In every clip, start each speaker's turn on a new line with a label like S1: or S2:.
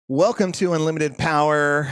S1: Welcome to Unlimited Power.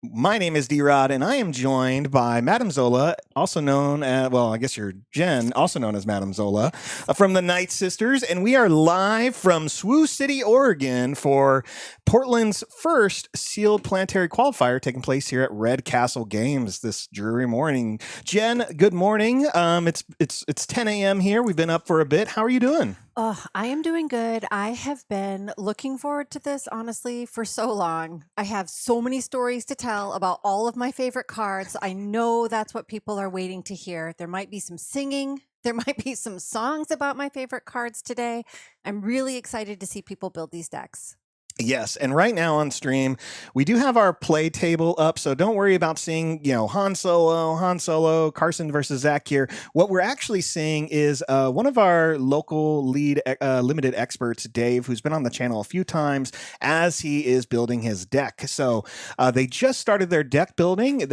S1: My name is D-Rod, and I am joined by Madamezola, also known as, well, I guess you're Jen, also known as Madamezola, from the Nightsisters, and we are live from Sioux City, Oregon for Portland's first sealed Planetary Qualifier taking place here at Red Castle Games this dreary morning. Jen, good morning. It's 10 a.m. here. We've been up for a bit. How are you doing?
S2: Oh, I am doing good. I have been looking forward to this, honestly, for so long. I have so many stories to tell about all of my favorite cards. I know that's what people are waiting to hear. There might be some singing. There might be some songs about my favorite cards today. I'm really excited to see people build these decks.
S1: Yes, and right now on stream, we do have our play table up, so don't worry about seeing, Han Solo, Carson versus Zach here. What we're actually seeing is one of our local lead limited experts, Dave, who's been on the channel a few times, as he is building his deck. So they just started their deck building.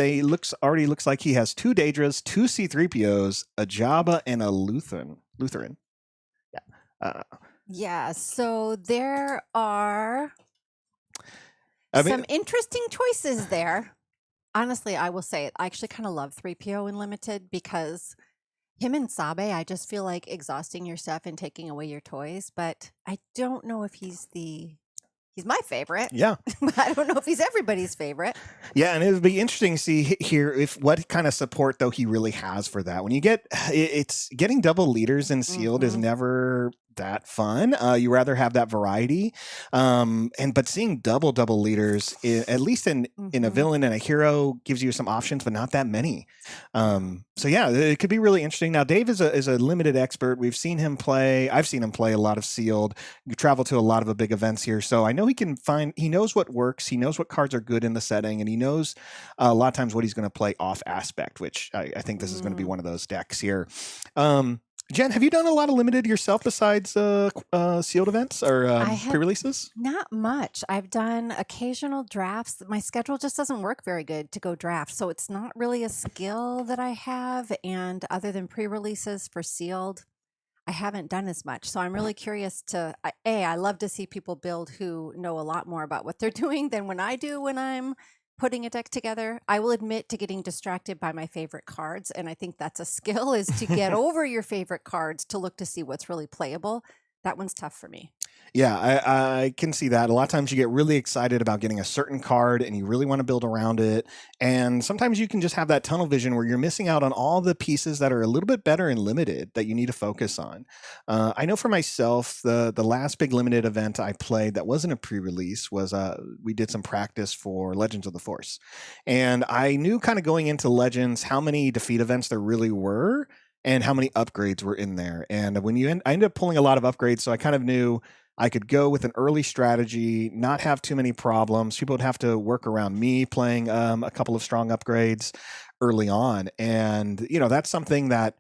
S1: Already looks like he has two Daedras, two C-3POs, a Jabba, and a Lutheran. Yeah.
S2: Yeah, so there are some interesting choices there. Honestly, I will say I actually kind of love 3PO in Limited because him and Sabe, I just feel like exhausting your stuff and taking away your toys, but I don't know if he's my favorite.
S1: Yeah.
S2: But I don't know if he's everybody's favorite.
S1: Yeah, and it would be interesting to see here if what kind of support though he really has for that. When you get it's getting double leaders in sealed is never that fun. You rather have that variety, but seeing double leaders, at least in a villain and a hero, gives you some options, but not that many. So yeah, it could be really interesting. Now, Dave is a limited expert. We've seen him play. I've seen him play a lot of sealed. You travel to a lot of the big events here, so I know he knows what works. He knows what cards are good in the setting, and he knows a lot of times what he's going to play off aspect, which I think this is going to be one of those decks here. Jen, have you done a lot of limited yourself besides sealed events or pre-releases?
S2: Not much. I've done occasional drafts. My schedule just doesn't work very good to go draft, so it's not really a skill that I have. And other than pre-releases for sealed, I haven't done as much. So I'm really curious I love to see people build who know a lot more about what they're doing than when I do when I'm putting a deck together. I will admit to getting distracted by my favorite cards, and I think that's a skill, is to get over your favorite cards to look to see what's really playable. That one's tough for me.
S1: Yeah, I can see that. A lot of times you get really excited about getting a certain card and you really want to build around it. And sometimes you can just have that tunnel vision where you're missing out on all the pieces that are a little bit better and limited that you need to focus on. I know for myself, the last big limited event I played that wasn't a pre-release was we did some practice for Legends of the Force. And I knew kind of going into Legends how many defeat events there really were and how many upgrades were in there. And I ended up pulling a lot of upgrades, so I kind of knew I could go with an early strategy, not have too many problems. People would have to work around me playing a couple of strong upgrades early on. And, that's something that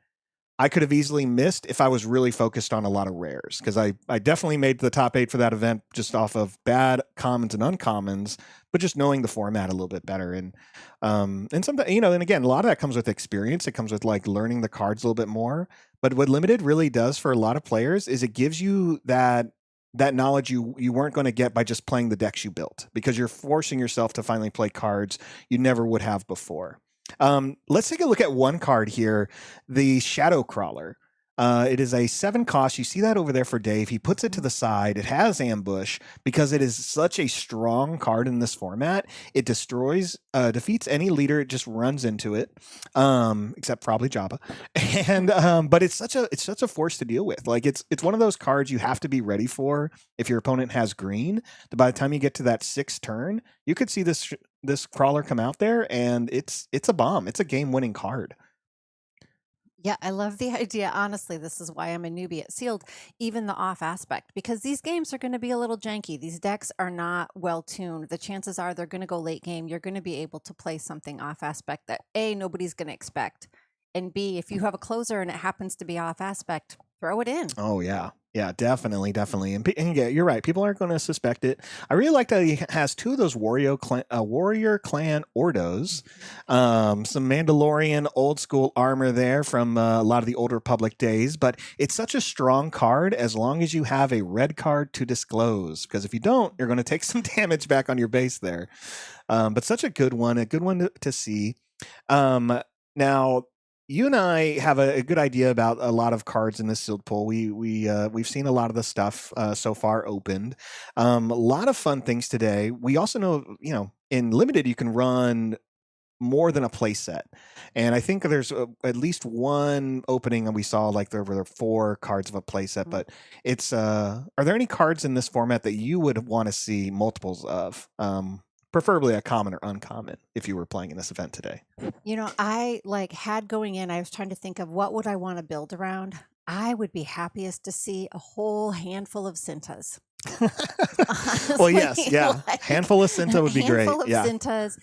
S1: I could have easily missed if I was really focused on a lot of rares, because I definitely made the top 8 for that event just off of bad commons and uncommons, but just knowing the format a little bit better. And sometimes, and again, a lot of that comes with experience. It comes with like learning the cards a little bit more. But what limited really does for a lot of players is it gives you that knowledge you weren't going to get by just playing the decks you built, because you're forcing yourself to finally play cards you never would have before. Let's take a look at one card here, the Shadow Crawler. It is a 7 cost. You see that over there for Dave. He puts it to the side. It has ambush because it is such a strong card in this format. It defeats any leader. It just runs into it, except probably Jabba. And but it's such a force to deal with. Like it's one of those cards you have to be ready for if your opponent has green. By the time you get to that 6th turn, you could see this crawler come out there, and it's a bomb. It's a game-winning card.
S2: Yeah, I love the idea. Honestly, this is why I'm a newbie at sealed, even the off aspect, because these games are going to be a little janky. These decks are not well tuned. The chances are they're going to go late game. You're going to be able to play something off aspect that A, nobody's going to expect. And B, if you have a closer and it happens to be off aspect, throw it in.
S1: Oh, yeah. Yeah, definitely, definitely. And yeah, you're right. People aren't going to suspect it. I really like that he has two of those warrior clan Ordos, some Mandalorian old school armor there from a lot of the Old Republic days. But it's such a strong card as long as you have a red card to disclose. Because if you don't, you're going to take some damage back on your base there. But such a good one to see. Now, you and I have a good idea about a lot of cards in this sealed pool. We've seen a lot of the stuff so far opened. A lot of fun things today. We also know, in limited you can run more than a play set, and I think there's at least one opening, and we saw like there were 4 cards of a play set. But it's are there any cards in this format that you would want to see multiples of? Preferably a common or uncommon if you were playing in this event today.
S2: I had going in, I was trying to think of what would I want to build around. I would be happiest to see a whole handful of Cintas.
S1: Well, yes, yeah. Handful of Cinta would be great.
S2: Handful of
S1: Yeah.
S2: Cintas.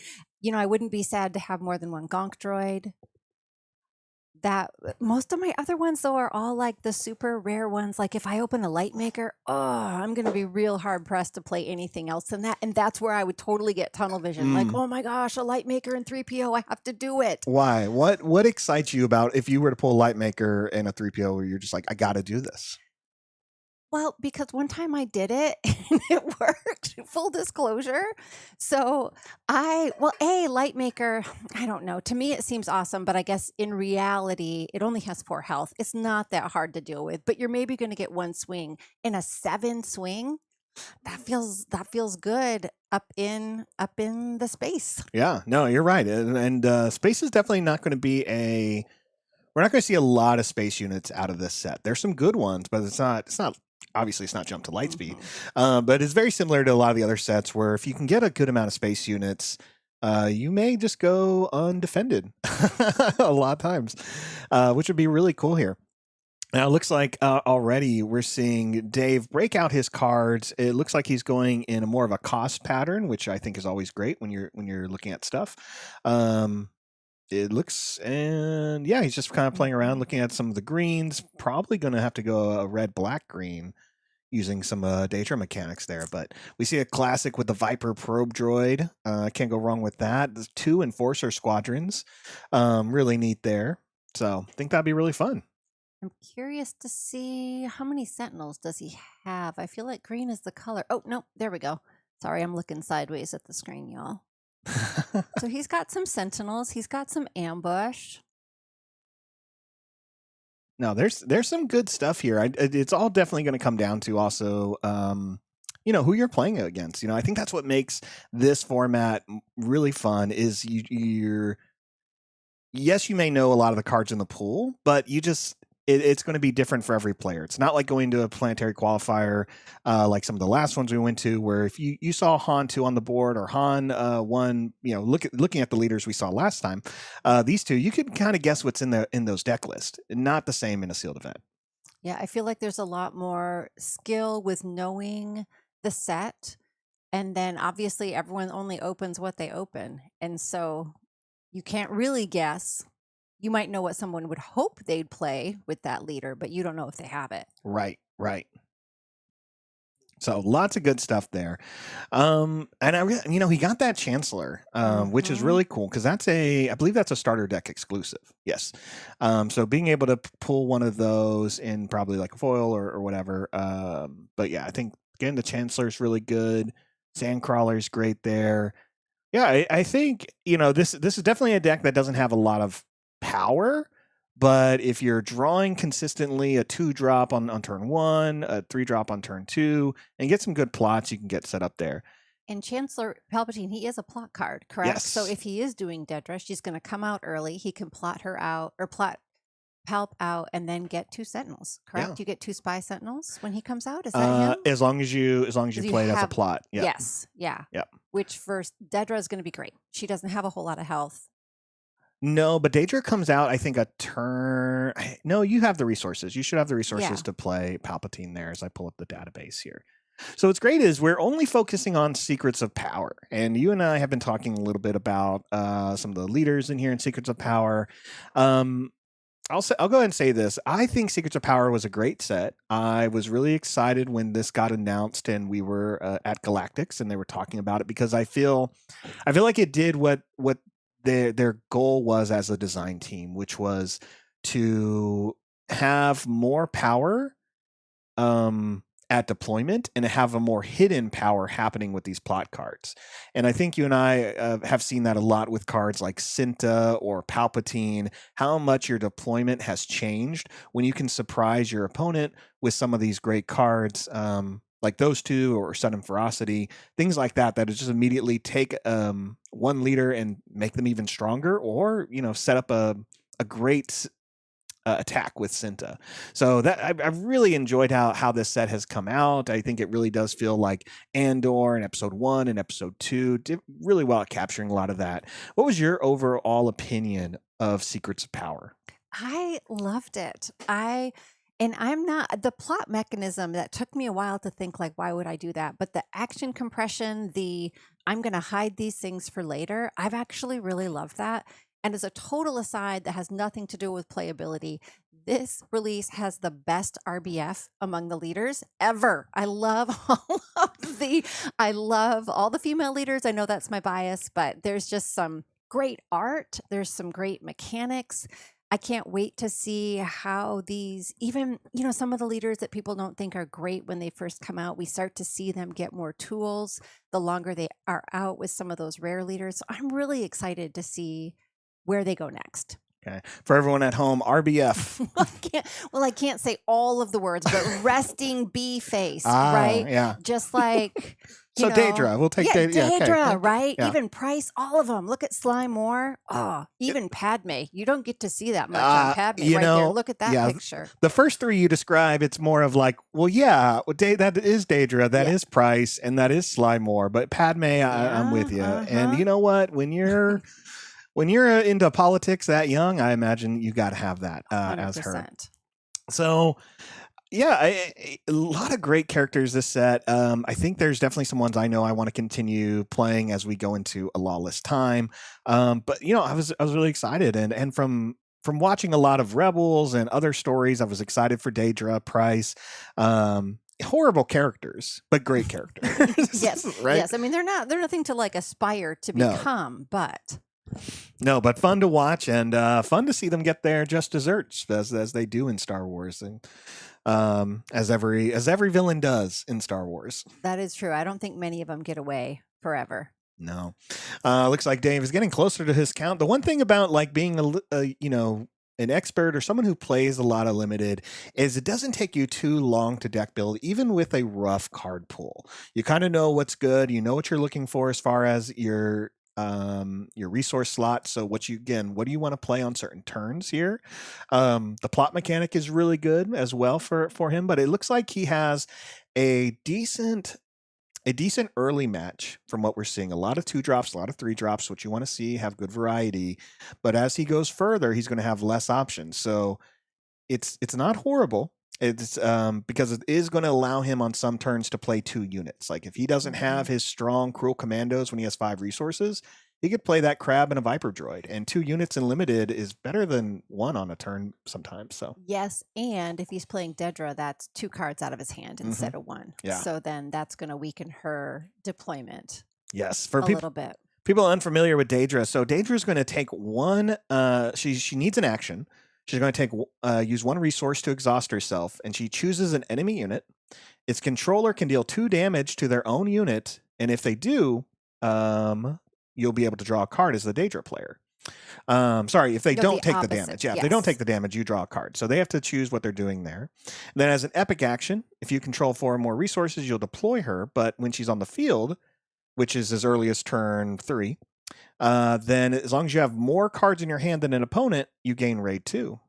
S2: I wouldn't be sad to have more than one Gonk droid. That most of my other ones though are all like the super rare ones. Like if I open a light maker, I'm going to be real hard pressed to play anything else than that. And that's where I would totally get tunnel vision. Like, oh my gosh, a light maker and 3PO, I have to do it.
S1: Why? What excites you about if you were to pull a light maker and a 3PO where you're just like, I got to do this?
S2: Well, because one time I did it and it worked, full disclosure. So light maker, I don't know. To me, it seems awesome, but I guess in reality, it only has 4 health. It's not that hard to deal with, but you're maybe going to get 1 swing. In a 7 swing, that feels good up in the space.
S1: Yeah, no, you're right. And space is definitely not going to be we're not going to see a lot of space units out of this set. There's some good ones, but it's not obviously it's not jump to light speed, but it's very similar to a lot of the other sets where if you can get a good amount of space units, you may just go undefended a lot of times, which would be really cool here. Now it looks like already we're seeing Dave break out his cards. It looks like he's going in a more of a cost pattern, which I think is always great when you're looking at stuff. It looks, and yeah, he's just kind of playing around, looking at some of the greens. Probably going to have to go a red, black, green, using some Daedra mechanics there. But we see a classic with the Viper probe droid. Can't go wrong with that. The 2 Enforcer squadrons, really neat there. So I think that'd be really fun.
S2: I'm curious to see how many Sentinels does he have. I feel like green is the color. Oh no, there we go. Sorry, I'm looking sideways at the screen, y'all. So he's got some Sentinels. He's got some ambush.
S1: No, there's some good stuff here. It's all definitely going to come down to also, who you're playing against. I think that's what makes this format really fun. Is yes, you may know a lot of the cards in the pool, but it's going to be different for every player. It's not like going to a Planetary Qualifier like some of the last ones we went to, where if you saw Han 2 on the board or Han 1, looking at the leaders we saw last time, these two, you could kind of guess what's in those deck lists. Not the same in a sealed event.
S2: Yeah, I feel like there's a lot more skill with knowing the set. And then obviously everyone only opens what they open. And so you can't really guess. You might know what someone would hope they'd play with that leader, but you don't know if they have it.
S1: Right. So lots of good stuff there. And he got that Chancellor, which is really cool because I believe that's a starter deck exclusive. Yes. So being able to pull one of those in probably like a foil or whatever. But yeah, I think getting the Chancellor is really good. Sandcrawler is great there. Yeah, I think, this is definitely a deck that doesn't have a lot of power, but if you're drawing consistently a 2-drop on turn 1, a 3-drop on turn 2, and get some good plots, you can get set up there.
S2: And Chancellor Palpatine, he is a plot card, correct?
S1: Yes.
S2: So if he is doing Daedra, she's going to come out early. He can plot her out or plot Palp out and then get 2 Sentinels, correct? Yeah. You get 2 Spy Sentinels when he comes out. Is that him?
S1: As long as you play it as a plot. Yep.
S2: Yes. Yeah.
S1: Yep.
S2: Which for Daedra is going to be great. She doesn't have a whole lot of health.
S1: No, but Daedra comes out, I think, a turn. No, you have the resources. You should have the resources to play Palpatine there as I pull up the database here. So what's great is we're only focusing on Secrets of Power. And you and I have been talking a little bit about some of the leaders in here in Secrets of Power. I'll go ahead and say this. I think Secrets of Power was a great set. I was really excited when this got announced and we were at Galactics and they were talking about it because I feel like it did what their goal was as a design team, which was to have more power at deployment and to have a more hidden power happening with these plot cards. And I think you and I have seen that a lot with cards like Cinta or Palpatine, how much your deployment has changed when you can surprise your opponent with some of these great cards, like those two or Sudden Ferocity, things like that, that just immediately take one leader and make them even stronger, or, set up a great attack with Cinta. So that I've really enjoyed how this set has come out. I think it really does feel like Andor in episode 1 and episode 2 did really well at capturing a lot of that. What was your overall opinion of Secrets of Power?
S2: I loved it. I'm not the plot mechanism that took me a while to think like, why would I do that? But the action compression, I'm going to hide these things for later. I've actually really loved that. And as a total aside that has nothing to do with playability, this release has the best RBF among the leaders ever. I love I love all the female leaders. I know that's my bias, but there's just some great art. There's some great mechanics. I can't wait to see how these, even, some of the leaders that people don't think are great when they first come out, we start to see them get more tools the longer they are out with some of those rare leaders. So I'm really excited to see where they go next.
S1: Okay. For everyone at home, RBF.
S2: I can't say all of the words, but resting bee face, right?
S1: Yeah.
S2: Just like,
S1: so Daedra, we'll take Daedra.
S2: Daedra,
S1: okay.
S2: right?
S1: Yeah.
S2: Even Price, all of them. Look at Sly Moore. Oh, even Padme. You don't get to see that much on Padme there. Look at that picture.
S1: The first three you describe, it's more of like, well, yeah, that is Daedra, that is Price, and that is Sly Moore. But Padme, I'm with you. And you know what? When you're into politics that young, I imagine you got to have that as her. So, yeah, a lot of great characters this set. I think there's definitely some ones I know I want to continue playing as we go into a lawless time. But I was really excited, and from watching a lot of Rebels and other stories, I was excited for Daedra, Price. Horrible characters, but great characters.
S2: Yes,
S1: right.
S2: Yes, I mean they're nothing to like aspire to become, but.
S1: No, but fun to watch and fun to see them get their just desserts as they do in Star Wars, and as every villain does in Star Wars.
S2: That is true. I don't think many of them get away forever.
S1: No, looks like Dave is getting closer to his count. The one thing about like being an expert or someone who plays a lot of limited is it doesn't take you too long to deck build, even with a rough card pool. You kind of know what's good. You know what you're looking for as far as your resource slot. So what do you want to play on certain turns here? The plot mechanic is really good as well for him, but it looks like he has a decent early match from what we're seeing. A lot of 2-drops, a lot of 3-drops, what you want to see, have good variety. But as he goes further, he's going to have less options. So it's not horrible. It's because it is going to allow him on some turns to play 2 units. Like if he doesn't have his strong cruel commandos when he has 5 resources, he could play that crab and a viper droid. And 2 units in limited is better than 1 on a turn sometimes. So
S2: yes, and if he's playing Daedra, that's 2 cards out of his hand instead of 1.
S1: Yeah.
S2: So then that's going to weaken her deployment.
S1: Yes, for
S2: a little bit.
S1: People unfamiliar with Daedra. So Daedra is going to take 1. She needs an action. She's going to use 1 resource to exhaust herself, and she chooses an enemy unit. Its controller can deal 2 damage to their own unit, and if they do, you'll be able to draw a card as the Daedra player. Sorry, if they don't take the damage. Yeah, if they don't take the damage, you draw a card. So they have to choose what they're doing there. And then as an epic action, if you control 4 or more resources, you'll deploy her, but when she's on the field, which is as early as turn 3, then as long as you have more cards in your hand than an opponent, you gain raid 2.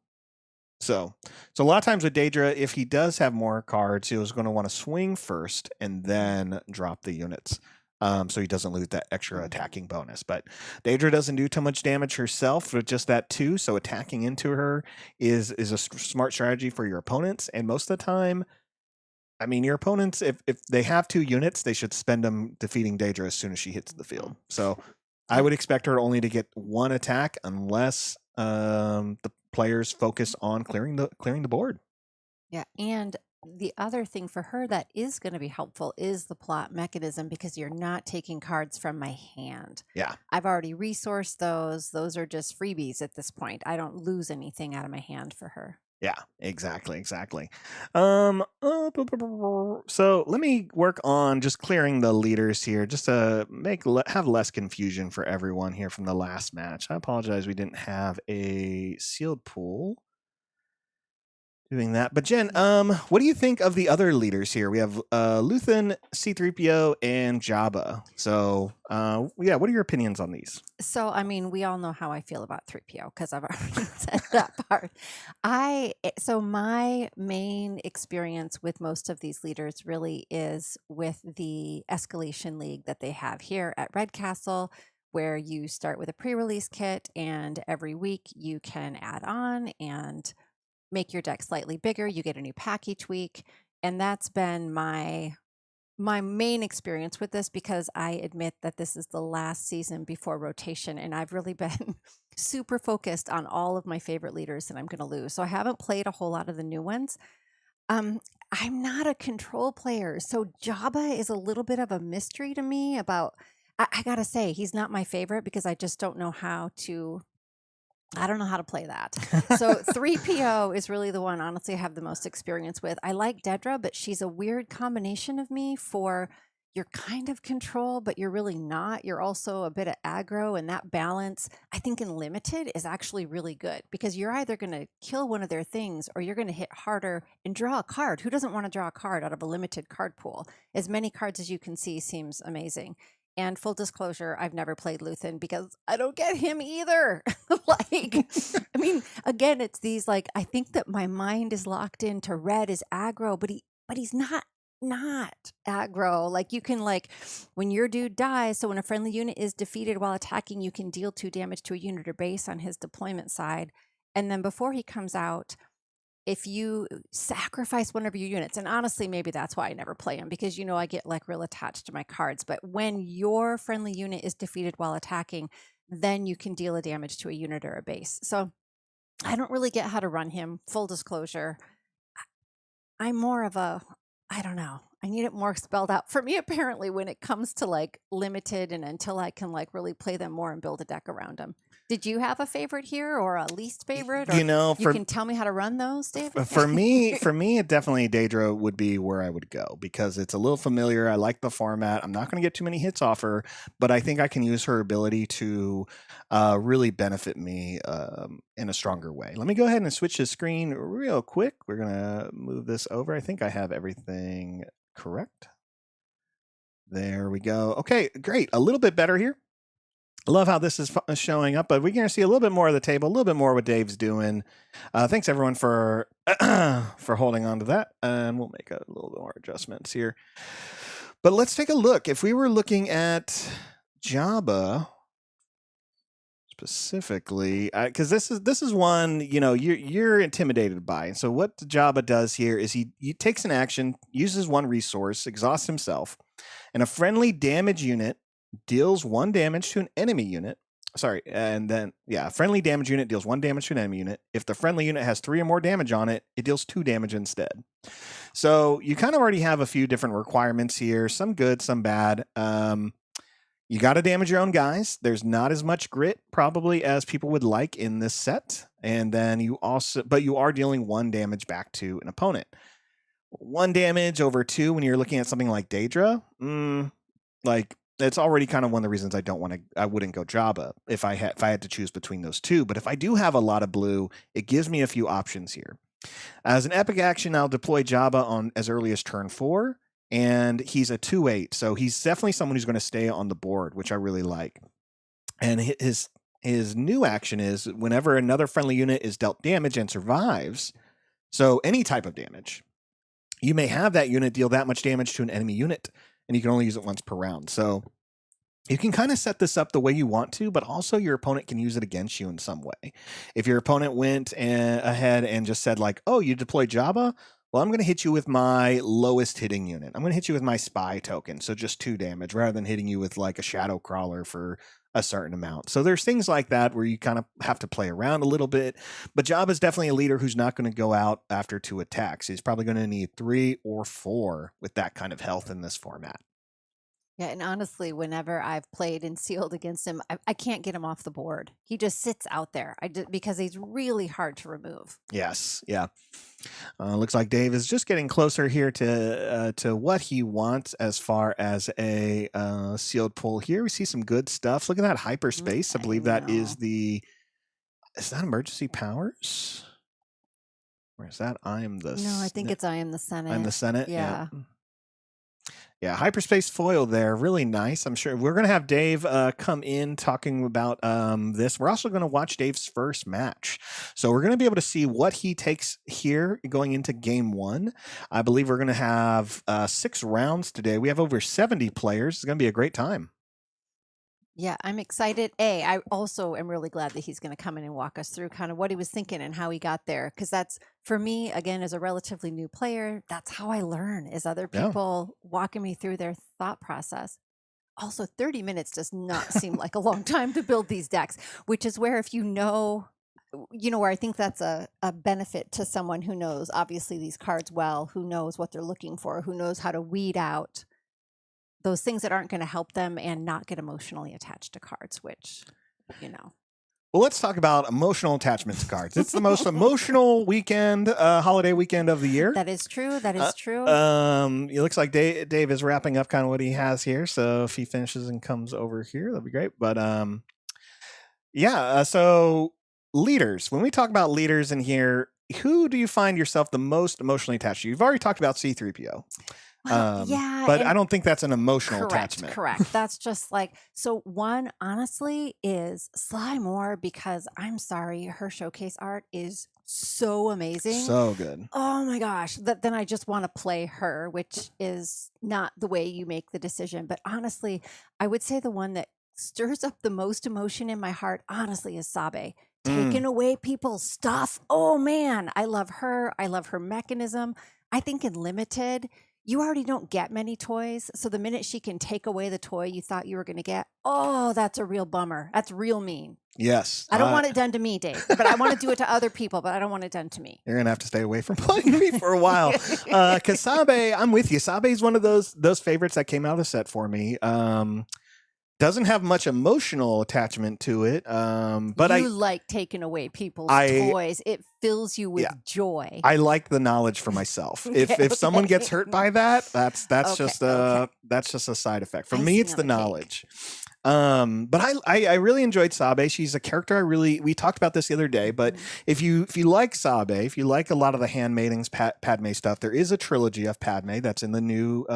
S1: So a lot of times with Daedra, if he does have more cards, he was going to want to swing first and then drop the units, so he doesn't lose that extra attacking bonus. But Daedra doesn't do too much damage herself with just that 2, so attacking into her is a smart strategy for your opponents. And most of the time, I mean, your opponents, if they have 2 units, they should spend them defeating Daedra as soon as she hits the field. So I would expect her only to get 1 attack unless the players focus on clearing the board.
S2: Yeah, and the other thing for her that is going to be helpful is the plot mechanism because you're not taking cards from my hand.
S1: Yeah.
S2: I've already resourced those. Those are just freebies at this point. I don't lose anything out of my hand for her.
S1: Yeah, exactly. So let me work on just clearing the leaders here, just to have less confusion for everyone here from the last match. I apologize we didn't have a sealed pool doing that. But Jen, what do you think of the other leaders here? We have Luthen, C-3PO, and Jabba. So yeah, what are your opinions on these?
S2: So, I mean, we all know how I feel about 3PO because I've already said that part. So my main experience with most of these leaders really is with the Escalation League that they have here at Red Castle, where you start with a pre-release kit and every week you can add on and make your deck slightly bigger. You get a new pack each week. And that's been my main experience with this because I admit that this is the last season before rotation and I've really been super focused on all of my favorite leaders that I'm going to lose. So I haven't played a whole lot of the new ones. I'm not a control player. So Jabba is a little bit of a mystery to me about, I got to say, he's not my favorite because I just don't know how to play that. So 3PO is really the one, honestly, I have the most experience with. I like Dedra, but she's a weird combination of me for you're kind of control, but you're really not. You're also a bit of aggro, and that balance, I think in Limited is actually really good because you're either going to kill one of their things or you're going to hit harder and draw a card. Who doesn't want to draw a card out of a limited card pool? As many cards as you can see seems amazing. And full disclosure, I've never played Luthen because I don't get him either. I mean, again, it's these I think that my mind is locked into red is aggro, but he's not aggro. You can when your dude dies, so when a friendly unit is defeated while attacking, you can deal 2 damage to a unit or base on his deployment side. And then before he comes out, if you sacrifice one of your units, and honestly, maybe that's why I never play him because, I get real attached to my cards. But when your friendly unit is defeated while attacking, then you can deal a damage to a unit or a base. So I don't really get how to run him. Full disclosure. I'm more of I don't know. I need it more spelled out for me, apparently, when it comes to Limited and until I can really play them more and build a deck around them. Did you have a favorite here or a least favorite? Or you can tell me how to run those, David?
S1: For me, it definitely Daedra would be where I would go because it's a little familiar. I like the format. I'm not going to get too many hits off her, but I think I can use her ability to really benefit me in a stronger way. Let me go ahead and switch the screen real quick. We're going to move this over. I think I have everything correct. There we go. Okay, great. A little bit better here. I love how this is showing up, but we're going to see a little bit more of the table, a little bit more what Dave's doing. Thanks everyone for holding on to that, and we'll make a little bit more adjustments here. But let's take a look. If we were looking at Jabba specifically, because this is one you're intimidated by. And so what Jabba does here is he takes an action, uses one resource, exhausts himself, and a friendly damage unit deals 1 damage to an enemy unit. Friendly damage unit deals 1 damage to an enemy unit. If the friendly unit has 3 or more damage on it, it deals 2 damage instead. So you kind of already have a few different requirements here, some good, some bad. You got to damage your own guys. There's not as much grit probably as people would like in this set. And then you are dealing 1 damage back to an opponent. 1 damage over 2 when you're looking at something like Daedra, that's already kind of one of the reasons I wouldn't go Jabba if I had to choose between those two. But if I do have a lot of blue, it gives me a few options here. As an epic action, I'll deploy Jabba on as early as turn 4, and he's a 2/8, so he's definitely someone who's going to stay on the board, which I really like. And his new action is whenever another friendly unit is dealt damage and survives, so any type of damage, you may have that unit deal that much damage to an enemy unit, and you can only use it once per round. So you can kind of set this up the way you want to, but also your opponent can use it against you in some way. If your opponent went ahead and just said oh, you deploy Jabba, Well, I'm going to hit you with my lowest hitting unit. I'm going to hit you with my spy token, so just 2 damage, rather than hitting you with like a shadow crawler for a certain amount. So there's things like that where you kind of have to play around a little bit. But Jabba is definitely a leader who's not going to go out after 2 attacks. He's probably going to need 3 or 4 with that kind of health in this format.
S2: Yeah, and honestly, whenever I've played and sealed against him, I can't get him off the board. He just sits out there because he's really hard to remove.
S1: Yes, yeah. Looks like Dave is just getting closer here to what he wants as far as a sealed pull here. We see some good stuff. Look at that hyperspace. I believe that is that emergency powers? Or is that I am the...
S2: No, I think it's I am the Senate.
S1: I'm the Senate?
S2: Yeah.
S1: Yeah, hyperspace foil there, really nice. I'm sure we're going to have Dave come in talking about this. We're also going to watch Dave's first match. So we're going to be able to see what he takes here going into game 1. I believe we're going to have 6 rounds today. We have over 70 players. It's going to be a great time.
S2: Yeah, I'm excited. I also am really glad that he's going to come in and walk us through kind of what he was thinking and how he got there. Because that's, for me, again, as a relatively new player, that's how I learn, is other people walking me through their thought process. Also, 30 minutes does not seem like a long time to build these decks, which is where if you know where I think that's a benefit to someone who knows, obviously, these cards well, who knows what they're looking for, who knows how to weed out those things that aren't going to help them and not get emotionally attached to cards, which,
S1: Well, let's talk about emotional attachment to cards. It's the most emotional weekend, holiday weekend of the year.
S2: That is true. That is true.
S1: It looks like Dave is wrapping up kind of what he has here. So if he finishes and comes over here, that'd be great. But so leaders. When we talk about leaders in here, who do you find yourself the most emotionally attached to? You've already talked about C-3PO.
S2: Well, yeah,
S1: but I don't think that's an emotional attachment.
S2: Correct. That's just like, so one, honestly, is Sly Moore, because I'm sorry, her showcase art is so amazing.
S1: So good.
S2: Oh my gosh. Then I just want to play her, which is not the way you make the decision. But honestly, I would say the one that stirs up the most emotion in my heart, honestly, is Sabe. Taking away people's stuff. Oh man, I love her. I love her mechanism. I think in Limited, you already don't get many toys. So the minute she can take away the toy you thought you were going to get, oh, that's a real bummer. That's real mean.
S1: Yes.
S2: I don't want it done to me, Dave, but I want to do it to other people, but I don't want it done to me.
S1: You're going to have to stay away from playing me for a while. Because Sabe, I'm with you. Sabe is one of those favorites that came out of the set for me. Doesn't have much emotional attachment to it. But I
S2: like taking away people's toys. It fills you with joy.
S1: I like the knowledge for myself. If someone gets hurt by that, that's just a side effect. For me, it's the knowledge. But I really enjoyed Sabe. She's a character we talked about this the other day, but if you like Sabe, if you like a lot of the Handmaidens Padme stuff, there is a trilogy of Padme that's in the new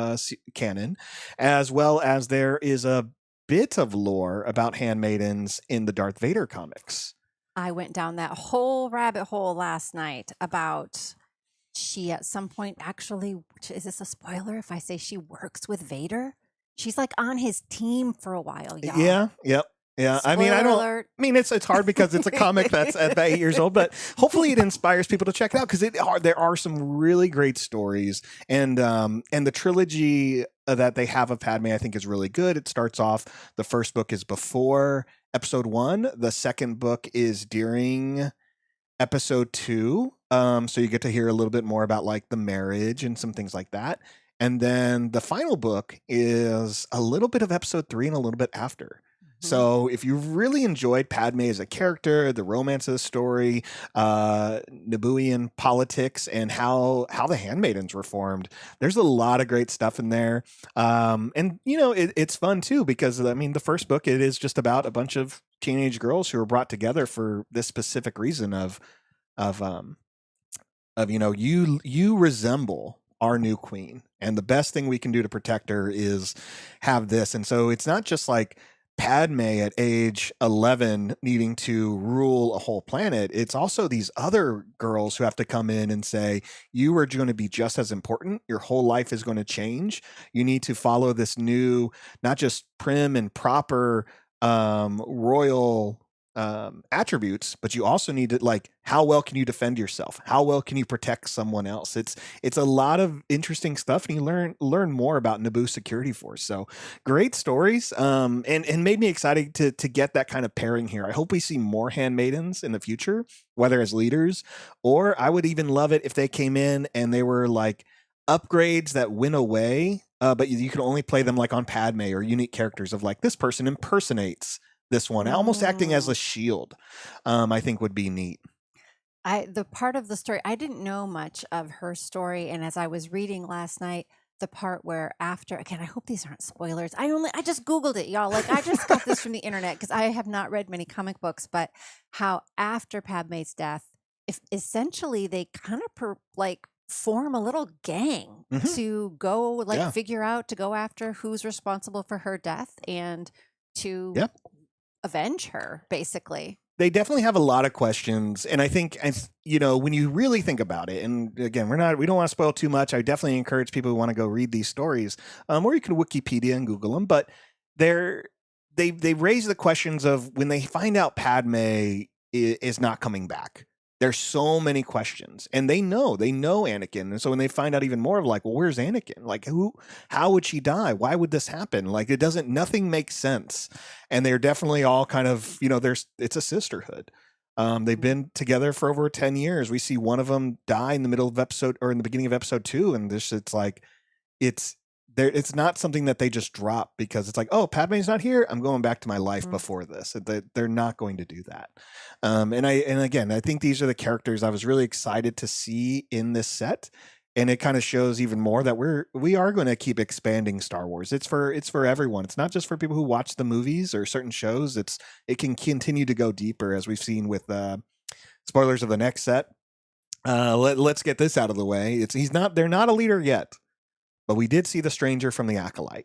S1: canon, as well as there is a bit of lore about handmaidens in the Darth Vader comics.
S2: I went down that whole rabbit hole last night about she at some point actually, is this a spoiler if I say she works with Vader? She's like on his team for a while, y'all.
S1: Yeah, yep. Yeah,
S2: Spoiler alert.
S1: It's hard because it's a comic that's at 8 years old, but hopefully it inspires people to check it out because there are some really great stories, and the trilogy that they have of Padme I think is really good. It starts off, the first book is before episode 1, the second book is during episode 2, so you get to hear a little bit more about like the marriage and some things like that, and then the final book is a little bit of episode 3 and a little bit after. So if you really enjoyed Padme as a character, the romance of the story, Nabooian politics, and how the handmaidens were formed, there's a lot of great stuff in there. And it's fun too, because the first book, it is just about a bunch of teenage girls who are brought together for this specific reason of you resemble our new queen, and the best thing we can do to protect her is have this. And so it's not just like Padme at age 11 needing to rule a whole planet. It's also these other girls who have to come in and say, you are going to be just as important. Your whole life is going to change. You need to follow this new, not just prim and proper royal attributes, but you also need to, like, how well can you defend yourself? How well can you protect someone else? It's a lot of interesting stuff, and you learn more about Naboo's security force. So great stories, and made me excited to get that kind of pairing here. I hope we see more handmaidens in the future, whether as leaders, or I would even love it if they came in and they were like upgrades that went away, but you can only play them like on Padme, or unique characters of like, this person impersonates this one, almost acting as a shield. I think would be neat.
S2: The part of the story, I didn't know much of her story, and as I was reading last night, the part where after, again, I hope these aren't spoilers. I just Googled it, y'all. Like, I just got this from the internet because I have not read many comic books, but how after Padme's death, if essentially they kind of like form a little gang to go like figure out, to go after who's responsible for her death and to avenge her, basically.
S1: They definitely have a lot of questions, and I think, when you really think about it, and again, we don't want to spoil too much. I definitely encourage people who want to go read these stories, or you can Wikipedia and Google them. But they raise the questions of when they find out Padme is not coming back. There's so many questions, and they know Anakin. And so when they find out even more of like, well, where's Anakin? Like, how would she die? Why would this happen? Like, nothing makes sense. And they're definitely all kind of, it's a sisterhood. They've been together for over 10 years. We see one of them die in the middle of episode, or in the beginning of episode 2. And it's not something that they just drop because it's like, oh, Padme's not here, I'm going back to my life before this. They're not going to do that. And again, I think these are the characters I was really excited to see in this set. And it kind of shows even more that we are going to keep expanding Star Wars. It's for everyone. It's not just for people who watch the movies or certain shows. It can continue to go deeper, as we've seen with spoilers of the next set. Let's get this out of the way. They're not a leader yet. But we did see the stranger from the Acolyte.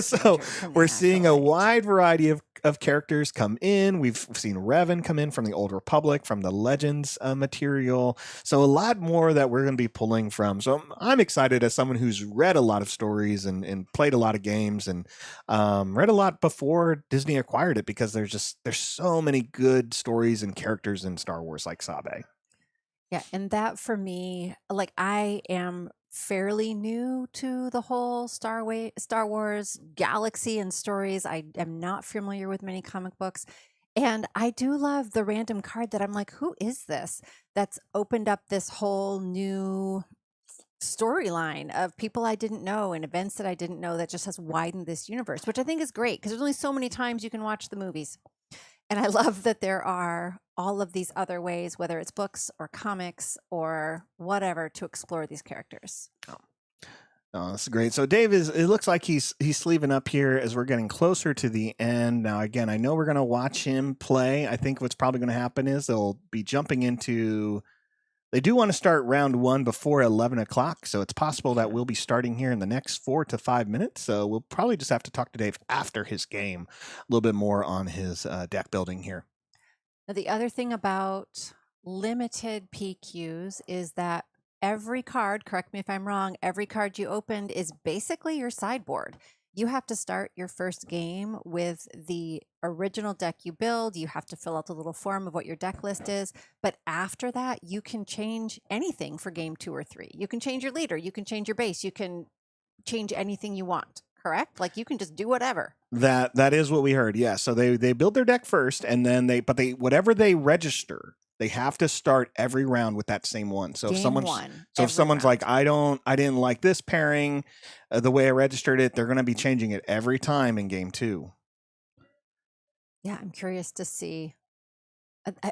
S1: So we're seeing a wide variety of characters come in. We've seen Revan come in from the Old Republic, from the Legends material. So a lot more that we're going to be pulling from. So I'm excited as someone who's read a lot of stories and played a lot of games and read a lot before Disney acquired it, because there's so many good stories and characters in Star Wars like Sabe.
S2: Yeah, and that for me, like, I am fairly new to the whole Star Wars galaxy and stories. I am not familiar with many comic books. And I do love the random card that I'm like, who is this? That's opened up this whole new storyline of people I didn't know and events that I didn't know, that just has widened this universe, which I think is great because there's only so many times you can watch the movies. And I love that there are all of these other ways, whether it's books or comics or whatever, to explore these characters.
S1: Oh, that's great. So Dave it looks like he's sleeving up here as we're getting closer to the end. Now, again, I know we're going to watch him play. I think what's probably going to happen is they'll be jumping into... They do want to start round 1 before 11 o'clock, so it's possible that we'll be starting here in the next 4 to 5 minutes. So we'll probably just have to talk to Dave after his game a little bit more on his deck building here.
S2: Now, the other thing about limited PQs is that every card, correct me if I'm wrong, every card you opened is basically your sideboard. You have to start your first game with the original deck you build. You have to fill out the little form of what your deck list is. But after that, you can change anything for game 2 or 3. You can change your leader. You can change your base. You can change anything you want, correct? Like, you can just do whatever.
S1: That is what we heard. Yeah. So they build their deck first, and then whatever they register, they have to start every round with that same one. So if someone's like, I didn't like this pairing, the way I registered it, they're going to be changing it every time in game 2.
S2: Yeah, I'm curious to see.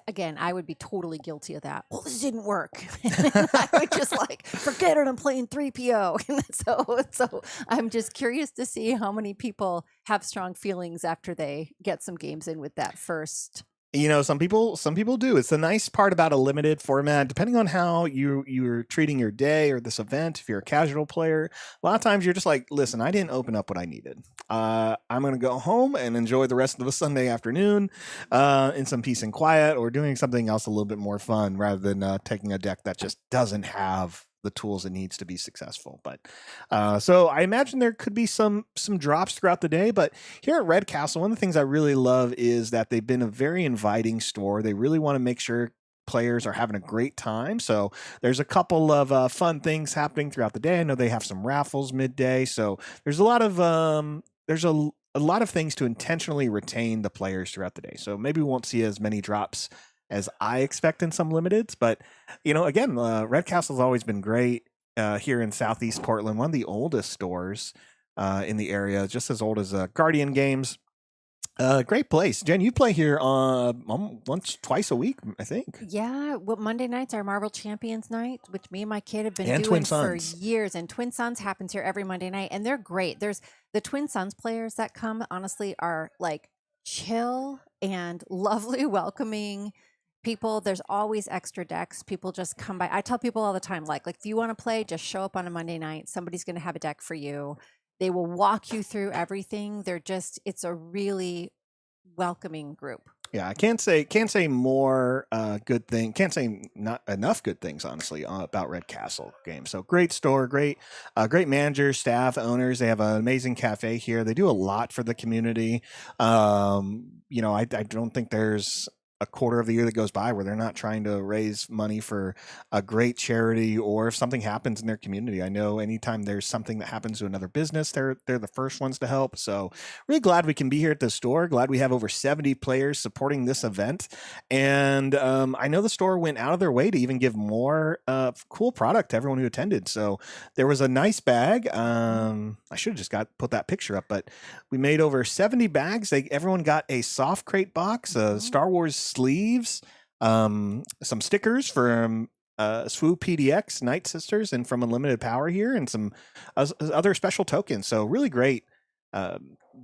S2: Again, I would be totally guilty of that. Well, this didn't work. I would just like, forget it, I'm playing 3PO. So I'm just curious to see how many people have strong feelings after they get some games in with that first.
S1: Some people do. It's the nice part about a limited format. Depending on how you're treating your day or this event, if you're a casual player, a lot of times you're just like, listen, I didn't open up what I needed. I'm going to go home and enjoy the rest of the Sunday afternoon in some peace and quiet, or doing something else a little bit more fun rather than taking a deck that just doesn't have the tools it needs to be successful. But so I imagine there could be some drops throughout the day. But here at Red Castle, one of the things I really love is that they've been a very inviting store. They really want to make sure players are having a great time. So there's a couple of fun things happening throughout the day. I know they have some raffles midday. So there's a lot of a lot of things to intentionally retain the players throughout the day. So maybe we won't see as many drops as I expect in some limiteds. But, again, Red Castle's always been great here in Southeast Portland, one of the oldest stores in the area, just as old as Guardian Games. Great place. Jen, you play here twice a week, I think.
S2: Yeah, well, Monday nights are Marvel Champions night, which me and my kid have been
S1: And
S2: doing
S1: Twin
S2: for
S1: Sons.
S2: years. And Twin Sons happens here every Monday night, and they're great. There's the Twin Sons players that come, honestly, are like chill and lovely, welcoming people. There's always extra decks. People just come by. I tell people all the time, like if you want to play, just show up on a Monday night. Somebody's going to have a deck for you. They will walk you through everything. It's a really welcoming group.
S1: Yeah, I can't say more good thing. Can't say not enough good things, honestly, about Red Castle Games. So great store, great managers, staff, owners. They have an amazing cafe here. They do a lot for the community. I don't think there's a quarter of the year that goes by where they're not trying to raise money for a great charity, or if something happens in their community. I know anytime there's something that happens to another business, they're the first ones to help. So really glad we can be here at the store. Glad we have over 70 players supporting this event. And I know the store went out of their way to even give more cool product to everyone who attended. So there was a nice bag. I should have just put that picture up, but we made over 70 bags. Everyone got a soft crate box, Star Wars sleeves, some stickers from Swoop PDX, Nightsisters, and from Unlimited Power here, and some other special tokens. So really great.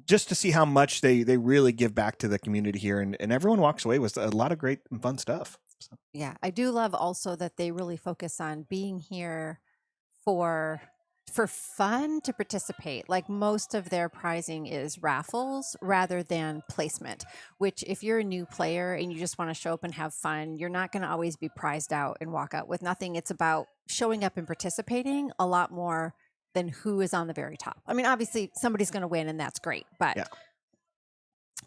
S1: Just to see how much they really give back to the community here, and everyone walks away with a lot of great and fun stuff. So.
S2: Yeah, I do love also that they really focus on being here for fun, to participate. Like most of their prizing is raffles rather than placement, which if you're a new player and you just want to show up and have fun, you're not going to always be prized out and walk out with nothing. It's about showing up and participating a lot more than who is on the very top. I mean, obviously somebody's going to win and that's great, but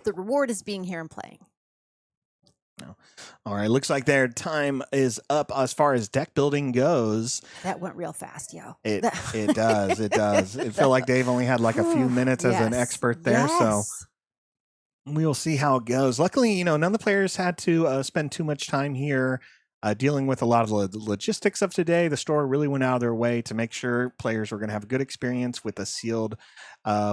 S2: the reward is being here and playing.
S1: No. All right, looks like their time is up as far as deck building goes.
S2: That went real fast, yo.
S1: It does. It does. It felt like Dave only had like a few minutes as an expert there.
S2: Yes.
S1: So we'll see how it goes. Luckily, none of the players had to spend too much time here dealing with a lot of the logistics of today. The store really went out of their way to make sure players were going to have a good experience with a sealed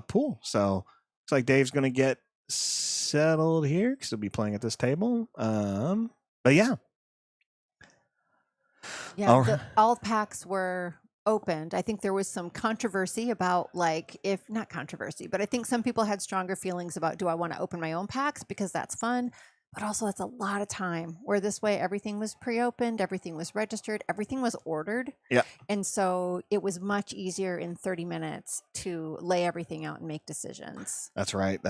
S1: pool. So looks like Dave's going to get settled here because he'll be playing at this table. But yeah.
S2: All packs were opened. I think there was some controversy about not controversy, but I think some people had stronger feelings about, do I want to open my own packs because that's fun? But also that's a lot of time, where this way everything was pre-opened, everything was registered, everything was ordered.
S1: Yeah.
S2: And so it was much easier in 30 minutes to lay everything out and make decisions.
S1: That's right.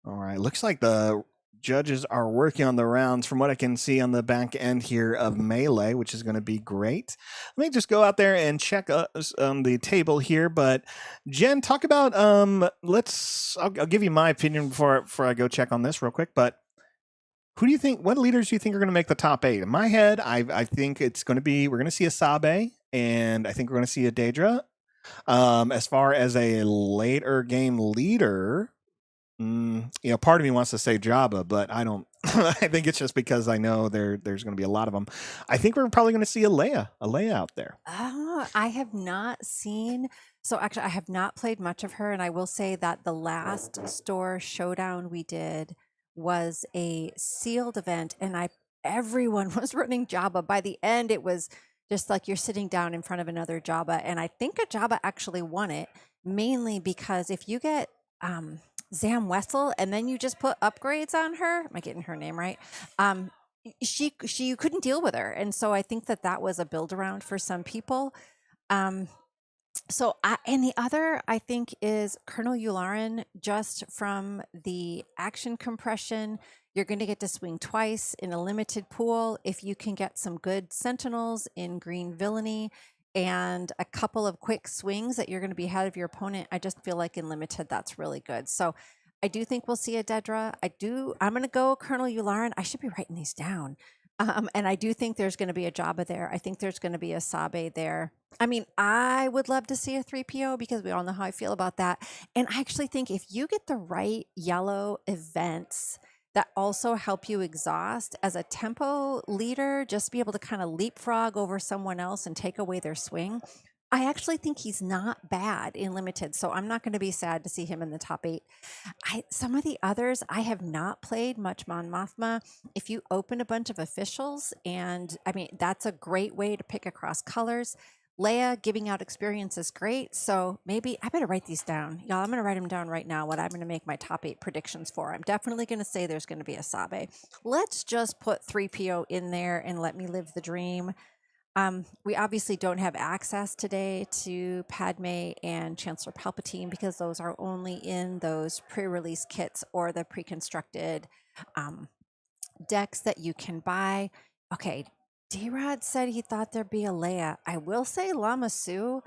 S1: All right. Looks like the judges are working on the rounds from what I can see on the back end here of Melee, which is going to be great. Let me just go out there and check on the table here. But Jen, talk about I'll give you my opinion before I go check on this real quick. But what leaders do you think are going to make the top 8? In my head, I think we're going to see a Sabe, and I think we're going to see a Daedra. As far as a later game leader, part of me wants to say Jabba, but I don't. I think it's just because I know there's going to be a lot of them. I think we're probably going to see a Leia out there.
S2: I have not seen. So actually, I have not played much of her, and I will say that the last store showdown we did was a sealed event, and everyone was running Jabba. By the end, it was just like you're sitting down in front of another Jabba, and I think a Jabba actually won it, mainly because if you get Zam Wessel and then you just put upgrades on her, am I getting her name right? She you couldn't deal with her, and so I think that was a build around for some people. And the other I think is Colonel Yularen. Just from the action compression, you're going to get to swing twice in a limited pool. If you can get some good sentinels in green villainy and a couple of quick swings that you're going to be ahead of your opponent, I just feel like in limited that's really good. So I do think we'll see a Dedra. I'm going to go Colonel Yularen. I should be writing these down. And I do think there's going to be a Jabba there. I think there's going to be a Sabe there. I mean, I would love to see a 3PO because we all know how I feel about that. And I actually think if you get the right yellow events that also help you exhaust as a tempo leader, just be able to kind of leapfrog over someone else and take away their swing. I actually think he's not bad in limited, so I'm not going to be sad to see him in the top 8. Some of the others I have not played much Mon Mothma. If you open a bunch of officials, and I mean that's a great way to pick across colors. Leia giving out experience is great, so maybe I better write these down, y'all. I'm going to write them down right now. What I'm going to make my top 8 predictions for. I'm definitely going to say there's going to be a Sabe. Let's just put 3PO in there and let me live the dream. We obviously don't have access today to Padme and Chancellor Palpatine because those are only in those pre-release kits or the pre-constructed decks that you can buy. Okay, D-Rod said he thought there'd be a Leia. I will say Lama Su.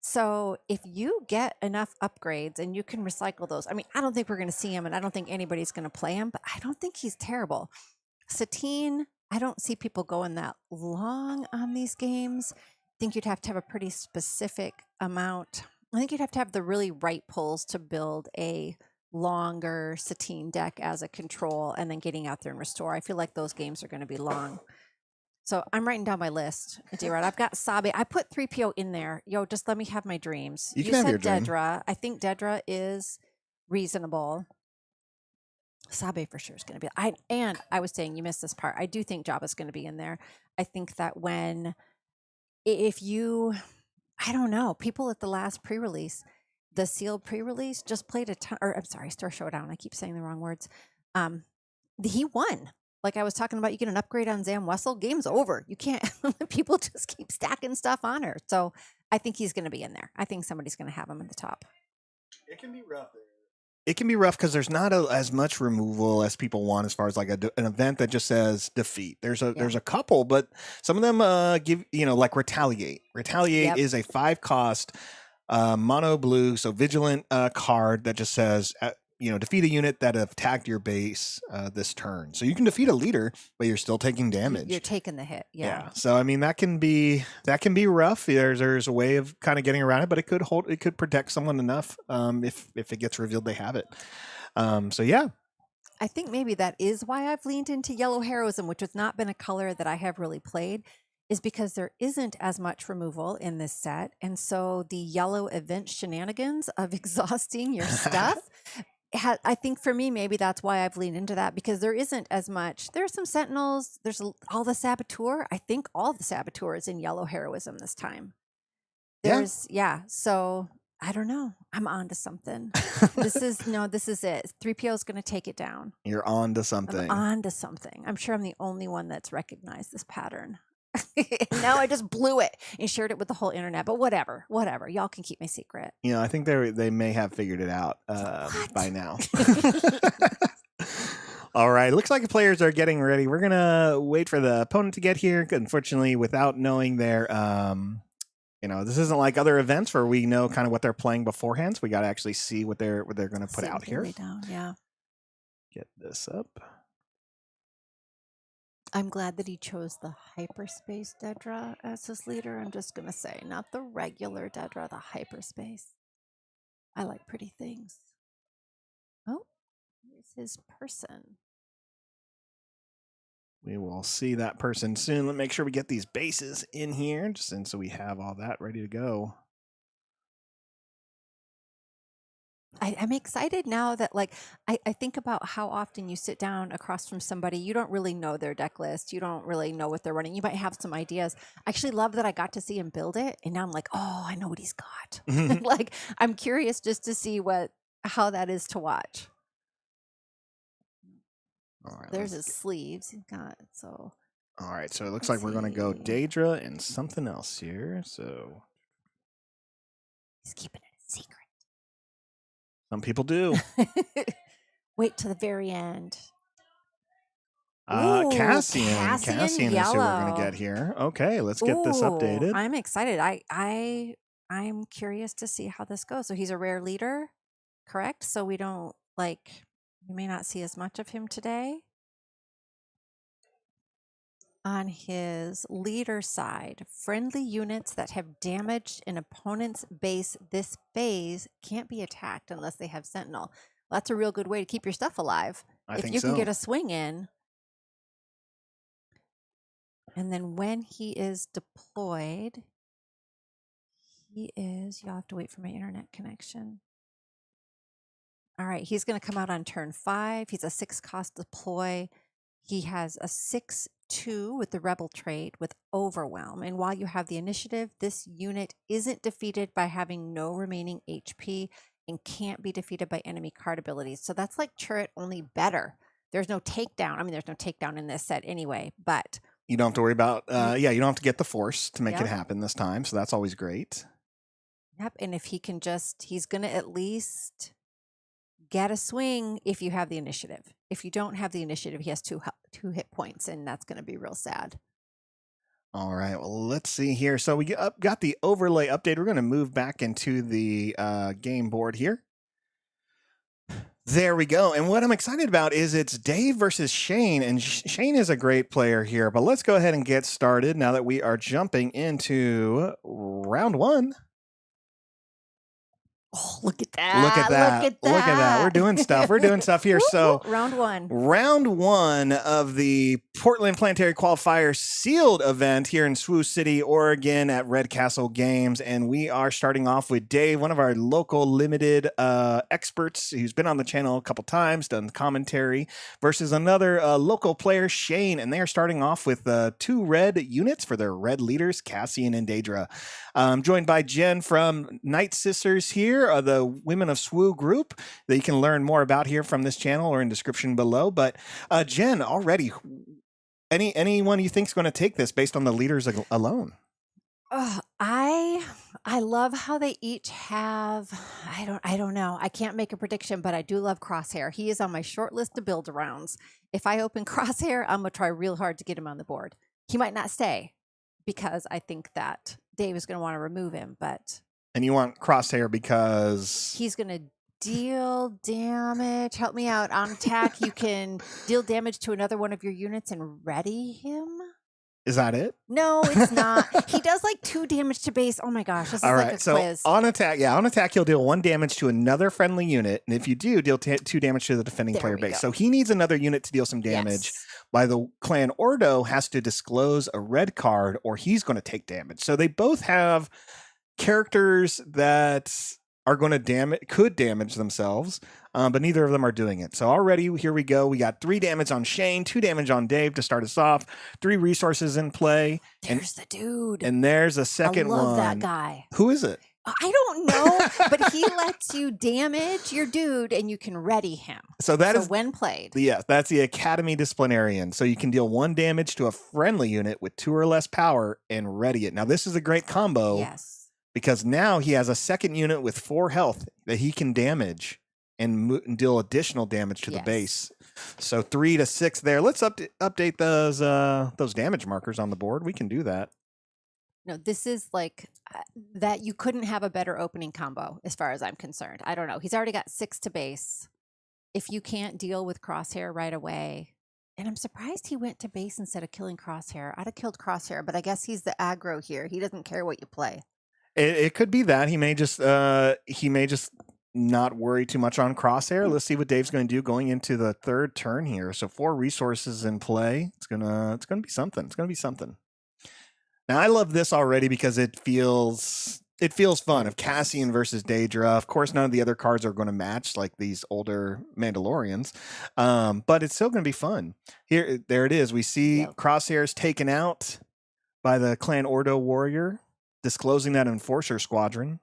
S2: So if you get enough upgrades and you can recycle those, I mean, I don't think we're going to see him, and I don't think anybody's going to play him, but I don't think he's terrible. Satine, I don't see people going that long on these games. I think you'd have to have a pretty specific amount. I think you'd have to have the really right pulls to build a longer Satine deck as a control and then getting out there and restore. I feel like those games are going to be long. So I'm writing down my list, D-Rod. I've got Sabe. I put 3PO in there. Yo, just let me have my dreams.
S1: You can have your
S2: said
S1: dream.
S2: Dedra. I think Dedra is reasonable. Sabe for sure is going to be. I was saying you missed this part. I do think Jabba's going to be in there. I think that if you, I don't know, people at the last pre-release, the sealed pre-release just played a ton. Or I'm sorry, Star Showdown. I keep saying the wrong words. He won. Like I was talking about, you get an upgrade on Zam Wessel, game's over. You can't. People just keep stacking stuff on her. So I think he's going to be in there. I think somebody's going to have him at the top.
S1: It can be rough. It can be rough because there's not as much removal as people want as far as like an event that just says defeat. There's a couple, but some of them give like retaliate. Retaliate is a 5 cost mono blue, so vigilant card that just says defeat a unit that attacked your base this turn. So you can defeat a leader, but you're still taking damage.
S2: You're taking the hit. Yeah.
S1: So I mean that can be rough. There's a way of kind of getting around it, but it could protect someone enough if it gets revealed they have it. So yeah.
S2: I think maybe that is why I've leaned into yellow heroism, which has not been a color that I have really played, is because there isn't as much removal in this set. And so the yellow event shenanigans of exhausting your stuff, I think for me, maybe that's why I've leaned into that, because there isn't as much. There are some sentinels. There's all the saboteur. I think all the saboteur is in yellow heroism this time. So I don't know. I'm on to something. This is it. 3PO is going to take it down.
S1: You're on to something.
S2: I'm on to something. I'm sure I'm the only one that's recognized this pattern. Now I just blew it and shared it with the whole internet. But whatever. Y'all can keep my secret.
S1: I think they may have figured it out by now. All right. Looks like the players are getting ready. We're gonna wait for the opponent to get here. Unfortunately, without knowing their this isn't like other events where we know kind of what they're playing beforehand. So we got to actually see what they're going to put out here.
S2: Down. Yeah.
S1: Get this up.
S2: I'm glad that he chose the hyperspace Dedra as his leader. I'm just going to say, not the regular Dedra, the hyperspace. I like pretty things. Oh, here's his person.
S1: We will see that person soon. Let's make sure we get these bases in here, so we have all that ready to go.
S2: I'm excited now that I think about how often you sit down across from somebody, you don't really know their deck list. You don't really know what they're running. You might have some ideas. I actually love that I got to see him build it. And now I'm like, oh, I know what he's got. I'm curious just to see how that is to watch. All right, there's his sleeves he's got. So
S1: all right, so it looks like we're going to go Daedra and something else here. So
S2: He's keeping it a secret.
S1: Some people do.
S2: Wait till the very end.
S1: Cassian is who we're going to
S2: yellow.
S1: get here. Okay, let's get this updated.
S2: I'm excited. I'm curious to see how this goes. So he's a rare leader, correct? So we may not see as much of him today. On his leader side, friendly units that have damaged an opponent's base this phase can't be attacked unless they have Sentinel. Well, that's a real good way to keep your stuff alive. If you can get a swing in. And then when he is deployed, you'll have to wait for my internet connection. All right, he's going to come out on turn 5. He's a 6-cost deploy. He has a 6/2 with the Rebel trait with Overwhelm. And while you have the initiative, this unit isn't defeated by having no remaining HP and can't be defeated by enemy card abilities. So that's like Turret, only better. There's no takedown. I mean, there's no takedown in this set anyway, but
S1: you don't have to worry about, you don't have to get the force to make it happen this time. So that's always great.
S2: Yep. And if he can he's going to at least get a swing if you have the initiative. If you don't have the initiative, he has two hit points, and that's going to be real sad.
S1: All right, well, let's see here. So we got the overlay update. We're going to move back into the game board here. There we go. And what I'm excited about is it's Dave versus Shane, and Shane is a great player here. But let's go ahead and get started now that we are jumping into round 1.
S2: Oh, look at that.
S1: Look at that. We're doing stuff. We're doing stuff here. So
S2: round 1.
S1: Round 1 of the Portland Planetary Qualifier sealed event here in Sioux City, Oregon at Red Castle Games. And we are starting off with Dave, one of our local limited experts who's been on the channel a couple times, done commentary, versus another local player, Shane. And they are starting off with 2 red units for their red leaders, Cassian and D-Rod. I'm joined by Jen from Nightsisters here, the Women of SWU group that you can learn more about here from this channel or in description below. But Jen, already, anyone you think is going to take this based on the leaders alone?
S2: I love how they each have, I don't know. I can't make a prediction, but I do love Crosshair. He is on my short list of build arounds. If I open Crosshair, I'm going to try real hard to get him on the board. He might not stay because I think that Dave is going to want to remove him, but.
S1: And you want Crosshair because
S2: he's going to deal damage. Help me out. On attack, you can deal damage to another one of your units and ready him.
S1: Is that it?
S2: No, it's not. He does like 2 damage to base. Oh my gosh, this is like a quiz.
S1: On attack, he'll deal 1 damage to another friendly unit, and if you do, deal 2 damage to the defending player base. So he needs another unit to deal some damage.
S2: Yes.
S1: By the clan Ordo has to disclose a red card, or he's going to take damage. So they both have characters that are going to could damage themselves, but neither of them are doing it. So already, here we go. We got 3 damage on Shane, 2 damage on Dave to start us off, 3 resources in play.
S2: There's the dude.
S1: And there's a second one.
S2: I love that guy.
S1: Who is it?
S2: I don't know, but he lets you damage your dude and you can ready him.
S1: So is
S2: when played.
S1: Yes, that's the Academy Disciplinarian. So you can deal 1 damage to a friendly unit with 2 or less power and ready it. Now, this is a great combo.
S2: Yes.
S1: Because now he has a second unit with 4 health that he can damage and deal additional damage to the base. So 3 to 6 there. Let's update those damage markers on the board. We can do that.
S2: No, this is like that. You couldn't have a better opening combo as far as I'm concerned. I don't know. He's already got 6 to base. If you can't deal with Crosshair right away, and I'm surprised he went to base instead of killing Crosshair. I'd have killed Crosshair, but I guess he's the aggro here. He doesn't care what you play.
S1: It could be that he may just not worry too much on Crosshair. Let's see what Dave's going to do going into the 3rd turn here. So 4 resources in play. It's gonna be something. It's gonna be something. Now I love this already because it feels fun. Of Cassian versus D-Rod. Of course, none of the other cards are going to match like these older Mandalorians, but it's still going to be fun. There it is. We see Crosshair's taken out by the Clan Ordo warrior, disclosing that Enforcer Squadron.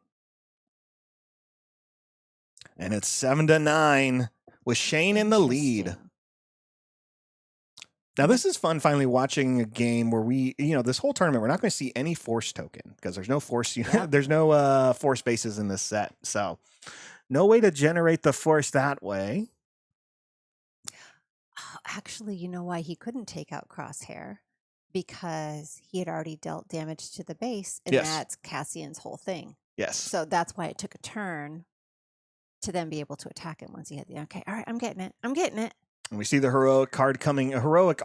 S1: And it's 7-9 with Shane in the lead. Now, this is fun finally watching a game where this whole tournament, we're not going to see any force token because there's no force,
S2: Yep.
S1: there's no force bases in this set. So, no way to generate the force that way.
S2: Oh, actually, you know why he couldn't take out Crosshair? Because he had already dealt damage to the base, and
S1: Yes.
S2: that's Cassian's whole thing.
S1: Yes.
S2: So that's why it took a turn to then be able to attack him once he had the okay. All right, I'm getting it.
S1: And we see the heroic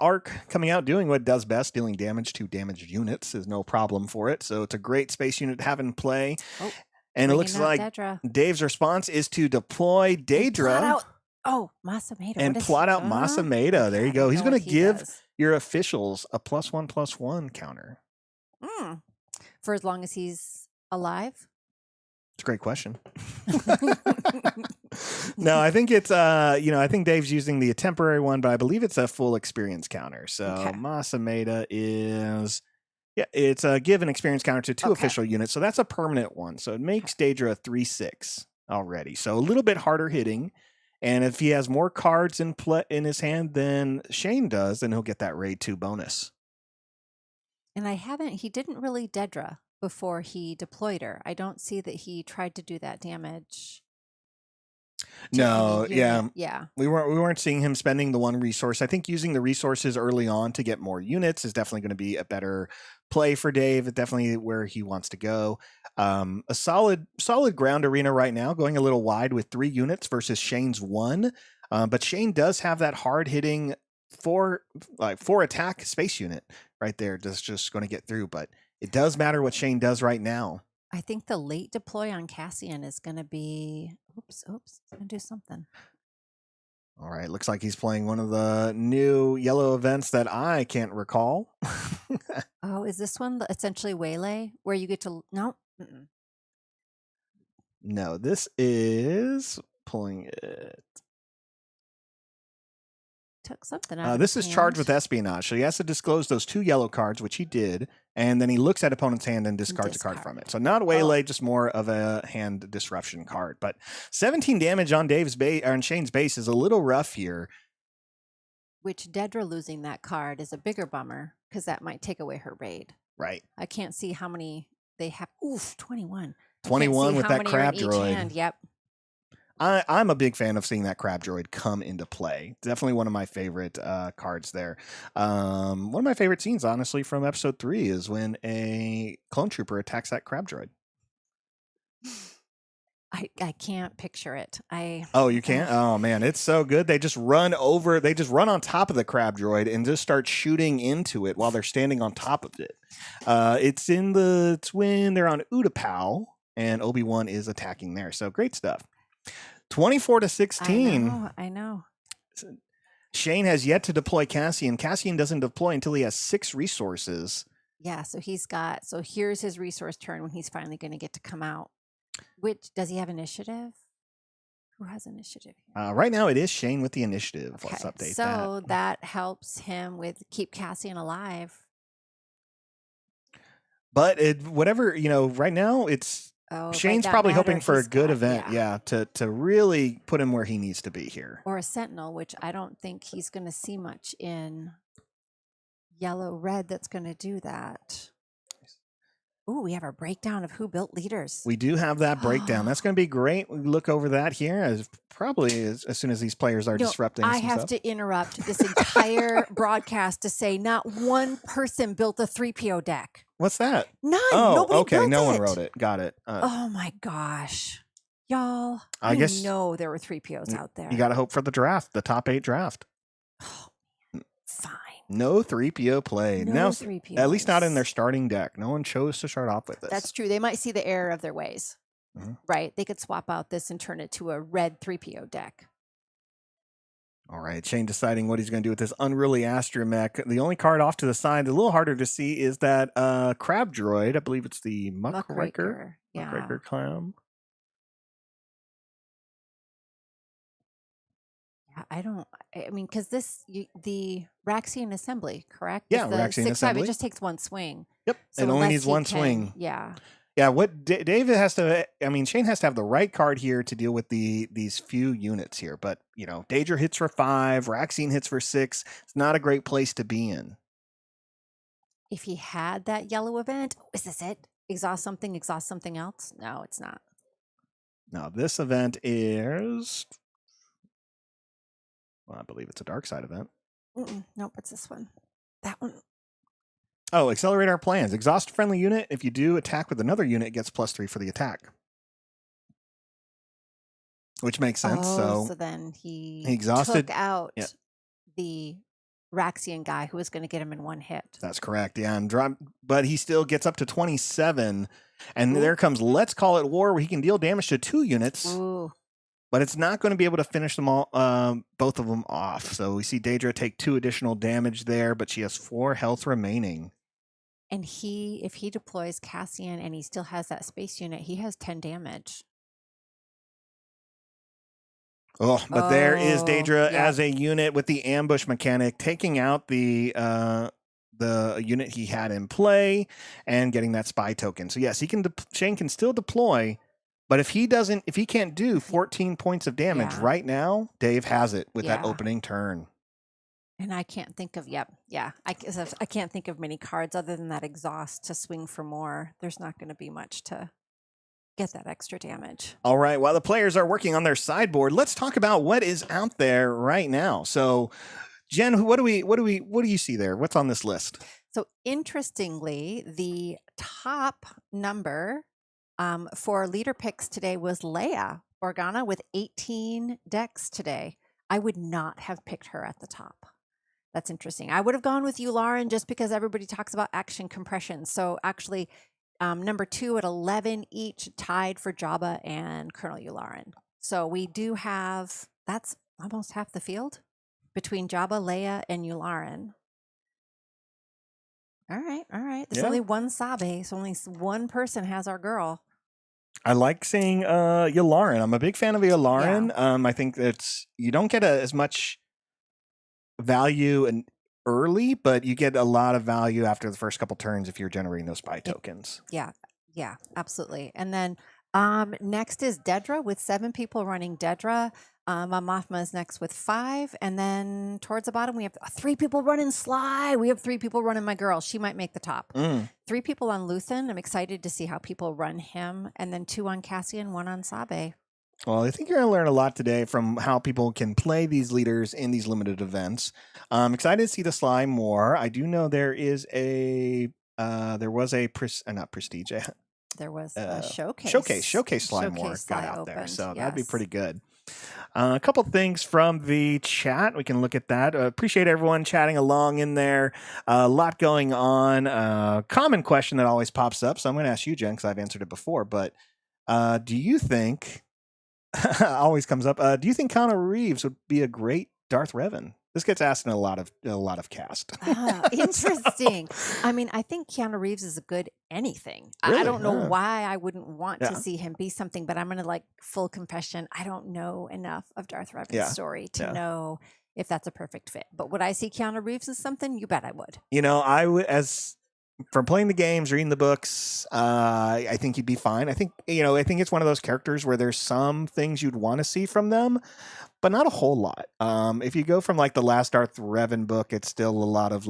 S1: arc coming out, doing what it does best, dealing damage to damaged units is no problem for it. So it's a great space unit to have in play.
S2: Oh,
S1: and it looks
S2: bringing out
S1: like
S2: Dedra.
S1: Dave's response is to deploy
S2: Plot
S1: Daedra
S2: out. Oh, Masameda.
S1: and plot out Masameda. There you go. He's going to give
S2: does.
S1: your officials a +1/+1 counter.
S2: For as long as he's alive.
S1: It's a great question. No, I think it's I think Dave's using the temporary one, but I believe it's a full experience counter. So
S2: Okay.
S1: Masameda is it's a give an experience counter to 2 official units. So that's a permanent one. So it makes Daedra a 3/6 already. So a little bit harder hitting. And if he has more cards in his hand than Shane does, then he'll get that raid 2 bonus.
S2: And he didn't really Dedra before he deployed her. I don't see that he tried to do that damage.
S1: No, yeah.
S2: Yeah.
S1: We weren't seeing him spending the one resource. I think using the resources early on to get more units is definitely going to be a better play for Dave. It's definitely where he wants to go. A solid ground arena right now, going a little wide with 3 units versus Shane's 1. But Shane does have that hard hitting 4 attack space unit right there. Just going to get through, but it does matter what Shane does right now.
S2: I think the late deploy on Cassian is going to be oops, it's going to do something.
S1: All right, looks like he's playing one of the new yellow events that I can't recall.
S2: Oh, is this one essentially Waylay where you get to no?
S1: No, this is pulling it.
S2: Took something out.
S1: This is charged with espionage, so he has to disclose those 2 yellow cards, which he did, and then he looks at opponent's hand and discards a card from it. So not Waylay, just more of a hand disruption card. But 17 damage on on Shane's base is a little rough here.
S2: Which Dedra losing that card is a bigger bummer because that might take away her raid.
S1: Right.
S2: I can't see how many they have. Oof, 21.
S1: 21 with that crab droid.
S2: Hand. Yep.
S1: I'm a big fan of seeing that crab droid come into play. Definitely one of my favorite cards there. One of my favorite scenes, honestly, from episode 3 is when a clone trooper attacks that crab droid.
S2: I can't picture it.
S1: Oh, you can't? Oh man, it's so good. They just run on top of the crab droid and just start shooting into it while they're standing on top of it. It's when they're on Utapau and Obi-Wan is attacking there. So great stuff. 24-16.
S2: I know.
S1: Shane has yet to deploy Cassian. Cassian doesn't deploy until he has 6 resources.
S2: Yeah, so here's his resource turn when he's finally going to get to come out. Which, does he have initiative? Who has initiative?
S1: Right now it is Shane with the initiative.
S2: Okay,
S1: Let's update that.
S2: So that helps him with keep Cassian alive.
S1: But right now it's Shane's probably hoping for a good event, to really put him where he needs to be here.
S2: Or a Sentinel, which I don't think he's going to see much in yellow-red that's going to do that. Ooh, we have our breakdown of who built leaders.
S1: We do have that breakdown. That's going to be great. We look over that here as soon as these players are disrupting.
S2: I have to interrupt this entire broadcast to say not one person built a 3PO deck.
S1: What's that?
S2: None.
S1: Oh,
S2: Nobody
S1: okay.
S2: built
S1: No one
S2: it.
S1: wrote it. Got it.
S2: Oh my gosh, y'all!
S1: I guess
S2: know there were 3POs out there.
S1: You got to hope for the draft, the top 8 draft.
S2: Oh, fine.
S1: No 3PO played.
S2: No 3POs.
S1: At least not in their starting deck. No one chose to start off with this.
S2: That's true. They might see the error of their ways, right? They could swap out this and turn it to a red 3PO deck.
S1: All right, Shane deciding what he's going to do with this unruly astromech. The only card off to the side, a little harder to see, is that crab droid. I believe it's the Muckraker.
S2: Yeah.
S1: Muckraker clam.
S2: I mean, because the Raxian assembly, correct?
S1: Yeah,
S2: the
S1: Raxian
S2: 6/5,
S1: assembly.
S2: it just takes one swing.
S1: Yep,
S2: So
S1: it only
S2: unless
S1: needs
S2: he
S1: one
S2: can-
S1: swing.
S2: Yeah.
S1: Yeah, what David has to, I mean, Shane has to have the right card here to deal with these few units here. But, Daedra hits for 5, Raxine hits for 6. It's not a great place to be in.
S2: If he had that yellow event, is this it? Exhaust something else? No, it's not.
S1: Now, this event is, well, I believe it's a dark side event.
S2: Nope, it's this one. That one.
S1: Oh, accelerate our plans. Exhaust a friendly unit. If you do attack with another unit, it gets +3 for the attack. Which makes sense.
S2: So then he
S1: exhausted
S2: took out the Raxian guy who was going to get him in one hit.
S1: That's correct. Yeah, but he still gets up to 27. And there comes Let's Call It War, where he can deal damage to 2 units.
S2: Ooh.
S1: But it's not going to be able to finish them all, both of them off. So we see Daedra take 2 additional damage there, but she has 4 health remaining.
S2: And if he deploys Cassian and he still has that space unit, he has 10 damage.
S1: Oh, but there is Daedra as a unit with the ambush mechanic, taking out the unit he had in play and getting that spy token. So yes, Shane can still deploy, but if he can't do 14 points of damage right now, Dave has it with that opening turn.
S2: And I can't think of I can't think of many cards other than that exhaust to swing for more. There's not going to be much to get that extra damage.
S1: All right, while the players are working on their sideboard, let's talk about what is out there right now. So, Jen, what do you see there? What's on this list?
S2: So, interestingly, the top number for leader picks today was Leia Organa with 18 decks today. I would not have picked her at the top. That's interesting. I would have gone with Yularen just because everybody talks about action compression. So actually, number 2 at 11 each, tied for Jabba and Colonel Yularen. So we do have, that's almost half the field between Jabba, Leia, and Yularen. All right. There's only one Sabe, so only one person has our girl.
S1: I like seeing Yularen. I'm a big fan of Yularen. I think that you don't get as much value early, but you get a lot of value after the first couple turns if you're generating those spy tokens.
S2: Yeah, absolutely. And then next is Dedra with 7 people running Dedra. Mothma is next with 5. And then towards the bottom, we have 3 people running Sly. We have 3 people running my girl. She might make the top. 3 people on Luthen. I'm excited to see how people run him. And then 2 on Cassian, 1 on Sabe.
S1: Well, I think you're going to learn a lot today from how people can play these leaders in these limited events. I'm excited to see the Sly more. I do know there was a showcase Sly more got out there. So that'd be pretty good. A couple things from the chat. We can look at that. Appreciate everyone chatting along in there. A lot going on. Common question that always pops up. So I'm going to ask you, Jen, because I've answered it before. But do you think... always comes up. Do you think Keanu Reeves would be a great Darth Revan? This gets asked in a lot of cast.
S2: Interesting. I mean, I think Keanu Reeves is a good anything. Really? I don't know why I wouldn't want to see him be something, but I'm going to full confession. I don't know enough of Darth Revan's story to know if that's a perfect fit. But would I see Keanu Reeves as something? You bet I would.
S1: I would, from playing the games, reading the books, I think he'd be fine. I think it's one of those characters where there's some things you'd want to see from them, but not a whole lot. If you go from the last Darth Revan book, it's still a lot of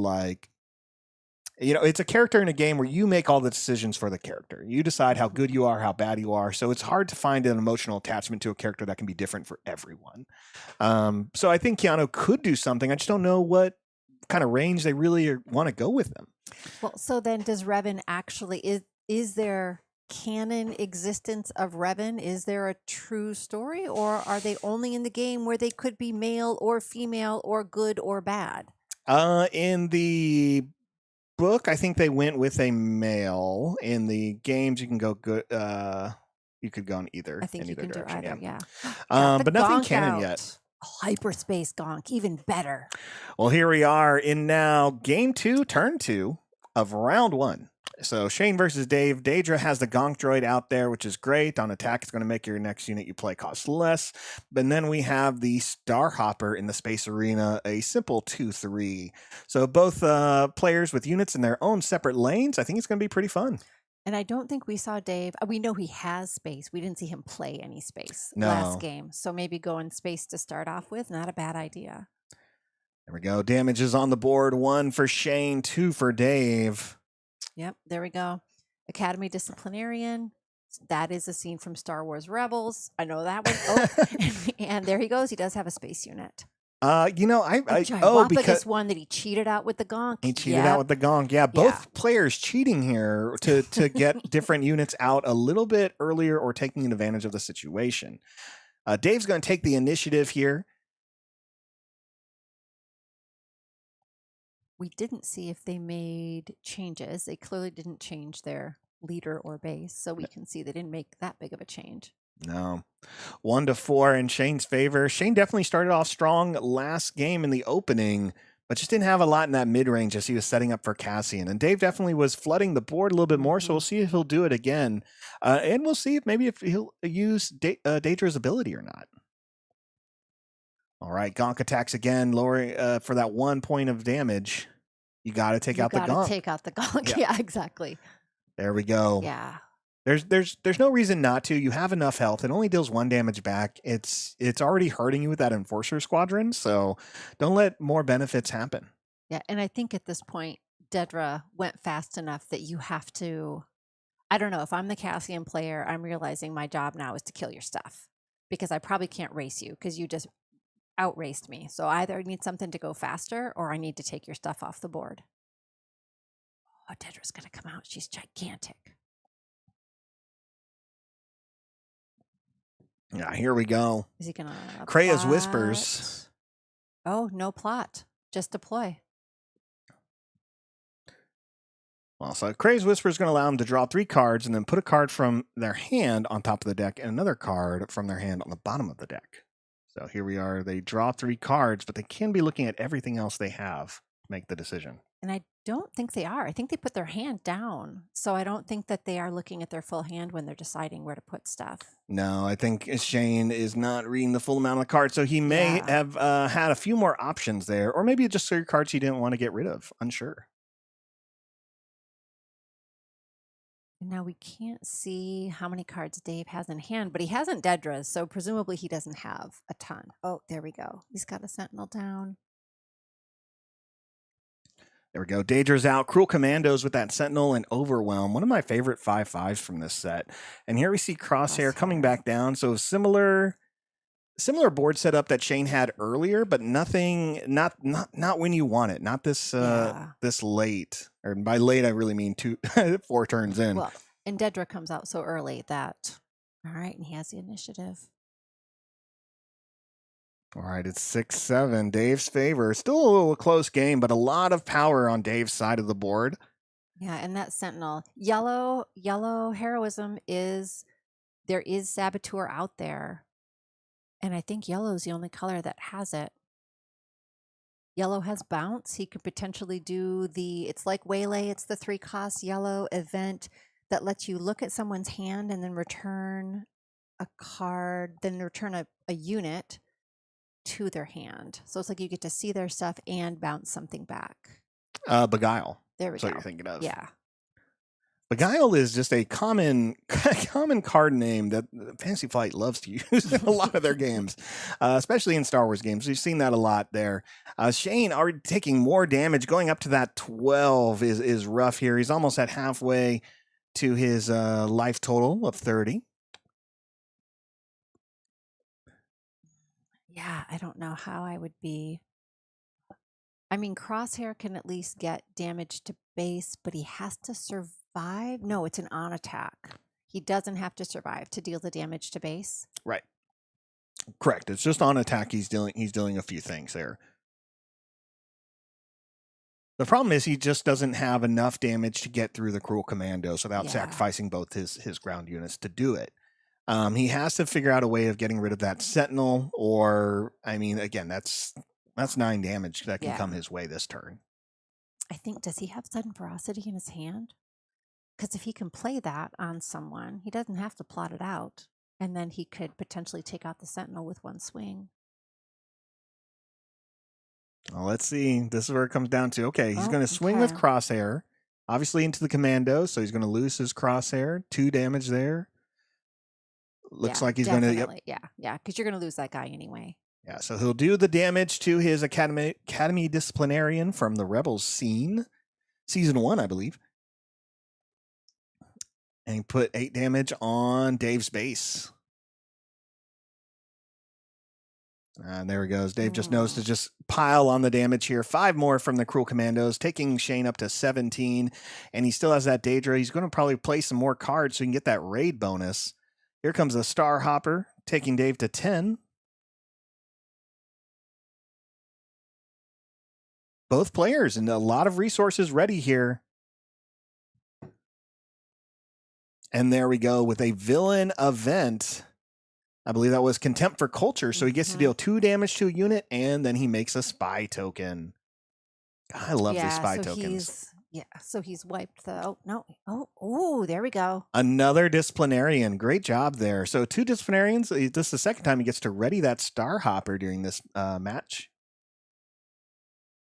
S1: it's a character in a game where you make all the decisions for the character. You decide how good you are, how bad you are. So it's hard to find an emotional attachment to a character that can be different for everyone. So I think Keanu could do something. I just don't know what kind of range they really want to go with them.
S2: Well, so then does Revan actually, is there canon existence of Revan? Is there a true story, or are they only in the game where they could be male or female or good or bad?
S1: In the book, I think they went with a male. In the games, you can go good. You could go in either.
S2: I think you can
S1: direction,
S2: do either.
S1: But nothing canon yet.
S2: Hyperspace Gonk, even better.
S1: Well, here we are in now game 2, turn 2 of round 1. So Shane versus Dave. Daedra has the Gonk droid out there, which is great. On attack, it's going to make your next unit you play cost less. But then we have the Starhopper in the Space Arena, a simple 2/3. So both players with units in their own separate lanes. I think it's going to be pretty fun.
S2: And I don't think we saw Dave. We know he has space. We didn't see him play any space last
S1: No.
S2: game. So maybe going space to start off with, not a bad idea.
S1: There we go. Damage is on the board. 1 for Shane, 2 for Dave.
S2: Yep, there we go. Academy Disciplinarian. That is a scene from Star Wars Rebels. I know that one. Oh, and there he goes. He does have a space unit.
S1: Because
S2: one that he cheated out with the gonk.
S1: he cheated out with the gonk. Yeah, both players cheating here to get different units out a little bit earlier or taking advantage of the situation. Dave's going to take the initiative here.
S2: We didn't see if they made changes. They clearly didn't change their leader or base, so we can see they didn't make that big of a change.
S1: No. 1 to 4 in Shane's favor. Shane definitely started off strong last game in the opening, but just didn't have a lot in that mid-range as he was setting up for Cassian. And Dave definitely was flooding the board a little bit more, so we'll see if he'll do it again. And we'll see if he'll use Daedra's ability or not. All right, Gonk attacks again, lowering for that 1 point of damage. You got to take out the Gonk.
S2: You got to take out the Gonk. Yeah, exactly.
S1: There we go.
S2: Yeah.
S1: There's no reason not to. You have enough health. It only deals 1 damage back. It's already hurting you with that Enforcer Squadron, so don't let more benefits happen.
S2: Yeah, and I think at this point, Daedra went fast enough that you have to. I don't know, if I'm the Cassian player, I'm realizing my job now is to kill your stuff, because I probably can't race you because you just outraced me. So either I need something to go faster or I need to take your stuff off the board. Oh, Daedra's going to come out. She's gigantic.
S1: Yeah, here we go.
S2: Is he going to
S1: Krea's Whispers.
S2: Oh, no plot. Just deploy.
S1: Well, so Krea's Whisper is going to allow them to draw 3 cards and then put a card from their hand on top of the deck and another card from their hand on the bottom of the deck. So here we are. They draw 3 cards, but they can be looking at everything else they have to make the decision.
S2: And I don't think they are. I think they put their hand down. So I don't think that they are looking at their full hand when they're deciding where to put stuff.
S1: No, I think Shane is not reading the full amount of cards. So he may have had a few more options there, or maybe just 3 cards he didn't want to get rid of. Unsure.
S2: And now we can't see how many cards Dave has in hand, but he hasn't Daedra's, so presumably he doesn't have a ton. Oh, there we go. He's got a Sentinel down.
S1: There we go. Daedra's out. Cruel Commandos with that Sentinel and Overwhelm. One of my favorite 5/5s from this set. And here we see Crosshair coming back down. So similar board setup that Shane had earlier, but nothing, not when you want it. Not this this late. Or by late, I really mean 4 turns in.
S2: Well, and Daedra comes out so early that, all right, and he has the initiative.
S1: All right, it's 6-7. Dave's favor. Still a little close game, but a lot of power on Dave's side of the board.
S2: Yeah, and that Sentinel. Yellow heroism is, there is Saboteur out there. And I think yellow is the only color that has it. Yellow has bounce. He could potentially do it's like Waylay. It's the 3-cost yellow event that lets you look at someone's hand and then return a card, then return a unit to their hand. So it's like you get to see their stuff and bounce something back.
S1: Beguile.
S2: There we go.
S1: That's what you're thinking of.
S2: Yeah.
S1: Beguile is just a common card name that Fantasy Flight loves to use in a lot of their games, especially in Star Wars games. We've seen that a lot there. Shane already taking more damage, going up to that 12 is rough here. He's almost at halfway to his life total of 30.
S2: Yeah, I don't know how I would be. I mean, Crosshair can at least get damage to base, but he has to survive. No, it's an on attack. He doesn't have to survive to deal the damage to base.
S1: Right. Correct. It's just on attack. He's doing a few things there. The problem is he just doesn't have enough damage to get through the Cruel Commandos without sacrificing both his ground units to do it. He has to figure out a way of getting rid of that Sentinel, or, I mean, again, that's 9 damage that can come his way this turn.
S2: I think, does he have sudden ferocity in his hand? Because if he can play that on someone, he doesn't have to plot it out. And then he could potentially take out the Sentinel with 1 swing.
S1: Well, let's see. This is where it comes down to. Okay, he's going to swing with Crosshair. Obviously into the commandos, so he's going to lose his crosshair. 2 damage there. Looks like he's going to. Yep.
S2: Yeah, because you're going to lose that guy anyway.
S1: Yeah, so he'll do the damage to his Academy Disciplinarian from the Rebels scene. Season 1, I believe. And he put 8 damage on Dave's base. And there he goes. Dave just knows to just pile on the damage here. 5 more from the Cruel Commandos, taking Shane up to 17. And he still has that Daedra. He's going to probably play some more cards so he can get that raid bonus. Here comes a Star Hopper, taking Dave to 10. Both players and a lot of resources ready here. And there we go with a villain event. I believe that was Contempt for Culture. So he gets to deal 2 damage to a unit, and then he makes a spy token. I love these spy tokens.
S2: So he's wiped the... Oh, there we go.
S1: Another Disciplinarian. Great job there. So 2 Disciplinarians. This is the second time he gets to ready that Star Hopper during this match.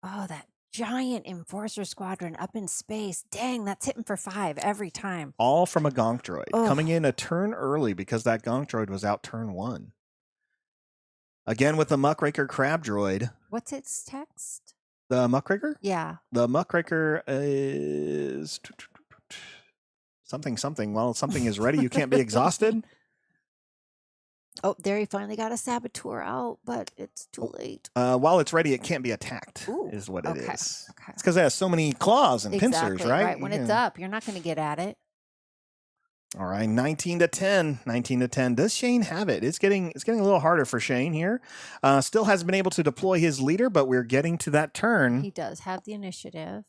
S2: Oh, that giant Enforcer Squadron up in space. Dang, that's hitting for 5 every time.
S1: All from a Gonk Droid. Coming in a turn early because that Gonk Droid was out turn 1. Again with the Muckraker Crab Droid.
S2: What's its text?
S1: The Muckraker?
S2: Yeah.
S1: The Muckraker is... something. Well, something is ready. You can't be exhausted.
S2: Oh, there he finally got a Saboteur out, but it's too late.
S1: While it's ready, it can't be attacked, is what it is. Okay. It's because it has so many claws and pincers, right?
S2: When it's up, you're not going to get at it.
S1: All right, 19 to 10. 19 to 10. Does Shane have it? It's getting a little harder for Shane here. Still hasn't been able to deploy his leader, but we're getting to that turn.
S2: He does have the initiative.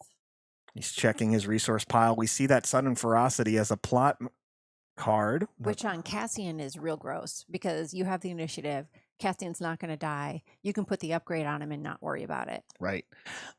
S1: He's checking his resource pile. We see that Sudden Ferocity as a plot card,
S2: which on Cassian is real gross because you have the initiative. Cassian's not going to die. You can put the upgrade on him and not worry about it.
S1: Right.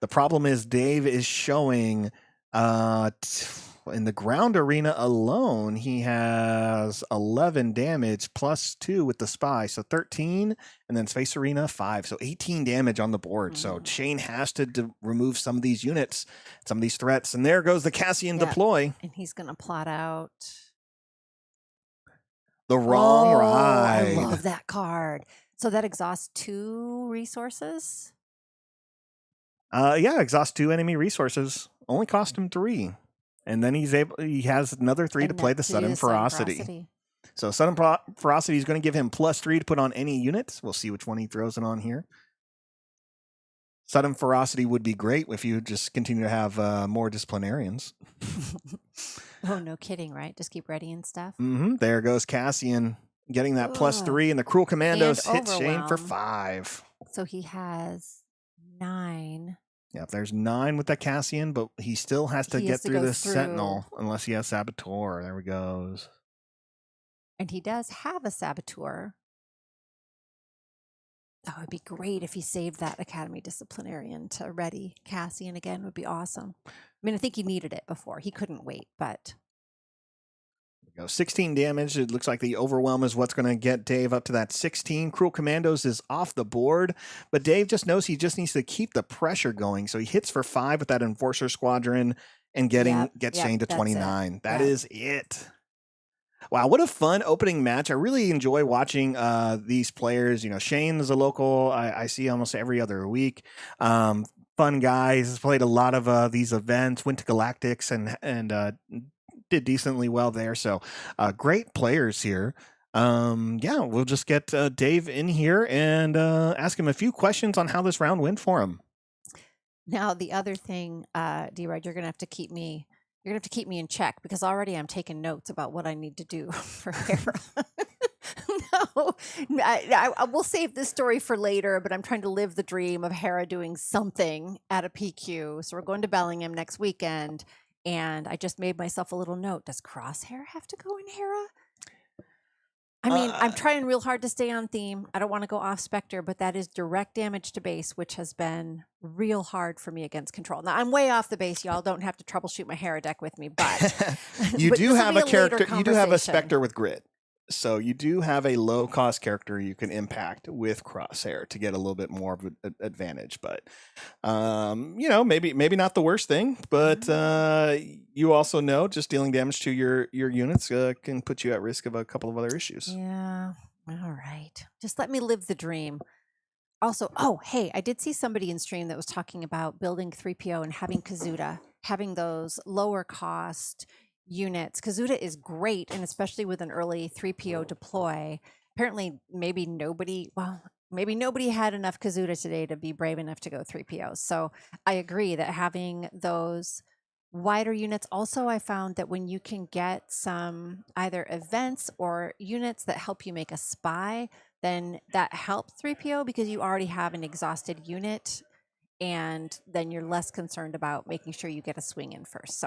S1: The problem is Dave is showing in the ground arena alone, he has 11 damage plus 2 with the spy, so 13, and then space arena 5, so 18 damage on the board. So Shane has to remove some of these units, some of these threats, and there goes the Cassian deploy.
S2: And he's going to plot out
S1: the wrong ride.
S2: I love that card. So that exhausts 2 resources?
S1: Yeah, exhaust 2 enemy resources. Only cost him 3. And then he has another 3 to play the Sudden Ferocity. So Sudden Ferocity is going to give him +3 to put on any units. We'll see which one he throws it on here. Sudden Ferocity would be great if you just continue to have more Disciplinarians.
S2: Oh, no kidding, right? Just keep ready and stuff.
S1: There goes Cassian getting that +3, and the Cruel Commandos hit Shane for 5.
S2: So he has 9.
S1: Yeah, there's 9 with that Cassian, but he still has to get through the Sentinel unless he has Saboteur. There we goes.
S2: And he does have a Saboteur. Oh, it'd be great if he saved that Academy Disciplinarian to ready Cassian again. Would be awesome. I mean, I think he needed it before. He couldn't wait, but...
S1: 16 damage. It looks like the Overwhelm is what's going to get Dave up to that 16. Cruel Commandos is off the board, but Dave just knows he just needs to keep the pressure going. So he hits for 5 with that Enforcer Squadron and gets Shane to 29. That is it. Wow, what a fun opening match. I really enjoy watching these players. You know, Shane is a local I see almost every other week. Fun guy. He's played a lot of these events, went to Galactics and did decently well there. So great players here. We'll just get Dave in here and ask him a few questions on how this round went for him.
S2: Now, the other thing, D-Rod, you're going to have to keep me in check because already I'm taking notes about what I need to do for Hera. No, I will save this story for later, but I'm trying to live the dream of Hera doing something at a PQ. So we're going to Bellingham next weekend. And I just made myself a little note. Does Crosshair have to go in Hera? I mean, I'm trying real hard to stay on theme. I don't want to go off Spectre, but that is direct damage to base, which has been real hard for me against Control. Now, I'm way off the base. Y'all don't have to troubleshoot my Hera deck with me, but...
S1: You do have a Spectre with grid. So you do have a low cost character you can impact with Crosshair to get a little bit more of an advantage, but maybe not the worst thing. But you also know just dealing damage to your units can put you at risk of a couple of other issues.
S2: Yeah. All right. Just let me live the dream. Also, oh, hey, I did see somebody in stream that was talking about building 3PO and having Kazuda, having those lower cost units. Kazuda is great, and especially with an early 3PO deploy. Apparently, maybe nobody had enough Kazuda today to be brave enough to go 3PO. So I agree that having those wider units. Also, I found that when you can get some either events or units that help you make a spy, then that helps 3PO because you already have an exhausted unit, and then you're less concerned about making sure you get a swing in first.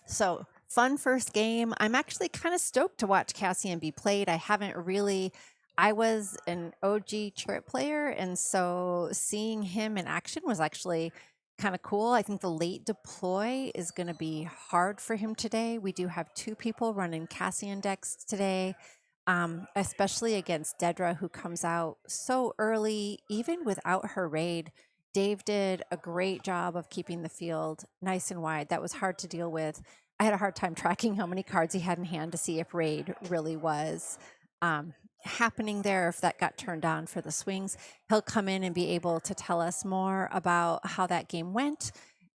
S2: So fun first game. I'm actually kind of stoked to watch Cassian be played. I was an OG chirp player, and so seeing him in action was actually kind of cool. I think the late deploy is going to be hard for him today. We do have two people running Cassian decks today, especially against Dedra, who comes out so early, even without her raid. Dave did a great job of keeping the field nice and wide. That was hard to deal with. I had a hard time tracking how many cards he had in hand to see if raid really was happening there, if that got turned on for the swings. He'll come in and be able to tell us more about how that game went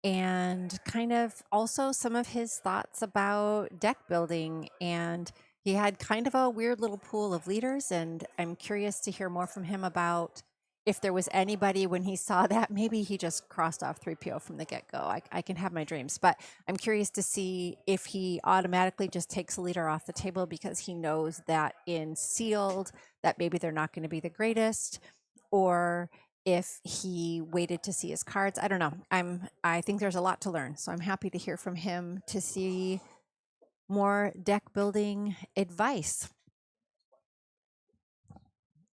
S2: and kind of also some of his thoughts about deck building. And he had kind of a weird little pool of leaders, and I'm curious to hear more from him about if there was anybody when he saw that. Maybe he just crossed off 3PO from the get-go. I can have my dreams, but I'm curious to see if he automatically just takes a leader off the table because he knows that in sealed that maybe they're not going to be the greatest, or if he waited to see his cards. I don't know. I think there's a lot to learn, so I'm happy to hear from him to see more deck building advice.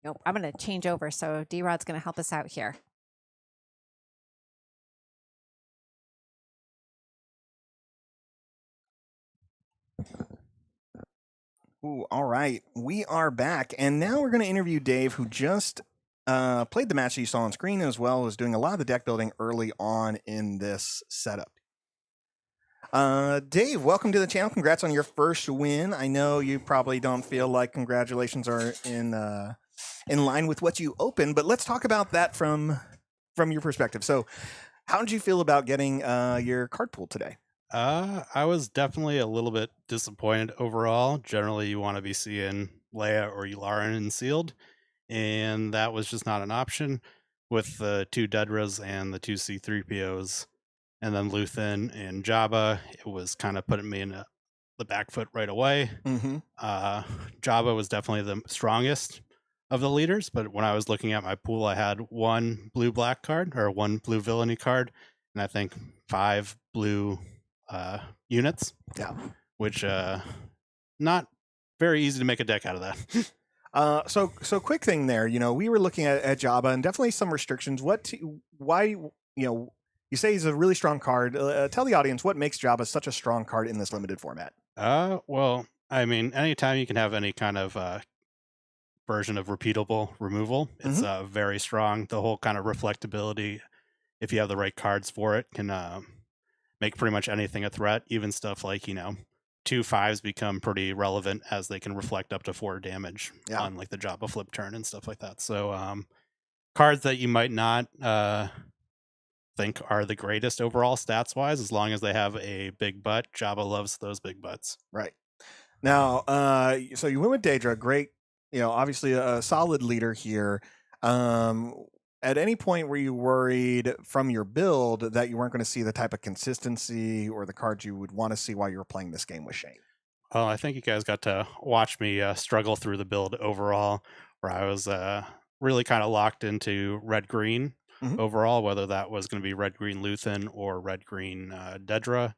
S2: Nope, I'm going to change over, so D-Rod's going to help us out here.
S1: Ooh, all right. We are back, and now we're going to interview Dave, who just played the match that you saw on screen, as well as doing a lot of the deck building early on in this setup. Dave, welcome to the channel. Congrats on your first win. I know you probably don't feel like congratulations are in line with what you opened, but let's talk about that from your perspective. So, how did you feel about getting your card pool today?
S3: I was definitely a little bit disappointed overall. Generally, you want to be seeing Leia or Yularen in sealed, and that was just not an option with the two Dedras and the two C3POs, and then Luthen and Jabba. It was kind of putting me in the back foot right away.
S1: Mm-hmm.
S3: Jabba was definitely the strongest of the leaders, but when I was looking at my pool, I had one blue-black card or one blue villainy card, and I think 5 blue units.
S1: Yeah.
S3: Which not very easy to make a deck out of that.
S1: So quick thing there. We were looking at Jabba and definitely some restrictions. Why you say he's a really strong card. Tell the audience what makes Jabba such a strong card in this limited format.
S3: Well, I mean, anytime you can have any kind of version of repeatable removal, it's very strong. The whole kind of reflectability, if you have the right cards for it, can make pretty much anything a threat. Even stuff like 2 5s become pretty relevant as they can reflect up to 4 damage on like the Jabba flip turn and stuff like that. So cards that you might not think are the greatest overall stats wise, as long as they have a big butt. Jabba loves those big butts.
S1: Right. Now, so you went with Daedra, great. Obviously a solid leader here. At any point were you worried from your build that you weren't going to see the type of consistency or the cards you would want to see while you were playing this game with Shane?
S3: Well, I think you guys got to watch me struggle through the build overall, where I was really kind of locked into red-green overall, whether that was going to be red-green Luthen or red-green Dedra.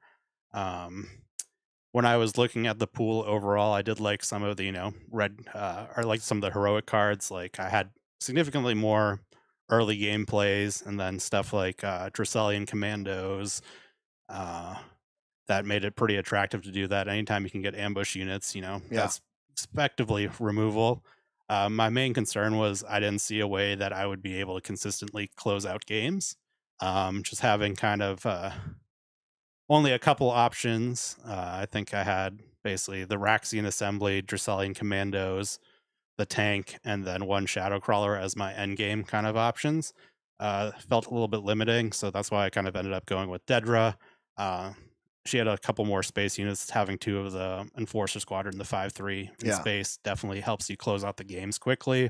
S3: When I was looking at the pool overall, I did like some of the red or like some of the heroic cards. Like I had significantly more early game plays, and then stuff like Dracelian Commandos that made it pretty attractive to do that. Anytime you can get ambush units, that's effectively removal. My main concern was I didn't see a way that I would be able to consistently close out games. Just having kind of only a couple options. I think I had basically the Raxian assembly, Dracelian commandos, the tank, and then one shadow crawler as my end game kind of options. Felt a little bit limiting, so that's why I kind of ended up going with Dedra. Uh, she had a couple more space units. Having two of the Enforcer Squadron, the 5-3 in
S1: Yeah.
S3: space, definitely helps you close out the games quickly.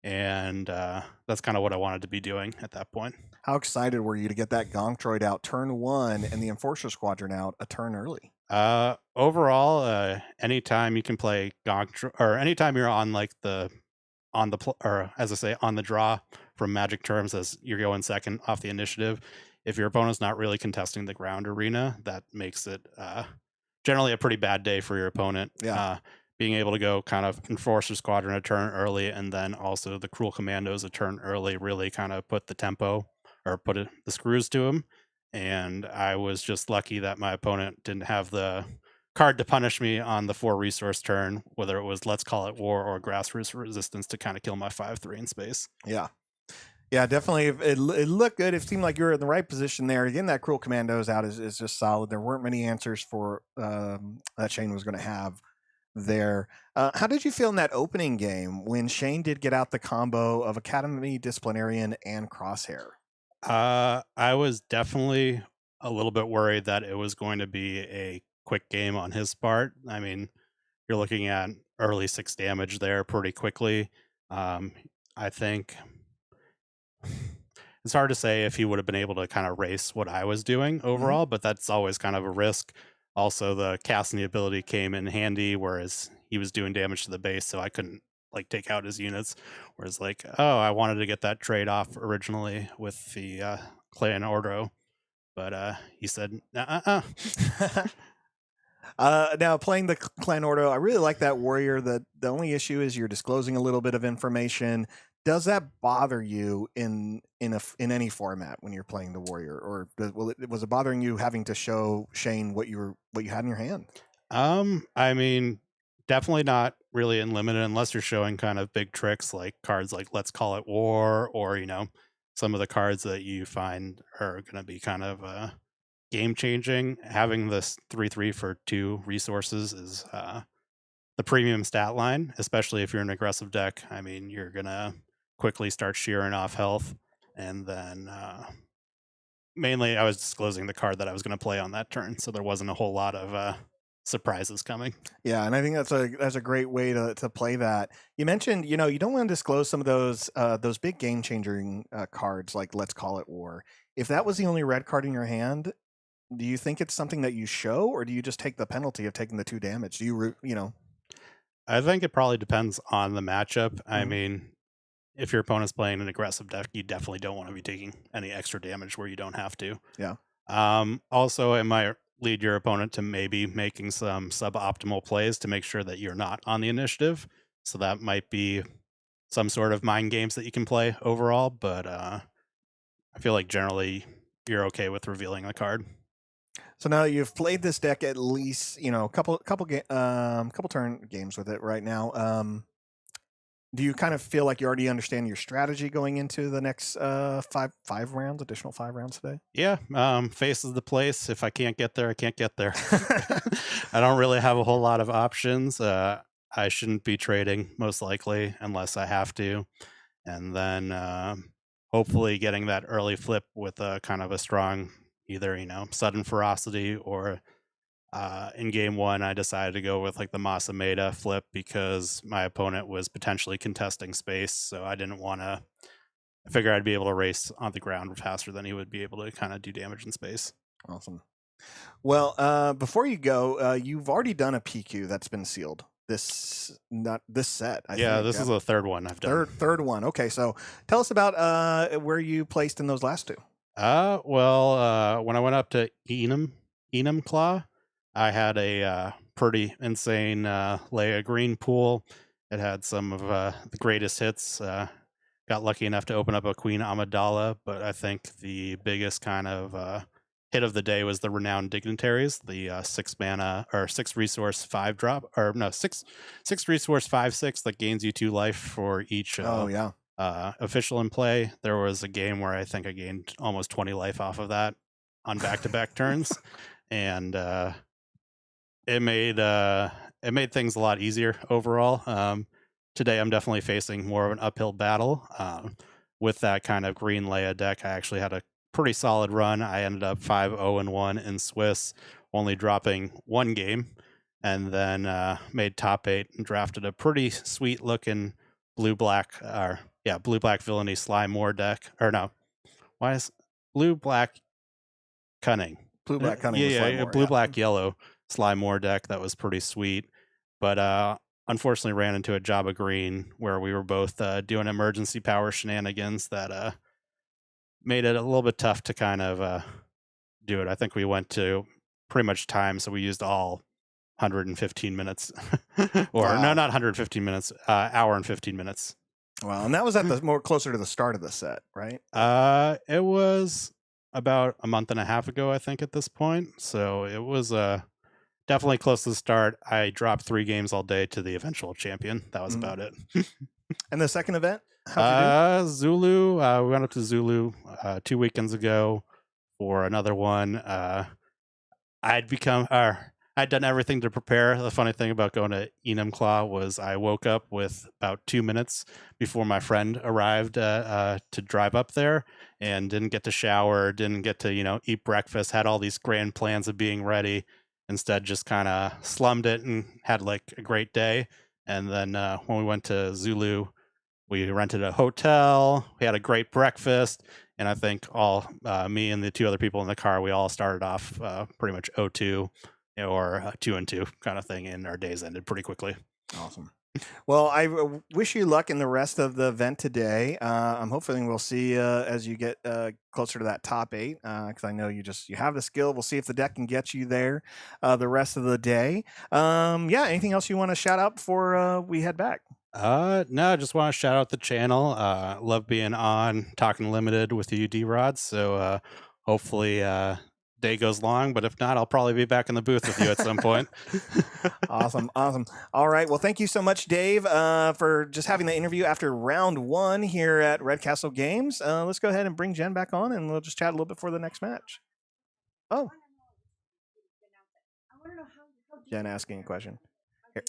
S3: And that's kind of what I wanted to be doing at that point.
S1: How excited were you to get that Gonk droid out turn 1 and the Enforcer Squadron out a turn early?
S3: Overall, anytime you can play or anytime you're on like or as I say, on the draw from Magic terms as you're going second off the initiative, if your opponent's not really contesting the ground arena, that makes it generally a pretty bad day for your opponent.
S1: Yeah.
S3: Being able to go kind of Enforcer Squadron a turn early and then also the Cruel Commandos a turn early really kind of put the tempo or the screws to them. And I was just lucky that my opponent didn't have the card to punish me on the 4 resource turn, whether it was Let's Call It War or Grassroots Resistance to kind of kill my 5-3 in space.
S1: Yeah. Yeah, definitely. It looked good. It seemed like you were in the right position there. Again, that Cruel Commandos out is just solid. There weren't many answers for that Shane was going to have there. How did you feel in that opening game when Shane did get out the combo of Academy Disciplinarian and Crosshair?
S3: I was definitely a little bit worried that it was going to be a quick game on his part. I mean, you're looking at early 6 damage there pretty quickly. I think it's hard to say if he would have been able to kind of race what I was doing overall, but that's always kind of a risk. Also, the casting ability came in handy, whereas he was doing damage to the base, so I couldn't like take out his units. Whereas like, oh, I wanted to get that trade off originally with the Clan Ordo, but he said,
S1: Now playing the Clan Ordo, I really like that warrior. The only issue is you're disclosing a little bit of information. Does that bother you in any format when you're playing the warrior, or was it bothering you having to show Shane what you had in your hand?
S3: I mean, definitely not really in limited unless you're showing kind of big tricks like cards like Let's Call It War, or some of the cards that you find are going to be kind of game changing. Having this 3/3 for 2 resources is the premium stat line, especially if you're an aggressive deck. I mean, you're gonna quickly start shearing off health, and then mainly I was disclosing the card that I was going to play on that turn, so there wasn't a whole lot of surprises coming.
S1: Yeah, and I think that's a great way to play that. You mentioned you don't want to disclose some of those big game changing cards like Let's Call It War. If that was the only red card in your hand, do you think it's something that you show, or do you just take the penalty of taking the 2 damage? Do you
S3: I think it probably depends on the matchup. I mean, if your opponent's playing an aggressive deck, you definitely don't want to be taking any extra damage where you don't have to.
S1: Yeah.
S3: Also, it might lead your opponent to maybe making some suboptimal plays to make sure that you're not on the initiative. So that might be some sort of mind games that you can play overall. But I feel like generally you're okay with revealing the card.
S1: So now you've played this deck at least, a couple turn games with it right now. Do you kind of feel like you already understand your strategy going into the next additional 5 rounds today?
S3: Yeah, faces the place. If I can't get there, I can't get there. I don't really have a whole lot of options. I shouldn't be trading most likely unless I have to, and then hopefully getting that early flip with a kind of a strong either sudden ferocity, or in game 1 I decided to go with like the Masameda flip because my opponent was potentially contesting space, so I didn't want to. I figure I'd be able to race on the ground faster than he would be able to kind of do damage in space.
S1: Awesome. Well, before you go, you've already done a PQ that's been sealed. This set. I think.
S3: This is the 3rd one I've done.
S1: Third one. Okay, so tell us about where you placed in those last 2.
S3: When I went up to Enum Claw, I had a pretty insane Leia Green pool. It had some of the greatest hits. Got lucky enough to open up a Queen Amidala, but I think the biggest kind of hit of the day was the Renowned Dignitaries, the 6 mana or 6 resource 5 drop, or no, 6 resource 5/6 that gains you 2 life for each
S1: Oh yeah.
S3: official in play. There was a game where I think I gained almost 20 life off of that on back-to-back turns, and it made things a lot easier overall. Today I'm definitely facing more of an uphill battle. With that kind of green Leia deck, I actually had a pretty solid run. I ended up 5-0-1 in Swiss, only dropping 1 game, and then made top 8 and drafted a pretty sweet looking blue-black villainy Sly Moore deck. Or no, why is blue-black cunning?
S1: Blue black cunning with Sly Moore,
S3: Blue black yellow Sly Moore deck that was pretty sweet, but unfortunately ran into a Jabba green where we were both doing emergency power shenanigans that made it a little bit tough to kind of do it. I think we went to pretty much time, so we used all 115 minutes, or
S1: Wow.
S3: no, not 115 minutes, hour and 15 minutes.
S1: Wow, and that was at the more closer to the start of the set, right?
S3: It was about a month and a half ago, I think, at this point. So it was definitely close to the start. I dropped 3 games all day to the eventual champion. That was about it.
S1: And the second event, how'd you do?
S3: Zulu. We went up to Zulu 2 weekends ago for another one. I'd done everything to prepare. The funny thing about going to Enumclaw was I woke up with about 2 minutes before my friend arrived to drive up there, and didn't get to shower, didn't get to eat breakfast, had all these grand plans of being ready. Instead, just kind of slummed it and had like a great day. And then when we went to Zulu, we rented a hotel. We had a great breakfast, and I think all me and the 2 other people in the car, we all started off pretty much 0-2 or 2-2 kind of thing, and our days ended pretty quickly.
S1: Awesome. Well, I wish you luck in the rest of the event today. I'm hoping we'll see as you get closer to that top 8, because I know you have the skill. We'll see if the deck can get you there the rest of the day. Anything else you want to shout out before we head back?
S3: No, I just want to shout out the channel. Love being on Talking Limited with you, D-Rod. So hopefully day goes long, but if not, I'll probably be back in the booth with you at some point.
S1: Awesome. All right. Well, thank you so much, Dave, for just having the interview after round 1 here at Red Castle Games. Let's go ahead and bring Jen back on, and we'll just chat a little bit for the next match. Oh, Jen asking a question. Here.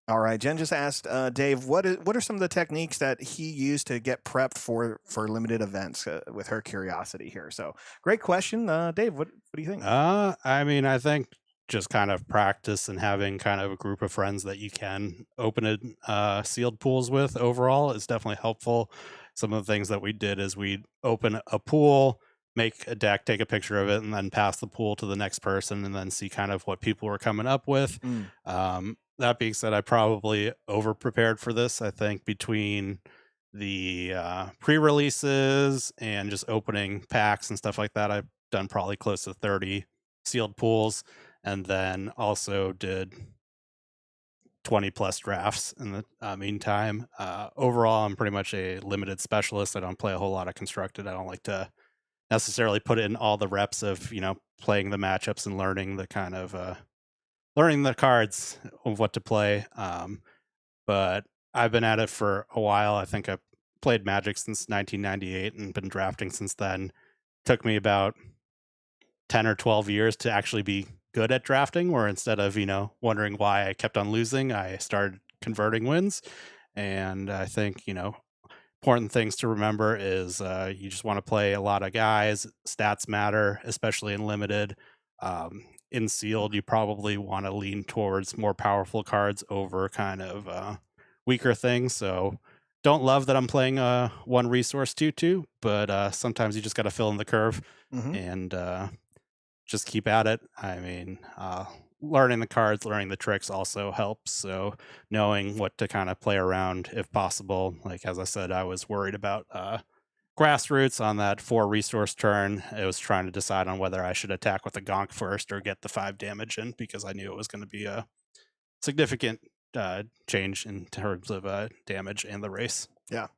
S1: All right, Jen just asked Dave, what are some of the techniques that he used to get prepped for limited events with her curiosity here? So great question, Dave. What do you think?
S3: I mean, I think just kind of practice and having kind of a group of friends that you can open sealed pools with overall is definitely helpful. Some of the things that we did is we'd open a pool, make a deck, take a picture of it, and then pass the pool to the next person, and then see kind of what people were coming up with. That being said, I probably over prepared for this. I think between the pre-releases and just opening packs and stuff like that, I've done probably close to 30 sealed pools, and then also did 20 plus drafts in the meantime. Overall, I'm pretty much a limited specialist. I don't play a whole lot of constructed. I don't like to necessarily put in all the reps of playing the matchups and learning the kind of learning the cards of what to play. But I've been at it for a while. I think I've played Magic since 1998 and been drafting since then. Took me about 10 or 12 years to actually be good at drafting, where instead of wondering why I kept on losing, I started converting wins. And I think important things to remember is you just want to play a lot of guys. Stats matter, especially in limited. In sealed, you probably want to lean towards more powerful cards over kind of weaker things. So don't love that I'm playing 1 resource 2/2, but sometimes you just got to fill in the curve and just keep at it. I mean, learning the cards, learning the tricks also helps. So knowing what to kind of play around if possible. Like, as I said, I was worried about grassroots on that 4 resource turn. It was trying to decide on whether I should attack with a gonk first or get the 5 damage in, because I knew it was going to be a significant change in terms of damage and the race.
S1: Yeah.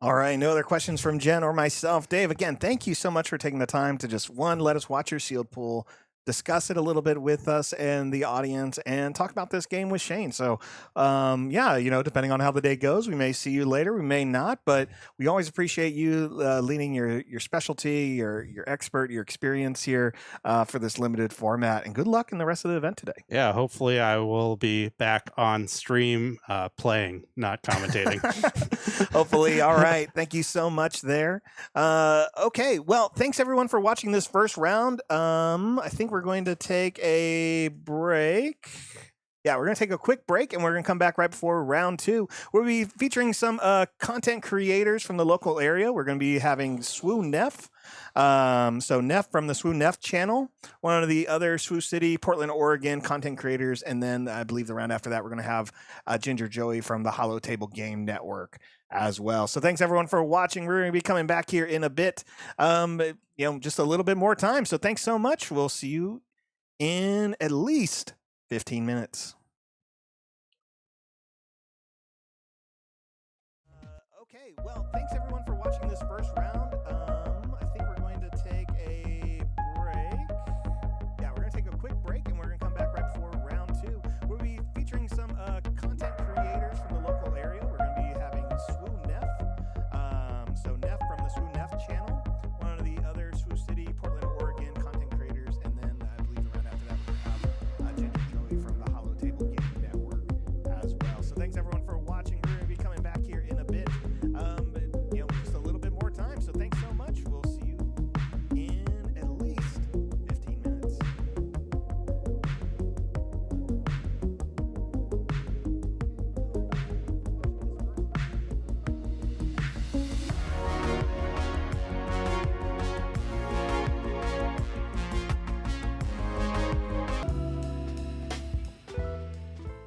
S1: All right, no other questions from Jen or myself. Dave, again, thank you so much for taking the time to just let us watch your sealed pool, discuss it a little bit with us and the audience, and talk about this game with Shane. So, yeah, depending on how the day goes, we may see you later, we may not, but we always appreciate you leading your specialty, your expert, your experience here for this limited format. And good luck in the rest of the event today.
S3: Yeah, hopefully I will be back on stream playing, not commentating.
S1: Hopefully. All right. Thank you so much there. Okay. Well, thanks everyone for watching this first round. I think we're going to take a break. Yeah, we're going to take a quick break and we're going to come back right before round 2. We'll be featuring some content creators from the local area. We're going to be having Swoo Neff. So Neff from the Swoo Neff channel, one of the other Swoo City, Portland, Oregon content creators. And then I believe the round after that, we're going to have Ginger Joey from the Hollow Table Game Network as well. So thanks everyone for watching. We're going to be coming back here in a bit, just a little bit more time. So thanks so much. We'll see you in at least 15 minutes. Okay, well, thanks everyone for watching this first round. I think we're going to take a break. Yeah, we're going to take a quick break and we're going to come back right before round 2. We'll be featuring some content creators from the local area. We're going to be having Swoo Neff. So Neff from the Swoo Neff channel, one of the other Swoo City, Portland, Oregon content creators. And then I believe the round after that, we're going to have Ginger Joey from the Hollow Table Game Network as well. So thanks everyone for watching. We're going to be coming back here in a bit. Just a little bit more time. So thanks so much. We'll see you in at least 15 minutes.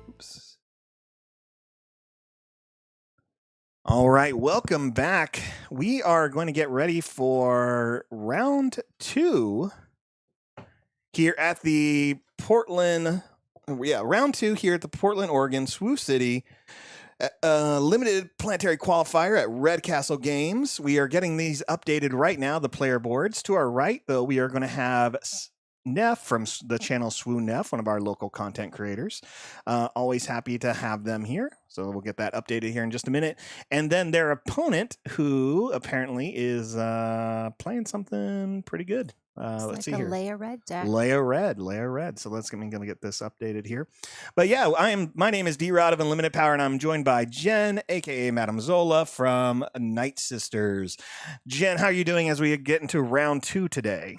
S1: Oops. All right, welcome back. We are going to get ready for round 2 here at the Portland. Round 2 here at the Portland, Oregon, Swoo City limited planetary qualifier at Red Castle Games. We are getting these updated right now, the player boards. To our right, though, we are going to have Neff from the channel Swoo Neff, one of our local content creators. Always happy to have them here. So we'll get that updated here in just a minute. And then their opponent, who apparently is playing something pretty good. Let's see here.
S2: Leia Red deck.
S1: Leia Red. So I'm going to get this updated here. But yeah, my name is D-Rod of Unlimited Power, and I'm joined by Jen, aka Madamezola from Nightsisters. Jen, how are you doing as we get into round 2 today?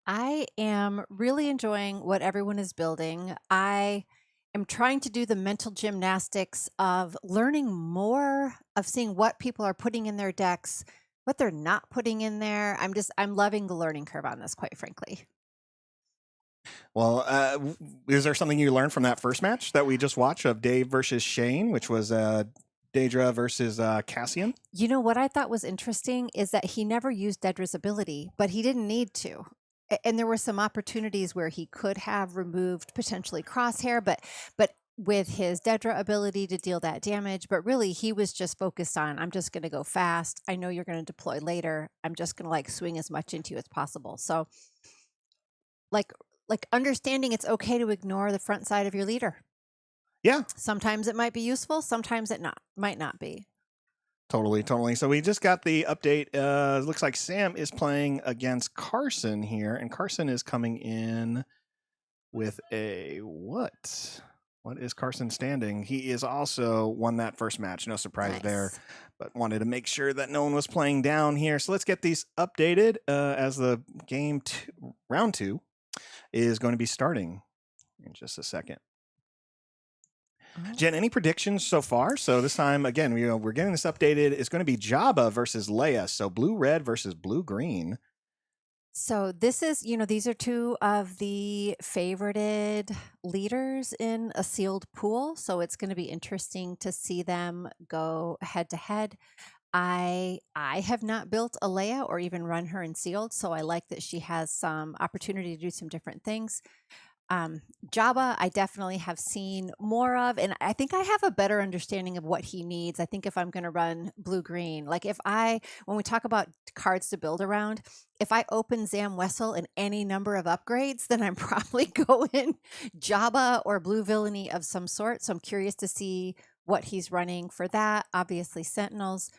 S2: I am really enjoying what everyone is building. I am trying to do the mental gymnastics of learning more, of seeing what people are putting in their decks, what they're not putting in there. I'm loving the learning curve on this, quite frankly.
S1: Well, is there something you learned from that first match that we just watched of Dave versus Shane, which was Daedra versus Cassian?
S2: You know, what I thought was interesting is that he never used Daedra's ability, but he didn't need to. And there were some opportunities where he could have removed potentially Crosshair, but with his Daedra ability to deal that damage, but really he was just focused on, I'm just going to go fast. I know you're going to deploy later. I'm just going to swing as much into you as possible. So like understanding it's okay to ignore the front side of your leader.
S1: Yeah.
S2: Sometimes it might be useful. Sometimes it might not be.
S1: Totally. So we just got the update. Looks like Sam is playing against Carson here, and Carson is coming in with a what? What is Carson standing? He is also won that first match. No surprise there, but wanted to make sure that no one was playing down here. So let's get these updated as the round 2 is going to be starting in just a second. Jen, any predictions so far? So this time, again, we're getting this updated. It's going to be Jabba versus Leia. So blue-red versus blue-green.
S2: So this is, these are 2 of the favorited leaders in a sealed pool. So it's going to be interesting to see them go head to head. I have not built a Leia or even run her in sealed. So I like that she has some opportunity to do some different things. Jabba, I definitely have seen more of, and I think I have a better understanding of what he needs. I think if I'm going to run blue green, like when we talk about cards to build around, if I open Zam Wessel and any number of upgrades, then I'm probably going Jabba or blue villainy of some sort. So I'm curious to see what he's running for that. Obviously, Sentinels.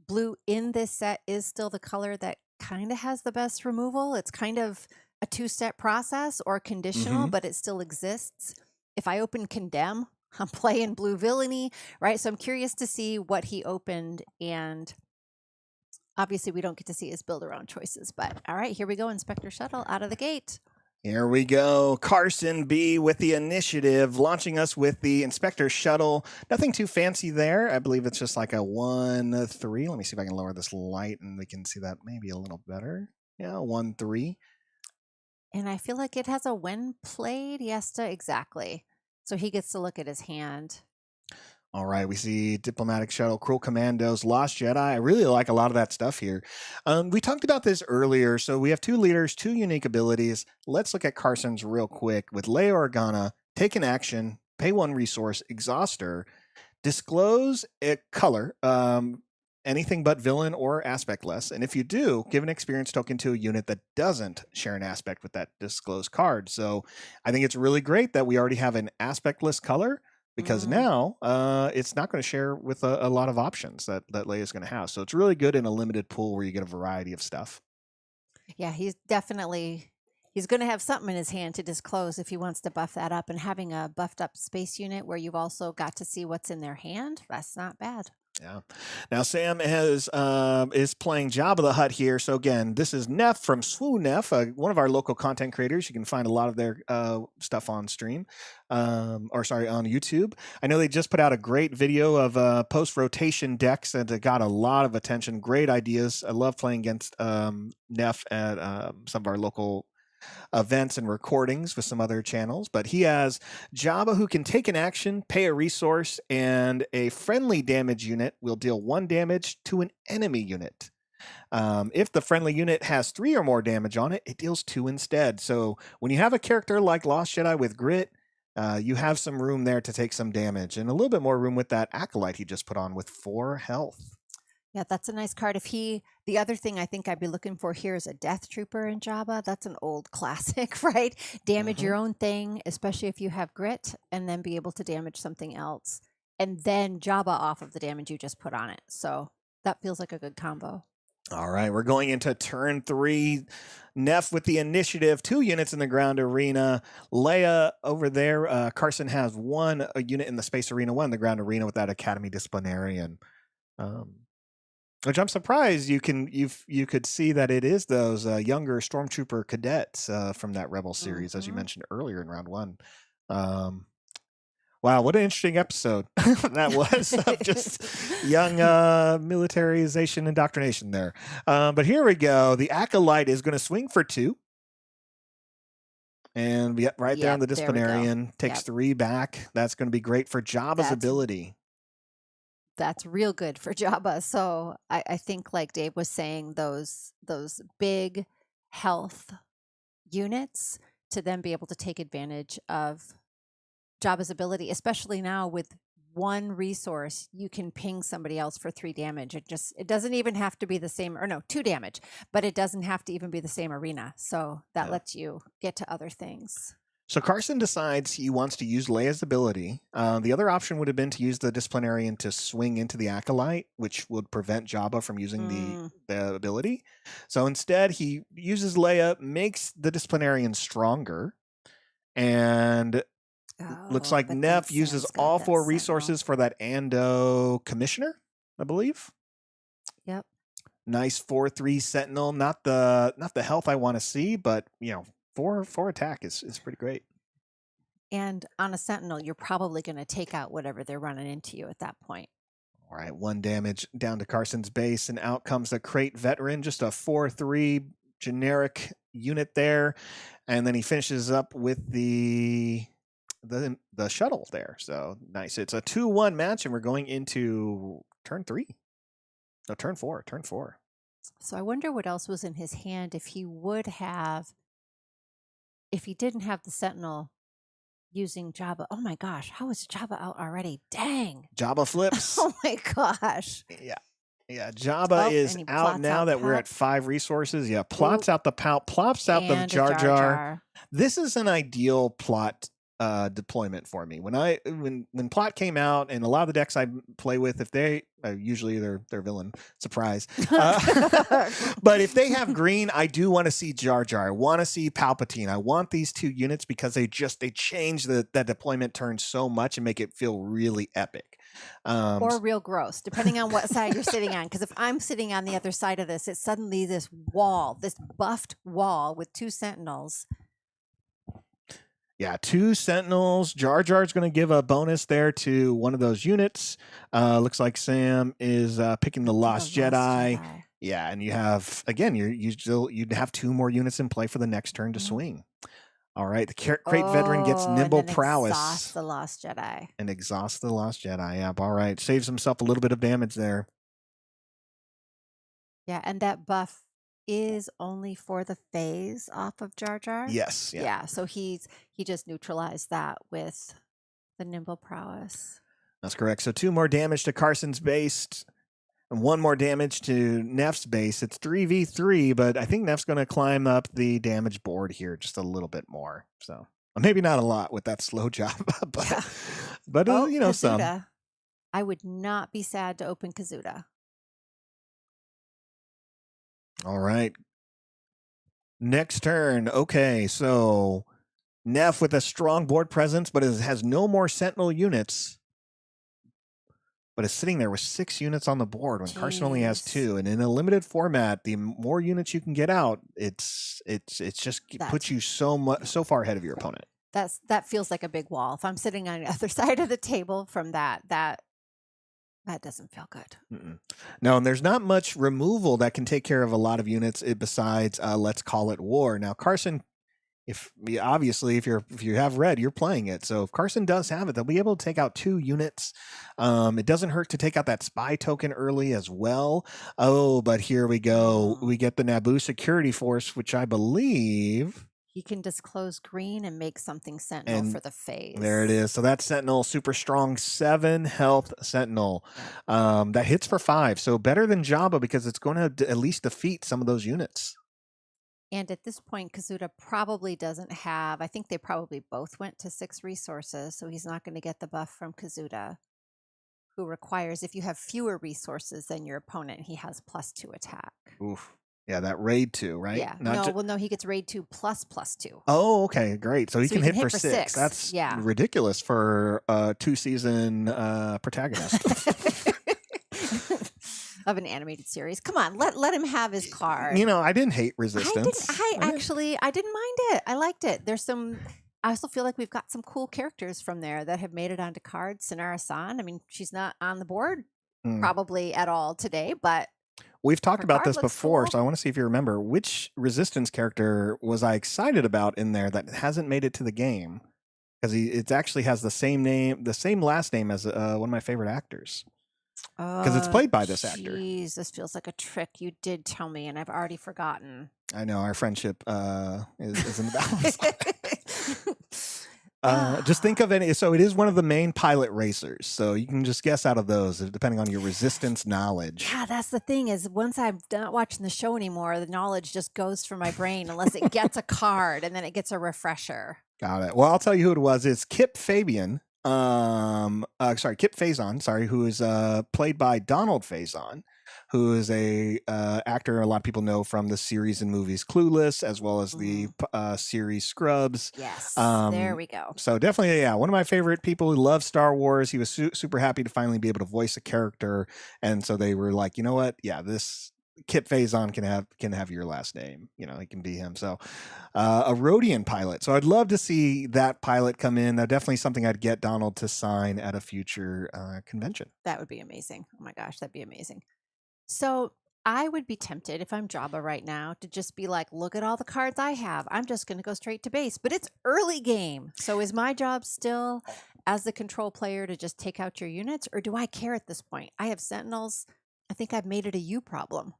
S2: Blue in this set is still the color that kind of has the best removal. It's kind of a two-step process or conditional,
S1: Mm-hmm.
S2: but it still exists. If I open Condemn, I'm playing blue villainy, right? So I'm curious to see what he opened, and obviously we don't get to see his build around choices, but all right, here we go. Inspector Shuttle out of the gate.
S1: Here we go. Carson B with the initiative, launching us with the Inspector Shuttle. Nothing too fancy there. I believe it's just like a 1-3. Let me see if I can lower this light and we can see that maybe a little better. Yeah, 1-3.
S2: And I feel like it has a when played. Yes, exactly. So he gets to look at his hand.
S1: All right, we see Diplomatic Shuttle, Cruel Commandos, Lost Jedi. I really like a lot of that stuff here. We talked about this earlier. So we have 2 leaders, 2 unique abilities. Let's look at Carson's real quick. With Leia Organa, take an action, pay 1 resource, exhauster, disclose a color, anything but villain or aspectless. And if you do, give an experience token to a unit that doesn't share an aspect with that disclosed card. So I think it's really great that we already have an aspectless color, because now it's not going to share with a lot of options that Leia is going to have. So it's really good in a limited pool where you get a variety of stuff.
S2: Yeah, he's going to have something in his hand to disclose if he wants to buff that up. And having a buffed up space unit where you've also got to see what's in their hand, that's not bad.
S1: Yeah. Now Sam is playing Jabba the Hutt here. So again, this is Neff from Swoo Neff, one of our local content creators. You can find a lot of their stuff on stream, on YouTube. I know they just put out a great video of post rotation decks and it got a lot of attention. Great ideas. I love playing against Neff at some of our local events and recordings with some other channels, but he has Jabba, who can take an action, pay a resource, and a friendly damage unit will deal 1 damage to an enemy unit. If the friendly unit has 3 or more damage on it, it deals 2 instead. So when you have a character like Lost Jedi with grit, you have some room there to take some damage, and a little bit more room with that Acolyte he just put on with 4 health.
S2: Yeah, that's a nice card. The other thing I think I'd be looking for here is a Death Trooper in Jabba. That's an old classic, right? Damage your own thing, especially if you have grit, and then be able to damage something else. And then Jabba off of the damage you just put on it. So that feels like a good combo.
S1: All right, we're going into turn 3. Neff with the initiative, 2 units in the ground arena. Leia over there. Carson has a unit in the space arena, 1 in the ground arena with that Academy Disciplinarian. Which I'm surprised you could see that it is those younger Stormtrooper cadets from that Rebel series, as you mentioned earlier in round 1. Wow, what an interesting episode that was of just young militarization indoctrination there. But here we go. The Acolyte is going to swing for 2. And there on the Disciplinarian, takes 3 back. That's going to be great for Jabba's ability.
S2: That's real good for Jabba. So I think, like Dave was saying, those big health units to then be able to take advantage of Jabba's ability, especially now with 1 resource, you can ping somebody else for 3 damage. It doesn't even have to be the same, or no, 2 damage, but it doesn't have to even be the same arena. So that lets you get to other things.
S1: So Carson decides he wants to use Leia's ability. The other option would have been to use the Disciplinarian to swing into the Acolyte, which would prevent Jabba from using the ability. So instead, he uses Leia, makes the Disciplinarian stronger, and looks like Neff uses all 4 resources for that Ando Commissioner, I believe.
S2: Yep.
S1: Nice 4/3 Sentinel. Not the health I want to see, but 4 attack is pretty great.
S2: And on a Sentinel, you're probably going to take out whatever they're running into you at that point.
S1: All right, 1 damage down to Carson's base, and out comes the Crate Veteran, just a 4/3 generic unit there, and then he finishes up with the shuttle there. So nice. It's a 2-1 match, and we're going into turn 3. No, turn 4. Turn 4.
S2: So I wonder what else was in his hand if he didn't have the Sentinel using Jabba. Oh my gosh, how is Jabba out already? Dang.
S1: Jabba flips.
S2: Oh my gosh.
S1: Yeah, Jabba is
S2: and he
S1: out
S2: plots
S1: now
S2: out
S1: that we're
S2: Palp.
S1: at 5 resources. Yeah, plots
S2: Ooh,
S1: out the Palp, plops out the
S2: and a
S1: Jar
S2: Jar
S1: Jar.
S2: Jar.
S1: This is an ideal plot deployment for me. When plot came out, and a lot of the decks I play with, if they usually they're villain, surprise. But if they have green, I do want to see Jar Jar. I want to see Palpatine. I want these 2 units because they change that deployment turn so much and make it feel really epic.
S2: Or real gross, depending on what side you're sitting on. Because if I'm sitting on the other side of this, it's suddenly this wall, this buffed wall with 2 sentinels.
S1: Yeah, 2 sentinels. Jar Jar's going to give a bonus there to one of those units. Looks like Sam is picking the Lost Jedi. Yeah, and you have again, you'd have 2 more units in play for the next turn to swing. All right, the Crate Veteran gets Nimble Prowess.
S2: Exhaust the Lost Jedi.
S1: And exhaust the Lost Jedi. Yep. All right, saves himself a little bit of damage there.
S2: Yeah, and that buff is only for the phase off of Jar Jar.
S1: Yes.
S2: Yeah. So he just neutralized that with the Nimble Prowess.
S1: That's correct. So 2 more damage to Carson's base. And 1 more damage to Neff's base. It's 3v3, but I think Neff's going to climb up the damage board here just a little bit more. So maybe not a lot with that slow job, but
S2: Kazuda.
S1: some.
S2: I would not be sad to open Kazuda.
S1: All right. Next turn. Okay, so Neff with a strong board presence, but has no more Sentinel units. But it's sitting there with 6 units on the board when Carson only has 2. And in a limited format, the more units you can get out, it's just puts you so far ahead of your opponent.
S2: That feels like a big wall. If I'm sitting on the other side of the table from that doesn't feel good.
S1: No, and there's not much removal that can take care of a lot of units besides let's call it war. Now Carson, if you have red, you're playing it. So if Carson does have it, they'll be able to take out 2 units. It doesn't hurt to take out that spy token early as well. Oh, but here we go. We get the Naboo security force, which I believe
S2: he can disclose green and make something Sentinel for the phase.
S1: There it is. So that Sentinel, super strong, 7 health Sentinel. That hits for 5. So better than Jabba because it's going to at least defeat some of those units.
S2: And at this point, Kazuda probably doesn't have, I think they probably both went to 6 resources, so he's not going to get the buff from Kazuda, who requires, if you have fewer resources than your opponent, he has +2 attack.
S1: Oof. Yeah, that raid 2, right?
S2: Yeah. No, he gets raid 2 +2.
S1: Oh, okay, great. So he can hit for 6. That's ridiculous for a 2-season protagonist.
S2: Of an animated series. Come on, let him have his card.
S1: I didn't hate Resistance.
S2: I didn't mind it. I liked it. I also feel like we've got some cool characters from there that have made it onto cards. Sonara San. I mean, she's not on the board probably at all today, but
S1: we've talked about this before,
S2: cool.
S1: So I want to see if you remember which Resistance character was I excited about in there that hasn't made it to the game because it actually has the same last name as one of my favorite actors. Because it's played by this actor.
S2: Jeez, this feels like a trick. You did tell me, and I've already forgotten.
S1: I know our friendship is in the balance. Just think of any. So it is one of the main pilot racers. So you can just guess out of those, depending on your Resistance knowledge.
S2: Yeah, that's the thing is once I'm not watching the show anymore, the knowledge just goes from my brain unless it gets a card and then it gets a refresher.
S1: Got it. Well, I'll tell you who it was. It's Kip Fabian. Kip Faison, who is played by Donald Faison, who is a actor a lot of people know from the series and movies Clueless, as well as the series Scrubs.
S2: Yes, there we go.
S1: So definitely, one of my favorite people who loves Star Wars. He was super happy to finally be able to voice a character, and so they were like, you know what? Yeah, this Kip Faison can have your last name. It can be him. So a Rhodian pilot. So I'd love to see that pilot come in. That's definitely something I'd get Donald to sign at a future convention.
S2: That would be amazing. Oh my gosh, that'd be amazing. So I would be tempted if I'm Jabba right now to just be like, look at all the cards I have. I'm just going to go straight to base. But it's early game. So is my job still as the control player to just take out your units? Or do I care at this point? I have Sentinels. think I've made it a you problem.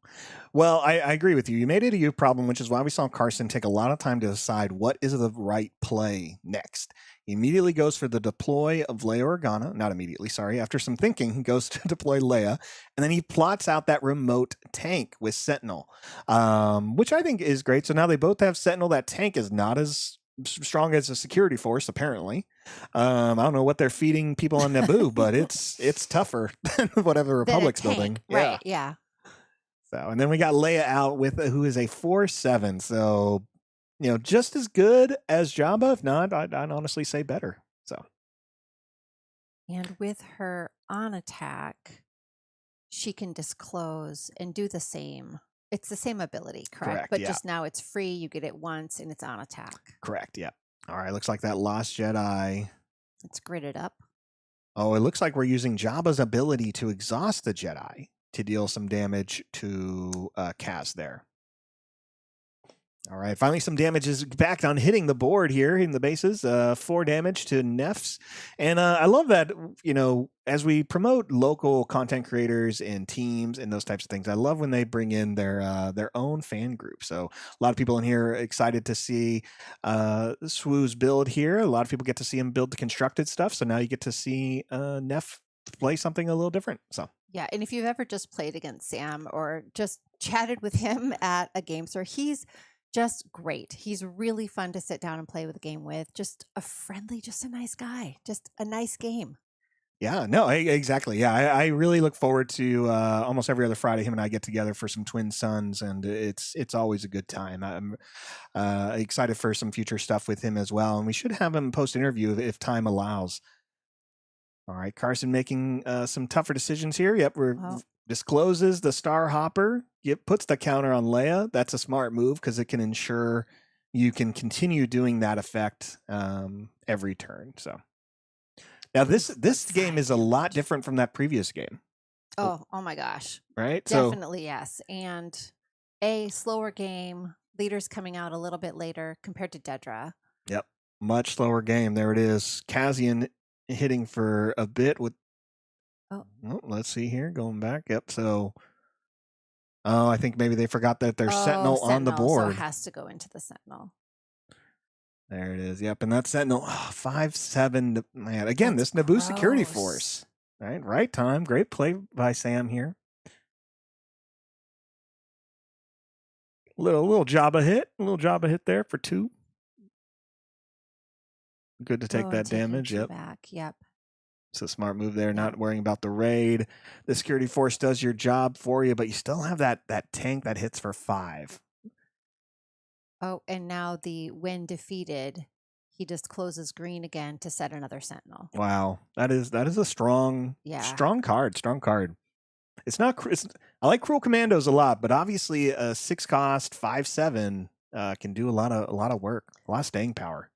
S1: Well, I agree with you. You made it a you problem, which is why we saw Carson take a lot of time to decide what is the right play next. He immediately goes for the deploy of Leia Organa. Not immediately, sorry. After some thinking, he goes to deploy Leia, and then he plots out that remote tank with Sentinel, which I think is great. So now they both have Sentinel. That tank is not as strong as a security force, apparently. I don't know what they're feeding people on Naboo, but it's tougher than whatever Republic's building.
S2: Right, yeah.
S1: So, and then we got Leia out with who is a 4/7. So, just as good as Jabba. If not, I'd honestly say better. So,
S2: and with her on attack, she can disclose and do the same. It's the same ability, correct? But just now it's free. You get it once, and it's on attack.
S1: Correct. Yeah. All right. Looks like that Lost Jedi.
S2: It's gridded up.
S1: Oh, it looks like we're using Jabba's ability to exhaust the Jedi to deal some damage to Kaz there. All right, finally some damage is back on hitting the board here in the bases. 4 damage to Nefs. And I love that, as we promote local content creators and teams and those types of things, I love when they bring in their own fan group. So a lot of people in here are excited to see Swoo's build here. A lot of people get to see him build the constructed stuff. So now you get to see Nef play something a little different. So.
S2: Yeah, and if you've ever just played against Sam or just chatted with him at a game store, he's just great. He's really fun to sit down and play with a game with. Just a friendly, just a nice guy. Just a nice game.
S1: Yeah, no, exactly. Yeah, I really look forward to almost every other Friday. Him and I get together for some Twin Suns, and it's always a good time. I'm excited for some future stuff with him as well, and we should have him post interview if time allows. All right, Carson making some tougher decisions here. Yep, discloses the Star Hopper. It puts the counter on Leia. That's a smart move because it can ensure you can continue doing that effect every turn. So now this game is a lot different from that previous game.
S2: Oh my gosh.
S1: Right?
S2: Definitely, yes. And a slower game, leaders coming out a little bit later compared to Dedra.
S1: Yep. Much slower game. There it is. Kazian hitting for a bit with let's see here. Going back. Yep. So I think maybe they forgot that there's Sentinel on the board.
S2: So it has to go into the Sentinel.
S1: There it is. Yep. And that Sentinel 5/7. Man, again, this Naboo security force. Right time. Great play by Sam here. Little Jabba hit. A little Jabba hit there for 2. Good to take that damage. Yep.
S2: Back. Yep.
S1: It's a smart move there, not worrying about the raid. The security force does your job for you, but you still have that tank that hits for 5.
S2: Oh, and now when defeated, he just closes green again to set another Sentinel.
S1: Wow. That is a strong card. Strong card. I like Cruel Commandos a lot, but obviously a 6 cost 5/7 can do a lot of work, a lot of staying power.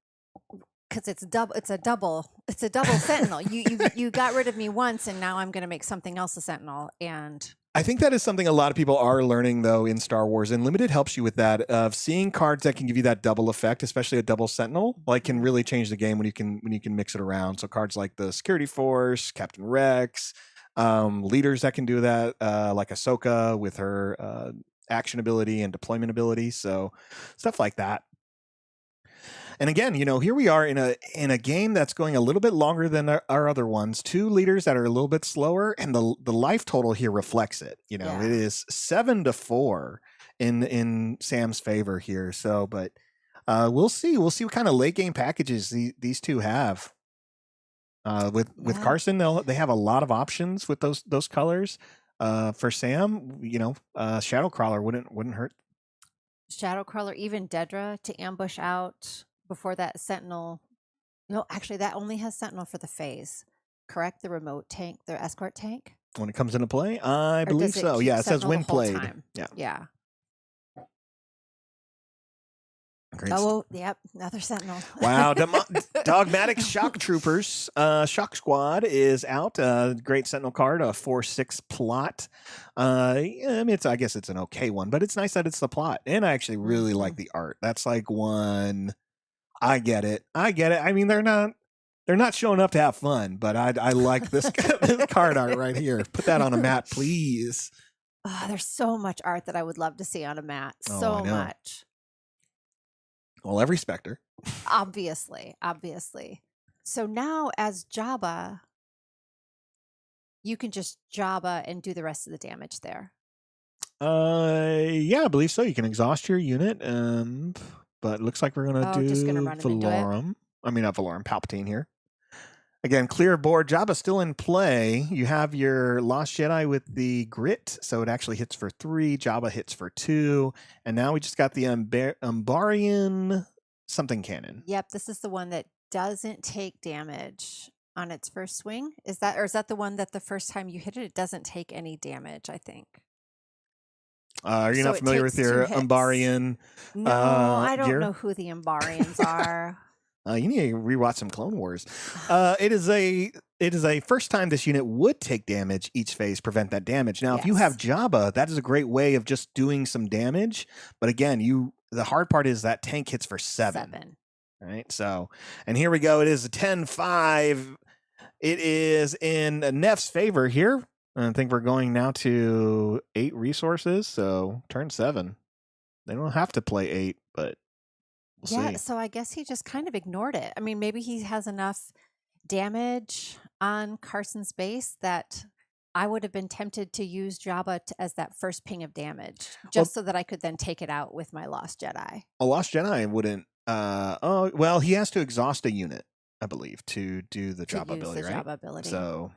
S2: Because it's a double Sentinel. You got rid of me once, and now I'm going to make something else a Sentinel. And
S1: I think that is something a lot of people are learning though in Star Wars, and Limited helps you with that. Of seeing cards that can give you that double effect, especially a double Sentinel, can really change the game when you can mix it around. So cards like the Security Force, Captain Rex, leaders that can do that, like Ahsoka with her action ability and deployment ability. So stuff like that. And again, here we are in a game that's going a little bit longer than our other ones. 2 leaders that are a little bit slower, and the life total here reflects it. It is 7-4 in Sam's favor here. So, but we'll see. We'll see what kind of late game packages these two have. With Carson, they have a lot of options with those colors. For Sam, Shadowcrawler wouldn't hurt.
S2: Shadowcrawler, even Dedra to ambush out before that Sentinel. No, actually, that only has Sentinel for the phase. Correct? The remote tank, the escort tank.
S1: When it comes into play, I believe so. Yeah, it says when played.
S2: Yeah.
S1: Great.
S2: Oh, yep, another Sentinel.
S1: Wow, Dogmatic Shock Troopers, Shock Squad is out. Great Sentinel card, a 4/6 plot. I guess it's an okay one, but it's nice that it's the plot, and I actually really like the art. That's like one. I get it. I mean, they're not showing up to have fun, but I like this this card art right here. Put that on a mat, please.
S2: Oh, there's so much art that I would love to see on a mat.
S1: Oh, I
S2: So
S1: know.
S2: much.
S1: Well, every Spectre.
S2: Obviously. So now as Jabba, you can just Jabba and do the rest of the damage there.
S1: Yeah, I believe so. You can exhaust your unit, but it looks like we're gonna do
S2: Just gonna run him into it.
S1: Valorum. I mean, not Valorum, Palpatine here. Again, clear board. Jabba's still in play. You have your Lost Jedi with the grit, so it actually hits for 3. Jabba hits for 2, and now we just got the Umbarian something cannon.
S2: Yep, this is the one that doesn't take damage on its first swing. Is that the one that the first time you hit it, it doesn't take any damage? I think.
S1: Are you
S2: So
S1: not
S2: it
S1: familiar with
S2: takes
S1: your
S2: 2 hits.
S1: Umbarian?
S2: No, I don't
S1: gear?
S2: know who the Umbarians are.
S1: You need to rewatch some Clone Wars. It is a first time this unit would take damage each phase, prevent that damage. Now, if you have Jabba, that is a great way of just doing some damage. But again, the hard part is that tank hits for 7. Right? So, and here we go. It is a 10-5. It is in Neff's favor here. I think we're going now to 8 resources. So turn 7. They don't have to play 8, but we'll see.
S2: So I guess he just kind of ignored it. I mean, maybe he has enough damage on Carson's base that I would have been tempted to use Jabba as that first ping of damage, just so that I could then take it out with my Lost Jedi.
S1: A Lost Jedi wouldn't. Well, he has to exhaust a unit, I believe, to do the Jabba ability, right?
S2: Jabba ability.
S1: So.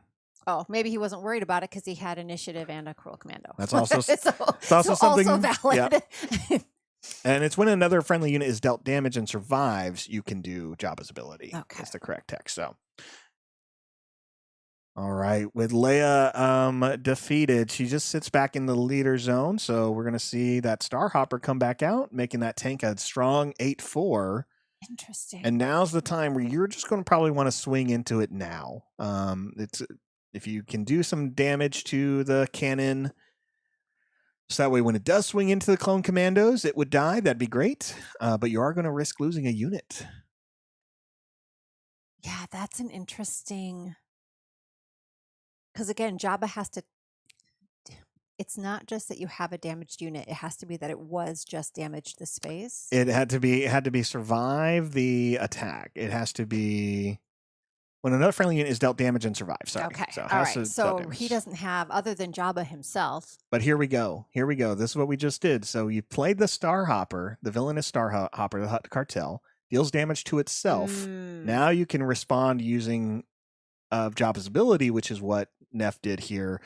S2: Oh, maybe he wasn't worried about it because he had initiative and a cruel commando.
S1: That's also
S2: it's
S1: also something
S2: also valid.
S1: Yeah. And it's when another friendly unit is dealt damage and survives, you can do Jabba's ability.
S2: Okay.
S1: That's the correct text. So, all right, with Leia defeated, she just sits back in the leader zone. So we're gonna see that Starhopper come back out, making that tank a strong 8-4.
S2: Interesting.
S1: And now's the time where you're just going to probably want to swing into it now. If you can do some damage to the cannon, so that way when it does swing into the clone commandos, it would die. That'd be great. But you are going to risk losing a unit.
S2: Yeah, that's an interesting... Because again, Jabba has to... It's not just that you have a damaged unit. It has to be that it was just damaged the space.
S1: It had to be survive the attack. It has to be... When another friendly unit is dealt damage and survive. Sorry.
S2: Okay.
S1: So,
S2: all right. So he doesn't have, other than Jabba himself.
S1: But here we go. This is what we just did. So you played the Starhopper, the villainous Starhopper, the Hutt Cartel, deals damage to itself. Now you can respond using Jabba's ability, which is what Neff did here,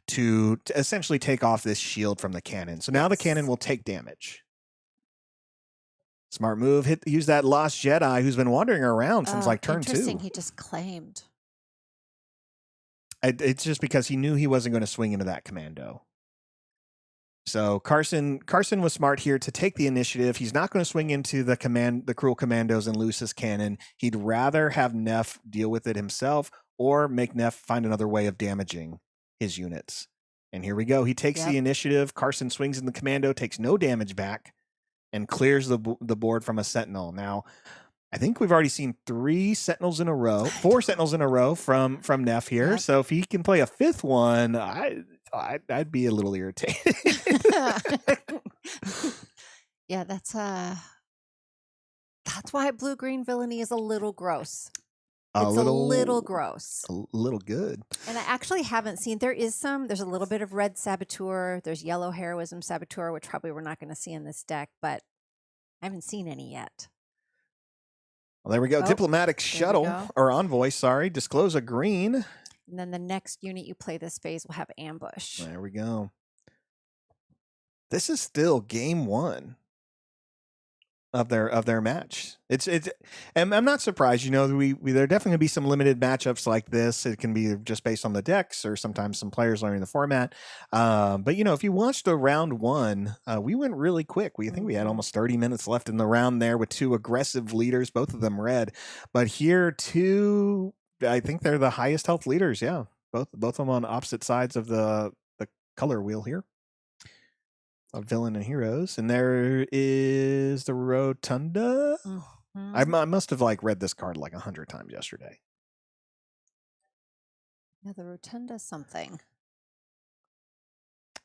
S1: to essentially take off this shield from the cannon. So now the cannon will take damage. Smart move. Use that Lost Jedi who's been wandering around since like turn 2.
S2: Interesting. He just claimed.
S1: It's just because he knew he wasn't going to swing into that commando. So Carson was smart here to take the initiative. He's not going to swing into the cruel commandos and lose his cannon. He'd rather have Neff deal with it himself or make Neff find another way of damaging his units. And here we go. He takes the initiative. Carson swings in the commando, takes no damage back, and clears the board from a Sentinel. Now, I think we've already seen 4 Sentinels in a row from Neff here. Yep. So if he can play a 5th one, I'd be a little irritated.
S2: Yeah, that's why blue-green villainy is a little gross. It's a little gross.
S1: A little good.
S2: And I actually haven't seen, there's a little bit of red saboteur. There's yellow heroism saboteur, which probably we're not going to see in this deck, but I haven't seen any yet.
S1: Well, there we go. Diplomatic shuttle, or envoy, sorry. Disclose a green.
S2: And then the next unit you play this phase will have ambush.
S1: There we go. This is still game 1 of their match. And I'm not surprised. You know, there definitely going to be some limited matchups like this. It can be just based on the decks, or sometimes some players learning the format. But you know, if you watched the round 1, we went really quick. I think we had almost 30 minutes left in the round there with 2 aggressive leaders, both of them red. But here 2, I think they're the highest health leaders. Yeah, both of them on opposite sides of the color wheel here. Of villain and heroes, and there is the Rotunda. Mm-hmm. I must have read this card 100 times yesterday.
S2: Yeah, the Rotunda something.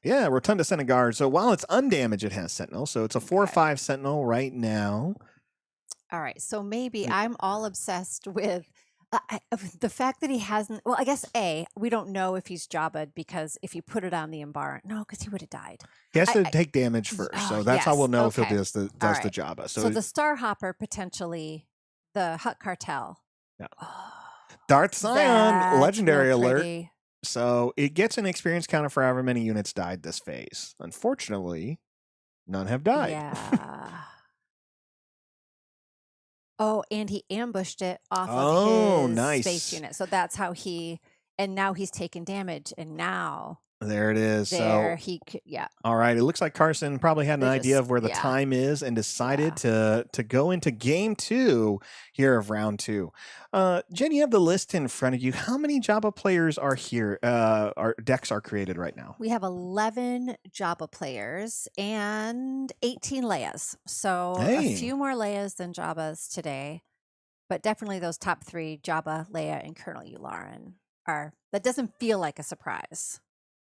S1: Yeah, Rotunda Senate Guard. So while it's undamaged, it has Sentinel. So it's a 4/5 Sentinel right now.
S2: All right. So maybe I'm all obsessed with the fact that he hasn't. Well, I guess we don't know if he's Jabba because if he put it on the Embar, no, because he would have died.
S1: He has to take damage first. So that's how we'll know if he does the Jabba.
S2: So the Star Hopper, potentially the Hutt Cartel.
S1: Yeah.
S2: Oh,
S1: Darth Scion, legendary alert.
S2: Pretty.
S1: So it gets an experience counter for however many units died this phase. Unfortunately, none have died.
S2: Yeah. Oh, and he ambushed it off of his space unit. So that's how and now he's taken damage. And now
S1: there it is. All right. It looks like Carson probably had an idea of where the time is and decided to go into game 2 here of round 2. Jen, you have the list in front of you. How many Jabba players are here? Our decks are created right now.
S2: We have 11 Jabba players and 18 Leias. So a few more Leias than Jabbas today, but definitely those top 3, Jabba, Leia, and Colonel Yularen that doesn't feel like a surprise.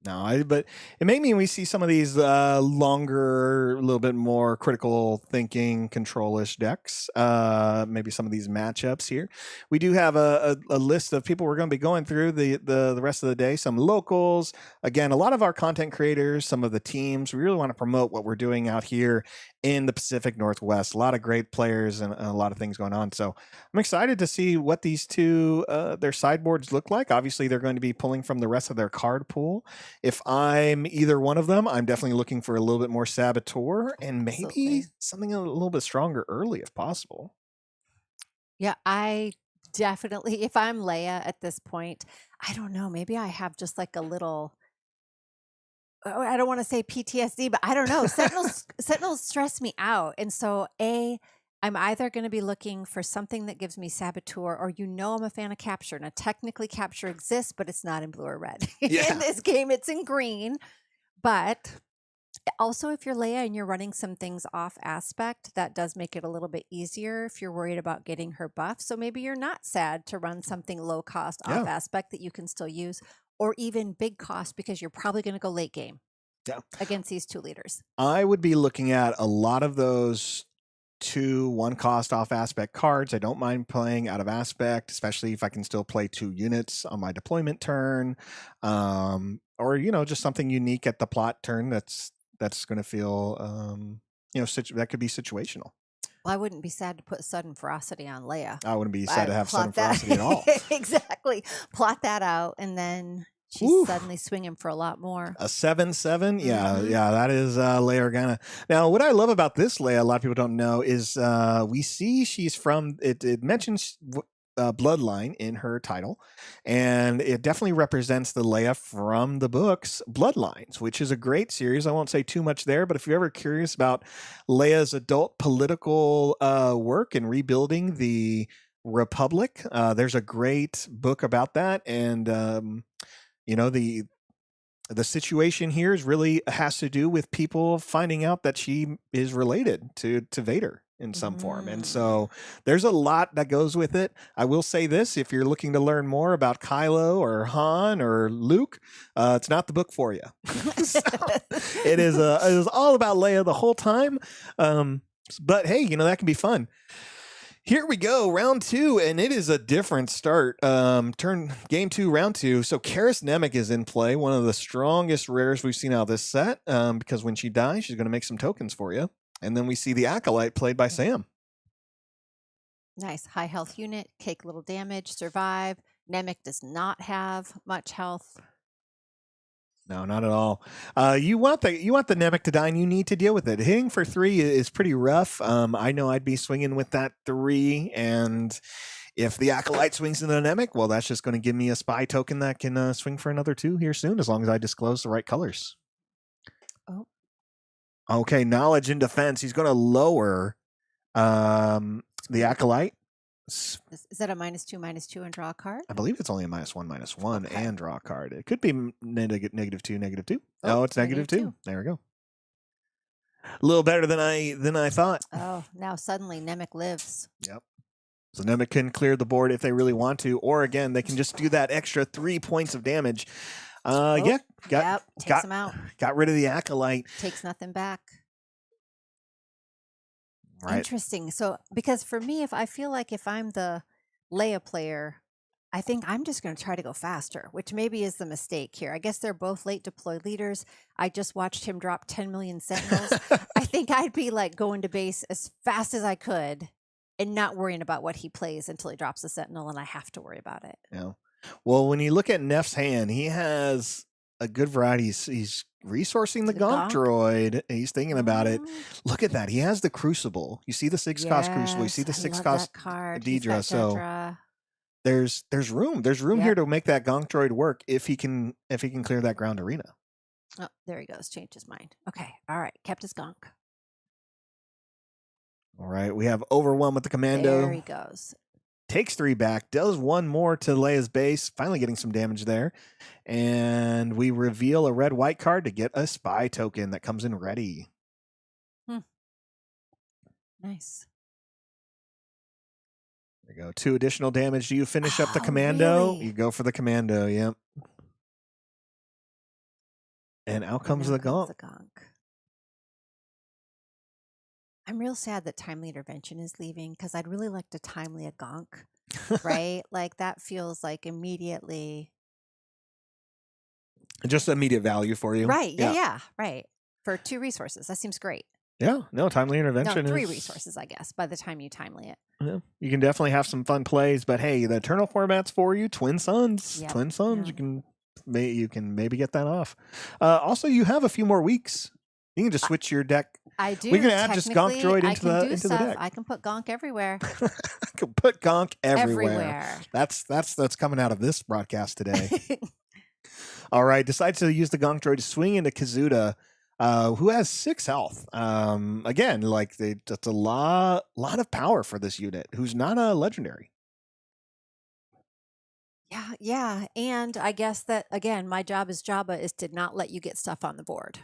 S1: No, but it may mean we see some of these longer, a little bit more critical thinking, control-ish decks. Maybe some of these matchups here. We do have a list of people we're going to be going through the rest of the day. Some locals. Again, a lot of our content creators, some of the teams. We really want to promote what we're doing out here in the Pacific Northwest. A lot of great players and a lot of things going on. So I'm excited to see what these two, their sideboards look like. Obviously, they're going to be pulling from the rest of their card pool. If I'm either one of them, I'm definitely looking for a little bit more Saboteur and maybe something a little bit stronger early if possible.
S2: Yeah, I definitely, if I'm Leia at this point, I don't know, maybe I have just like a little, I don't want to say PTSD, but I don't know. Sentinels stress me out. And so I'm either going to be looking for something that gives me Saboteur, or I'm a fan of Capture. Now, technically, Capture exists, but it's not in blue or red.
S1: Yeah.
S2: In this game, it's in green. But also, if you're Leia and you're running some things off aspect, that does make it a little bit easier if you're worried about getting her buff. So maybe you're not sad to run something low cost off aspect that you can still use, or even big cost because you're probably going to go late game against these 2 leaders.
S1: I would be looking at a lot of those 2 1-cost off aspect cards. I don't mind playing out of aspect, especially if I can still play 2 units on my deployment turn, or just something unique at the plot turn that's going to feel that could be situational.
S2: Well, I wouldn't be sad to put sudden ferocity on Leia.
S1: I wouldn't be sad to have sudden ferocity at all.
S2: Exactly. Plot that out, and then she's suddenly swinging for a lot more. A
S1: 7/7? Yeah, that is Leia Organa. Now, what I love about this Leia, a lot of people don't know, is we see she's from, it mentions Bloodline in her title, and it definitely represents the Leia from the books Bloodlines, which is a great series. I won't say too much there, but if you're ever curious about Leia's adult political work and rebuilding the Republic, there's a great book about that, and the situation here is really has to do with people finding out that she is related to Vader in some form. And so there's a lot that goes with it. I will say this, if you're looking to learn more about Kylo or Han or Luke, it's not the book for you. So it is all about Leia the whole time. But hey, that can be fun. Here we go, round 2, and it is a different start. Game 2, round 2. So Karis Nemec is in play, one of the strongest rares we've seen out of this set, because when she dies, she's going to make some tokens for you. And then we see the Acolyte played by Sam.
S2: Nice. High health unit, take little damage, survive. Nemec does not have much health.
S1: No, not at all. You want the Nemec to die, and you need to deal with it. Hitting for 3 is pretty rough. I know I'd be swinging with that 3, and if the Acolyte swings into the Nemec, well, that's just going to give me a spy token that can swing for another 2 here soon, as long as I disclose the right colors.
S2: Oh.
S1: Okay, knowledge and defense. He's going to lower the Acolyte.
S2: Is that a -2/-2 and draw a card?
S1: I believe it's only a -1/-1
S2: okay.
S1: and draw a card. It could be -2/-2. Oh, it's -2. There we go. A little better than I thought.
S2: Oh, now suddenly Nemec lives.
S1: Yep. So Nemec can clear the board if they really want to, or again, they can just do that extra 3 points of damage. Yeah,
S2: Takes him out.
S1: got rid of the acolyte.
S2: Takes nothing back.
S1: Right.
S2: Interesting. So, because for me, if I feel like if I'm the Leia player, I think I'm just going to try to go faster, which maybe is the mistake here. I guess they're both late deploy leaders. I just watched him drop 10 million sentinels. I think I'd be like going to base as fast as I could and not worrying about what he plays until he drops a sentinel and I have to worry about it.
S1: Yeah. Well, when you look at Neff's hand, he has a good variety. He's resourcing the Gonk droid. He's thinking about it. Look at that. He has the Crucible. You see the 6-cost Crucible. You see the 6-cost Dedra. So there's room. There's room here to make that Gonk droid work if he can clear that ground arena.
S2: Oh, there he goes. Changed his mind. Okay. All right. Kept his Gonk.
S1: All right. We have Overwhelm with the Commando.
S2: There he goes.
S1: Takes 3 back, does 1 more to Leia's base, finally getting some damage there. And we reveal a red-white card to get a spy token that comes in ready.
S2: Nice.
S1: There you go. 2 additional damage. Do you finish up the Commando?
S2: Really?
S1: You go for the Commando, yep. And out comes the Gonk.
S2: I'm real sad that Timely Intervention is leaving because I'd really like to timely a Gonk, right? Like that feels like immediately.
S1: Just immediate value for you.
S2: Right. Yeah. Right. For 2 resources. That seems great.
S1: Yeah. No, Timely Intervention
S2: No, 3 resources, I guess, by the time you timely it.
S1: Yeah. You can definitely have some fun plays, but hey, the Eternal format's for you. Twin Suns.
S2: Yep.
S1: Twin Suns. You can maybe get that off. Also, you have a few more weeks. You can just switch your deck.
S2: I do.
S1: We can add just Gonk droid into the deck.
S2: I can put Gonk everywhere.
S1: I can put Gonk everywhere. That's coming out of this broadcast today. All right, decides to use the Gonk droid to swing into Kazuda, who has 6 health. Again, like that's a lot of power for this unit, who's not a legendary.
S2: Yeah. And I guess that, again, my job as Jabba is to not let you get stuff on the board.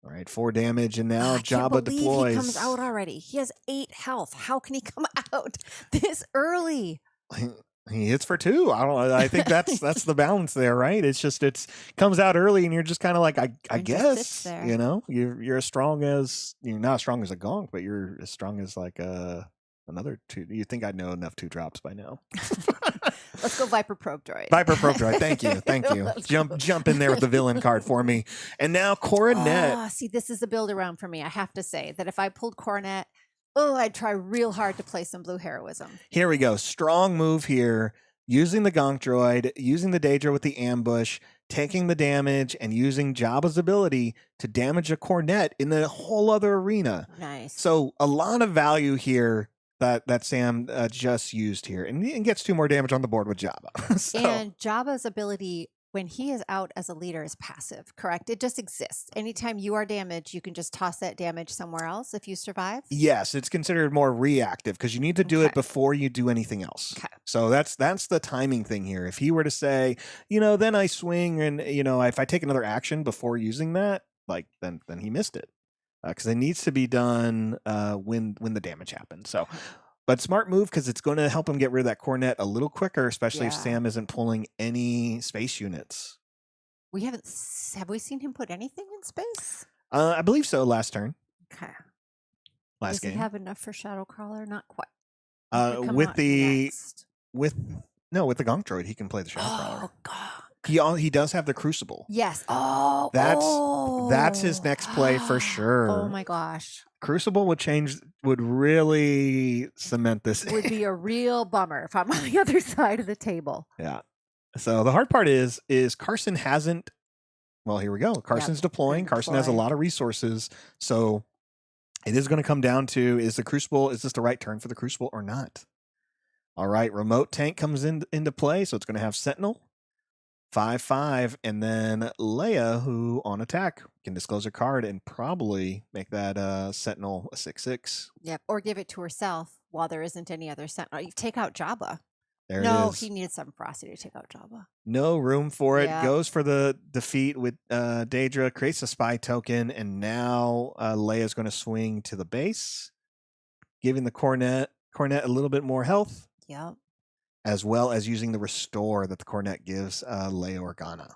S1: All right, 4 damage, and now
S2: Jabba
S1: deploys.
S2: He comes out already. He has 8 health. How can he come out this early?
S1: He hits for 2. I think that's the balance there, right? It's comes out early, and you're just kind of like, I guess, you know, you're as strong as you're not as strong as a Gonk, but you're as strong as like another 2. You think I'd know enough 2 drops by now?
S2: Let's go Viper Probe Droid.
S1: Viper Probe Droid. Thank you. Jump in there with the villain card for me. And now Coronet.
S2: See, this is a build around for me. I have to say that if I pulled Coronet, I'd try real hard to play some blue heroism.
S1: Here we go. Strong move here. Using the Gonk droid, using the Dedra with the ambush, taking the damage, and using Jabba's ability to damage a Coronet in a whole other arena.
S2: Nice.
S1: So a lot of value here that Sam just used here, and gets 2 more damage on the board with Jabba.
S2: And Jabba's ability when he is out as a leader is passive, correct? It just exists. Anytime you are damaged, you can just toss that damage somewhere else if you survive?
S1: Yes, it's considered more reactive because you need to do it before you do anything else.
S2: Okay.
S1: So that's the timing thing here. If he were to say, then I swing and, if I take another action before using that, like then he missed it. Because it needs to be done when the damage happens. So, but smart move because it's going to help him get rid of that Coronet a little quicker, especially if Sam isn't pulling any space units.
S2: Have we seen him put anything in space?
S1: I believe so. Last turn.
S2: Okay.
S1: Last game.
S2: Does he have enough for Shadow Crawler? Not quite.
S1: With the Gonk droid, he can play the Shadow Crawler.
S2: Oh God.
S1: He does have the Crucible.
S2: Yes.
S1: That's his next play for sure.
S2: Oh my gosh. Crucible
S1: would really cement this.
S2: Would be a real bummer if I'm on the other side of the table.
S1: Yeah. So the hard part is Carson hasn't. Well, here we go. Carson's deploying. Carson has a lot of resources, so it is going to come down to: is this the right turn for the Crucible or not? All right. Remote tank comes into play, so it's going to have Sentinel. 5/5, and then Leia, who on attack can disclose her card and probably make that Sentinel a 6/6.
S2: Yep, or give it to herself while there isn't any other Sentinel. You take out Jabba.
S1: There it is.
S2: He needed some ferocity to take out Jabba.
S1: No room for it. Yeah. Goes for the defeat with Dedra, creates a spy token, and now Leia's going to swing to the base, giving the Coronet a little bit more health.
S2: Yep.
S1: as well as using the restore that the Cornet gives Leia Organa.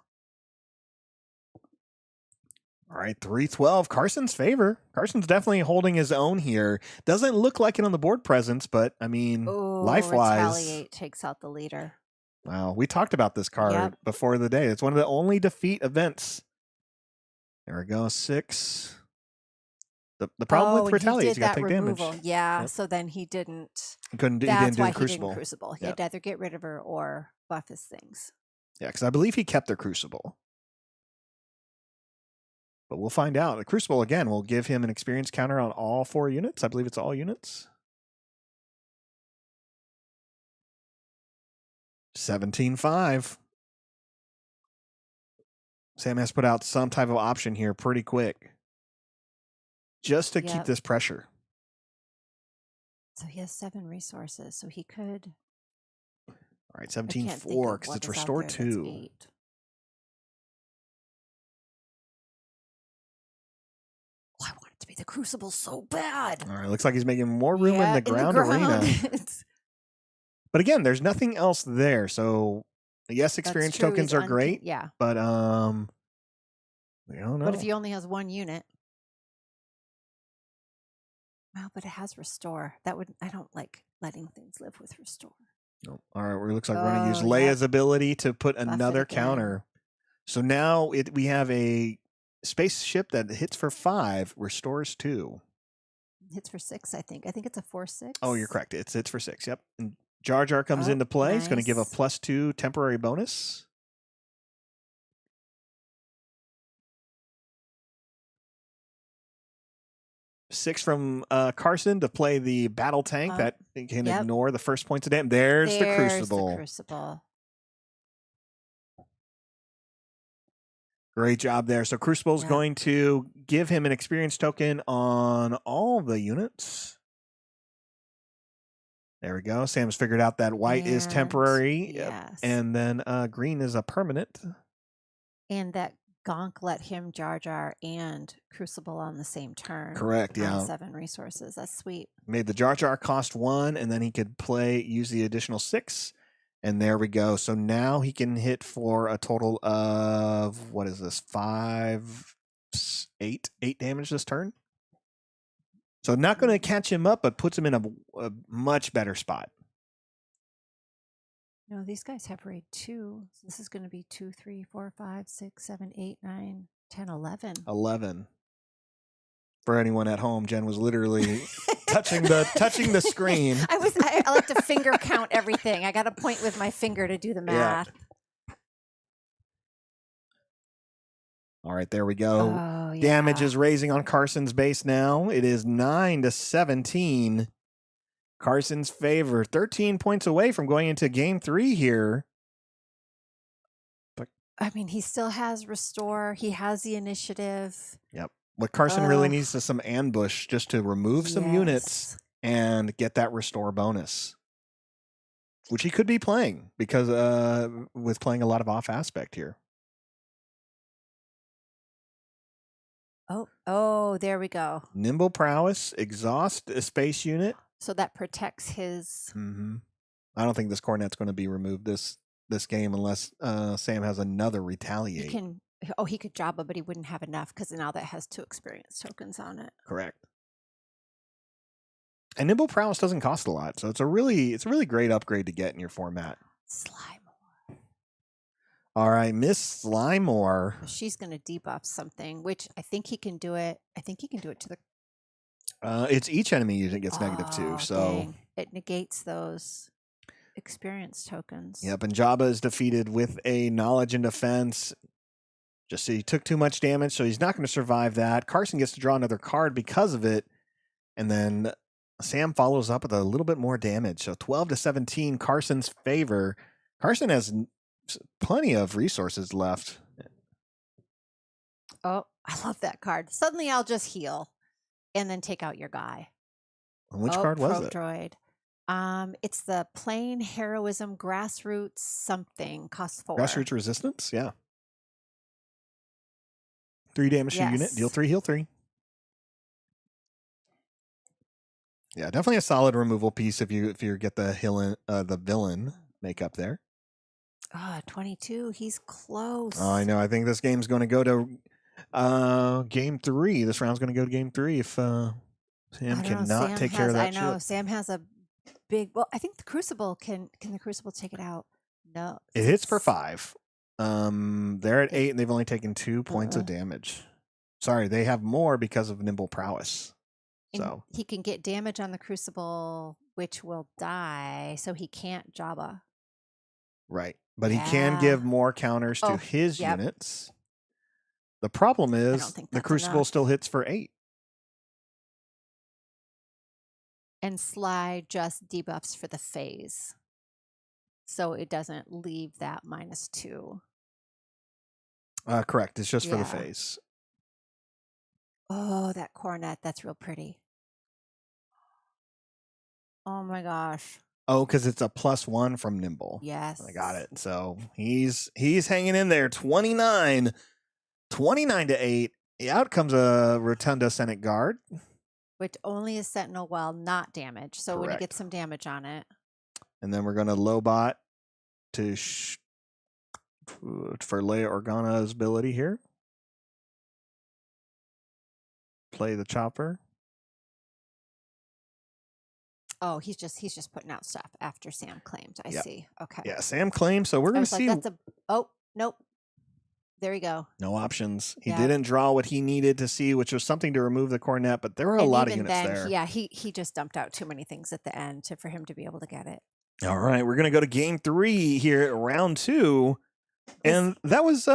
S1: All right, 312, Carson's favor. Carson's definitely holding his own here. Doesn't look like it on the board presence, but I mean, life-wise.
S2: Retaliate takes out the leader.
S1: Wow, we talked about this card before the day. It's one of the only defeat events. There we go, 6. The problem with retaliate is you got to take damage.
S2: Yeah, so then he didn't.
S1: He didn't do
S2: He
S1: Crucible.
S2: didn't Crucible. He had to either get rid of her or buff his things.
S1: Yeah, because I believe he kept their Crucible. But we'll find out. The Crucible, again, will give him an experience counter on all 4 units. I believe it's all units. 17-5. Sam has put out some type of option here pretty quick. Just to keep this pressure.
S2: So he has 7 resources, so he could.
S1: All right, 17-4, because it's restore 2.
S2: Oh, I want it to be the Crucible so bad.
S1: All right, looks like he's making more room in the ground arena. But again, there's nothing else there. So yes, experience tokens are great.
S2: Yeah.
S1: But we don't know.
S2: But if he only has 1 unit. Well, but it has restore. I don't like letting things live with restore.
S1: Nope. All right, it looks like we're going to use Leia's ability to put another counter. So now we have a spaceship that hits for 5, restores 2.
S2: Hits for 6, I think. I think it's a 4/6.
S1: Oh, you're correct. It's for 6. Yep. And Jar Jar comes into play. Nice. It's going to give a +2 temporary bonus. Six from Carson to play the battle tank that can ignore the first points of damage. There's the Crucible. Great job there. So Crucible's going to give him an experience token on all the units. There we go. Sam's figured out that white is temporary.
S2: Yes.
S1: And then green is a permanent.
S2: And that Gonk let him Jar Jar and Crucible on the same turn.
S1: Correct, yeah.
S2: 7 resources. That's sweet.
S1: Made the Jar Jar cost 1, and then he could use the additional 6. And there we go. So now he can hit for a total of, what is this, 8 damage this turn. So not going to catch him up, but puts him in a much better spot.
S2: No, these guys have raid 2. So this is going to be 2, 3, 4, 5, 6, 7, 8, 9, 10, 11.
S1: 11. For anyone at home, Jen was literally touching the screen.
S2: I like to finger count everything. I got to point with my finger to do the math.
S1: Yeah. All right, there we go.
S2: Oh, yeah.
S1: Damage is raising on Carson's base now. It is 9-17. Carson's favor, 13 points away from going into game 3 here. But
S2: I mean, he still has restore. He has the initiative.
S1: Yep. What Carson really needs is some ambush just to remove some units and get that restore bonus, which he could be playing because with playing a lot of off aspect here.
S2: Oh, there we go.
S1: Nimble prowess, exhaust a space unit.
S2: So that protects his.
S1: I don't think this Cornet's going to be removed this game unless Sam has another retaliate.
S2: He could Jabba, but he wouldn't have enough because now that has 2 experience tokens on it.
S1: Correct. And Nimble Prowess doesn't cost a lot, so it's a really great upgrade to get in your format.
S2: Slimore.
S1: All right, Miss Slimore.
S2: She's going to debuff something, which I think he can do it. I think he can do it to the.
S1: It's each enemy unit gets -2, so
S2: dang. It negates those experience tokens.
S1: Yep, and Jabba is defeated with a knowledge and defense. Just so he took too much damage, so he's not going to survive that. Carson gets to draw another card because of it. And then Sam follows up with a little bit more damage. So 12-17, Carson's favor. Carson has plenty of resources left.
S2: Oh, I love that card. Suddenly I'll just heal and then take out your guy.
S1: And which card was it?
S2: Droid. It's the plain heroism grassroots something, cost 4.
S1: Grassroots resistance? Yeah. 3 damage to unit, deal 3, heal 3. Yeah, definitely a solid removal piece if you get the villain. make up there.
S2: 22. He's close.
S1: Oh, I know. I think this game's going to go to game 3. This round's going to go to game 3 if Sam cannot take care of that
S2: I know.
S1: chip.
S2: Sam has a big... Well, I think the Crucible... Can the Crucible take it out? No.
S1: It hits for 5. They're at 8, and they've only taken 2 points of damage. Sorry, they have more because of nimble prowess.
S2: And
S1: So
S2: he can get damage on the Crucible, which will die, so he can't Jabba.
S1: right. But he can give more counters to his units. The problem is the Crucible still hits for 8.
S2: And Sly just debuffs for the phase. So it doesn't leave that -2.
S1: Correct. It's just for the phase.
S2: Oh, that cornet. That's real pretty. Oh my gosh.
S1: Oh, because it's a +1 from Nimble.
S2: Yes.
S1: I got it. So he's hanging in there. 29 to 8. Out comes a Rotunda Senate Guard.
S2: Which only is Sentinel while not damaged. So when he gets some damage on it.
S1: And then we're going to Lobot to for Leia Organa's ability here. Play the chopper.
S2: Oh, he's just putting out stuff after Sam claimed. I see. Okay.
S1: Yeah, Sam claimed. So we're going to see.
S2: Oh, nope. There you go.
S1: No options. He didn't draw what he needed to see, which was something to remove the cornet, but there were a lot of units there.
S2: Yeah, he just dumped out too many things at the end for him to be able to get it.
S1: All right, we're gonna go to game 3 here at round 2, and that was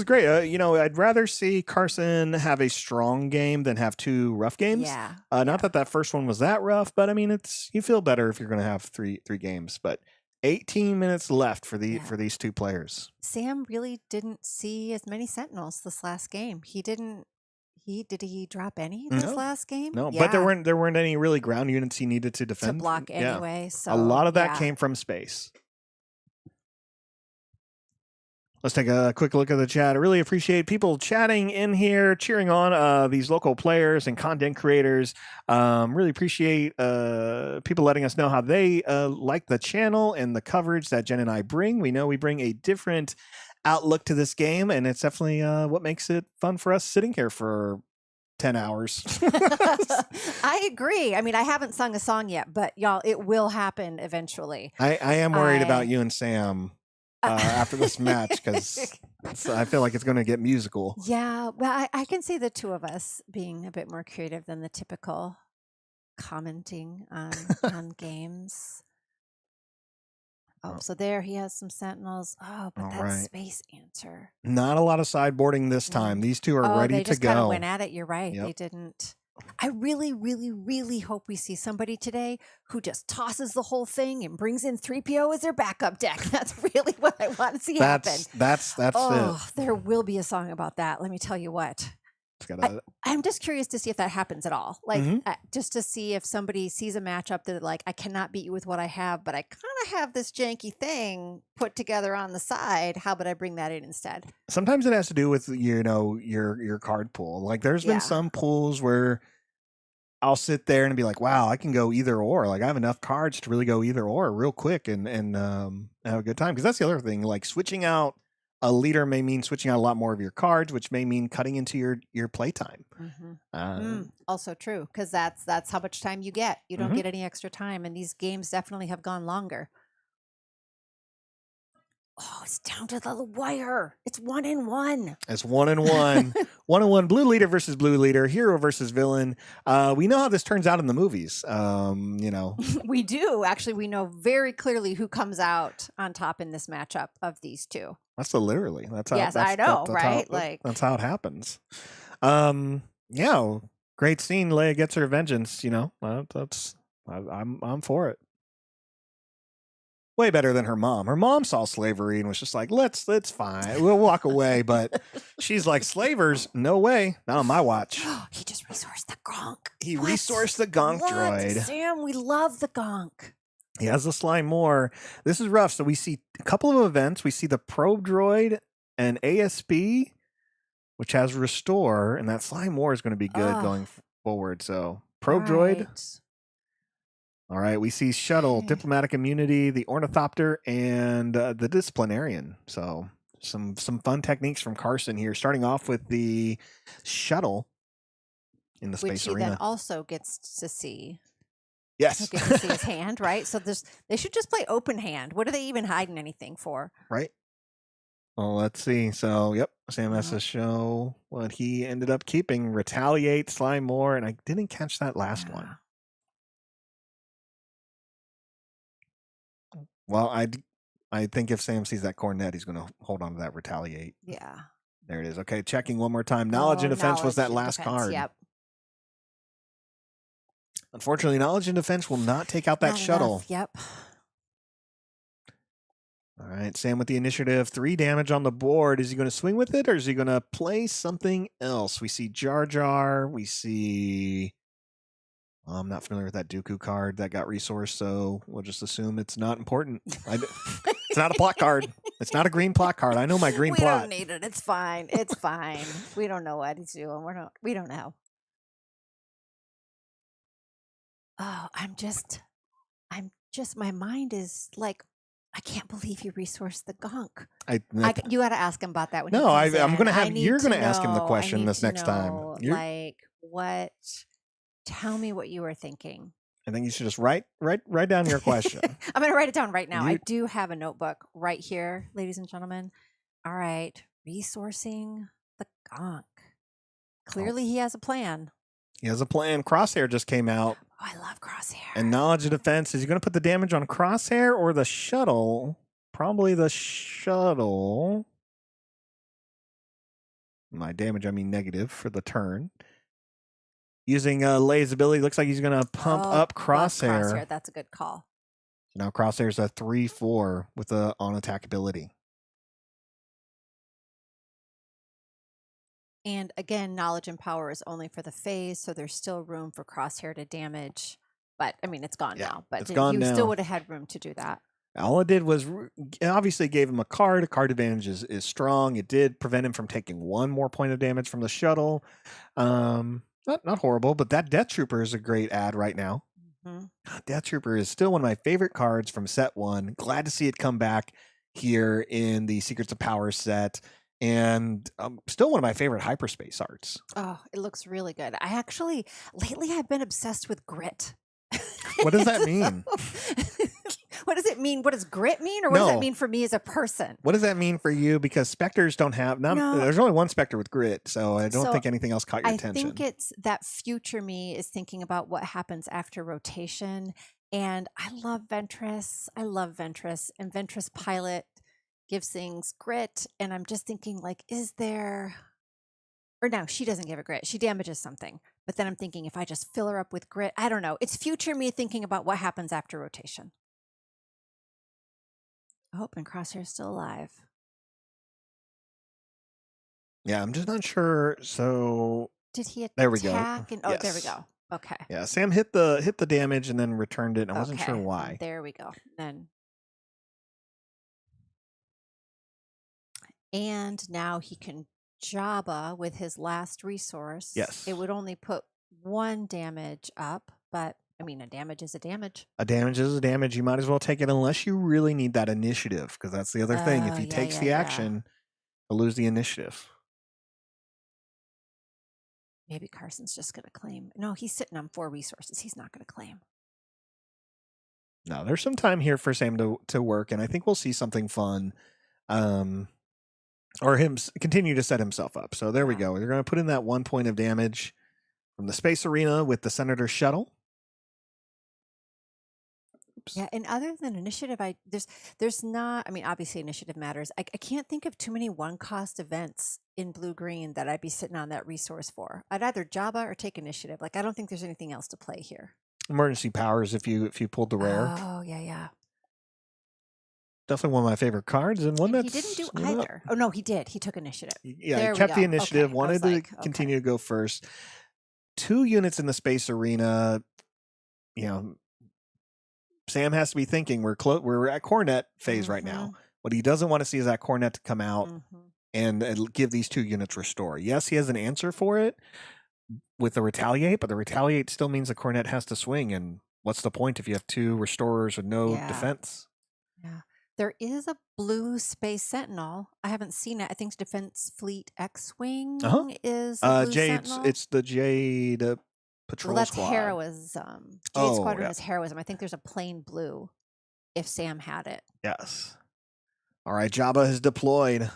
S1: great. I'd rather see Carson have a strong game than have 2 rough games.
S2: Yeah.
S1: Not that first one was that rough, but I mean, you feel better if you're gonna have three games. But 18 minutes left for these 2 players.
S2: Sam really didn't see as many Sentinels this last game. Did he drop any this last game?
S1: No, but there weren't any really ground units he needed to defend.
S2: To block anyway. So
S1: a lot of that came from space. Let's take a quick look at the chat. I really appreciate people chatting in here, cheering on these local players and content creators. Really appreciate people letting us know how they like the channel and the coverage that Jen and I bring. We know we bring a different outlook to this game, and it's definitely what makes it fun for us sitting here for 10 hours.
S2: I agree. I mean, I haven't sung a song yet, but y'all, it will happen eventually.
S1: I am worried about you and Sam. After this match, because I feel like it's going to get musical.
S2: Yeah, well, I can see the 2 of us being a bit more creative than the typical commenting on games. So there he has some Sentinels. Oh, but that space answer.
S1: Not a lot of sideboarding this time. These 2 are ready to go.
S2: They just kind of went at it. You're right. They didn't. I really, really, really hope we see somebody today who just tosses the whole thing and brings in 3PO as their backup deck. That's really what I want to see happen.
S1: That's it.
S2: There will be a song about that. Let me tell you what. I'm just curious to see if that happens at all. Like, just to see if somebody sees a matchup that like, I cannot beat you with what I have, but I kind of have this janky thing put together on the side. How about I bring that in instead?
S1: Sometimes it has to do with, your card pool. Like there's been some pools where I'll sit there and be like, wow, I can go either or. Like I have enough cards to really go either or real quick and have a good time. Because that's the other thing. Like switching out a leader may mean switching out a lot more of your cards, which may mean cutting into your playtime.
S2: Also true, because that's how much time you get. You don't get any extra time, and these games definitely have gone longer. Oh, it's down to the wire. It's 1-1.
S1: It's 1-1. 1-1. Blue leader versus blue leader. Hero versus villain. We know how this turns out in the movies.
S2: We do. Actually, we know very clearly who comes out on top in this matchup of these 2.
S1: That's literally. That's how.
S2: Yes, I know, right?
S1: That's how it happens. Great scene. Leia gets her vengeance. I'm for it. Way better than her mom. Her mom saw slavery and was just like, "Let's fine. We'll walk away." But she's like, "Slavers? No way. Not on my watch."
S2: He just resourced the gonk.
S1: He resourced the gonk droid.
S2: Sam, we love the gonk.
S1: He has the slime more. This is rough. So we see a couple of events. We see the probe droid and ASB, which has restore, and that slime more is going to be good going forward. So probe droid. All right, we see shuttle,
S2: Okay.
S1: diplomatic immunity, the ornithopter, and the disciplinarian. So some fun techniques from Carson here, starting off with the shuttle in the
S2: Which
S1: space
S2: he then
S1: arena.
S2: also gets to see.
S1: Yes.
S2: He'll get to see his hand, right? So they should just play open hand. What are they even hiding anything for?
S1: Right. Well, let's see. So, yep, Sam has
S2: Yep.
S1: to show what he ended up keeping. Retaliate, slime more, and I didn't catch that last one. Well, I think if Sam sees that cornet, he's going to hold on to that retaliate.
S2: Yeah.
S1: There it is. Okay, checking one more time. Knowledge and defense was that last card.
S2: Yep.
S1: Unfortunately, knowledge and defense will not take out that
S2: Not
S1: shuttle.
S2: enough, yep.
S1: All right, Sam with the initiative. 3 damage on the board. Is he going to swing with it or is he going to play something else? We see Jar Jar. We see... I'm not familiar with that Dooku card that got resourced, so we'll just assume it's not important. It's not a plot card. It's not a green plot card. I know my green plot.
S2: We don't need it. It's fine. It's fine. We don't know what he's doing. We don't know. Oh, my mind is like, I can't believe you resourced the gunk. You got to ask him about that when
S1: no,
S2: he comes
S1: I'm going to
S2: in.
S1: have, you're going to ask him the
S2: I
S1: question
S2: need
S1: this
S2: to
S1: next time.
S2: know,
S1: You're-
S2: like, what? Tell me what you were thinking.
S1: I think you should just write down your question.
S2: I'm going to write it down right now. I
S1: You-
S2: do have a notebook right here, ladies and gentlemen. All right. Resourcing the gunk. Clearly he has a plan.
S1: He has a plan. Crosshair just came out.
S2: Oh, I love Crosshair.
S1: And knowledge and defense. Is he going to put the damage on Crosshair or the shuttle? Probably the shuttle. My damage, I mean negative for the turn. Using Lay's ability, looks like he's going to pump up Crosshair.
S2: That's a good call.
S1: Now Crosshair's a 3/4 with the on attack ability.
S2: And again, knowledge and power is only for the phase, so there's still room for Crosshair to damage. But I mean, it's gone now. But
S1: it's gone
S2: you
S1: now.
S2: still would have had room to do that.
S1: All it did was obviously gave him a card. A card advantage is strong. It did prevent him from taking 1 more point of damage from the shuttle. Not horrible, but that Death Trooper is a great add right now.
S2: Mm-hmm.
S1: Death Trooper is still one of my favorite cards from set 1. Glad to see it come back here in the Secrets of Power set. And still one of my favorite hyperspace arts.
S2: Oh, it looks really good. Lately I've been obsessed with grit.
S1: What does that mean?
S2: What does it mean? What does grit mean? Or what does that mean for me as a person?
S1: What does that mean for you? Because specters don't have... There's only one specter with grit, so I don't think anything else caught your attention.
S2: I think it's that future me is thinking about what happens after rotation. And I love Ventress. And Ventress Pilot gives things grit. And I'm just thinking, like, is there... Or no, she doesn't give it grit. She damages something. But then I'm thinking, if I just fill her up with grit, I don't know. It's future me thinking about what happens after rotation. Oh, and Crosshair's still alive.
S1: Yeah, I'm just not sure. So
S2: did he attack?
S1: There we go.
S2: And, oh, there we go. Okay.
S1: Yeah, Sam hit the damage and then returned it. And I wasn't sure why.
S2: There we go. Then. And now he can Jabba with his last resource.
S1: Yes.
S2: It would only put 1 damage up, but I mean, a damage is a damage.
S1: A damage is a damage. You might as well take it unless you really need that initiative, because that's the other thing. If he takes the action, he'll lose the initiative.
S2: Maybe Carson's just going to claim. No, he's sitting on 4 resources. He's not going to claim.
S1: No, there's some time here for Sam to work, and I think we'll see something fun. Or him continue to set himself up. So there we go. They're going to put in that 1 point of damage from the space arena with the Senator shuttle. Oops.
S2: Yeah, and other than initiative, there's not. I mean, obviously initiative matters. I can't think of too many 1-cost events in blue-green that I'd be sitting on that resource for. I'd either Jabba or take initiative. Like, I don't think there's anything else to play here.
S1: Emergency powers if you pulled the rare.
S2: Oh yeah.
S1: Definitely one of my favorite cards, and one that
S2: he didn't do either. Oh no, he did. He took initiative.
S1: Yeah,
S2: there
S1: he kept the
S2: go.
S1: initiative.
S2: Okay.
S1: Wanted to continue to go first. 2 units in the space arena. You know, Sam has to be thinking we're at Cornet phase right now. What he doesn't want to see is that Cornet to come out and give these 2 units restore. Yes, he has an answer for it with the retaliate, but the retaliate still means the Cornet has to swing, and what's the point if you have 2 restorers with no
S2: Yeah.
S1: defense?
S2: Yeah. There is a blue Space Sentinel. I haven't seen it. I think Defense Fleet X-Wing is a blue Sentinel.
S1: It's the Jade Patrol
S2: Well, that's
S1: Squad.
S2: heroism. Jade Squadron is heroism. I think there's a plain blue if Sam had it.
S1: Yes. All right, Jabba has deployed.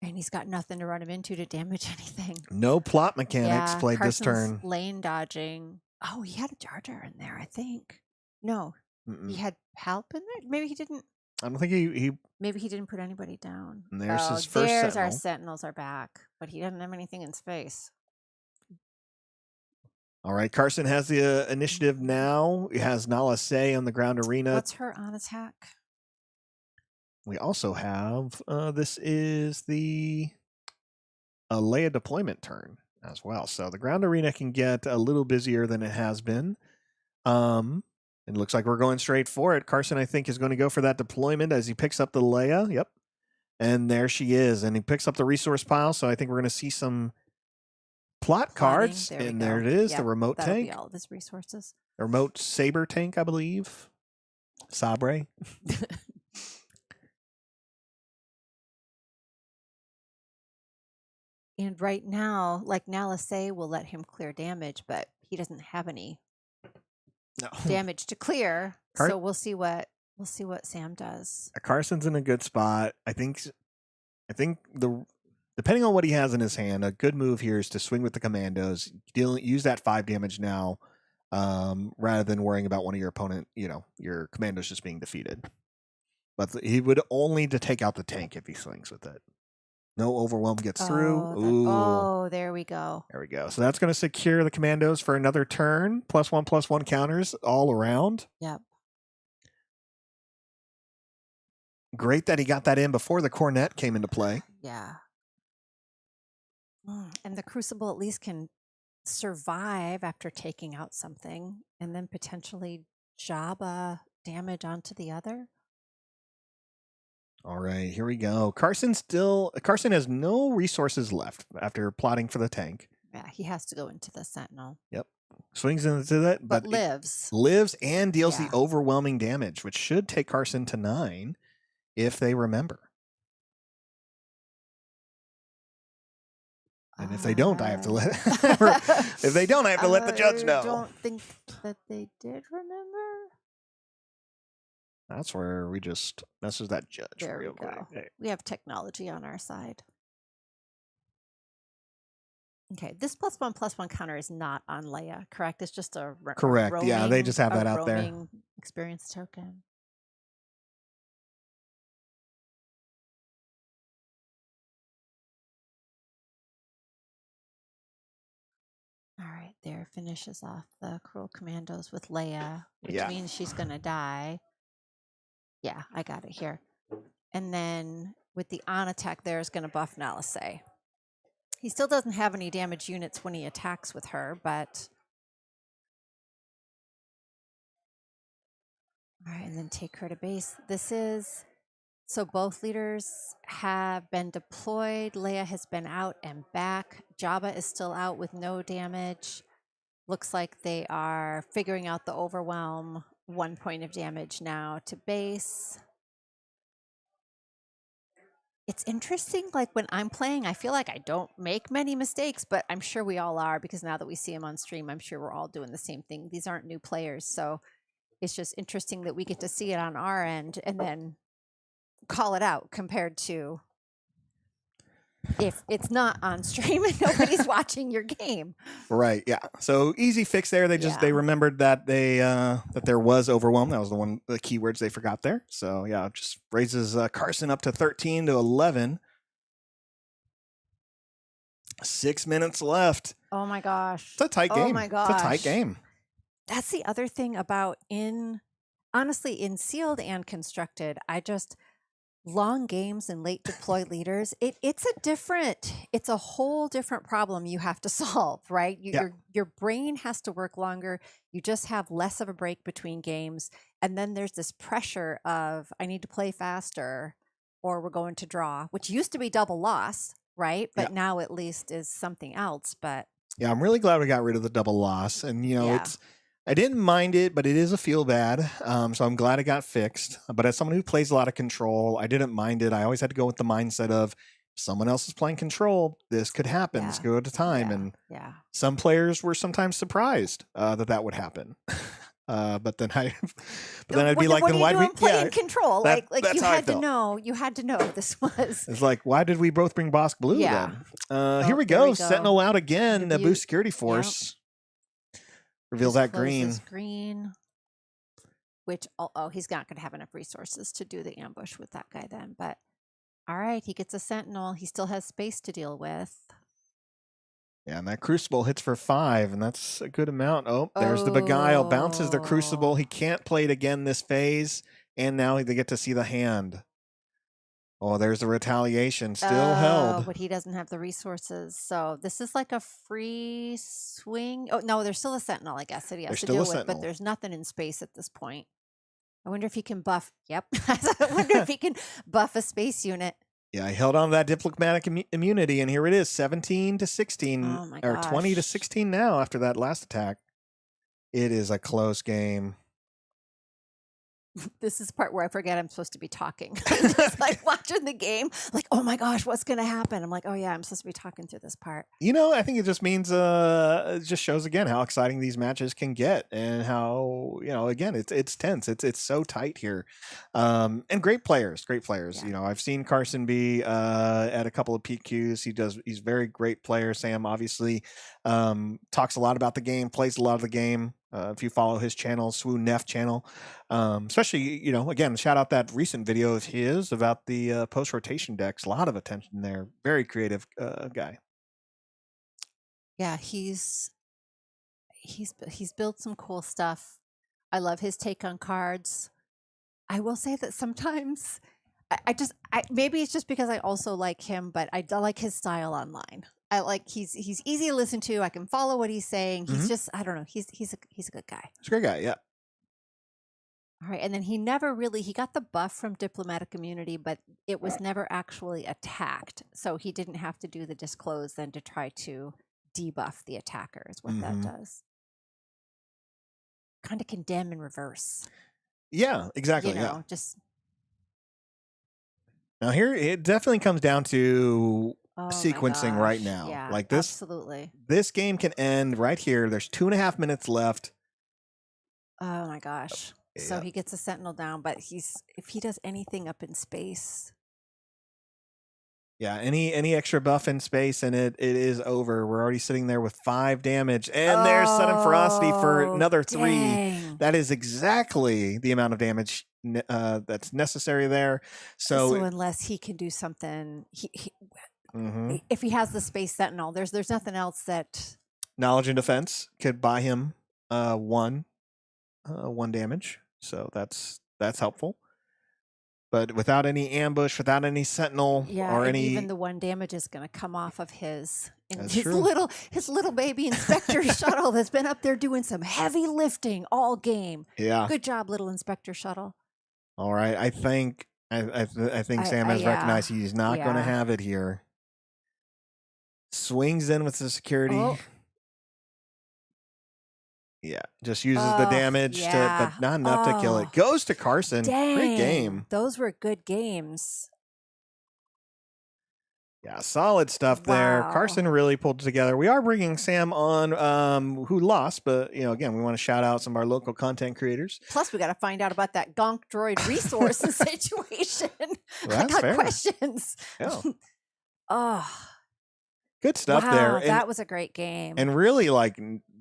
S2: And he's got nothing to run him into to damage anything.
S1: No plot mechanics played
S2: Carson's
S1: this turn.
S2: Lane dodging. Oh, he had a Jar Jar in there, I think. No, he had Palp in there. Maybe he didn't.
S1: I don't think he.
S2: Maybe he didn't put anybody down.
S1: And there's his first
S2: There's
S1: Sentinel.
S2: our Sentinels are back, but he doesn't have anything in space.
S1: All right, Carson has the initiative now. He has Nala Se on the ground arena.
S2: What's her on attack?
S1: We also have this is the Leia deployment turn as well. So the ground arena can get a little busier than it has been. It looks like we're going straight for it. Carson, I think, is going to go for that deployment as he picks up the Leia. Yep. And there she is. And he picks up the resource pile. So I think we're going to see some plot cards. And there it is, the remote tank.
S2: That'll be all of his resources.
S1: A remote saber tank, I believe. Sabre.
S2: And right now, like Nala Se will let him clear damage, but he doesn't have any damage to clear. So we'll see what Sam does.
S1: Carson's in a good spot. I think depending on what he has in his hand, a good move here is to swing with the commandos. Use that 5 damage now, rather than worrying about one of your opponent, your commandos just being defeated. But he would only to take out the tank if he swings with it. No overwhelm gets through.
S2: There we go.
S1: There we go. So that's going to secure the commandos for another turn. +1/+1 counters all around.
S2: Yep.
S1: Great that he got that in before the cornet came into play.
S2: Yeah. And the Crucible at least can survive after taking out something and then potentially Jabba damage onto the other.
S1: All right, here we go. Carson has no resources left after plotting for the tank.
S2: Yeah, he has to go into the Sentinel.
S1: Yep. Swings into that, but
S2: lives.
S1: Lives and deals the overwhelming damage, which should take Carson to 9 if they remember. And if they don't, I have to let if they don't, I have to let the judge know.
S2: I don't think that they did remember.
S1: That's where we just messes that judge
S2: there
S1: real
S2: we go.
S1: quick. Hey.
S2: We have technology on our side. Okay, this +1/+1 counter is not on Leia, correct? It's just a
S1: correct.
S2: Roaming,
S1: they just have that out there.
S2: Experience token. All right, there finishes off the Cruel Commandos with Leia, which means she's going to die. Yeah, I got it here. And then with the on attack there is going to buff Nala Se. He still doesn't have any damage units when he attacks with her, but... All right, and then take her to base. So both leaders have been deployed. Leia has been out and back. Jabba is still out with no damage. Looks like they are figuring out the overwhelm. 1 point of damage now to base. It's interesting, like when I'm playing, I feel like I don't make many mistakes, but I'm sure we all are, because now that we see him on stream, I'm sure we're all doing the same thing. These aren't new players, so it's just interesting that we get to see it on our end and then call it out compared to if it's not on stream and nobody's watching your game.
S1: Right, yeah. So easy fix there. They remembered that that there was overwhelm. That was the keywords they forgot there. So yeah, it just raises Carson up to 13 to 11. 6 minutes left.
S2: Oh my gosh.
S1: It's a tight game.
S2: Oh my gosh.
S1: It's a tight game.
S2: That's the other thing about honestly, in sealed and constructed, long games and late deploy leaders, it's a whole different problem you have to solve, right? Your brain has to work longer. You just have less of a break between games. And then there's this pressure of, I need to play faster or we're going to draw, which used to be double loss, right? But now at least is something else. But
S1: Yeah, I'm really glad we got rid of the double loss. And,
S2: Yeah.
S1: I didn't mind it, but it is a feel bad. So I'm glad it got fixed. But as someone who plays a lot of control, I didn't mind it. I always had to go with the mindset of someone else is playing control. This could happen. This
S2: Yeah.
S1: could go at a time.
S2: Yeah.
S1: And
S2: Yeah.
S1: some players were sometimes surprised that would happen. But then I'd be like,
S2: what
S1: then
S2: are
S1: why
S2: you
S1: do we
S2: doing playing control?
S1: that-
S2: Like
S1: that's
S2: you
S1: how I
S2: had to
S1: felt.
S2: know. You had to know this was.
S1: It's like, why did we both bring Bosk Blue
S2: Yeah.
S1: then? Here we
S2: there
S1: go.
S2: we go.
S1: Sentinel out again.
S2: Review-
S1: Naboo Security Force. Reveals that green.
S2: Closes green. Which he's not going to have enough resources to do the ambush with that guy then. But all right, he gets a Sentinel. He still has space to deal with.
S1: Yeah, and that Crucible hits for 5, and that's a good amount. Oh, there's the Beguile. Bounces the Crucible. He can't play it again this phase, and now they get to see the hand. Oh, there's the retaliation. Still held.
S2: But he doesn't have the resources. So this is like a free swing. Oh, no, there's still a Sentinel, I guess, that he has
S1: There's
S2: to
S1: still a
S2: deal with.
S1: Sentinel.
S2: But there's nothing in space at this point. I wonder if he can buff. Yep. I wonder if he can buff a space unit.
S1: Yeah, he held on to that diplomatic immunity, and here it is, 17 to 16,
S2: Oh my
S1: or 20 to
S2: gosh.
S1: 16 now after that last attack. It is a close game.
S2: This is the part where I forget I'm supposed to be talking. I'm just like watching the game, like, oh my gosh, what's going to happen? I'm like, oh yeah, I'm supposed to be talking through this part.
S1: I think it just means it just shows again how exciting these matches can get, and how again it's tense. It's so tight here, and great players.
S2: Yeah.
S1: I've seen Carson be at a couple of PQs. He's a very great player. Sam obviously talks a lot about the game, plays a lot of the game. If you follow his channel, Swoo Neff channel, especially, again, shout out that recent video of his about the post rotation decks. A lot of attention there. Very creative guy.
S2: Yeah, he's built some cool stuff. I love his take on cards. I will say that sometimes maybe it's just because I also like him, but I like his style online. I like he's easy to listen to. I can follow what he's saying. He's just, I don't know. He's a good guy.
S1: He's a great guy. Yeah.
S2: All right, and then he got the buff from diplomatic immunity, but it was never actually attacked. So he didn't have to do the disclose then to try to debuff the attacker is what that does. Kind of condemn in reverse.
S1: Yeah, exactly.
S2: Just
S1: now here it definitely comes down to
S2: my
S1: sequencing right
S2: gosh.
S1: now.
S2: Yeah,
S1: Like this,
S2: absolutely.
S1: this game can end right here. There's 2.5 minutes left.
S2: Oh my gosh. So
S1: Yeah.
S2: he gets a Sentinel down, but if he does anything up in space.
S1: Yeah, any extra buff in space, and it is over. We're already sitting there with 5 damage, and there's sudden ferocity for another 3.
S2: Dang.
S1: That is exactly the amount of damage that's necessary there. So
S2: unless he can do something,
S1: mhm.
S2: if he has the space Sentinel, there's nothing else that
S1: Knowledge and defense could buy him 1 damage, so that's helpful. But without any ambush, without any sentinel, or
S2: and
S1: any
S2: even the 1 damage is going to come off of his
S1: true.
S2: little baby Inspector Shuttle that's been up there doing some heavy lifting all game.
S1: Yeah.
S2: Good job, little Inspector Shuttle.
S1: All right, I think Sam has recognized he's not going to have it here. Swings in with the security.
S2: Oh.
S1: Yeah, just uses the damage but not enough to kill it. Goes to Carson.
S2: Dang.
S1: Great game.
S2: Those were good games.
S1: Yeah, solid stuff there.
S2: Wow.
S1: Carson really pulled it together. We are bringing Sam on, who lost, but again, we want to shout out some of our local content creators.
S2: Plus, we got to find out about that Gonk Droid resources situation.
S1: Well,
S2: I got
S1: fair.
S2: questions.
S1: Yeah.
S2: Oh,
S1: Good stuff
S2: wow,
S1: there.
S2: that was a great game.
S1: And really,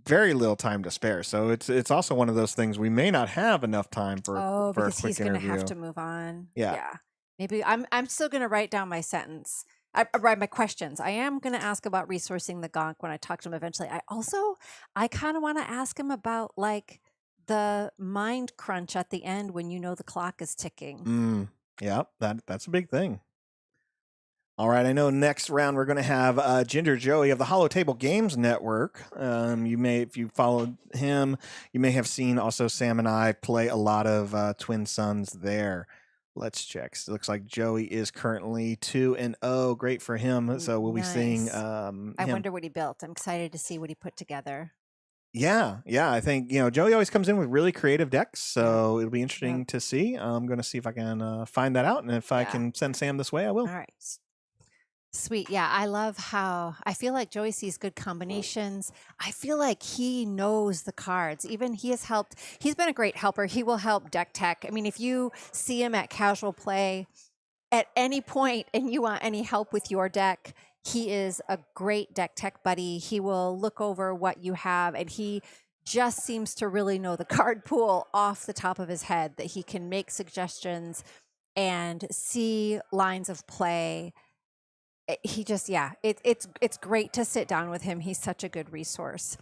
S1: very little time to spare. So it's also one of those things we may not have enough time for a
S2: because
S1: quick
S2: he's going to
S1: interview.
S2: have to move on.
S1: Yeah.
S2: Maybe I'm still going to write down my sentence. I write my questions. I am going to ask about resourcing the Gonk when I talk to him eventually. I kind of want to ask him about the mind crunch at the end when the clock is ticking.
S1: Yeah, that's a big thing. All right, I know next round we're going to have Ginger Joey of the Hollow Table Games Network. If you followed him, you may have seen also Sam and I play a lot of Twin Suns there. Let's check. So it looks like Joey is currently 2-0. Great for him. So we'll be seeing
S2: Nice. I
S1: him.
S2: wonder what he built. I'm excited to see what he put together.
S1: Yeah. I think Joey always comes in with really creative decks, so it'll be interesting to see. I'm going to see if I can find that out, and if I can send Sam this way, I will.
S2: All right. Sweet. Yeah, I love how I feel like Joey sees good combinations. I feel like he knows the cards. Even he has helped. He's been a great helper. He will help deck tech. I mean, if you see him at casual play at any point and you want any help with your deck, he is a great deck tech buddy. He will look over what you have, and he just seems to really know the card pool off the top of his head, that he can make suggestions and see lines of play. He just, it's great to sit down with him. He's such a good resource.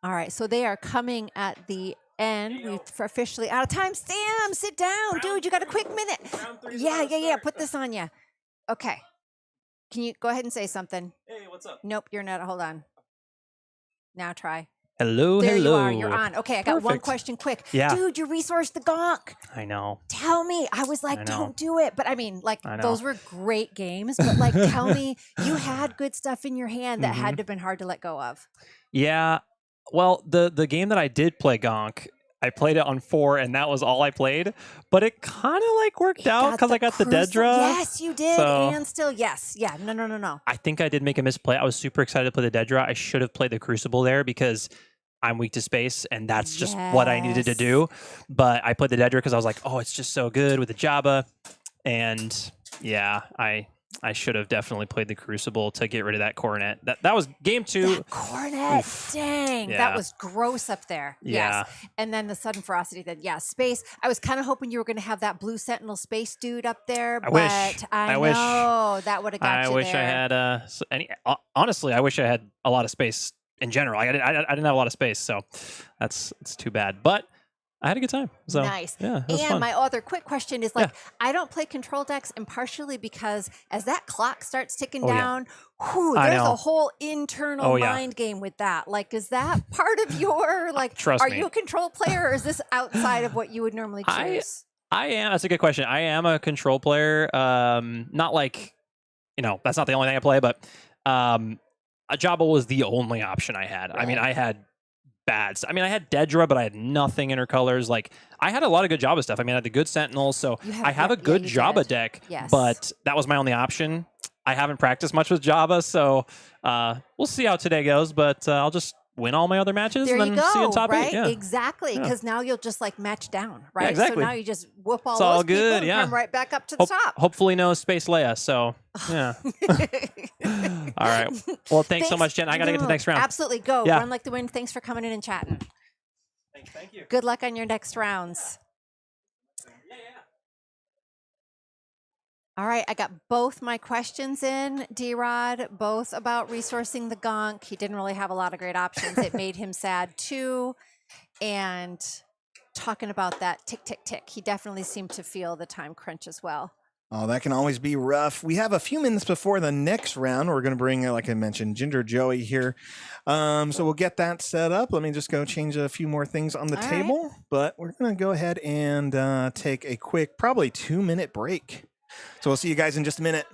S2: All right, so they are coming at the end. We're officially out of time. Sam, sit down, dude. You got a quick minute. Yeah. Put this on you. Okay. Can you go ahead and say something?
S4: Hey, what's up?
S2: Nope, you're not. Hold on. Now try.
S4: Hello,
S2: There
S4: hello.
S2: you are. You're on. Okay, I got one
S4: Perfect.
S2: question quick.
S4: Yeah.
S2: Dude, you resourced the gonk.
S4: I know.
S2: Tell me. I was like,
S4: I know.
S2: don't do it. But I mean, like,
S4: I know.
S2: those were great games. But like, tell me, you had good stuff in your hand that had to have been hard to let go of.
S4: Yeah. Well, the game that I did play Gonk, I played it on 4, and that was all I played. But it kind of like worked out because I got the Dedra.
S2: Yes, you did.
S4: So,
S2: and still, yes. Yeah. No.
S4: I think I did make a misplay. I was super excited to play the Dedra. I should have played the Crucible there because I'm weak to space, and that's just what I needed to do. But I played the Dedra because I was like, oh, it's just so good with the Jabba. And yeah, I should have definitely played the Crucible to get rid of that Coronet. That was game 2.
S2: That Coronet, dang,
S4: Yeah.
S2: that was gross up there.
S4: Yeah.
S2: Yes. And then the sudden ferocity, then space. I was kind of hoping you were going to have that blue Sentinel space dude up there, but I
S4: wish.
S2: know that would have got you
S4: I wish
S2: there.
S4: I had honestly, I wish I had a lot of space in general. I didn't have a lot of space, so it's too bad. But I had a good time. So
S2: Nice.
S4: Yeah, it was
S2: And
S4: fun.
S2: my other quick question is I don't play control decks, and partially because as that clock starts ticking down, there's a whole internal mind game with that. Like, is that part of your
S4: Trust
S2: are
S4: me.
S2: you a control player, or is this outside of what you would normally choose?
S4: I am. That's a good question. I am a control player. Not like, that's not the only thing I play, but a Jabba was the only option I had.
S2: Right.
S4: I mean, I had bad. I mean, I had Dedra, but I had nothing in her colors. Like, I had a lot of good Jabba stuff. I mean, I had the good Sentinels, so I have a good Jabba deck.
S2: Yes.
S4: But that was my only option. I haven't practiced much with Jabba, so we'll see how today goes. But I'll just win all my other matches
S2: There
S4: and
S2: you
S4: then
S2: go,
S4: see you in top
S2: right?
S4: 8. Yeah.
S2: Exactly, because now you'll just match down, right?
S4: Yeah, exactly.
S2: So now you just whoop all
S4: It's
S2: those
S4: all
S2: people
S4: good,
S2: and
S4: yeah.
S2: come right back up to the top.
S4: Hopefully no Space Leia, so yeah. All right. Well, thanks so much, Jen. I got to get to the next round.
S2: Absolutely. Go.
S4: Yeah.
S2: Run like the wind. Thanks for coming in and chatting.
S4: Thank you.
S2: Good luck on your next rounds. All right, I got both my questions in, D-Rod, both about resourcing the gonk. He didn't really have a lot of great options. It made him sad too. And talking about that tick, tick, tick, he definitely seemed to feel the time crunch as well.
S1: Oh, that can always be rough. We have a few minutes before the next round. We're going to bring, like I mentioned, Ginger Joey here. So we'll get that set up. Let me just go change a few more things on the table. But we're going to go ahead and take a quick, probably 2-minute break. So we'll see you guys in just a minute.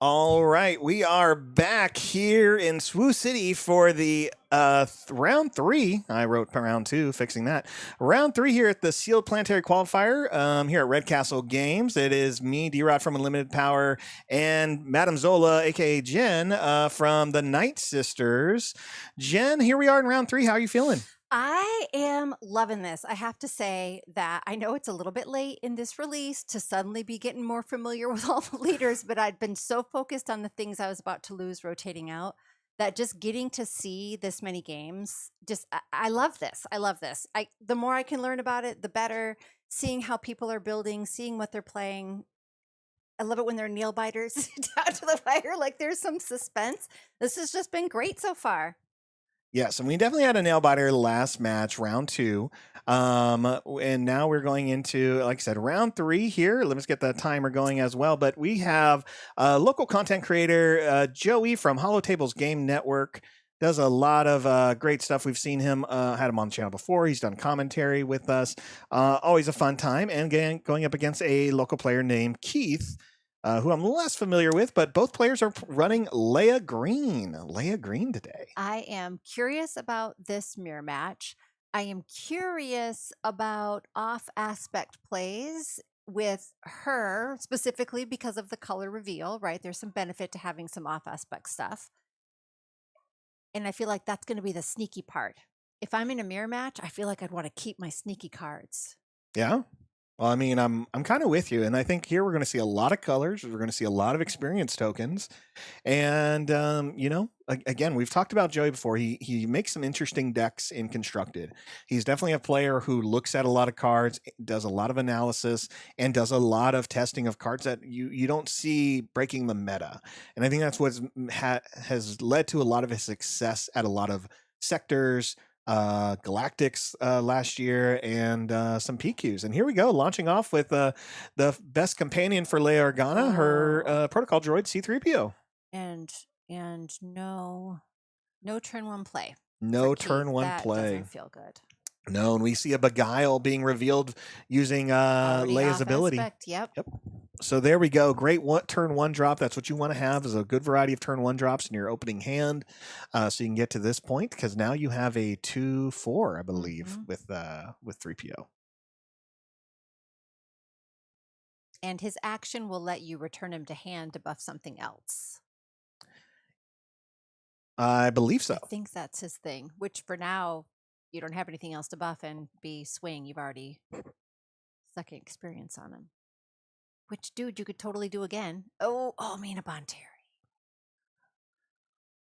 S1: All right, we are back here in Swoo City for the round 3. I wrote round 2, fixing that. Round 3 here at the Sealed Planetary Qualifier here at Red Castle Games. It is me, D-Rod from Unlimited Power, and Madamezola, a.k.a. Jen, from the Nightsisters. Jen, here we are in round 3. How are you feeling?
S2: I am loving this. I have to say that I know it's a little bit late in this release to suddenly be getting more familiar with all the leaders, but I'd been so focused on the things I was about to lose rotating out that just getting to see this many games, I love this. I love this. The more I can learn about it, the better. Seeing how people are building, seeing what they're playing. I love it when they're nail biters down to the fire, like there's some suspense. This has just been great so far.
S1: Yes, and we definitely had a nail biter last match, round 2. And now we're going into, like I said, round 3 here. Let's get the timer going as well. But we have local content creator Joey from Hollow Tables Game Network. Does a lot of great stuff. We've seen him, had him on the channel before. He's done commentary with us. Always a fun time. And going up against a local player named Keith, who I'm less familiar with, but both players are running Leia Green. Leia Green today.
S2: I am curious about this mirror match. I am curious about off aspect plays with her, specifically because of the color reveal, right? There's some benefit to having some off aspect stuff. And I feel like that's going to be the sneaky part. If I'm in a mirror match, I feel like I'd want to keep my sneaky cards.
S1: Yeah. Well, I mean, I'm kind of with you, and I think here we're going to see a lot of colors. We're going to see a lot of experience tokens, and you know, again, we've talked about Joey before. He makes some interesting decks in Constructed. He's definitely a player who looks at a lot of cards, does a lot of analysis, and does a lot of testing of cards that you don't see breaking the meta. And I think that's what has led to a lot of his success at a lot of sectors. Galactics last year, and some PQs. And here we go, launching off with the best companion for Leia Organa, her protocol droid C-3PO.
S2: And no turn 1 play.
S1: No turn 1
S2: that
S1: play.
S2: Doesn't feel good.
S1: No, and we see a Beguile being revealed using Leia's ability.
S2: Yep.
S1: So there we go. Great turn 1 drop. That's what you want to have, is a good variety of turn 1 drops in your opening hand, so you can get to this point, because now you have a 2/4, I believe, with 3PO.
S2: And his action will let you return him to hand to buff something else.
S1: I believe so.
S2: I think that's his thing, which for now, you don't have anything else to buff and be swing. You've already second experience on him. Which, dude, you could totally do again. Oh, Mina Bonteri.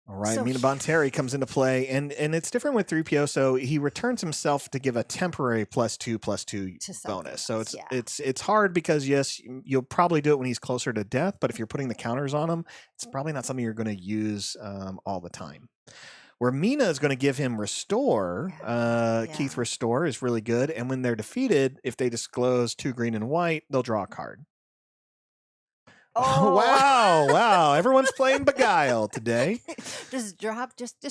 S1: All right, Mina Bonteri comes into play, and it's different with 3PO. So he returns himself to give a temporary +2/+2 bonus. So it's hard, because yes, you'll probably do it when he's closer to death, but if you're putting the counters on him, it's probably not something you're going to use all the time. Where Mina is going to give him Restore, Keith Restore is really good, and when they're defeated, if they disclose 2 green and white, they'll draw a card. Oh, wow. Everyone's playing Beguile today.
S2: Just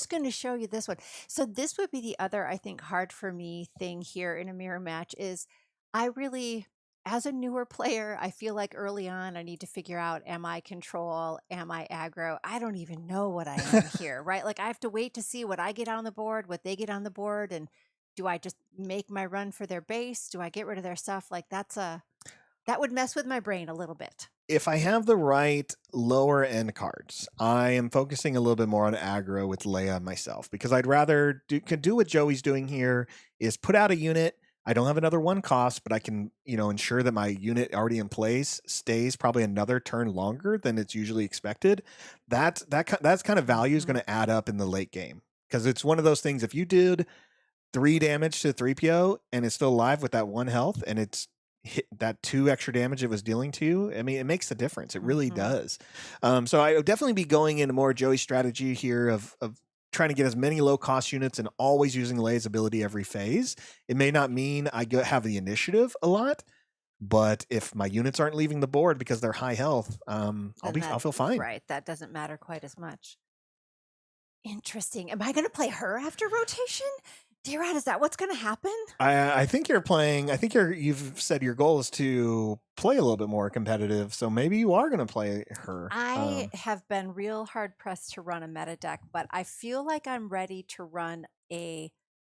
S2: going to show you this one. So this would be the other, I think, hard for me thing here in a mirror match is I really, as a newer player, I feel like early on I need to figure out, am I control? Am I aggro? I don't even know what I am here, right? Like I have to wait to see what I get on the board, what they get on the board. And do I just make my run for their base? Do I get rid of their stuff? Like that would mess with my brain a little bit.
S1: If I have the right lower end cards, I am focusing a little bit more on aggro with Leia myself, because I'd rather do what Joey's doing here, is put out a unit. I don't have another 1 cost, but I can, ensure that my unit already in place stays probably another turn longer than it's usually expected. That's kind of value is going to add up in the late game, because it's one of those things. If you did 3 damage to 3PO and it's still alive with that 1 health, and it's hit that 2 extra damage it was dealing to you, I mean, it makes a difference. It really does. So I would definitely be going into more Joey's strategy here of trying to get as many low cost units and always using Leia's ability every phase. It may not mean I have the initiative a lot, but if my units aren't leaving the board because they're high health, I'll feel fine.
S2: Right, that doesn't matter quite as much. Interesting. Am I going to play her after rotation? D-Rod, is that what's going to happen?
S1: I think you're playing. I think you've said your goal is to play a little bit more competitive, so maybe you are going to play her.
S2: I have been real hard pressed to run a meta deck, but I feel like I'm ready to run a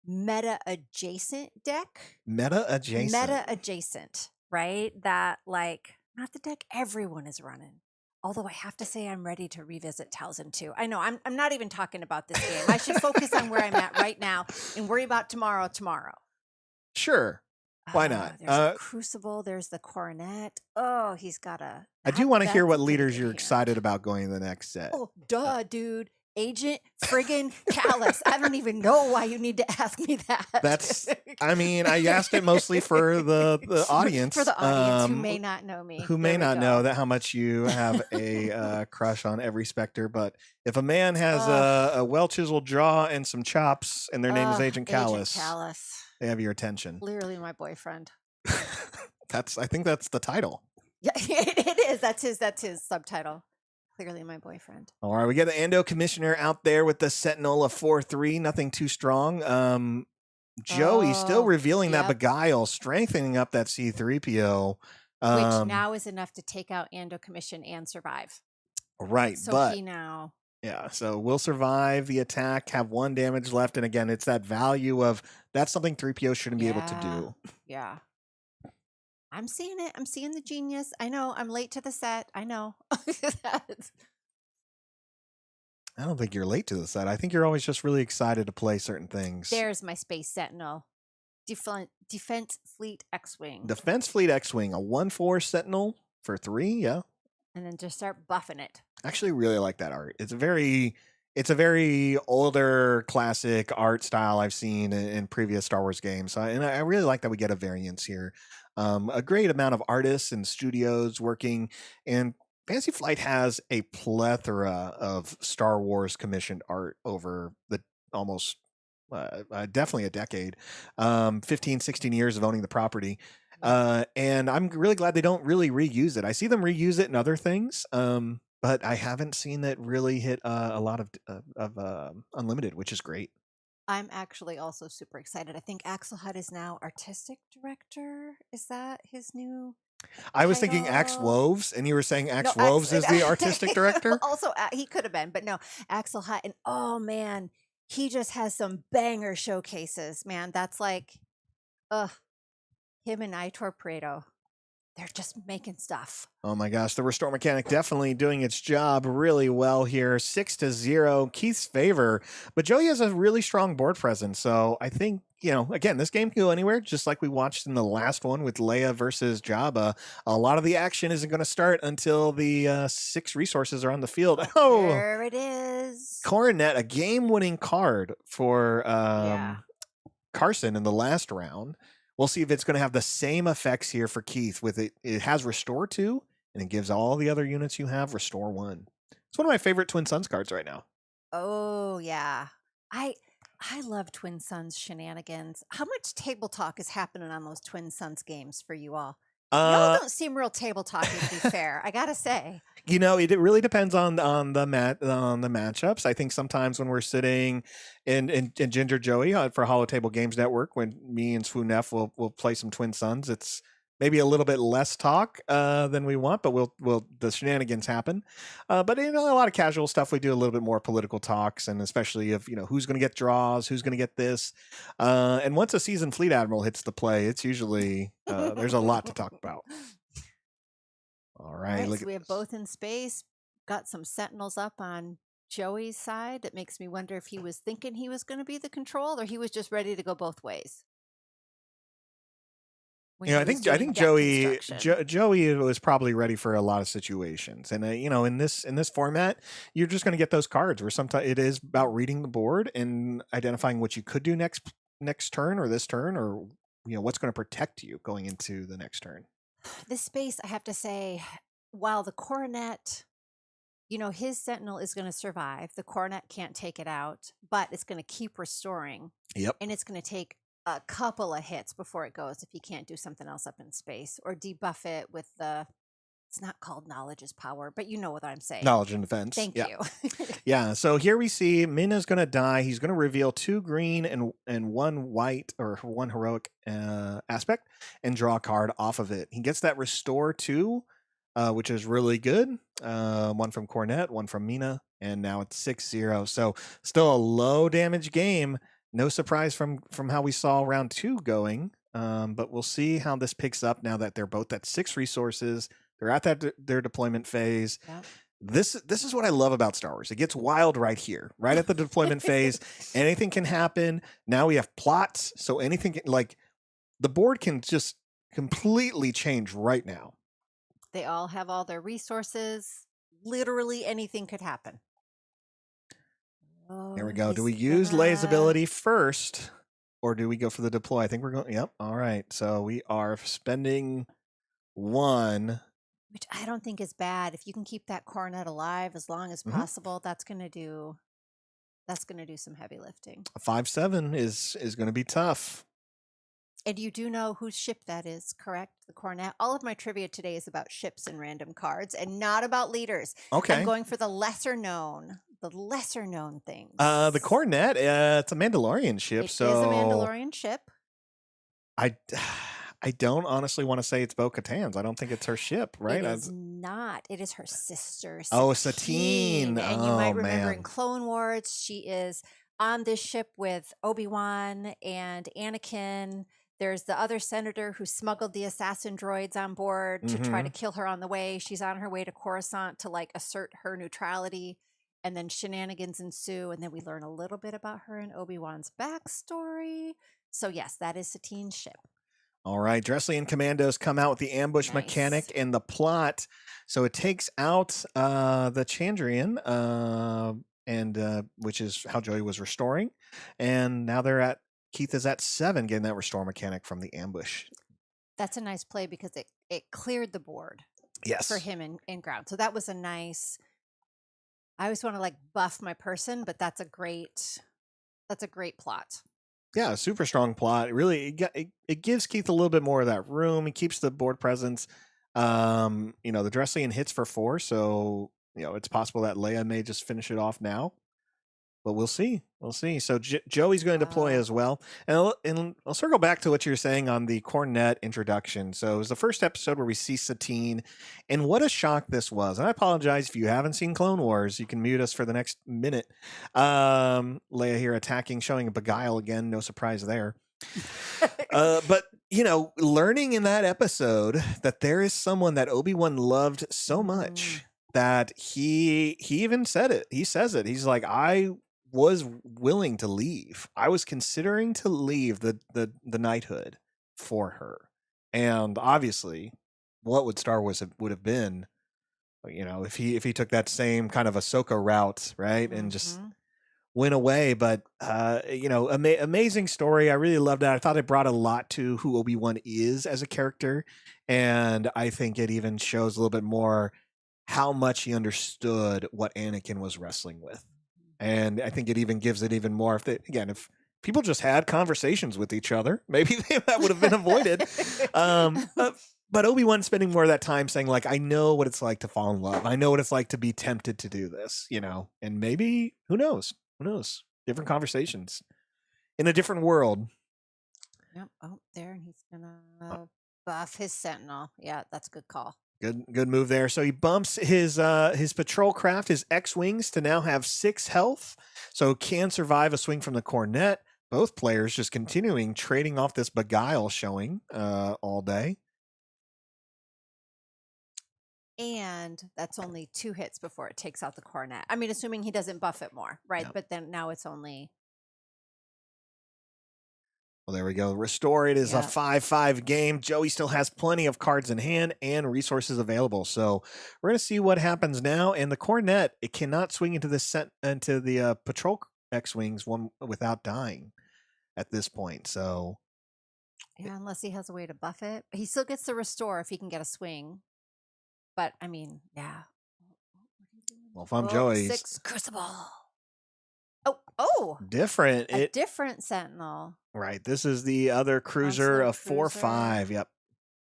S2: meta adjacent deck.
S1: Meta
S2: adjacent, right? That not the deck everyone is running. Although I have to say I'm ready to revisit Towson too. I know I'm not even talking about this game. I should focus on where I'm at right now and worry about tomorrow.
S1: Sure. Why not?
S2: There's a Crucible. There's the Coronet. Oh, he's got a...
S1: I do want to hear what leaders you're excited about going to the next set.
S2: Oh, dude. Agent friggin' Callus. I don't even know why you need to ask me that.
S1: I asked it mostly for the audience.
S2: For the audience who may not know me.
S1: Who may not know that how much you have a crush on every Spectre. But if a man has a well-chiseled jaw and some chops and their name is Agent Callus, they have your attention.
S2: Clearly my boyfriend.
S1: I think that's the title.
S2: Yeah, it is. That's his subtitle. Clearly my boyfriend.
S1: All right, we got the Ando Commissioner out there with the Sentinel of 4-3, nothing too strong. Joey still revealing that Beguile, strengthening up that C-3PO.
S2: Which now is enough to take out Ando Commission and survive.
S1: Right,
S2: so he now...
S1: Yeah, so we'll survive the attack, have 1 damage left, and again, it's that value of that's something 3PO shouldn't be able to do.
S2: Yeah. I'm seeing it. I'm seeing the genius. I know. I'm late to the set. I know.
S1: I don't think you're late to the set. I think you're always just really excited to play certain things.
S2: There's my Space Sentinel. Defense Fleet X-Wing.
S1: Defense Fleet X-Wing, a 1/4 Sentinel for 3, yeah.
S2: And then just start buffing it.
S1: I actually really like that art. It's a very older classic art style I've seen in previous Star Wars games. And I really like that we get a variance here. A great amount of artists and studios working, and Fantasy Flight has a plethora of Star Wars commissioned art over the almost definitely a decade, 15, 16 years of owning the property. And I'm really glad they don't really reuse it. I see them reuse it in other things, but I haven't seen it really hit a lot of Unlimited, which is great.
S2: I'm actually also super excited. I think Axel Hutt is now artistic director. Is that his new
S1: I was thinking Axe Woves, and you were saying Axe Woves is the artistic director?
S2: Also, he could have been, but no, Axel Hutt. And oh, man, he just has some banger showcases, man. That's like, him and Itor Prado. They're just making stuff.
S1: Oh my gosh, the Restore Mechanic definitely doing its job really well here. 6-0, Keith's favor. But Joey has a really strong board presence. So I think, again, this game can go anywhere, just like we watched in the last one with Leia versus Jabba. A lot of the action isn't going to start until the 6 resources are on the field. Oh,
S2: there it is.
S1: Coronet, a game-winning card for Carson in the last round. We'll see if it's going to have the same effects here for Keith with it. It has Restore 2, and it gives all the other units you have Restore 1. It's one of my favorite Twin Suns cards right now.
S2: Oh, yeah. I love Twin Suns shenanigans. How much table talk is happening on those Twin Suns games for you all? Y'all don't seem real table talking, to be fair. I gotta say.
S1: It really depends on the matchups. I think sometimes when we're sitting in Ginger Joey for Hollow Table Games Network, when me and Swoon F will play some Twin Suns, it's maybe a little bit less talk than we want, but the shenanigans happen. But a lot of casual stuff, we do a little bit more political talks, and especially if who's going to get draws, who's going to get this. And once a seasoned Fleet Admiral hits the play, it's usually there's a lot to talk about. All right,
S2: so we have both in space. Got some Sentinels up on Joey's side. That makes me wonder if he was thinking he was going to be the control, or he was just ready to go both ways.
S1: I think Joey was probably ready for a lot of situations, and in this format, you're just going to get those cards where sometimes it is about reading the board and identifying what you could do next turn or this turn, or what's going to protect you going into the next turn.
S2: This space, I have to say, while the Coronet, his Sentinel is going to survive, the Coronet can't take it out, but it's going to keep restoring.
S1: Yep,
S2: and it's going to take a couple of hits before it goes if you can't do something else up in space or debuff it with it's not called Knowledge is Power, but you know what I'm saying.
S1: Knowledge and Defense.
S2: Thank you.
S1: Yeah, so here we see Minna's going to die. He's going to reveal 2 green and 1 white, or 1 heroic aspect, and draw a card off of it. He gets that Restore 2, which is really good. 1 from Cornet, 1 from Mina, and now it's 6-0. So still a low damage game. No surprise from how we saw round 2 going, but we'll see how this picks up now that they're both at 6 resources. They're at their deployment phase. Yeah. This is what I love about Star Wars. It gets wild right here, right at the deployment phase. Anything can happen. Now we have plots, so anything the board can just completely change right now.
S2: They all have all their resources. Literally anything could happen.
S1: go. Do we
S2: He's
S1: use Leia's
S2: gonna-
S1: ability first, or do we go for the deploy? I think we're going. Yep. All right. So we are spending 1.
S2: Which I don't think is bad. If you can keep that cornet alive as long as possible, that's gonna do some heavy lifting.
S1: A 5/7 is going to be tough.
S2: And you do know whose ship that is, correct? The cornet. All of my trivia today is about ships and random cards, and not about leaders.
S1: Okay.
S2: I'm going for the lesser known things.
S1: The Cornet, it's a Mandalorian ship.
S2: It
S1: so
S2: is a Mandalorian ship.
S1: I don't honestly want to say it's Bo-Katan's. I don't think it's her ship, right?
S2: It is not. It is her sister.
S1: Oh, Satine.
S2: And you
S1: Oh,
S2: might remember
S1: man.
S2: in Clone Wars, she is on this ship with Obi-Wan and Anakin. There's the other senator who smuggled the assassin droids on board to try to kill her on the way. She's on her way to Coruscant to like assert her neutrality. And then shenanigans ensue. And then we learn a little bit about her and Obi-Wan's backstory. So yes, that is Satine's ship.
S1: All right, Dresslian Commandos come out with the ambush
S2: Nice.
S1: mechanic and the plot. So it takes out the Chandrian, and which is how Joey was restoring. And now Keith is at 7, getting that restore mechanic from the ambush.
S2: That's a nice play because it cleared the board
S1: Yes.
S2: for him in ground. So that was a nice. I always want to like buff my person, but that's a great plot.
S1: Yeah, super strong plot. Really, it gives Keith a little bit more of that room. He keeps the board presence. The Dresslian hits for 4, so it's possible that Leia may just finish it off now. But we'll see. We'll see. So Joey's going to deploy as well. And I'll circle back to what you were saying on the Cornet introduction. So it was the first episode where we see Satine. And what a shock this was. And I apologize if you haven't seen Clone Wars. You can mute us for the next minute. Leia here attacking, showing a beguile again. No surprise there. But, learning in that episode that there is someone that Obi-Wan loved so much that he even said it. He says it. He's like, I was willing to leave. I was considering to leave the knighthood for her. And obviously, what would Star Wars would have been, if he took that same kind of Ahsoka route, right? And just went away. But amazing story. I really loved that. I thought it brought a lot to who Obi-Wan is as a character. And I think it even shows a little bit more how much he understood what Anakin was wrestling with. And I think it even gives it even more. If people just had conversations with each other, maybe that would have been avoided. But Obi-Wan spending more of that time saying, like, I know what it's like to fall in love. I know what it's like to be tempted to do this, and maybe, who knows? Different conversations in a different world.
S2: Yep. Oh, there. And he's going to buff his Sentinel. Yeah, that's a good call.
S1: Good move there. So he bumps his patrol craft, his X-Wings, to now have 6 health. So can survive a swing from the Cornet. Both players just continuing trading off this beguile showing all day.
S2: And that's only 2 hits before it takes out the Cornet. I mean, assuming he doesn't buff it more, right?
S1: Yep.
S2: But then now it's only...
S1: Well, there we go. Restore. It is a 5-5 game. Joey still has plenty of cards in hand and resources available. So we're going to see what happens now. And the Cornet, it cannot swing into the patrol X-Wings one without dying at this point. So
S2: yeah, unless he has a way to buff it. He still gets the restore if he can get a swing. But I mean, yeah.
S1: Well, if I'm Joey,
S2: 6 Crucible. Oh,
S1: different.
S2: A different Sentinel.
S1: Right. This is the other cruiser, a 4-5. Yep.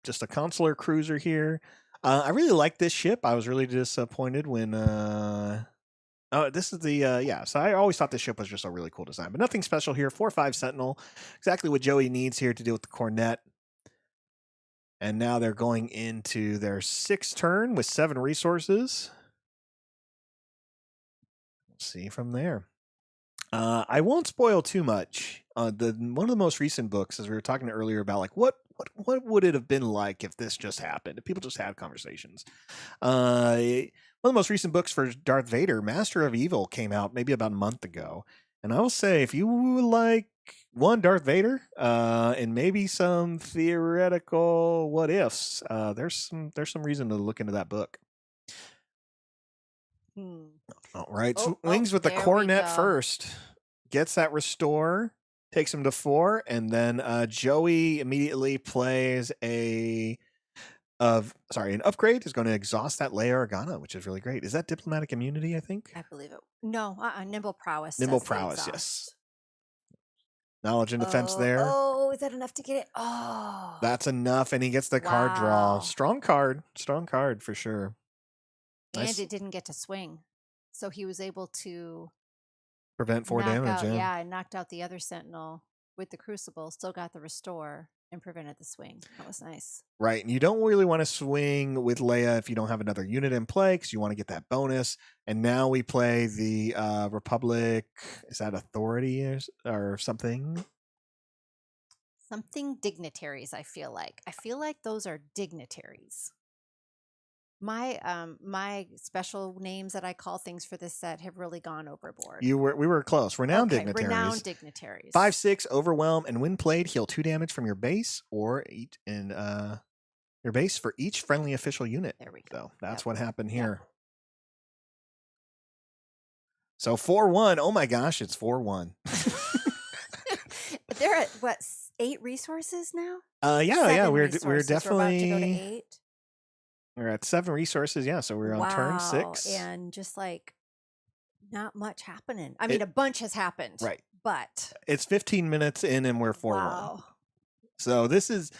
S1: Just a consular cruiser here. I really like this ship. I was really disappointed when this is the so I always thought this ship was just a really cool design, but nothing special here. 4-5 Sentinel. Exactly what Joey needs here to deal with the Cornet. And now they're going into their 6th turn with 7 resources. Let's see from there. I won't spoil too much. One of the most recent books, as we were talking earlier about, like what would it have been like if this just happened? If people just had conversations. One of the most recent books for Darth Vader, Master of Evil, came out maybe about a month ago. And I will say, if you like Darth Vader, and maybe some theoretical what ifs, there's some reason to look into that book. All right, swings with the Cornet first. gets that restore, takes him to 4, and then Joey immediately plays an upgrade is going to exhaust that Leia Organa, which is really great. Is that diplomatic immunity, I think?
S2: I believe it. No, nimble prowess.
S1: Nimble
S2: says the
S1: prowess,
S2: exhaust.
S1: yes. Knowledge and defense there.
S2: Oh, is that enough to get it? Oh.
S1: That's enough, and he gets the card draw.
S2: Wow.
S1: Strong card for sure.
S2: And
S1: Nice.
S2: it didn't get to swing. So he was able to
S1: Prevent 4
S2: knock
S1: damage.
S2: out,
S1: Yeah.
S2: and knocked out the other sentinel with the crucible, still got the restore, and prevented the swing. That was nice.
S1: Right, and you don't really want to swing with Leia if you don't have another unit in play because you want to get that bonus. And now we play the Republic. Is that authority or something?
S2: Something dignitaries, I feel like. I feel like those are dignitaries. My special names that I call things for this set have really gone overboard.
S1: We were close. Renowned dignitaries.
S2: Renowned dignitaries.
S1: 5/6 overwhelm, and when played, heal 2 damage from your base or your base for each friendly official unit.
S2: There we go.
S1: So that's
S2: Yep.
S1: what happened
S2: Yep.
S1: here. So 4-1. Oh my gosh, it's 4-1.
S2: They're at what, 8 resources now?
S1: Yeah.
S2: 7
S1: We're
S2: resources. We're about to
S1: definitely
S2: go to 8.
S1: we're at 7 resources. Yeah, so we're on turn 6.
S2: And just like not much happening. I mean, a bunch has happened.
S1: Right.
S2: But
S1: It's 15 minutes in, and we're 4-1.
S2: wow.
S1: So this is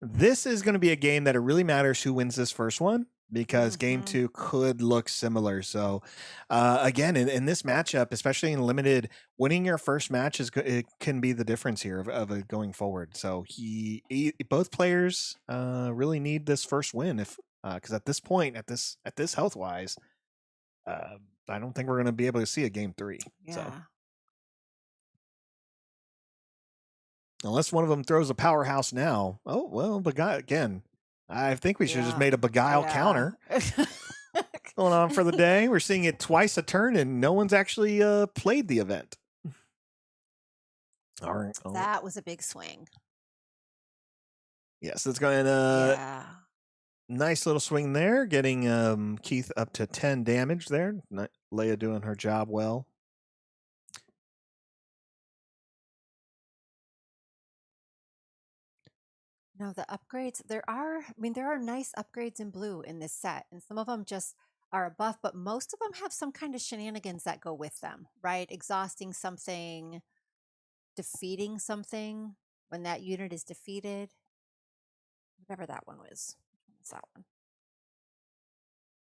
S1: going to be a game that it really matters who wins this first one, because game
S2: Mhm.
S1: 2 could look similar. So again, in this matchup, especially in limited, winning your first match it can be the difference here of it going forward. So both players really need this first win because at this point, at this health wise, I don't think we're going to be able to see a game 3.
S2: Yeah.
S1: So unless one of them throws a powerhouse now. Oh, well, again, I think we should have just
S2: Yeah.
S1: made a beguile counter going on for the day. We're seeing it twice a turn, and no one's actually played the event. All right. Oh,
S2: That was a big swing.
S1: yes, it's going
S2: Yeah.
S1: nice little swing there, getting Keith up to 10 damage there. Leia doing her job well.
S2: No, the upgrades, there are nice upgrades in blue in this set, and some of them just are a buff, but most of them have some kind of shenanigans that go with them, right? Exhausting something, defeating something when that unit is defeated. Whatever that one was. What's that one?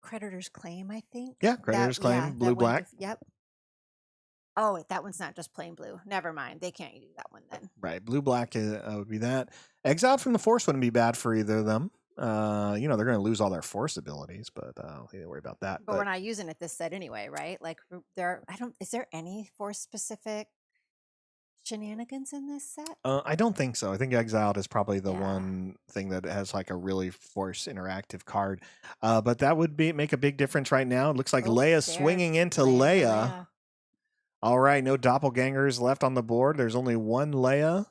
S2: Creditor's Claim, I think.
S1: Yeah, Creditor's Claim,
S2: that
S1: blue,
S2: one
S1: black.
S2: Yep. Oh, wait, that one's not just plain blue. Never mind. They can't use that one then.
S1: Right, blue, black would be that. Exiled from the Force wouldn't be bad for either of them. They're going to lose all their Force abilities, but don't need to worry about that.
S2: But we're not using it this set anyway, right? Like is there any Force specific shenanigans in this set?
S1: I don't think so. I think Exiled is probably the
S2: Yeah.
S1: one thing that has like a really Force interactive card. But that would make a big difference right now. It looks like
S2: Oh,
S1: Leia
S2: there.
S1: swinging into Leia. All right, no doppelgangers left on the board. There's only one Leia,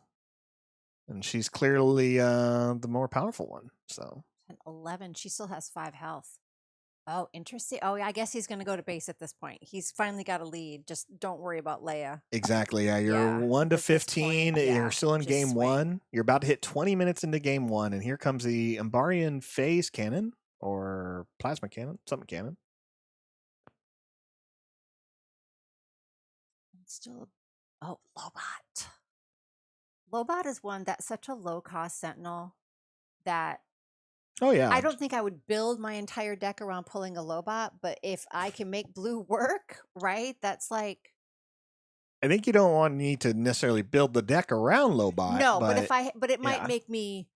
S1: and she's clearly the more powerful one. So
S2: And 11. She still has 5 health. Oh, interesting. Oh, yeah, I guess he's going to go to base at this point. He's finally got a lead. Just don't worry about Leia.
S1: exactly, yeah. You're
S2: Yeah,
S1: 1 to
S2: at this
S1: 15.
S2: point,
S1: You're still in
S2: just
S1: game
S2: swing.
S1: 1. You're about to hit 20 minutes into game 1, and here comes the Umbarian phase cannon or plasma cannon, something cannon.
S2: Still, Lobot. Lobot is one that's such a low cost sentinel that
S1: Oh yeah,
S2: I don't think I would build my entire deck around pulling a Lobot, but if I can make blue work, right? That's like
S1: I think you don't need to necessarily build the deck around Lobot.
S2: no, but it might
S1: yeah.
S2: make me.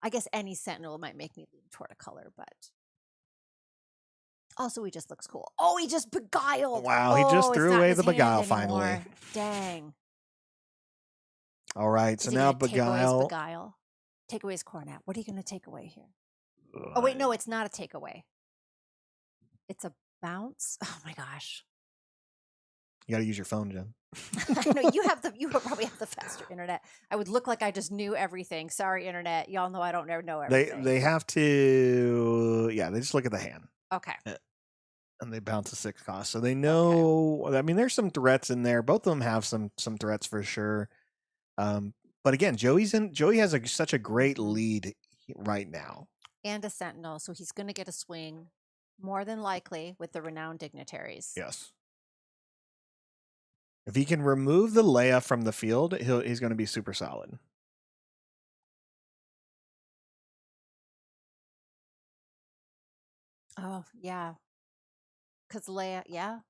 S2: I guess any sentinel might make me lean toward a color, but also he just looks cool. Oh, he just beguiled.
S1: Wow, he just
S2: Oh, it's
S1: threw
S2: not in
S1: away
S2: his
S1: the
S2: hand
S1: beguile finally.
S2: anymore. Dang.
S1: All right, so
S2: Is he
S1: now
S2: gonna take away his
S1: beguile.
S2: beguile? Take away his cornet. What are you going to take away here? Oh wait, no, it's not a takeaway. It's a bounce. Oh my gosh.
S1: You got to use your phone, Jen.
S2: I know you probably have the faster internet. I would look like I just knew everything. Sorry, internet. Y'all know I don't know everything.
S1: They have to. Yeah, they just look at the hand.
S2: Okay.
S1: And they bounce a 6 cost. So they know, I mean, there's some threats in there. Both of them have some threats for sure. But again, Joey has such a great lead right now.
S2: And a sentinel, so he's going to get a swing more than likely with the renowned dignitaries.
S1: Yes. If he can remove the Leia from the field, he's going to be super solid.
S2: Oh, yeah. Because Leia's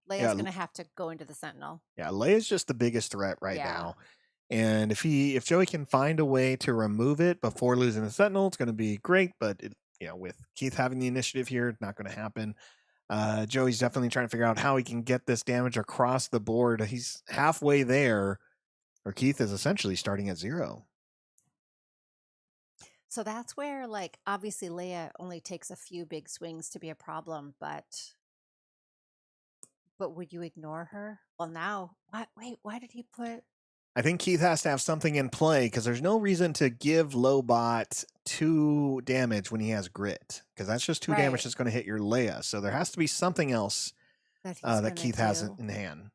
S2: going to have to go into the sentinel.
S1: Yeah, Leia's just the biggest threat right now. And if Joey can find a way to remove it before losing the sentinel, it's going to be great. But with Keith having the initiative here, not going to happen. Joey's definitely trying to figure out how he can get this damage across the board. He's halfway there, or Keith is essentially starting at 0.
S2: So that's where, like, obviously Leia only takes a few big swings to be a problem, but would you ignore her? Well, now, why did he put...
S1: I think Keith has to have something in play because there's no reason to give Lobot 2 damage when he has grit, because that's just 2 damage that's going to hit your Leia. So there has to be something else that Keith has in hand.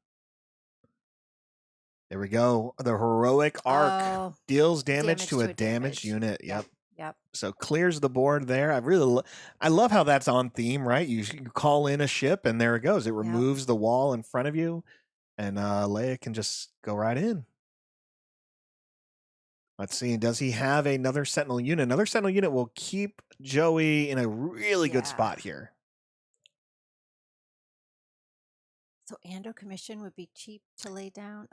S1: There we go. The heroic arc deals damage to a damaged unit. Yep. So clears the board there. I love how that's on theme, right? You call in a ship and there it goes. It removes the wall in front of you, and Leia can just go right in. Let's see. Does he have another Sentinel unit? Another Sentinel unit will keep Joey in a really good spot here.
S2: So Ando Commission would be cheap to lay down.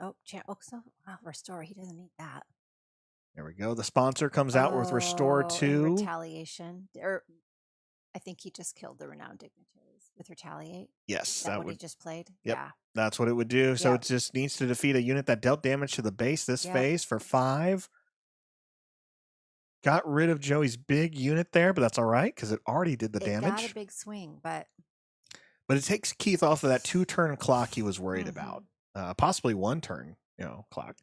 S2: Restore. He doesn't need that.
S1: There we go. The sponsor comes out with Restore 2.
S2: Retaliation. Or I think he just killed the renowned dignitaries with Retaliate.
S1: Yes.
S2: Is that what he just played?
S1: Yep.
S2: Yeah.
S1: That's what it would do. So it just needs to defeat a unit that dealt damage to the base this phase for 5. Got rid of Joey's big unit there, but that's all right because it already did the damage.
S2: Got a big swing, but
S1: it takes Keith off of that 2-turn clock he was worried about. Possibly 1-turn, clock.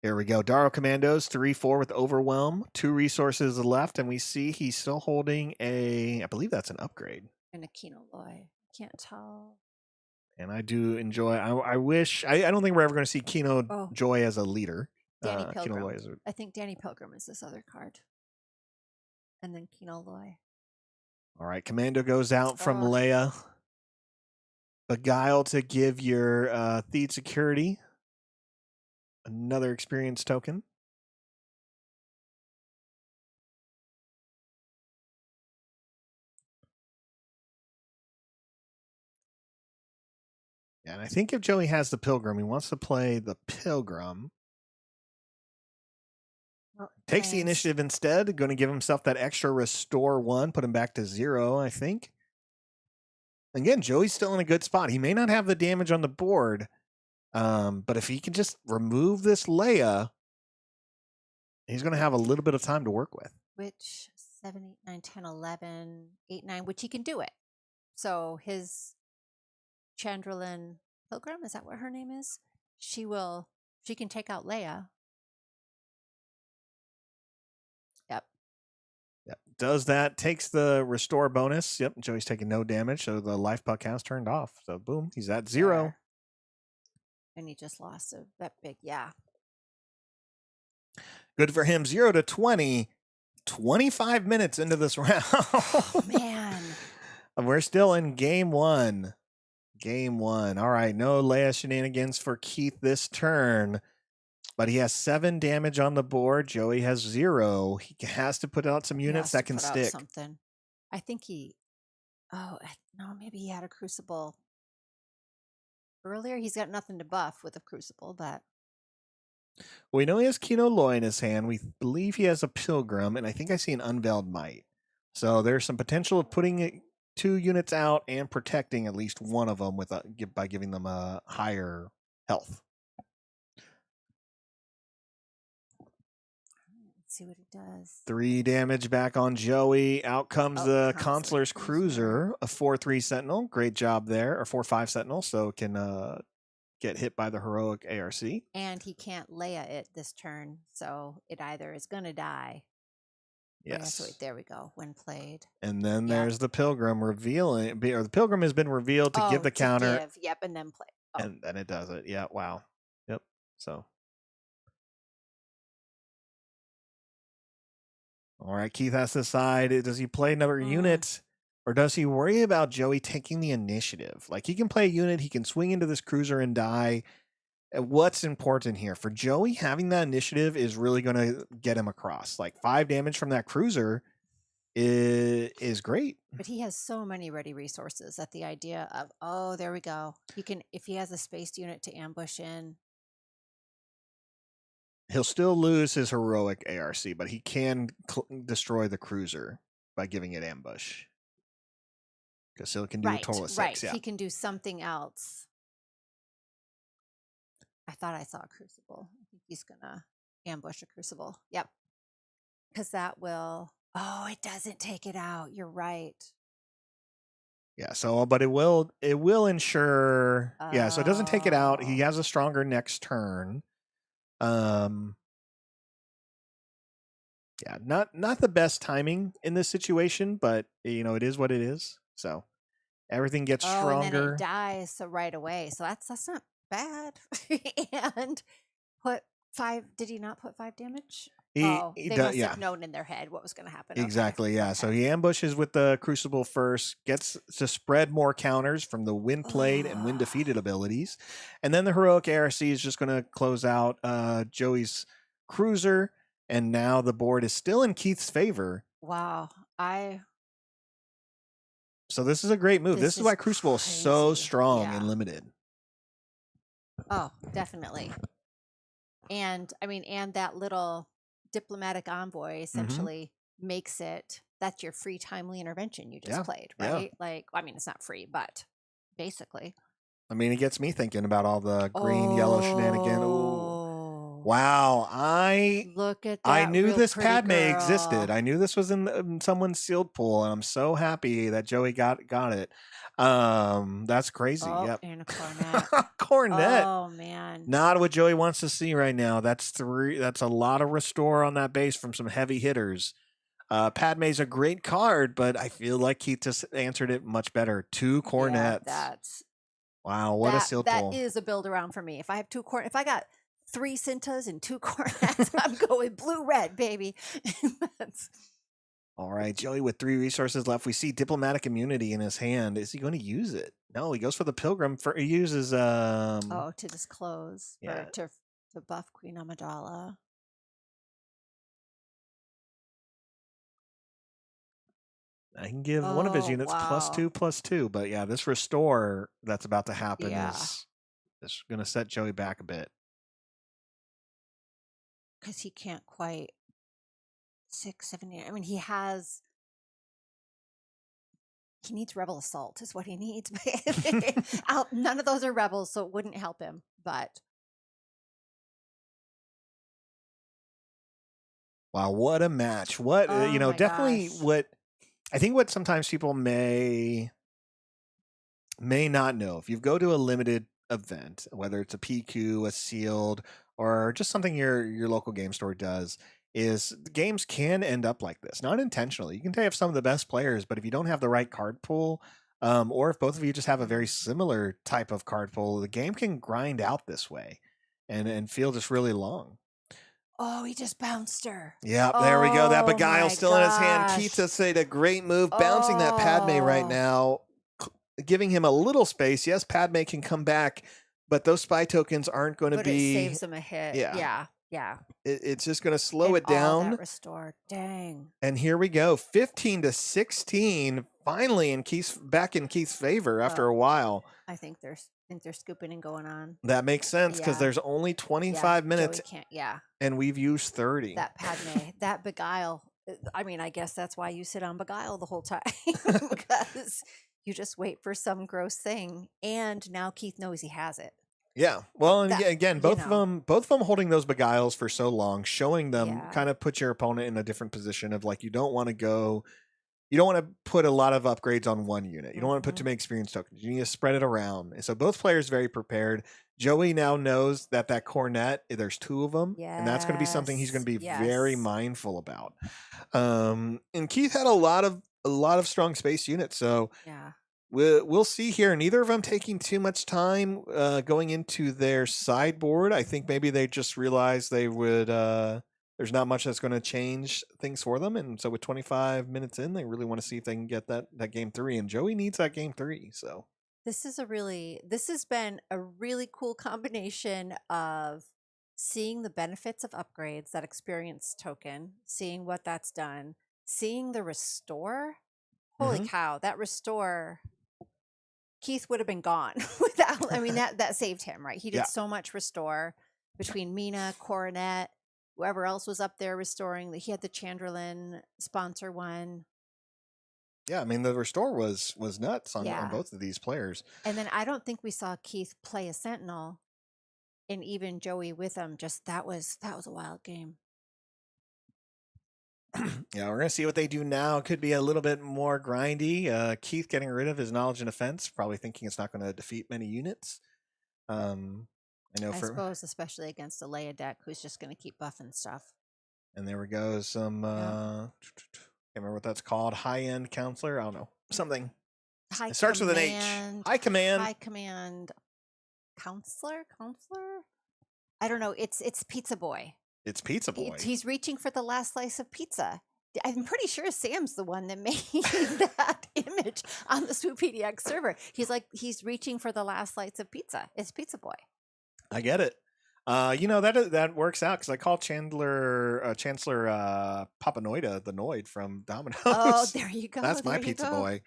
S1: Here we go. Daro Commandos, 3-4 with Overwhelm. 2 resources left, and we see he's still holding I believe that's an upgrade.
S2: And a Kino Loy. Can't tell.
S1: And I do enjoy, I wish, I don't think we're ever going to see Kino Joy as a leader.
S2: Danny Pilgrim. I think Danny Pilgrim is this other card. And then Kino Loy.
S1: All right, Commando goes out from Leia. Beguile to give your Theed Security another experience token. Yeah, and I think if Joey has the Pilgrim, he wants to play the Pilgrim. Takes the initiative instead. Going to give himself that extra Restore 1, put him back to 0, I think. Again, Joey's still in a good spot. He may not have the damage on the board, but if he can just remove this Leia, he's going to have a little bit of time to work with.
S2: Which 7, 8, 9, 10, 11, 8, 9, which he can do it. So his Chandrillin Pilgrim, is that what her name is? She can take out Leia.
S1: Yep. Does that, takes the Restore bonus. Yep, Joey's taking no damage, so the life puck has turned off. So boom, he's at 0.
S2: There. And he just lost that big,
S1: Good for him. 0 to 20. 25 minutes into this round.
S2: Oh, man.
S1: And we're still in game 1. Game 1. All right, no Leia shenanigans for Keith this turn. But he has 7 damage on the board. Joey has 0. He has to put out some units that can stick.
S2: Something. I think maybe he had a Crucible earlier. He's got nothing to buff with a Crucible, but
S1: we know he has Kino Loy in his hand. We believe he has a Pilgrim, and I think I see an Unveiled Might. So there's some potential of putting 2 units out and protecting at least one of them by giving them a higher health.
S2: See what it does.
S1: 3 damage back on Joey. Out comes the Consular's Cruiser, a 4-3 Sentinel. Great job there, or 4-5 Sentinel, so can get hit by the heroic ARC.
S2: And he can't Leia it this turn, so it either is going to die.
S1: Yes.
S2: So there we go. When played.
S1: And then
S2: Yep.
S1: there's the Pilgrim revealing, or the Pilgrim has been revealed to give the counter.
S2: Yep, and then play.
S1: And then it does it. Yeah, wow. Yep. So. All right, Keith has to decide, does he play another unit or does he worry about Joey taking the initiative? Like, he can play a unit, he can swing into this cruiser and die. What's important here? For Joey, having that initiative is really going to get him across. Like, 5 damage from that cruiser is great.
S2: But he has so many ready resources that the idea of, oh, there we go. He can, if he has a spaced unit to ambush in.
S1: He'll still lose his heroic ARC, but he can destroy the cruiser by giving it ambush. Because he can do a total of 6.
S2: Right,
S1: yeah.
S2: He can do something else. I thought I saw a crucible. I think he's going to ambush a crucible. Yep. Because that will... Oh, it doesn't take it out. You're right.
S1: Yeah, so but it will ensure yeah, so it doesn't take it out. He has a stronger next turn. Yeah, not the best timing in this situation, but it is what it is. So everything gets stronger.
S2: And then it dies so right away. So that's not bad. And put 5. Did he not put 5 damage? They must have known in their head what was going to happen.
S1: Exactly,
S2: okay.
S1: yeah.
S2: Okay.
S1: So he ambushes with the Crucible first, gets to spread more counters from the win played and win defeated abilities. And then the Heroic ARC is just going to close out Joey's Cruiser. And now the board is still in Keith's favor.
S2: Wow.
S1: So this is a great move. This is why Crucible is so strong and limited.
S2: Oh, definitely. And I mean, and that little diplomatic envoy essentially makes it, that's your free timely intervention you just played, right? Like, I mean, it's not free, but basically.
S1: I mean, it gets me thinking about all the green, yellow shenanigan. Ooh. Wow.
S2: Look at that.
S1: I knew this Padme
S2: girl.
S1: existed. I knew this was in someone's sealed pool, and I'm so happy that Joey got it. That's crazy. Yep.
S2: And a cornet.
S1: Cornet.
S2: Oh man.
S1: Not what Joey wants to see right now. That's a lot of restore on that base from some heavy hitters. Padme's a great card, but I feel like Keith just answered it much better. 2 cornets.
S2: Yeah,
S1: wow, what a sealed pool.
S2: That is a build around for me. If I have 2 cornets, if I got 3 Cintas and 2 cornets, I'm going blue-red, baby.
S1: All right, Joey with 3 resources left. We see diplomatic immunity in his hand. Is he going to use it? No, he goes for the Pilgrim. He uses
S2: to disclose or to buff Queen Amidala.
S1: I can give one of his units +2/+2, but yeah, this restore that's about to happen is going to set Joey back a bit.
S2: Because he can't quite 6, 7, 8. I mean, he needs Rebel Assault is what he needs. None of those are Rebels, so it wouldn't help him. But
S1: wow, what a match! What definitely gosh. What I think what sometimes people may not know, if you go to a limited event, whether it's a PQ, a sealed, or just something your local game store does, is the games can end up like this. Not intentionally. You can have some of the best players, but if you don't have the right card pool, or if both of you just have a very similar type of card pool, the game can grind out this way and feel just really long.
S2: Oh, he just bounced her.
S1: Yeah, there we go. That Beguile still in his hand. Keith has made a great move, bouncing that Padme right now, giving him a little space. Yes, Padme can come back, but those spy tokens aren't going to be...
S2: It saves him a hit. Yeah.
S1: It's just going to slow it down.
S2: All that restore. Dang.
S1: And here we go. 15-16, finally back in Keith's favor after a while.
S2: I think they're scooping and going on.
S1: That makes sense because there's only 25 minutes. And we've used 30.
S2: That Padme, that Beguile. I mean, I guess that's why you sit on Beguile the whole time because you just wait for some gross thing. And now Keith knows he has it.
S1: Yeah. Well, and again, both of them holding those Beguiles for so long, showing them kind of put your opponent in a different position of like, you don't want to go you don't want to put a lot of upgrades on one unit. You don't want to put too
S2: Mhm.
S1: many experience tokens. You need to spread it around. And so both players very prepared. Joey now knows that cornet, there's 2 of them, and that's going to be something he's going to be very
S2: Yes.
S1: mindful about. And Keith had a lot of strong space units, so
S2: Yeah.
S1: we'll see here. Neither of them taking too much time going into their sideboard. I think maybe they just realized they would. There's not much that's going to change things for them, and so with 25 minutes in, they really want to see if they can get that game 3. And Joey needs that game 3. So
S2: This has been a really cool combination of seeing the benefits of upgrades, that experience token, seeing what that's done, seeing the restore. Holy
S1: Mhm.
S2: cow, that restore, Keith would have been gone without, I mean, that saved him, right? He did
S1: Yeah.
S2: so much restore between Mina, Coronet, whoever else was up there restoring. He had the Chandrelin sponsor one.
S1: Yeah, I mean the restore was nuts on
S2: Yeah.
S1: both of these players.
S2: And then I don't think we saw Keith play a Sentinel, and even Joey with him. Just that was a wild game.
S1: Yeah, we're gonna see what they do now. Could be a little bit more grindy. Keith getting rid of his knowledge and offense, probably thinking it's not going to defeat many units. I know
S2: I
S1: for
S2: suppose, especially against a Leia deck who's just going to keep buffing stuff.
S1: and there we go. Some can't remember what that's called. High end counselor. I don't know something.
S2: High
S1: It starts with an H. High command.
S2: High command counselor. I don't know. It's Pizza Boy.
S1: It's Pizza Boy.
S2: He's reaching for the last slice of pizza. I'm pretty sure Sam's the one that made that image on the Swoop PDX server. He's reaching for the last slice of pizza. It's Pizza Boy.
S1: I get it. That works out because I call Chancellor Papanoida the Noid from Domino's.
S2: Oh, there you go.
S1: That's my
S2: there you
S1: Pizza
S2: go.
S1: Boy.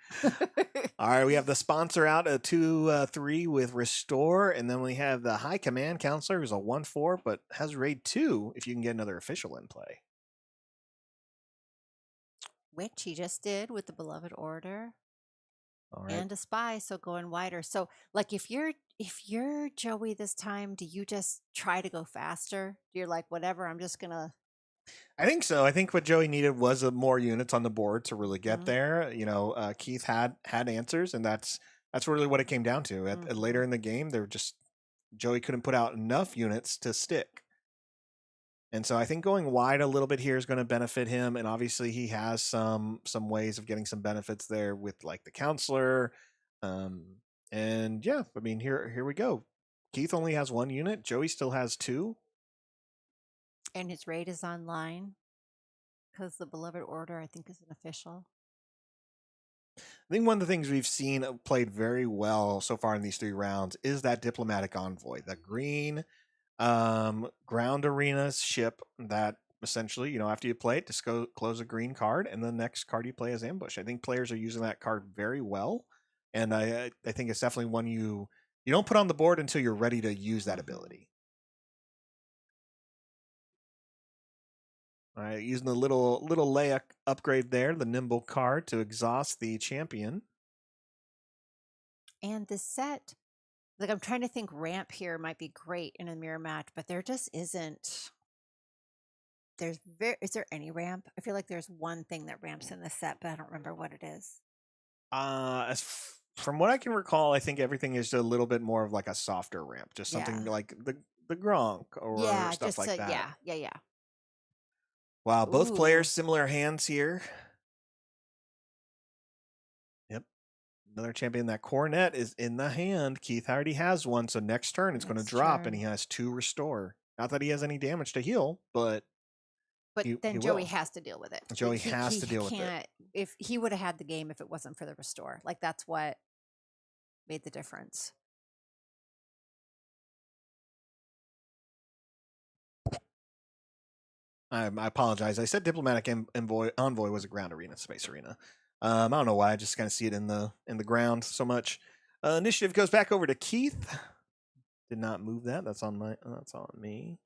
S1: All right, we have the sponsor out at 2-3 with Restore, and then we have the High Command Counselor who's a 1/4 but has raid 2 if you can get another official in play.
S2: Which he just did with the Beloved Order.
S1: All right.
S2: And a spy, so going wider. So like if you're Joey this time, do you just try to go faster? You're like, whatever, I'm just gonna
S1: I think so. I think what Joey needed was more units on the board to really get
S2: Mhm.
S1: there. Keith had answers, and that's really what it came down to. At later
S2: Mhm.
S1: in the game, Joey couldn't put out enough units to stick. And so I think going wide a little bit here is going to benefit him. And obviously he has some ways of getting some benefits there with like the counselor. And yeah, I mean, here we go. Keith only has 1 unit. Joey still has 2.
S2: And his raid is online because the Beloved Order, I think, is an official.
S1: I think one of the things we've seen played very well so far in these 3 rounds is that diplomatic envoy, the green ground arena ship that essentially, after you play it, just go close a green card, and the next card you play is ambush. I think players are using that card very well, and I think it's definitely one you don't put on the board until you're ready to use that ability. All right, using the little Leia upgrade there, the nimble card to exhaust the champion.
S2: And this set, like I'm trying to think ramp here might be great in a mirror match, but there just isn't. Is there any ramp? I feel like there's one thing that ramps in this set, but I don't remember what it is.
S1: From what I can recall, I think everything is a little bit more of like a softer ramp, just something like the Gronk or stuff like that.
S2: Yeah.
S1: Wow, both
S2: Ooh.
S1: players similar hands here. Yep. Another champion. That coronet is in the hand. Keith already has one, so next turn it's going to drop, and he has 2 restore. Not that he has any damage to heal, but
S2: then Joey has to deal with it.
S1: Joey has to deal with it.
S2: If he would have had the game if it wasn't for the restore. Like that's what made the difference.
S1: I apologize. I said diplomatic envoy was a ground arena, space arena. I don't know why. I just kind of see it in the ground so much. Initiative goes back over to Keith. Did not move that. That's on me.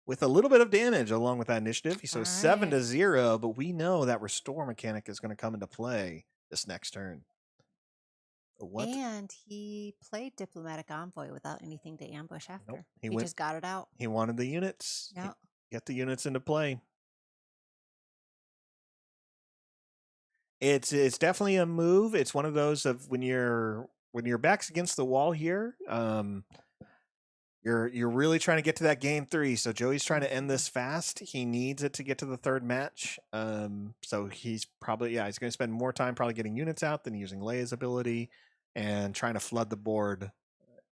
S1: With a little bit of damage along with that initiative. So 7-0, but we know that restore mechanic is going to come into play this next turn. What?
S2: And he played diplomatic envoy without anything to ambush after.
S1: Nope.
S2: He just got it out.
S1: He wanted the units.
S2: Yeah.
S1: Get the units into play. It's definitely a move. It's one of those of when your back's against the wall here. You're really trying to get to that game 3. So Joey's trying to end this fast. He needs it to get to the 3rd match. So he's probably he's going to spend more time probably getting units out than using Leia's ability and trying to flood the board,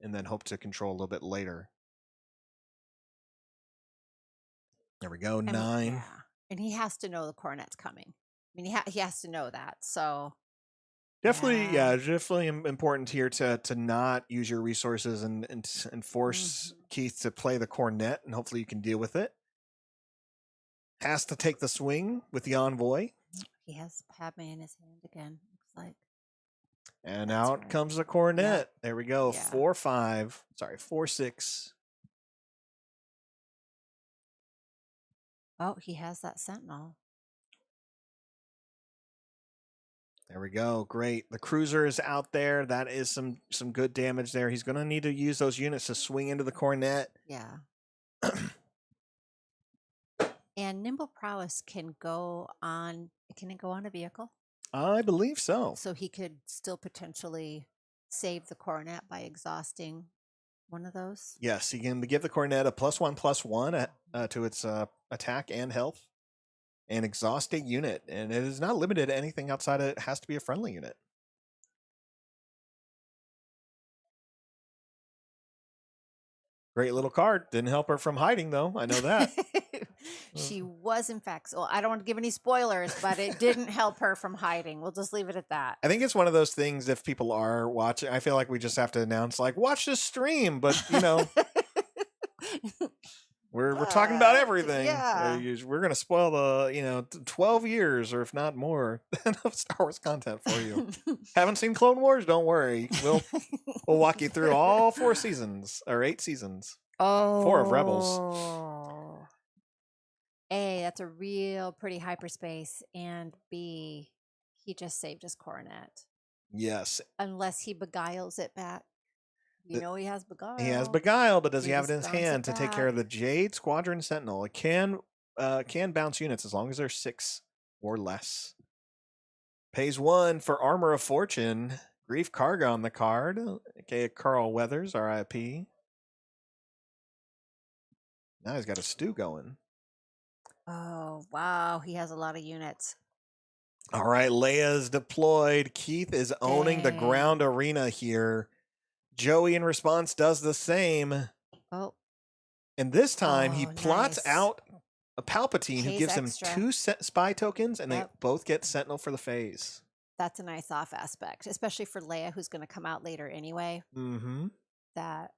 S1: and then hope to control a little bit later. There we go, 9.
S2: Yeah. And he has to know the cornet's coming. I mean, he has to know that. So
S1: Definitely, definitely important here to not use your resources and force Keith to play the cornet, and hopefully you can deal with it. Has to take the swing with the envoy.
S2: He has Padme in his hand again, looks like.
S1: And
S2: That's
S1: out
S2: right.
S1: comes the cornet.
S2: Yep.
S1: There we go.
S2: Yeah.
S1: 4-5. Sorry, 4-6.
S2: Oh, he has that sentinel.
S1: There we go. Great. The cruiser is out there. That is some good damage there. He's going to need to use those units to swing into the cornet.
S2: Yeah. And nimble prowess can go on. Can it go on a vehicle?
S1: I believe so.
S2: So he could still potentially save the coronet by exhausting one of those.
S1: Yes, he can give the cornet a +1/+1 to its attack and health, and exhaust a unit. And it is not limited to anything outside of it. Has to be a friendly unit. Great little card. Didn't help her from hiding, though. I know that.
S2: She was, in fact. Well, I don't want to give any spoilers, but it didn't help her from hiding. We'll just leave it at that.
S1: I think it's one of those things, if people are watching, I feel like we just have to announce, like, watch this stream. But, we're talking about everything.
S2: Yeah.
S1: We're going to spoil the, 12 years, or if not more, of Star Wars content for you. Haven't seen Clone Wars? Don't worry. We'll walk you through all 4 seasons, or 8 seasons. 4 of Rebels.
S2: A, that's a real pretty hyperspace. And B, he just saved his coronet.
S1: Yes.
S2: Unless he beguiles it back. He has beguile.
S1: He has beguile, but does he have it in his
S2: just bounce
S1: hand
S2: it
S1: to take care of the
S2: back.
S1: Jade Squadron Sentinel? It can bounce units as long as they're 6 or less. Pays 1 for Armor of Fortune. Grief Karga on the card. Okay, Carl Weathers, RIP. Now he's got a stew going.
S2: Oh, wow. He has a lot of units.
S1: All right, Leia's deployed. Keith is owning the
S2: Dang.
S1: ground arena here. Joey, in response, does the same.
S2: Oh,
S1: And this time, he
S2: Oh,
S1: plots
S2: nice.
S1: out a Palpatine who
S2: Pays
S1: gives
S2: extra.
S1: him 2 spy tokens, and they
S2: Yep.
S1: both get Sentinel for the phase.
S2: that's a nice off aspect, especially for Leia, who's going to come out later anyway.
S1: Mm-hmm.
S2: That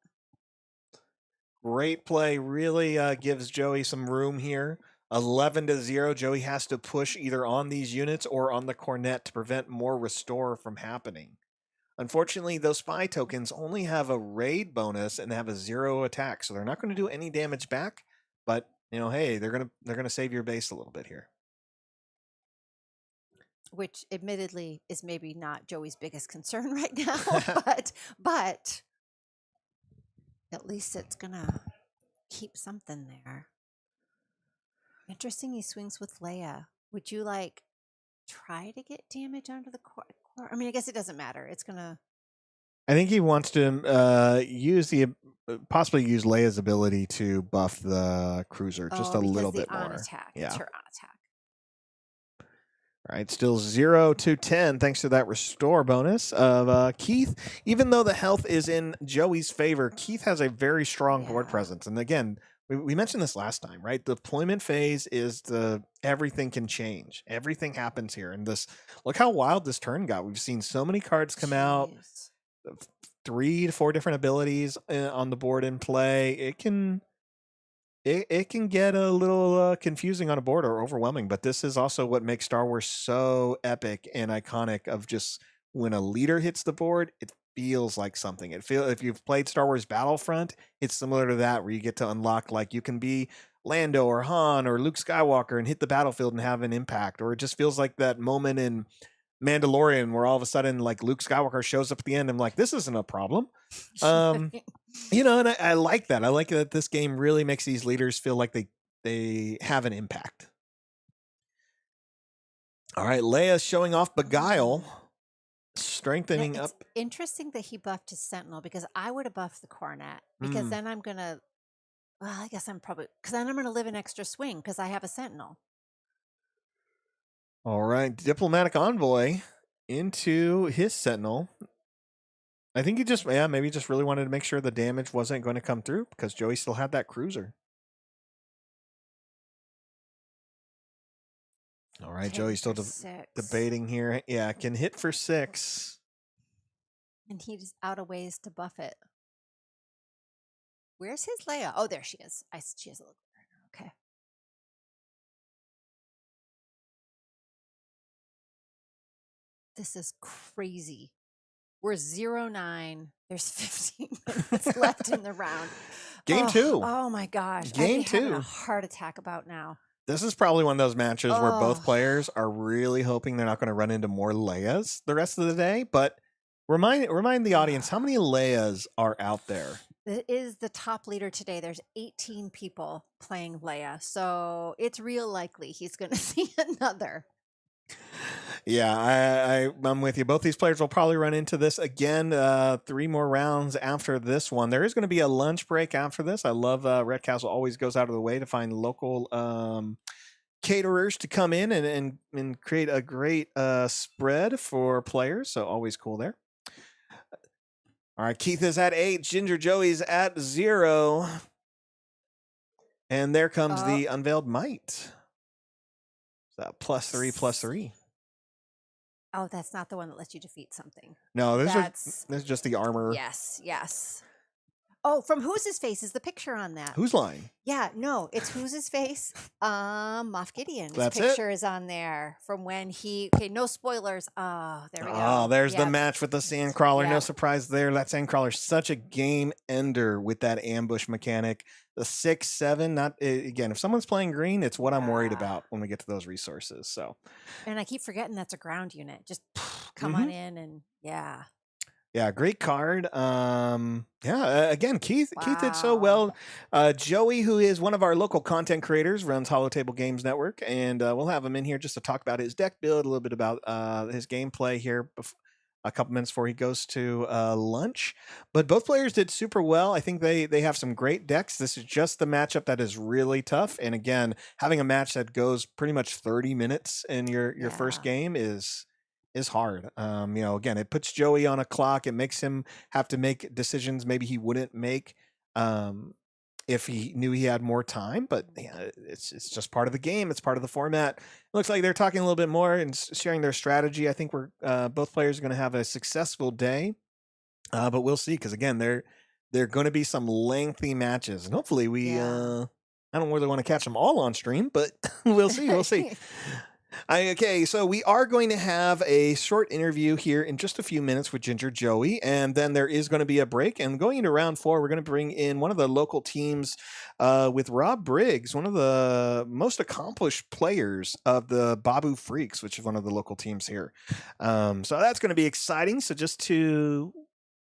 S1: Great play. Really gives Joey some room here. 11-0. Joey has to push either on these units or on the cornet to prevent more restore from happening. Unfortunately, those spy tokens only have a raid bonus and have a 0 attack, so they're not going to do any damage back. But hey, they're gonna save your base a little bit here.
S2: which admittedly is maybe not Joey's biggest concern right now, but at least it's gonna keep something there. Interesting. He swings with Leia. Would you try to get damage onto the core? I mean, I guess it doesn't matter. It's gonna.
S1: I think he wants to possibly use Leia's ability to buff the cruiser just a
S2: because
S1: little
S2: the
S1: bit
S2: on
S1: more.
S2: attack.
S1: Yeah.
S2: It's her on attack.
S1: All right, still 0-10 thanks to that restore bonus of Keith. Even though the health is in Joey's favor, Keith has a very strong board
S2: Yeah.
S1: presence. And again, we mentioned this last time, right? The deployment phase is everything can change. Everything happens here. And look how wild this turn got. We've seen so many cards come out,
S2: Jeez.
S1: 3 to 4 different abilities on the board in play. It can get a little confusing on a board or overwhelming, but this is also what makes Star Wars so epic and iconic. Of just when a leader hits the board, it feels like something. If you've played Star Wars Battlefront, it's similar to that, where you get to unlock, you can be Lando or Han or Luke Skywalker and hit the battlefield and have an impact. Or it just feels like that moment in Mandalorian where all of a sudden Luke Skywalker shows up at the end. I'm like, this isn't a problem. And I like that. I like that this game really makes these leaders feel like they have an impact. All right, Leia's showing off Beguile, strengthening
S2: It's
S1: up.
S2: interesting that he buffed his Sentinel because I would have buffed the Coronet because then I'm going to, well, I guess I'm probably, because then I'm going to live an extra swing because I have a Sentinel.
S1: All right, Diplomatic Envoy into his Sentinel. I think he just, maybe just really wanted to make sure the damage wasn't going to come through because Joey still had that cruiser. All right, Joey's still debating here. Yeah, can hit for 6.
S2: And he's out of ways to buff it. Where's his Leia? Oh, there she is. She has a look. Okay. This is crazy. We're 0-9. There's 15 minutes left in the round.
S1: Game 2.
S2: Oh my gosh.
S1: Game
S2: I'd be
S1: 2.
S2: having a heart attack about now.
S1: This is probably one of those matches where both players are really hoping they're not going to run into more Leias the rest of the day. But remind the audience, how many Leias are out there?
S2: It is the top leader today. There's 18 people playing Leia. So it's real likely he's going to see another.
S1: Yeah, I'm with you. Both these players will probably run into this again. 3 more rounds after this one. There is going to be a lunch break after this. I love Red Castle always goes out of the way to find local caterers to come in and create a great spread for players. So always cool there. All right, Keith is at 8. Ginger Joey's at 0. And there comes the Unveiled Might. So +3/+3.
S2: Oh, that's not the one that lets you defeat something.
S1: No, this is just the armor.
S2: Yes. Oh, from Who's His Face is the picture on that.
S1: Who's lying?
S2: Yeah, no, it's Who's His Face. Moff Gideon's
S1: That's
S2: picture is on there from when okay, no spoilers. Oh, there we go.
S1: Oh, there's the match with the Sandcrawler. No surprise there. That Sandcrawler's such a game ender with that ambush mechanic. The 6/7, again, if someone's playing green, it's what I'm worried about when we get to those resources. So,
S2: and I keep forgetting that's a ground unit. Just come on in and
S1: Yeah, great card. Again, Keith did so well. Joey, who is one of our local content creators, runs Holotable Games Network, and we'll have him in here just to talk about his deck build, a little bit about his gameplay here a couple minutes before he goes to lunch. But both players did super well. I think they have some great decks. This is just the matchup that is really tough. And again, having a match that goes pretty much 30 minutes in your first game is hard. Again, it puts Joey on a clock. It makes him have to make decisions maybe he wouldn't make if he knew he had more time. But yeah, it's just part of the game. It's part of the format. It looks like they're talking a little bit more and sharing their strategy. I think we're both players are going to have a successful day, but we'll see, because again, they're going to be some lengthy matches, and hopefully we. I don't really want to catch them all on stream, but we'll see. We'll see. Okay, so we are going to have a short interview here in just a few minutes with Ginger Joey, and then there is going to be a break. And going into round 4, we're going to bring in one of the local teams with Rob Briggs, one of the most accomplished players of the Babu Freaks, which is one of the local teams here. So that's going to be exciting. So just to...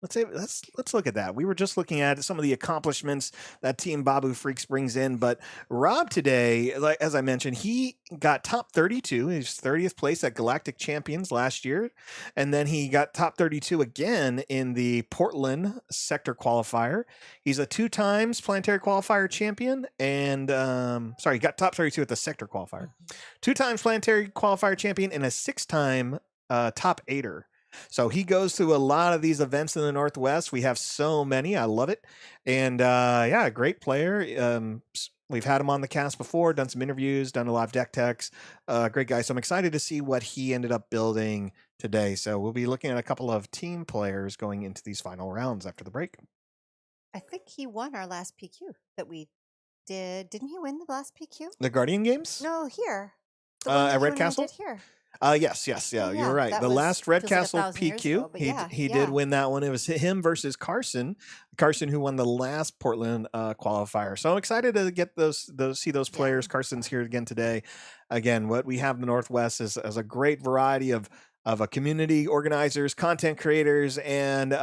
S1: Let's look at that. We were just looking at some of the accomplishments that Team Babu Freaks brings in, but Rob today, as I mentioned, he got top 32. He's 30th place at Galactic Champions last year, and then he got top 32 again in the Portland Sector Qualifier. He's a 2 times Planetary Qualifier champion, and he got top 32 at the Sector Qualifier. 2 times Planetary Qualifier champion and a 6-time top 8er. So he goes through a lot of these events in the Northwest. We have so many. I love it. And great player. We've had him on the cast before, done some interviews, done a lot of deck techs. Great guy. So I'm excited to see what he ended up building today. So we'll be looking at a couple of team players going into these final rounds after the break.
S2: I think he won our last PQ that we did. Didn't he win the last PQ?
S1: The Guardian Games?
S2: No, here.
S1: At Red Castle?
S2: Here.
S1: Yes, you're right. The last Red Castle PQ, he did win that one. It was him versus Carson, who won the last Portland qualifier. So I'm excited to get see those players. Carson's here again today. Again, what we have in the Northwest is a great variety of a community organizers, content creators, and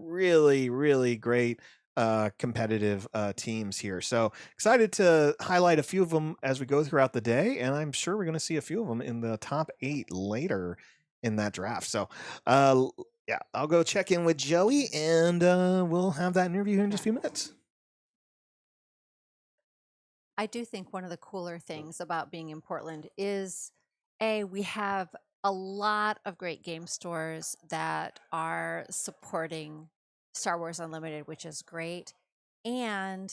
S1: really, really great competitive teams here. So excited to highlight a few of them as we go throughout the day, and I'm sure we're going to see a few of them in the top 8 later in that draft. So yeah, I'll go check in with Joey, and we'll have that interview here in just a few minutes.
S2: I do think one of the cooler things about being in Portland is we have a lot of great game stores that are supporting Star Wars Unlimited, which is great. And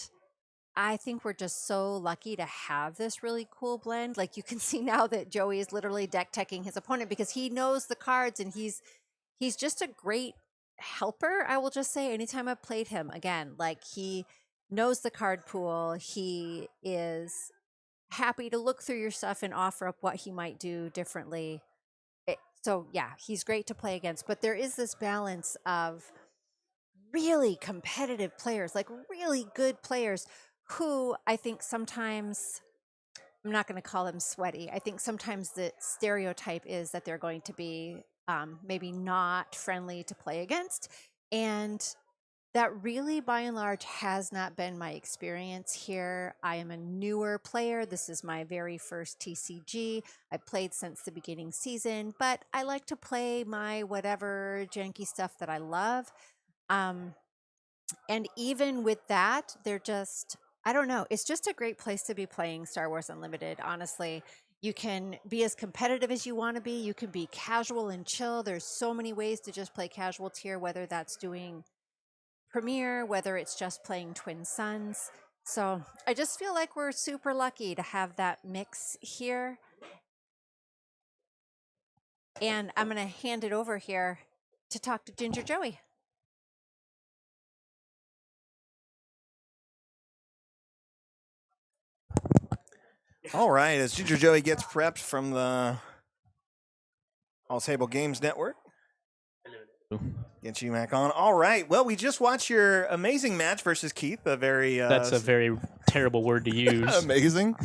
S2: I think we're just so lucky to have this really cool blend. Like you can see now that Joey is literally deck teching his opponent because he knows the cards and he's just a great helper. I will just say anytime I've played him again, like he knows the card pool. He is happy to look through your stuff and offer up what he might do differently. So yeah, he's great to play against, but there is this balance of really competitive players, like really good players who I think sometimes, I'm not going to call them sweaty. I think sometimes the stereotype is that they're going to be maybe not friendly to play against. And that really, by and large, has not been my experience here. I am a newer player. This is my very first TCG. I played since the beginning season, but I like to play my whatever janky stuff that I love. And even with that, they're just, I don't know, it's just a great place to be playing Star Wars Unlimited, honestly. You can be as competitive as you want to be. You can be casual and chill. There's so many ways to just play casual tier, whether that's doing Premier, whether it's just playing Twin Suns. So I just feel like we're super lucky to have that mix here. And I'm going to hand it over here to talk to Ginger Joey.
S1: All right, as Ginger Joey gets prepped from the All Table Games Network. Get you back on. All right. Well, we just watched your amazing match versus Keith.
S4: That's a very terrible word to use.
S1: Amazing.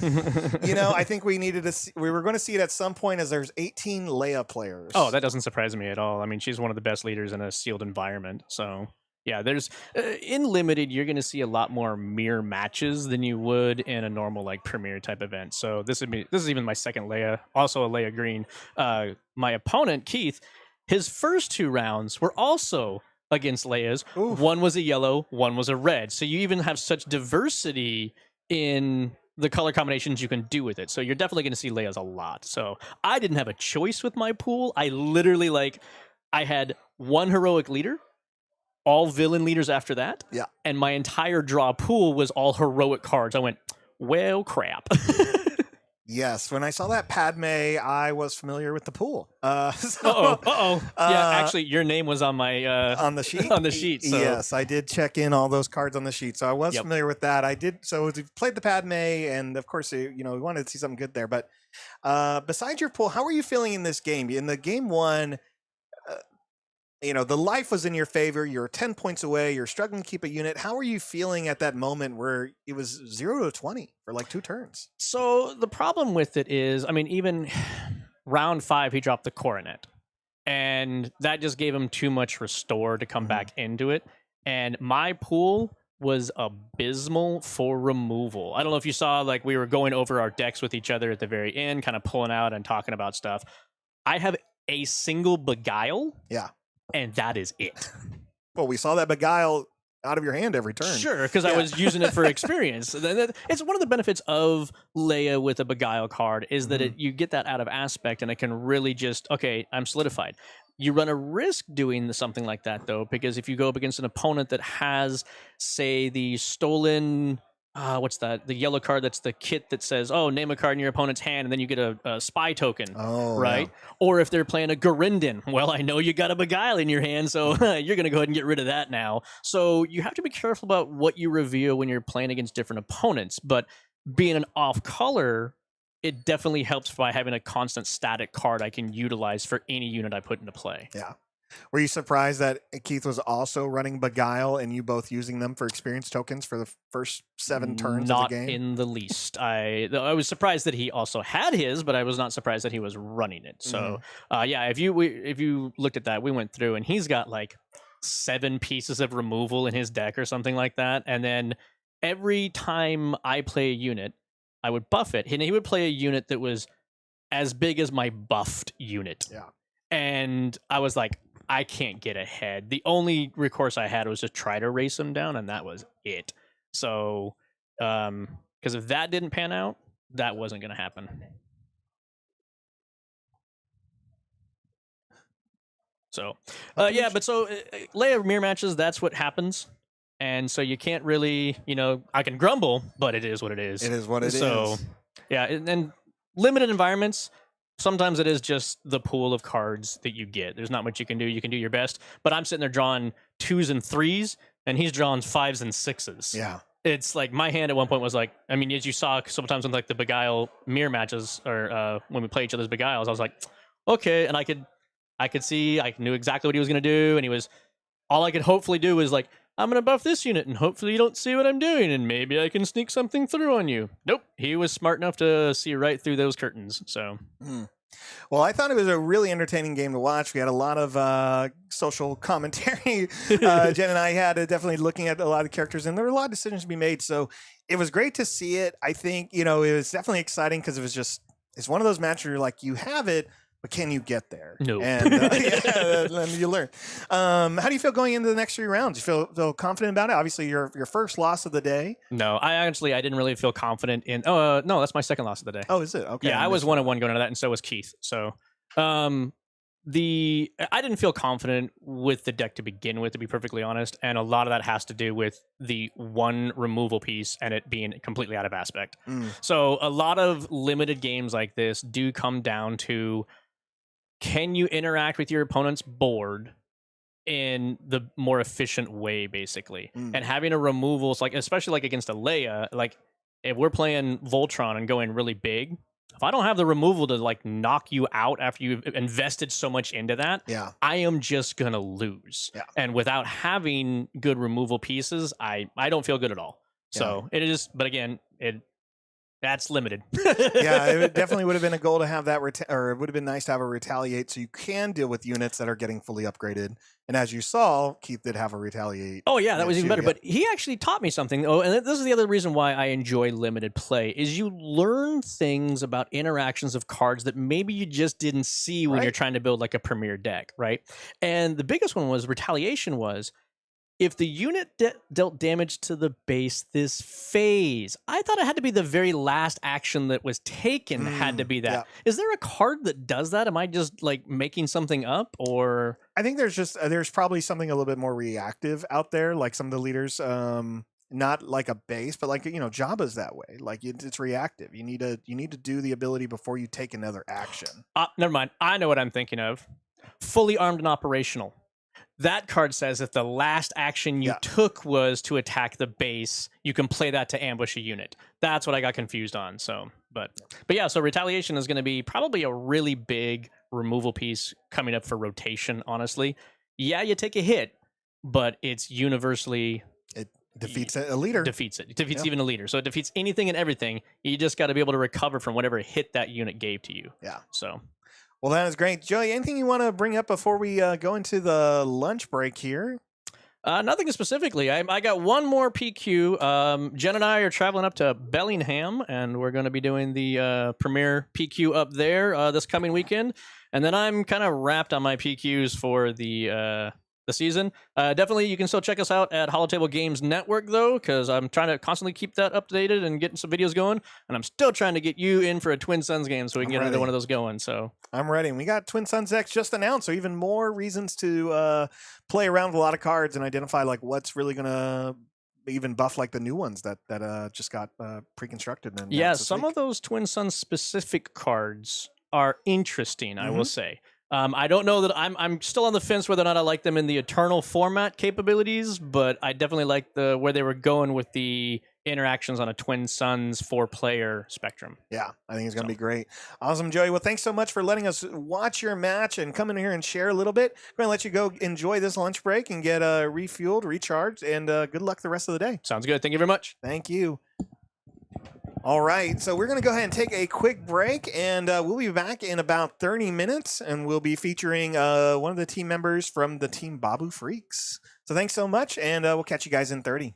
S1: You know, I think we needed to. We were going to see it at some point, as there's 18 Leia players.
S4: Oh, that doesn't surprise me at all. I mean, she's one of the best leaders in a sealed environment. So yeah, there's in limited, you're going to see a lot more mirror matches than you would in a normal like Premier type event. So this is even my second Leia, also a Leia Green. My opponent Keith. His first 2 rounds were also against Leia's. Oof. One was a yellow, one was a red. So you even have such diversity in the color combinations you can do with it. So you're definitely going to see Leia's a lot. So I didn't have a choice with my pool. I literally, I had 1 heroic leader, all villain leaders after that.
S1: Yeah.
S4: And my entire draw pool was all heroic cards. I went, well, crap.
S1: Yes, when I saw that Padme, I was familiar with the pool.
S4: Yeah, actually, your name was on my
S1: on the sheet.
S4: On the sheet. So.
S1: Yes, I did check in all those cards on the sheet, so I was familiar with that. I did. So we played the Padme, and of course, we wanted to see something good there. But besides your pool, how are you feeling in this game? In the game 1, the life was in your favor. You're 10 points away. You're struggling to keep a unit. How are you feeling at that moment where it was 0 to 20 for like 2 turns?
S4: So the problem with it is, I mean, even round 5, he dropped the Coronet. And that just gave him too much restore to come back into it. And my pool was abysmal for removal. I don't know if you saw, we were going over our decks with each other at the very end, kind of pulling out and talking about stuff. I have a single Beguile.
S1: Yeah.
S4: And that is it.
S1: Well, we saw that Beguile out of your hand every turn.
S4: Sure, because I was using it for experience. It's one of the benefits of Leia with a Beguile card is that you get that out of aspect, and it can really just, okay, I'm solidified. You run a risk doing something like that, though, because if you go up against an opponent that has, say, the stolen... what's that? The yellow card that's the kit that says, oh, name a card in your opponent's hand, and then you get a spy token, right? Yeah. Or if they're playing a Garindin, well, I know you got a Beguile in your hand, so you're going to go ahead and get rid of that now. So you have to be careful about what you reveal when you're playing against different opponents, but being an off-color, it definitely helps by having a constant static card I can utilize for any unit I put into play.
S1: Yeah. Were you surprised that Keith was also running Beguile and you both using them for experience tokens for the first 7 turns of the game?
S4: Not in the least. I was surprised that he also had his, but I was not surprised that he was running it. So, if you looked at that, we went through and he's got
S5: 7 pieces of removal in his deck or something like that. And then every time I play a unit, I would buff it. And he would play a unit that was as big as my buffed unit.
S1: Yeah.
S5: And I was like, I can't get ahead. The only recourse I had was to try to race him down, and that was it. So, because if that didn't pan out, that wasn't going to happen. So, yeah, but so Leia mirror matches, that's what happens. And so you can't really, I can grumble, but it is what it is.
S1: It is what it is.
S5: So, yeah, and limited environments, sometimes it is just the pool of cards that you get. There's not much you can do. You can do your best. But I'm sitting there drawing 2s and 3s, and he's drawing 5s and 6s.
S1: Yeah.
S5: It's like my hand at one point was like, I mean, as you saw sometimes in like the Beguile mirror matches or when we play each other's Beguiles, I was like, okay. And I could see, I knew exactly what he was going to do. And all I could hopefully do was like, I'm going to buff this unit and hopefully you don't see what I'm doing and maybe I can sneak something through on you. Nope. He was smart enough to see right through those curtains. So.
S1: Well, I thought it was a really entertaining game to watch. We had a lot of social commentary. Jen and I had definitely looking at a lot of characters, and there were a lot of decisions to be made. So it was great to see it. I think, it was definitely exciting because it's one of those matches where you're like, you have it, but can you get there?
S5: No.
S1: And then you learn. How do you feel going into the next 3 rounds? You feel confident about it? Obviously, your first loss of the day.
S5: No, I didn't really feel confident in. Oh, no, that's my second loss of the day.
S1: Oh, is it? Okay.
S5: Yeah, I was 1-1 going into that, and so was Keith. So, I didn't feel confident with the deck to begin with, to be perfectly honest, and a lot of that has to do with the one removal piece and it being completely out of aspect. So, a lot of limited games like this do come down to, can you interact with your opponent's board in the more efficient way, basically? And having a removal, especially like against a Leia, like if we're playing Voltron and going really big, if I don't have the removal to like knock you out after you've invested so much into that, I am just gonna lose. And without having good removal pieces, I don't feel good at all. So it is, but again, that's limited.
S1: It definitely would have been a goal to have that, or it would have been nice to have a retaliate so you can deal with units that are getting fully upgraded. And as you saw, Keith did have a retaliate.
S5: Oh, yeah, that was even better. But he actually taught me something. Oh, and this is the other reason why I enjoy limited play, is you learn things about interactions of cards that maybe you just didn't see when you're trying to build like a premier deck, right? And the biggest one was retaliation was, if the unit dealt damage to the base this phase, I thought it had to be the very last action that was taken had to be that. Yeah. Is there a card that does that? Am I just like making something up, or?
S1: I think there's probably something a little bit more reactive out there, like some of the leaders, not like a base, but like, Jabba's that way. Like it's reactive. You need to do the ability before you take another action.
S5: Never mind. I know what I'm thinking of. Fully armed and operational. That card says if the last action you took was to attack the base, you can play that to ambush a unit. That's what I got confused on. So, but yeah, so retaliation is going to be probably a really big removal piece coming up for rotation, honestly. Yeah, you take a hit, but it's universally...
S1: It defeats a leader.
S5: Defeats it. It defeats even a leader. So it defeats anything and everything. You just got to be able to recover from whatever hit that unit gave to you.
S1: Yeah.
S5: So...
S1: Well, that is great. Joey, anything you want to bring up before we go into the lunch break here?
S5: Nothing specifically. I got one more PQ. Jen and I are traveling up to Bellingham, and we're going to be doing the premier PQ up there this coming weekend. And then I'm kind of wrapped on my PQs for the season. Definitely, you can still check us out at Holotable Games Network, though, because I'm trying to constantly keep that updated and getting some videos going. And I'm still trying to get you in for a Twin Suns game so we can get another one of those going. So
S1: I'm ready. And we got Twin Suns X just announced, so even more reasons to play around with a lot of cards and identify like what's really going to even buff like the new ones that just got pre-constructed. And
S5: yeah, some of those Twin Suns specific cards are interesting, I will say. I don't know that I'm still on the fence whether or not I like them in the Eternal format capabilities, but I definitely like where they were going with the interactions on a Twin Suns 4-player spectrum.
S1: Yeah, I think it's going to be great. Awesome, Joey. Well, thanks so much for letting us watch your match and come in here and share a little bit. We're going to let you go enjoy this lunch break and get refueled, recharged, and good luck the rest of the day.
S5: Sounds good. Thank you very much.
S1: Thank you. All right, so we're going to go ahead and take a quick break, and we'll be back in about 30 minutes, and we'll be featuring one of the team members from the Team Babu Freaks. So thanks so much, and we'll catch you guys in 30.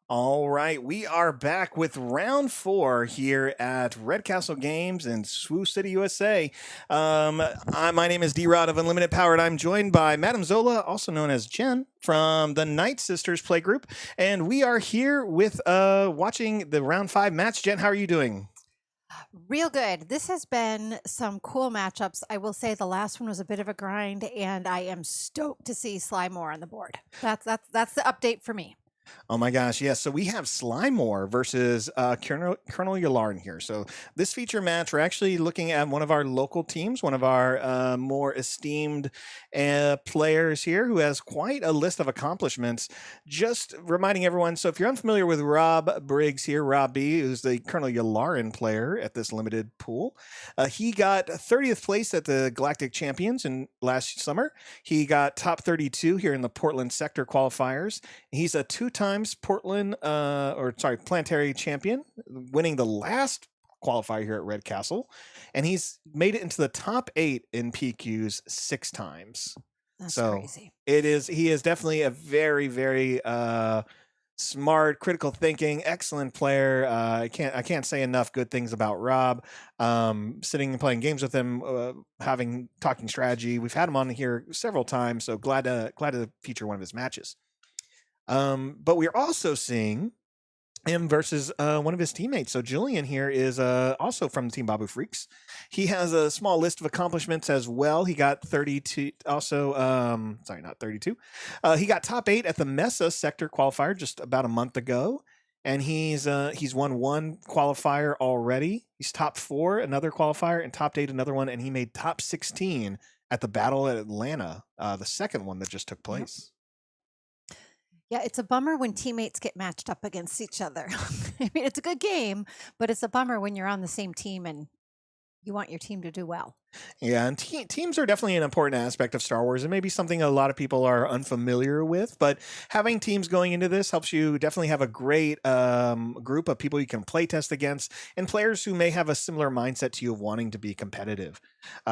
S1: All right, we are back with round 4 here at Red Castle Games in Sioux City, USA. My name is D-Rod of Unlimited Power, and I'm joined by Madamezola, also known as Jen, from the Nightsisters playgroup. And we are here with watching the round 5 match. Jen, how are you doing?
S2: Real good. This has been some cool matchups. I will say the last one was a bit of a grind, and I am stoked to see Slymore on the board. That's the update for me.
S1: Oh my gosh, yes. So we have Slymore versus Colonel Yalarin here. So this feature match, we're actually looking at one of our local teams, one of our more esteemed players here who has quite a list of accomplishments. Just reminding everyone, so if you're unfamiliar with Rob Briggs here, Rob B, who's the Colonel Yalarin player at this limited pool, he got 30th place at the Galactic Champions in last summer. He got top 32 here in the Portland sector qualifiers. He's a 2-time Planetary champion, winning the last qualifier here at Red Castle, and he's made it into the top 8 in PQs 6 times.
S2: That's crazy.
S1: He is definitely a very, very smart, critical thinking, excellent player. I can't say enough good things about Rob. Sitting and playing games with him, talking strategy. We've had him on here several times, so glad to feature one of his matches. But we're also seeing him versus one of his teammates. So Julian here is also from Team Babu Freaks. He has a small list of accomplishments as well. He got 32. Also, sorry, not 32. He got top 8 at the Mesa sector qualifier just about a month ago, and he's won 1 qualifier already. He's top 4 another qualifier and top 8 another one, and he made top 16 at the Battle at Atlanta, the second one that just took place.
S2: Yeah, it's a bummer when teammates get matched up against each other. I mean, it's a good game, but it's a bummer when you're on the same team and you want your team to do well.
S1: Yeah, and teams are definitely an important aspect of Star Wars, and maybe something a lot of people are unfamiliar with, but having teams going into this helps you definitely have a great group of people you can play test against, and players who may have a similar mindset to you of wanting to be competitive.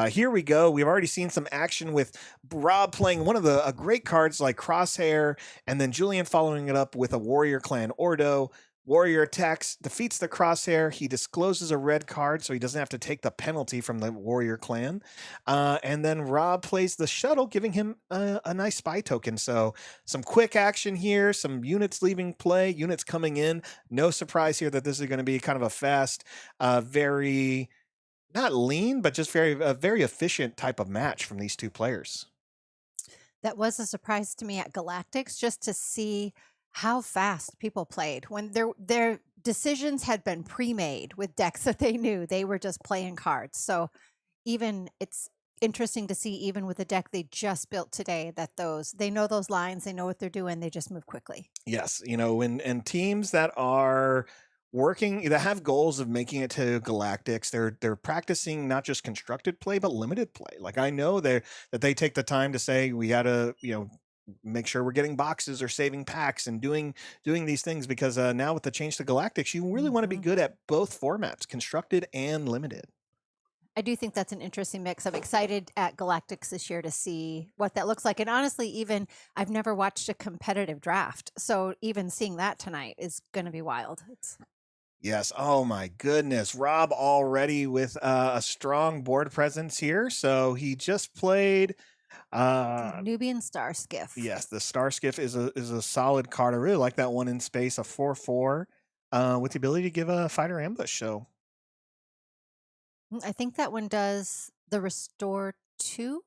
S1: Here we go. We've already seen some action with Rob playing one of the great cards like Crosshair, and then Julian following it up with a Warrior Clan Ordo. Warrior attacks, defeats the Crosshair. He discloses a red card, so he doesn't have to take the penalty from the Warrior Clan. And then Rob plays the Shuttle, giving him a nice spy token. So some quick action here, some units leaving play, units coming in. No surprise here that this is going to be kind of a fast, very, not lean, but just very efficient type of match from these two players.
S2: That was a surprise to me at Galactics, just to see how fast people played when their decisions had been pre-made with decks that they knew. They were just playing cards. So even it's interesting to see, even with the deck they just built today, that they know those lines, they know what they're doing, they just move quickly.
S1: Yes, and teams that are working, that have goals of making it to Galactics, they're practicing not just constructed play but limited play. Like, I know that they take the time to say we got to make sure we're getting boxes or saving packs and doing these things, because now with the change to Galactics, you really want to be good at both formats, constructed and limited.
S2: I do think that's an interesting mix. I'm excited at Galactics this year to see what that looks like. And honestly, even I've never watched a competitive draft, so even seeing that tonight is going to be wild.
S1: Yes. Oh my goodness. Rob already with a strong board presence here. So he just played
S2: Nubian Star Skiff.
S1: Yes, the Star Skiff is a solid card. I really like that one in space, a 4/4 with the ability to give a fighter ambush. So
S2: I think that one does the Restore 2.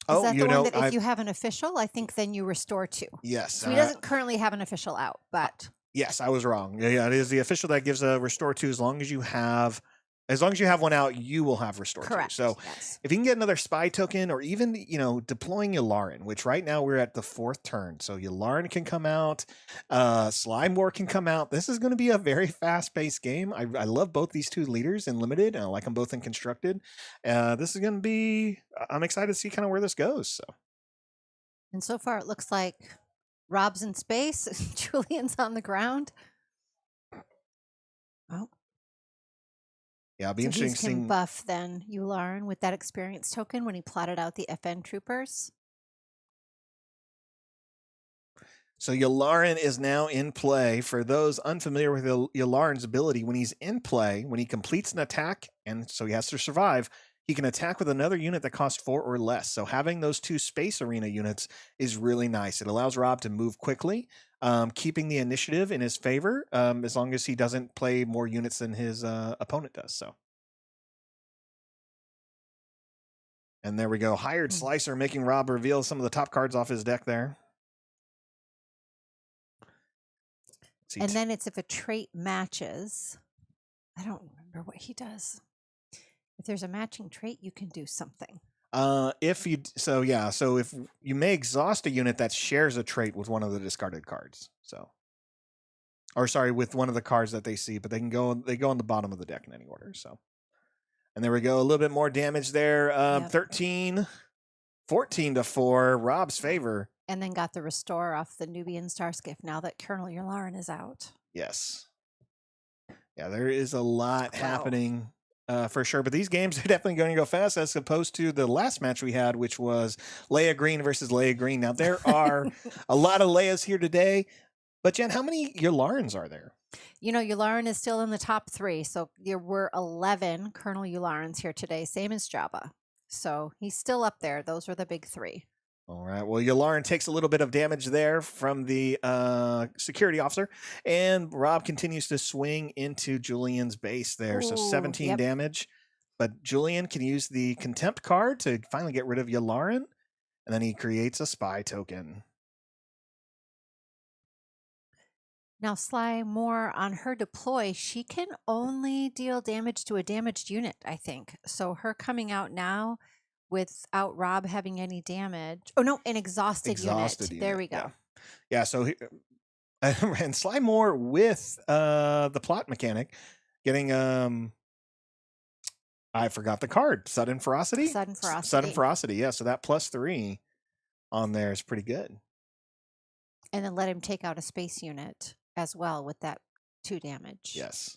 S2: Is that the one that if you have an official, I think then you restore 2?
S1: Yes.
S2: So he doesn't currently have an official out, but
S1: yes, I was wrong. Yeah, it is the official that gives a restore 2 as long as you have As long as you have one out, you will have restore 2.
S2: Correct.
S1: So
S2: yes.
S1: if you can get another spy token, or even, deploying Yularen, which right now we're at the 4th turn. So Yularen can come out, Slimewar can come out. This is going to be a very fast-paced game. I love both these 2 leaders in Limited, and I like them both in Constructed. This is going to be, I'm excited to see kind of where this goes. So.
S2: And so far, it looks like Rob's in space, Julian's on the ground. Oh.
S1: Yeah, it'll be
S2: So
S1: interesting
S2: he's can
S1: seeing.
S2: buff then Yularen with that experience token when he plotted out the FN troopers.
S1: So Yularen is now in play. For those unfamiliar with Yularen's ability, when he's in play, when he completes an attack, and so he has to survive, he can attack with another unit that costs 4 or less. So having those 2 Space Arena units is really nice. It allows Rob to move quickly, keeping the initiative in his favor, as long as he doesn't play more units than his opponent does. So. And there we go. Hired Slicer making Rob reveal some of the top cards off his deck there.
S2: And then it's if a trait matches. I don't remember what he does. If there's a matching trait, you can do something.
S1: If you may exhaust a unit that shares a trait with one of the discarded cards. So, or sorry, with one of the cards that they see, but they go on the bottom of the deck in any order. So, and there we go. A little bit more damage there. 13, 14 to 4, Rob's favor.
S2: And then got the restore off the Nubian Starskiff now that Colonel Yularen is out.
S1: Yes. Yeah, there is a lot happening. For sure, but these games are definitely going to go fast as opposed to the last match we had, which was Leia Green versus Leia Green. Now, there are a lot of Leias here today, but Jen, how many Yularens are there?
S2: Yularen is still in the top 3, so there were 11 Colonel Yularens here today, same as Jabba. So he's still up there. Those are the big 3.
S1: All right. Well, Yularen takes a little bit of damage there from the security officer, and Rob continues to swing into Julian's base there. So 17 damage, but Julian can use the Contempt card to finally get rid of Yularen, and then he creates a spy token.
S2: Now, Sly Moore, on her deploy, she can only deal damage to a damaged unit, I think. So her coming out now without Rob having any damage. Oh, no, an exhausted unit. There we go.
S1: Yeah, so and Sly Moore with the plot mechanic getting I forgot the card. Sudden Ferocity?
S2: Sudden Ferocity.
S1: Sudden Ferocity, yeah. So that +3 on there is pretty good.
S2: And then let him take out a space unit as well with that 2 damage.
S1: Yes.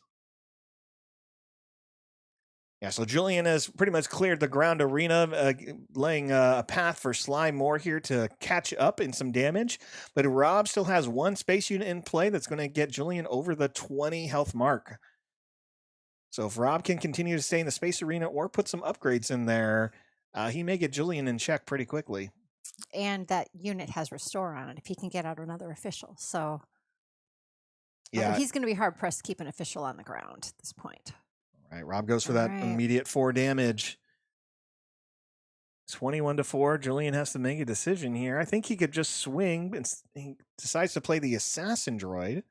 S1: Yeah, so Julian has pretty much cleared the ground arena, laying a path for Sly Moore here to catch up in some damage. But Rob still has 1 space unit in play that's going to get Julian over the 20 health mark. So if Rob can continue to stay in the space arena or put some upgrades in there, he may get Julian in check pretty quickly.
S2: And that unit has restore on it if he can get out another official. So
S1: yeah,
S2: he's going to be hard-pressed to keep an official on the ground at this point.
S1: All right, Rob goes for that immediate 4 damage. 21 to 4. Julian has to make a decision here. I think he could just swing, and he decides to play the assassin droid,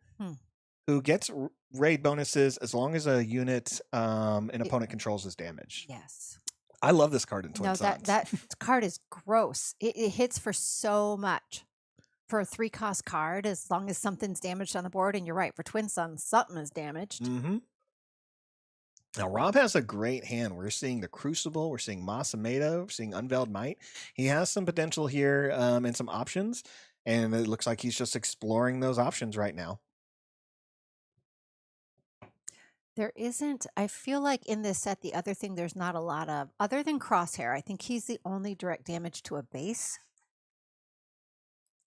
S1: who gets raid bonuses as long as a unit an opponent controls is damaged.
S2: Yes.
S1: I love this card in Twin Suns.
S2: That card is gross. It hits for so much. For a 3-cost card, as long as something's damaged on the board, and you're right, for Twin Suns, something is damaged.
S1: Mm-hmm. Now, Rob has a great hand. We're seeing the Crucible. We're seeing Masameda. We're seeing Unveiled Might. He has some potential here and some options, and it looks like he's just exploring those options right now.
S2: There isn't, I feel like in this set, the other thing there's not a lot of, other than Crosshair, I think he's the only direct damage to a base.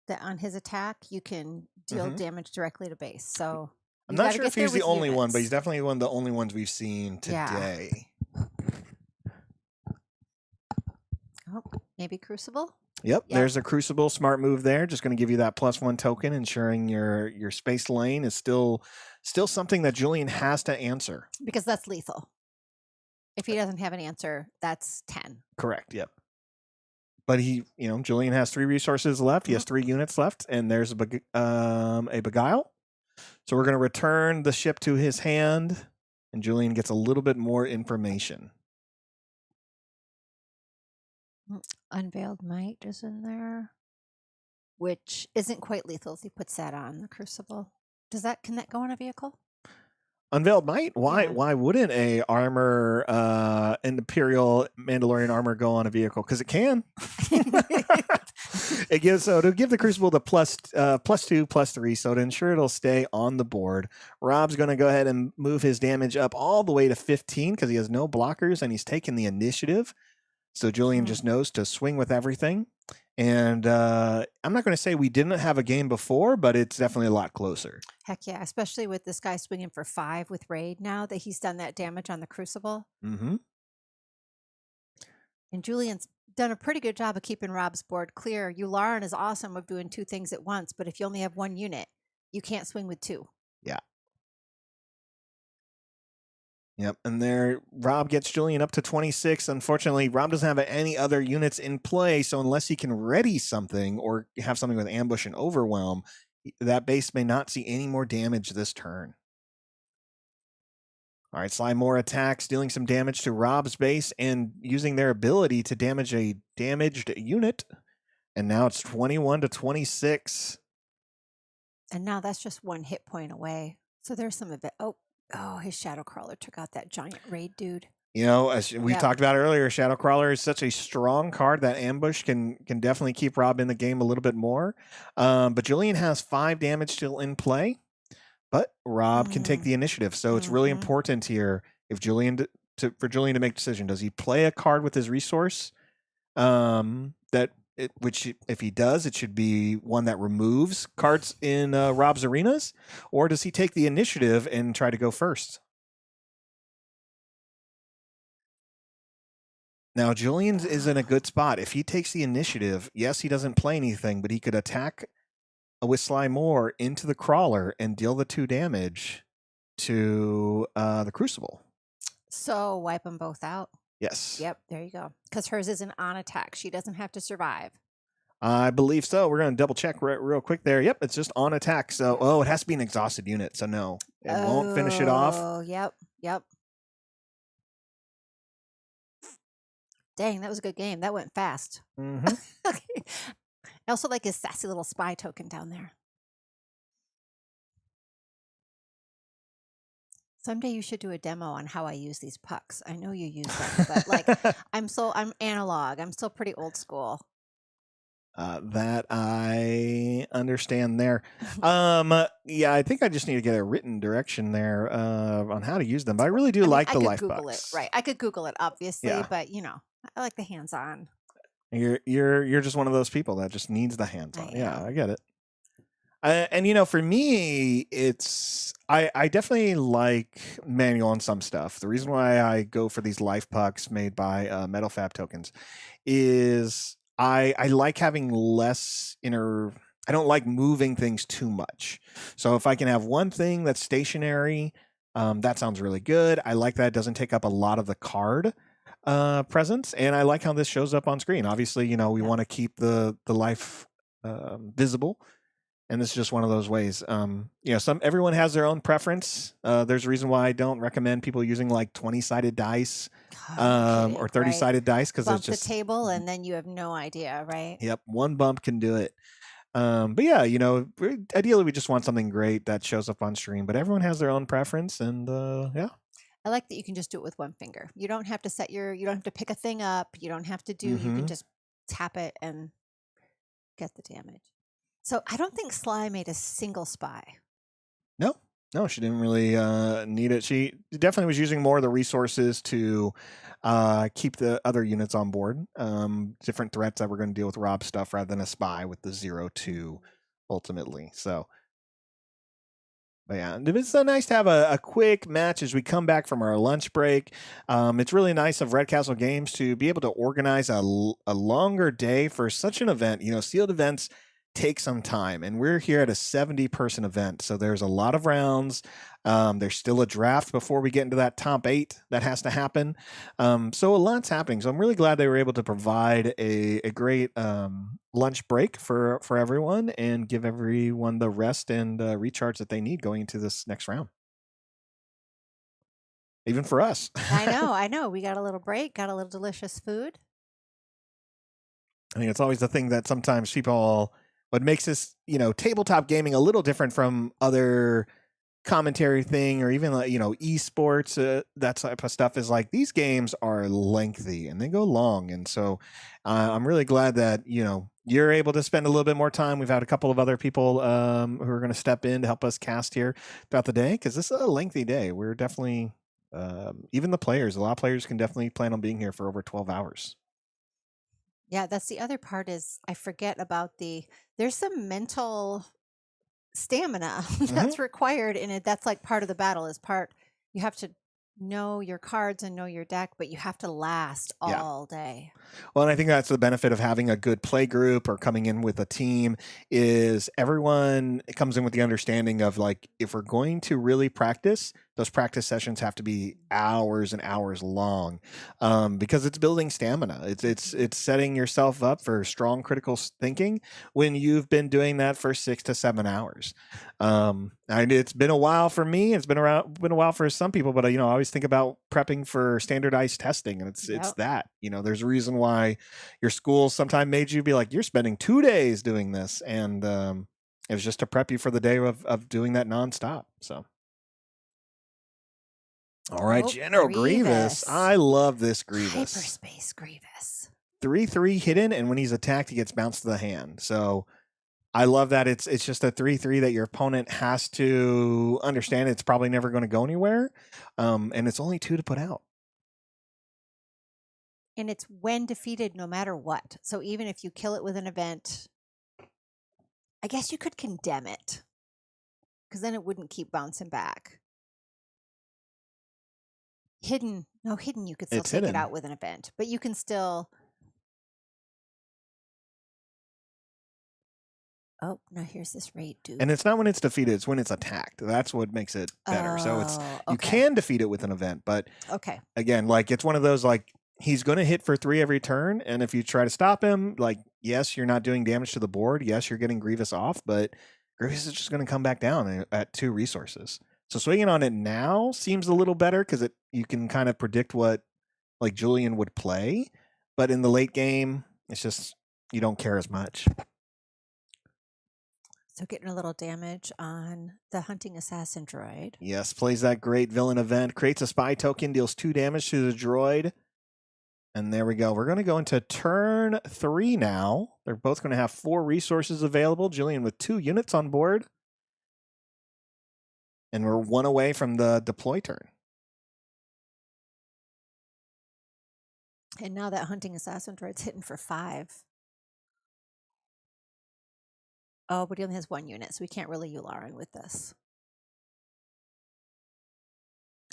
S2: That on his attack, you can deal damage directly to base. So
S1: I'm not sure if he's the only one, but he's definitely one of the only ones we've seen today.
S2: Oh, maybe Crucible?
S1: Yep, there's a Crucible. Smart move there. Just going to give you that +1 token, ensuring your space lane is still something that Julian has to answer.
S2: Because that's lethal. If he doesn't have an answer, that's 10.
S1: Correct, yep. But Julian has 3 resources left. He has 3 units left, and there's a Beguile. So we're going to return the ship to his hand, and Julian gets a little bit more information.
S2: Unveiled Might is in there, which isn't quite lethal if he puts that on the Crucible. Can that go on a vehicle?
S1: Unveiled Might? Why?
S2: Yeah.
S1: Why wouldn't a armor, an Imperial Mandalorian armor go on a vehicle? Because it can. It gives to give the Crucible the +2, +3, so to ensure it'll stay on the board. Rob's going to go ahead and move his damage up all the way to 15 because he has no blockers and he's taking the initiative. So Julian just knows to swing with everything. And I'm not going to say we didn't have a game before, but it's definitely a lot closer.
S2: Heck yeah, especially with this guy swinging for 5 with Raid now that he's done that damage on the Crucible.
S1: Mm-hmm.
S2: And Julian's done a pretty good job of keeping Rob's board clear. Yularen is awesome of doing 2 things at once, but if you only have 1 unit, you can't swing with 2.
S1: Yeah. Yep, and there, Rob gets Julian up to 26. Unfortunately, Rob doesn't have any other units in play, so unless he can ready something or have something with Ambush and Overwhelm, that base may not see any more damage this turn. All right, Sly Moore attacks, dealing some damage to Rob's base and using their ability to damage a damaged unit. And now it's 21 to 26.
S2: And now that's just 1 hit point away. So there's some of it. Oh, his Shadow Crawler took out that giant Raid dude.
S1: You know, as we talked about earlier, Shadow Crawler is such a strong card that Ambush can definitely keep Rob in the game a little bit more. But Julian has 5 damage still in play, but Rob can take the initiative. So it's really important here if for Julian to make a decision. Does he play a card with his resource? Which if he does, it should be one that removes cards in Rob's arenas, or does he take the initiative and try to go first? Now, Julian's is in a good spot. If he takes the initiative, yes, he doesn't play anything, but he could attack with Sly Moore into the Crawler and deal the 2 damage to the Crucible.
S2: So wipe them both out.
S1: Yes.
S2: Yep, there you go. Because hers isn't on attack. She doesn't have to survive.
S1: I believe so. We're going to double check real quick there. Yep, it's just on attack. So, it has to be an exhausted unit. So, no, it won't finish it off.
S2: Oh, yep. Dang, that was a good game. That went fast.
S1: Mm-hmm.
S2: Okay. I also like his sassy little spy token down there. Someday you should do a demo on how I use these pucks. I know you use them, but like I'm analog. I'm still pretty old school.
S1: That I understand there. Yeah, I think I just need to get a written direction there on how to use them. But I really do like the life
S2: Google
S1: bucks.
S2: it, right? I could Google it, obviously,
S1: Yeah.
S2: but I like the hands-on.
S1: You're just one of those people that just needs the hands-on. Yeah, I get it. And for me, I definitely like manual on some stuff. The reason why I go for these life pucks made by Metal Fab tokens is I like having less I don't like moving things too much. So if I can have one thing that's stationary, that sounds really good. I like that it doesn't take up a lot of the card presence, and I like how this shows up on screen. Obviously, we want to keep the life visible. And this is just one of those ways. Everyone has their own preference. There's a reason why I don't recommend people using like 20-sided dice or 30-sided dice because it's just
S2: the table, and then you have no idea, right?
S1: Yep, one bump can do it. But yeah, ideally we just want something great that shows up on stream. But everyone has their own preference, and yeah.
S2: I like that you can just do it with one finger. You don't have to you don't have to pick a thing up. You don't have to do. You can just tap it and get the damage. So I don't think Sly made a single spy.
S1: No, she didn't really need it. She definitely was using more of the resources to keep the other units on board. Different threats that we're going to deal with Rob's stuff rather than a spy with the 0-2 ultimately. So, but yeah, it's so nice to have a quick match as we come back from our lunch break. It's really nice of Red Castle Games to be able to organize a longer day for such an event. Sealed events take some time, and we're here at a 70-person event, so there's a lot of rounds. There's still a draft before we get into that top 8 that has to happen, so a lot's happening. So I'm really glad they were able to provide a great lunch break for everyone and give everyone the rest and recharge that they need going into this next round. even for us.
S2: I know. We got a little break, got a little delicious food.
S1: I think it's always the thing that sometimes people, what makes this, tabletop gaming a little different from other commentary thing or even like, esports, that type of stuff is like these games are lengthy and they go long. And so I'm really glad that, you're able to spend a little bit more time. We've had a couple of other people who are going to step in to help us cast here throughout the day because this is a lengthy day. We're definitely, even the players, a lot of players can definitely plan on being here for over 12 hours.
S2: Yeah, that's the other part is I forget about there's some mental stamina that's required in it. That's like part of the battle you have to know your cards and know your deck, but you have to last all day.
S1: Well, and I think that's the benefit of having a good play group or coming in with a team is everyone comes in with the understanding of like, if we're going to really practice, those practice sessions have to be hours and hours long because it's building stamina. It's setting yourself up for strong critical thinking when you've been doing that for 6 to 7 hours. And it's been a while for me. It's been a while for some people, but I always think about prepping for standardized testing, and it's that. There's a reason why your school sometime made you be like, you're spending 2 days doing this, and it was just to prep you for the day of doing that nonstop. So. All right, General Grievous. I love this Grievous.
S2: Hyperspace Grievous.
S1: 3/3 hidden, and when he's attacked, he gets bounced to the hand. So I love that it's just a 3/3 that your opponent has to understand it's probably never going to go anywhere, and it's only 2 to put out.
S2: And it's when defeated, no matter what. So even if you kill it with an event, I guess you could condemn it, because then it wouldn't keep bouncing back. Hidden you could still take it out with an event, but you can still. Oh, now here's this raid dude.
S1: And it's not when it's defeated, it's when it's attacked. That's what makes it better. So you can defeat it with an event, but again, like it's one of those like he's going to hit for 3 every turn, and if you try to stop him, like yes, you're not doing damage to the board. Yes, you're getting Grievous off, but Grievous is just going to come back down at 2 resources. So swinging on it now seems a little better because you can kind of predict what like Julian would play, but in the late game, it's just you don't care as much.
S2: So getting a little damage on the hunting assassin droid.
S1: Yes, plays that great villain event, creates a spy token, deals 2 damage to the droid. And there we go. We're going to go into turn 3 now. They're both going to have 4 resources available. Julian with 2 units on board. And we're 1 away from the deploy turn.
S2: And now that hunting assassin droid's hitting for 5. Oh, but he only has 1 unit, so we can't really Yularen with this.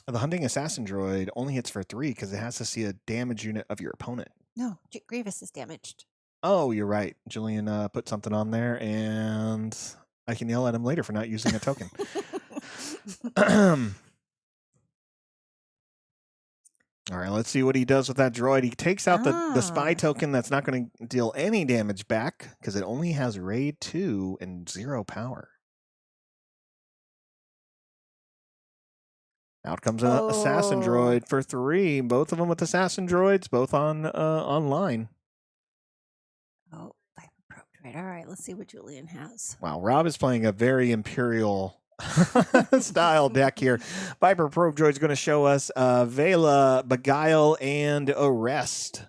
S1: The hunting assassin droid only hits for 3 because it has to see a damage unit of your opponent.
S2: No, Grievous is damaged.
S1: Oh, you're right. Julian put something on there, and I can yell at him later for not using a token. All right, let's see what he does with that droid. He takes out the spy token that's not going to deal any damage back because it only has raid 2 and 0 power. Out comes an assassin droid for 3. Both of them with assassin droids, both on online.
S2: Oh, Viper Probe droid. All right, let's see what Julian has.
S1: Wow, Rob is playing a very Imperial style deck here. Viper Probe Droid is going to show us Vela, Beguile, and Arrest.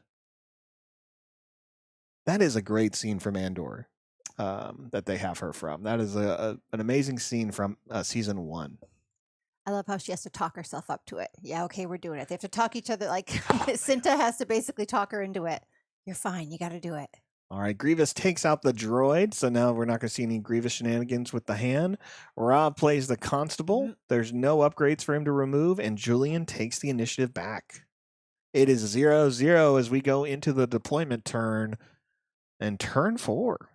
S1: That is a great scene from Andor that they have her from. That is an amazing scene from season 1.
S2: I love how she has to talk herself up to it. Yeah, okay, we're doing it. They have to talk each other like Cinta has to basically talk her into it. You're fine. You got to do it.
S1: All right, Grievous takes out the droid, so now we're not going to see any Grievous shenanigans with the hand. Rob plays the constable. There's no upgrades for him to remove, and Julian takes the initiative back. It is 0-0 as we go into the deployment turn, and turn 4.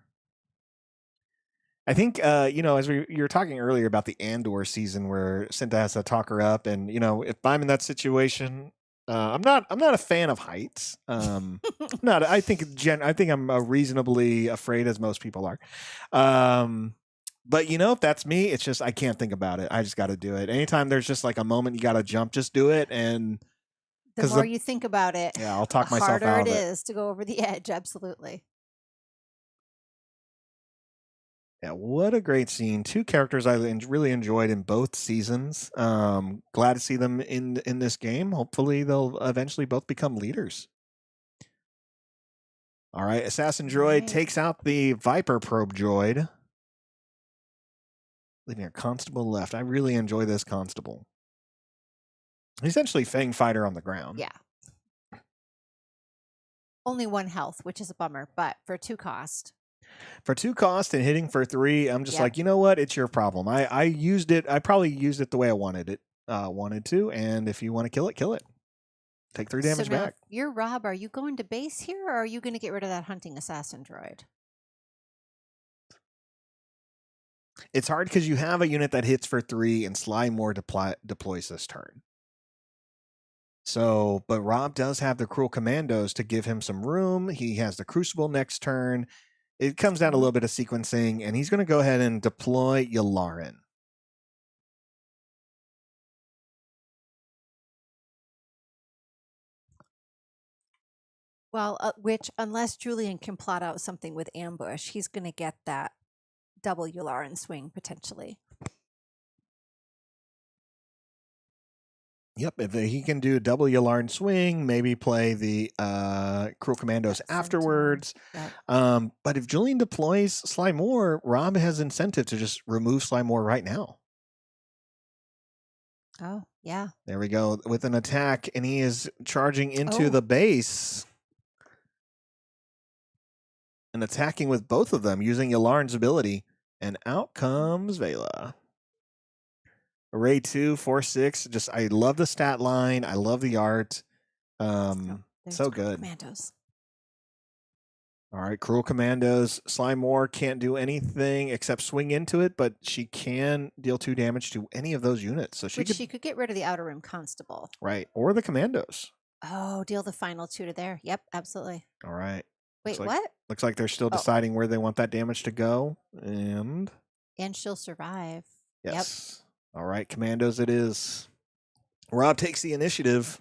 S1: I think, as you were talking earlier about the Andor season where Cinta has to talk her up, and, if I'm in that situation... I'm not a fan of heights. I think I'm reasonably afraid, as most people are. But if that's me, it's just I can't think about it. I just got to do it. Anytime there's just like a moment you got to jump, just do it. And
S2: The more you think about it,
S1: yeah, I'll talk
S2: the
S1: myself
S2: harder
S1: out
S2: it
S1: of it.
S2: is to go over the edge. Absolutely.
S1: Yeah, what a great scene. Two characters I really enjoyed in both seasons. Glad to see them in this game. Hopefully they'll eventually both become leaders. All right, Assassin Droid takes out the Viper Probe Droid. Leaving a Constable left. I really enjoy this Constable. He's essentially Fang Fighter on the ground.
S2: Yeah. Only 1 health, which is a bummer, but for 2 cost.
S1: For 2 cost and hitting for 3, I'm just like, you know what? It's your problem. I used it. I probably used it the way I wanted to. And if you want to kill it, kill it. Take 3 damage
S2: so now,
S1: back.
S2: If you're Rob, are you going to base here, or are you going to get rid of that hunting assassin droid?
S1: It's hard because you have a unit that hits for 3 and Sly Moore deploys this turn. So, but Rob does have the Cruel Commandos to give him some room. He has the Crucible next turn. It comes down to a little bit of sequencing, and he's going to go ahead and deploy Yularen.
S2: Well, which, unless Julian can plot out something with ambush, he's going to get that double Yularen swing potentially.
S1: Yep, if he can do a double Yularen swing, maybe play the Cruel Commandos afterwards.
S2: Yep.
S1: But if Julian deploys Sly Moore, Rob has incentive to just remove Sly Moore right now.
S2: Oh, yeah.
S1: There we go. With an attack, and he is charging into the base. And attacking with both of them, using Yularen's ability. And out comes Vela. Array 2, 4, 6. Just, I love the stat line. I love the art. So good.
S2: Commandos.
S1: All right, Cruel Commandos. Sly Moore can't do anything except swing into it, but she can deal 2 damage to any of those units. So she
S2: could get rid of the Outer Rim Constable.
S1: Right, or the Commandos.
S2: Oh, deal the final 2 to there. Yep, absolutely.
S1: All right.
S2: Wait,
S1: what? Looks like they're still deciding where they want that damage to go. And
S2: she'll survive.
S1: Yes. Yep. All right, Commandos it is. Rob takes the initiative.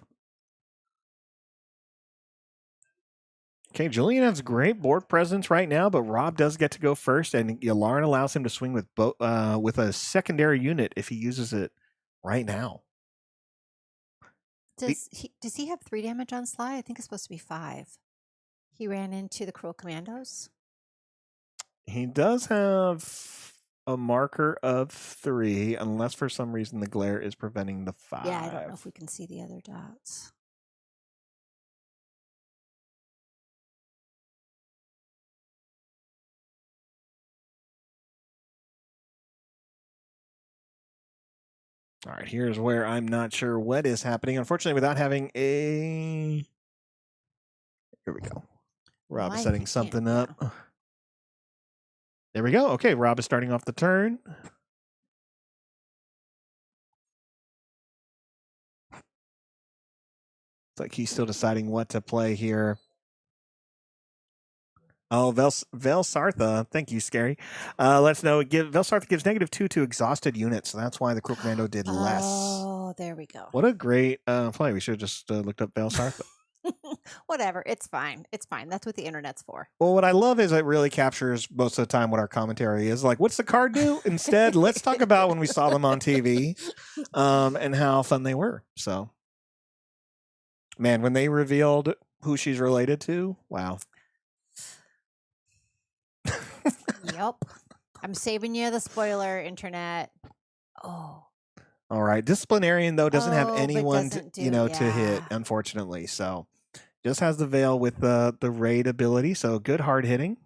S1: Okay, Julian has great board presence right now, but Rob does get to go first, and Yularen allows him to swing with with a secondary unit if he uses it right now.
S2: Does he have 3 damage on Sly? I think it's supposed to be 5. He ran into the Cruel Commandos.
S1: He does have a marker of 3, unless for some reason the glare is preventing the 5.
S2: Yeah, I don't know if we can see the other dots.
S1: All right, here's where I'm not sure what is happening. Unfortunately, without having a... Here we go. Rob is setting something up. Yeah. There we go. Okay, Rob is starting off the turn. It's like he's still deciding what to play here. Oh, Velsartha. Thank you, Scary. Let's know. Velsartha gives -2 to exhausted units, so that's why the Cruel Commando did less.
S2: Oh, there we go.
S1: What a great play. We should have just looked up Velsartha.
S2: Whatever. It's fine. It's fine. That's what the internet's for.
S1: Well, what I love is it really captures most of the time what our commentary is. Like, what's the card do? Instead, let's talk about when we saw them on TV and how fun they were. So, man, when they revealed who she's related to, wow.
S2: Yep. I'm saving you the spoiler, internet. Oh.
S1: All right. Disciplinarian, though, doesn't have anyone to hit, unfortunately. So just has the Veil with the raid ability. So good hard hitting.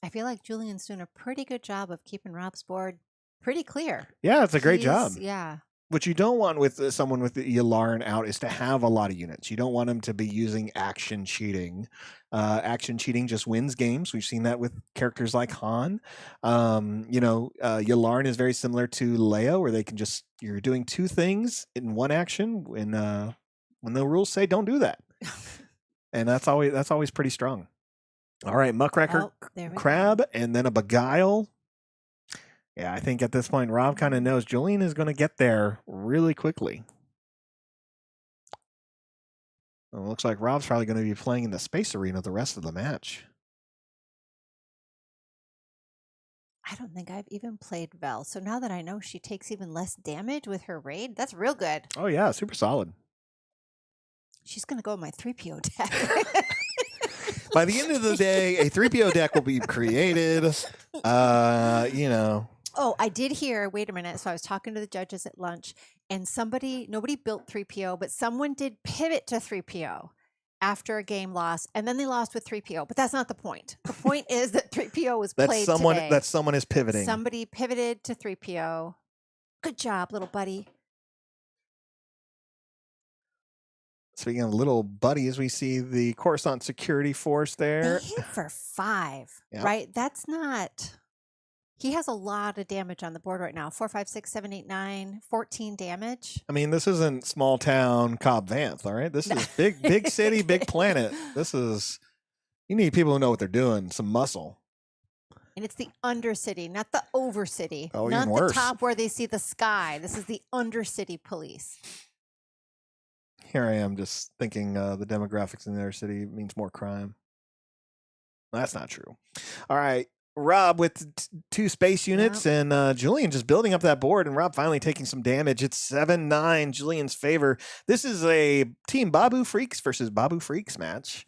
S2: I feel like Julian's doing a pretty good job of keeping Rob's board pretty clear.
S1: Yeah, it's a great job.
S2: Yeah.
S1: What you don't want with someone with the Yularen out is to have a lot of units. You don't want them to be using action cheating. Action cheating just wins games. We've seen that with characters like Han. Yularen is very similar to Leia, where they can just, you're doing 2 things in one action when the rules say don't do that. And that's always pretty strong. All right, Muckracker
S2: There we
S1: Crab,
S2: go.
S1: and then a Beguile. Yeah, I think at this point, Rob kind of knows Julian is going to get there really quickly. Well, it looks like Rob's probably going to be playing in the Space Arena the rest of the match.
S2: I don't think I've even played Vel. So now that I know she takes even less damage with her raid, that's real good.
S1: Oh, yeah, super solid.
S2: She's going to go in my 3PO deck.
S1: By the end of the day, a 3PO deck will be created. You know.
S2: Oh, I did hear, wait a minute. So I was talking to the judges at lunch, and nobody built 3PO, but someone did pivot to 3PO after a game loss, and then they lost with 3PO. But that's not the point. The point is that 3PO was played today.
S1: That someone is pivoting.
S2: Somebody pivoted to 3PO. Good job, little buddy.
S1: Speaking of little buddies, we see the Coruscant security force there.
S2: They hit for 5,
S1: Yep.
S2: right? That's not... He has a lot of damage on the board right now. 4, 5, 6, 7, 8, 9, 14 damage.
S1: I mean, this isn't small town Cobb Vanth, all right? This is big city, big planet. This is, you need people who know what they're doing, some muscle.
S2: And it's the undercity, not the overcity.
S1: Oh,
S2: not
S1: even
S2: the
S1: worse.
S2: top where they see the sky. This is the undercity police.
S1: Here I am just thinking the demographics in their city means more crime. That's not true. All right. Rob with 2 space units, and Julian just building up that board, and Rob finally taking some damage. It's 7-9 Julian's favor. This is a Team Babu Freaks versus Babu Freaks match,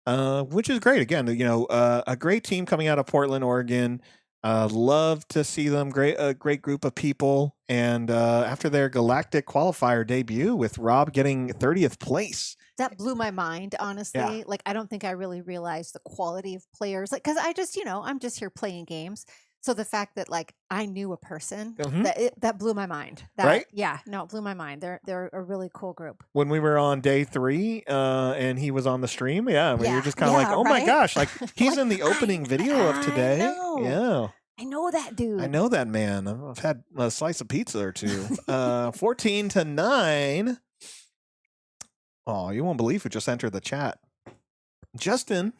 S1: which is great. Again, you know, a great team coming out of Portland, Oregon. Love to see them. A great group of people. And after their Galactic Qualifier debut, with Rob getting 30th place.
S2: That blew my mind, honestly.
S1: Yeah.
S2: Like, I don't think I really realized the quality of players. Like, because I just, you know, I'm just here playing games. So the fact that, like, I knew a person, that blew my mind.
S1: Right?
S2: Yeah, no, it blew my mind. They're a really cool group.
S1: When we were on day 3 and he was on the stream, you're just kind of like, oh my
S2: right?
S1: gosh, like he's in the opening video of today.
S2: know.
S1: Yeah.
S2: I know that dude.
S1: I know that man. I've had a slice of pizza or two. 14-9. Oh, you won't believe who just entered the chat. Justin,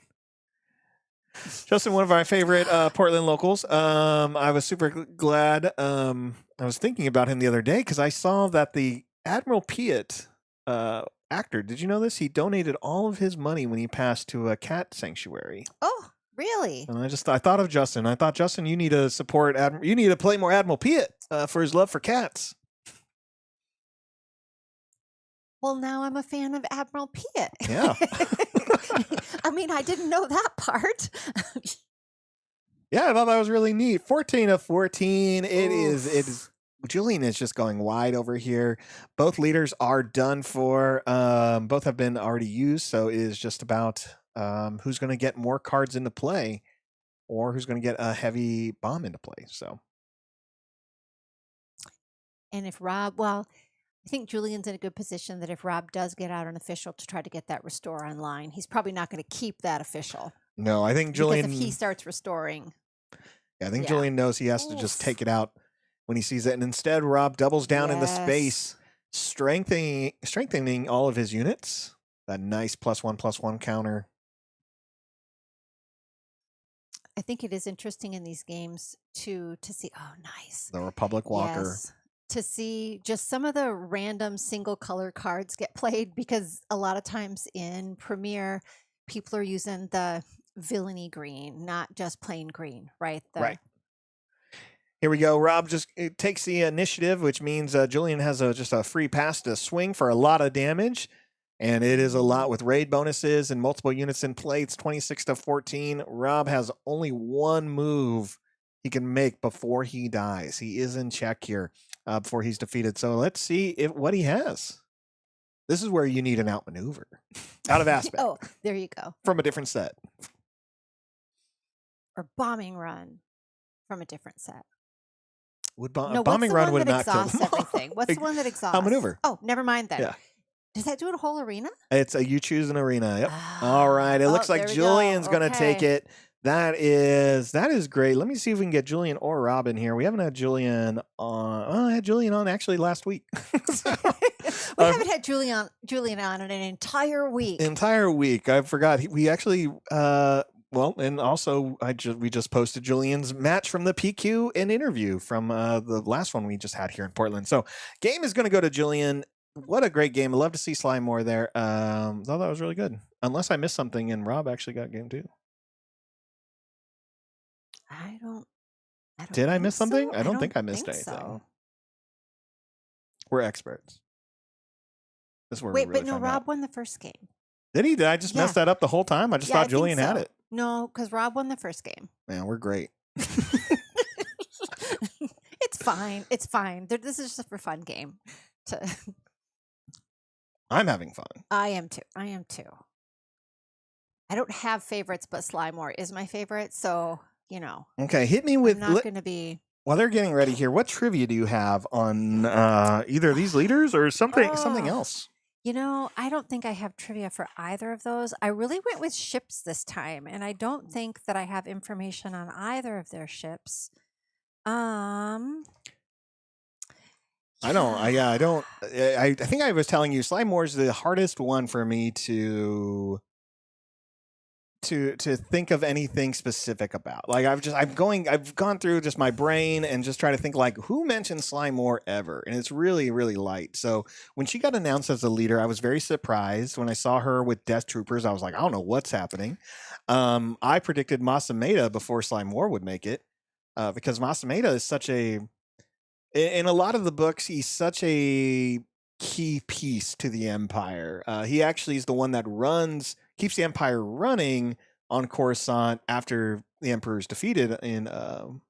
S1: one of our favorite Portland locals. I was super glad. I was thinking about him the other day because I saw that the Admiral Piet actor, did you know this? He donated all of his money when he passed to a cat sanctuary.
S2: Oh, really?
S1: And I thought of Justin. I thought, Justin, you need to support you need to play more Admiral Piet for his love for cats.
S2: Well, now I'm a fan of Admiral Piet.
S1: Yeah.
S2: I mean, I didn't know that part.
S1: Yeah, I thought that was really neat. 14-14. It is. Julian is just going wide over here. Both leaders are done for. Both have been already used, so it is just about who's going to get more cards into play, or who's going to get a heavy bomb into play. So,
S2: And if Rob, well, I think Julian's in a good position that if Rob does get out an official to try to get that restore online, he's probably not going to keep that official.
S1: no, I think Julian.
S2: Because if he starts restoring.
S1: Yeah, I think Julian knows he has to just take it out when he sees it, and instead Rob doubles down in the space, strengthening all of his units. That nice +1/+1 counter.
S2: I think it is interesting in these games to see. Oh, nice.
S1: The Republic Walker.
S2: Yes, to see just some of the random single color cards get played, because a lot of times in Premiere, people are using the villainy green, not just plain green, right?
S1: Right. Here we go. Rob just takes the initiative, which means Julian has just a free pass to swing for a lot of damage. And it is a lot with raid bonuses and multiple units in play. It's 26-14. Rob has only one move he can make before he dies. He is in check here before he's defeated. So let's see what he has. This is where you need an outmaneuver. Out of aspect.
S2: Oh, there you go.
S1: From a different set.
S2: Or bombing run from a different set.
S1: Bombing run would not kill them.
S2: Everything. What's the one that exhausts?
S1: Outmaneuver.
S2: Oh, never mind then.
S1: Yeah.
S2: Does that do it a whole arena?
S1: It's you choose an arena. Yep. All right. It looks like Julian's going to take it. That is great. Let me see if we can get Julian or Rob in here. We haven't had Julian on. Well, I had Julian on actually last week.
S2: We haven't had Julian on in an entire week.
S1: I forgot. We actually Well, and also we just posted Julian's match from the PQ and interview from the last one we just had here in Portland. So game is going to go to Julian. What a great game. I'd love to see Slime more there. Thought that was really good. Unless I missed something and Rob actually got game 2.
S2: I don't
S1: Did I
S2: think
S1: miss something?
S2: so.
S1: I don't think I missed
S2: think
S1: anything.
S2: so.
S1: We're experts. This is where
S2: Wait,
S1: we really
S2: but no,
S1: find
S2: Rob
S1: out.
S2: won the first game.
S1: Did he? Did I just mess
S2: Yeah.
S1: that up the whole time? I just
S2: Yeah, I
S1: thought
S2: think
S1: Julian had
S2: so.
S1: it.
S2: No, because Rob won the first game.
S1: Man, we're great.
S2: It's fine. It's fine. This is just a for fun game.
S1: I'm having fun.
S2: I am too. I don't have favorites, but Slymore is my favorite. So,
S1: Okay, hit me
S2: I'm
S1: with...
S2: not going to be...
S1: While they're getting ready here, what trivia do you have on either of these leaders or something else?
S2: I don't think I have trivia for either of those. I really went with ships this time, and I don't think that I have information on either of their ships.
S1: I don't. I think I was telling you, Slime Wars is the hardest one for me to think of anything specific about. Like I've gone through just my brain and just try to think like who mentioned Slime War ever, and it's really really light. So when she got announced as a leader, I was very surprised when I saw her with Death Troopers. I was like, I don't know what's happening. I predicted Masameda before Slime War would make it because Masameda is such a... In a lot of the books, he's such a key piece to the Empire. He actually is the one that keeps the Empire running on Coruscant after the Emperor is defeated in Return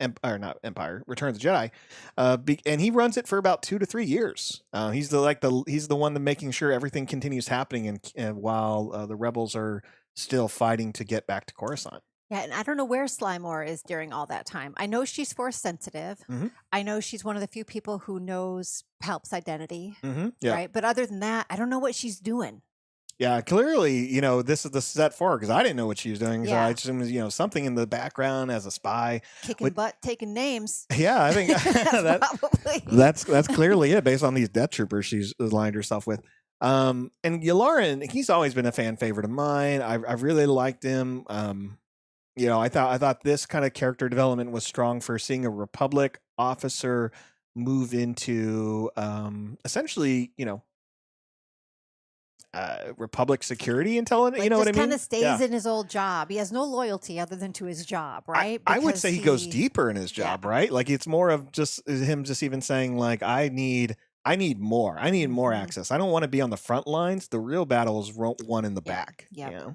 S1: of the Jedi, and he runs it for about 2 to 3 years. He's the one that making sure everything continues happening, and while the rebels are still fighting to get back to Coruscant.
S2: Yeah, and I don't know where Slymore is during all that time. I know she's force sensitive.
S1: Mm-hmm.
S2: I know she's one of the few people who knows Palp's identity.
S1: Mm-hmm. Yeah.
S2: Right. But other than that, I don't know what she's doing.
S1: Yeah, clearly, this is the set for her because I didn't know what she was doing. So
S2: Yeah.
S1: I assumed, something in the background as a spy.
S2: Kicking butt, taking names.
S1: Yeah, I think that's clearly it based on these Death Troopers she's aligned herself with. And Yularen, he's always been a fan favorite of mine. I've really liked him. I thought this kind of character development was strong for seeing a Republic officer move into essentially, Republic security intelligence. You know what I mean?
S2: Kind of stays in his old job. He has no loyalty other than to his job, right?
S1: I would say he goes deeper in his job, right? Like it's more of just him just even saying like, I need more. I need more access. I don't want to be on the front lines. The real battle is won in the back.
S2: Yeah.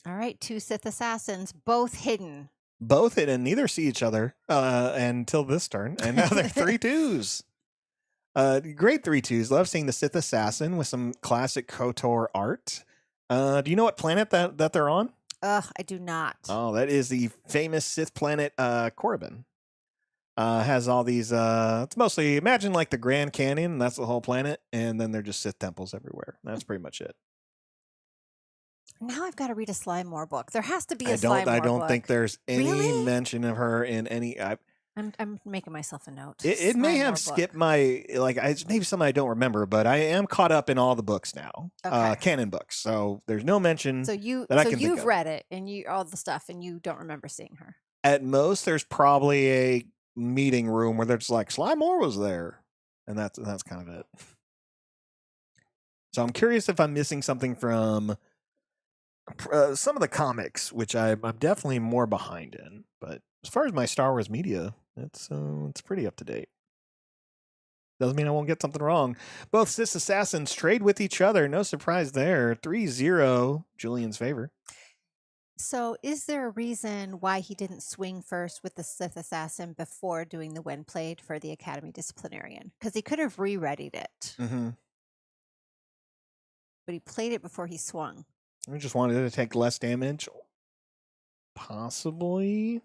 S2: All right, 2 Sith assassins, both hidden.
S1: Neither see each other until this turn, and now they're 3/2s. Great 3/2s. Love seeing the Sith assassin with some classic KOTOR art. Do you know what planet that they're on?
S2: I do not.
S1: Oh, that is the famous Sith planet Korriban. Has all these. It's mostly imagine like the Grand Canyon, and that's the whole planet, and then they're just Sith temples everywhere. That's pretty much it.
S2: Now I've got to read a Slymore book. There has to be a Slymore book.
S1: I don't think there's any
S2: Really?
S1: mention of her in any.
S2: I'm making myself a note.
S1: It may have
S2: Slymore book.
S1: skipped my maybe something I don't remember, but I am caught up in all the books now,
S2: Okay.
S1: canon books. So there's no mention.
S2: So you've
S1: of.
S2: read it and all the stuff, and you don't remember seeing her.
S1: At most, there's probably a meeting room where there's like Slymore was there, and that's kind of it. So I'm curious if I'm missing something from some of the comics, which I'm definitely more behind in. But as far as my Star Wars media, it's pretty up to date. Doesn't mean I won't get something wrong. Both Sith assassins trade with each other. No surprise there. 3-0, Julian's favor.
S2: So is there a reason why he didn't swing first with the Sith assassin before doing the when played for the Academy Disciplinarian? Because he could have re-readied it,
S1: Mm-hmm.
S2: but he played it before he swung.
S1: I just wanted to take less damage. Possibly.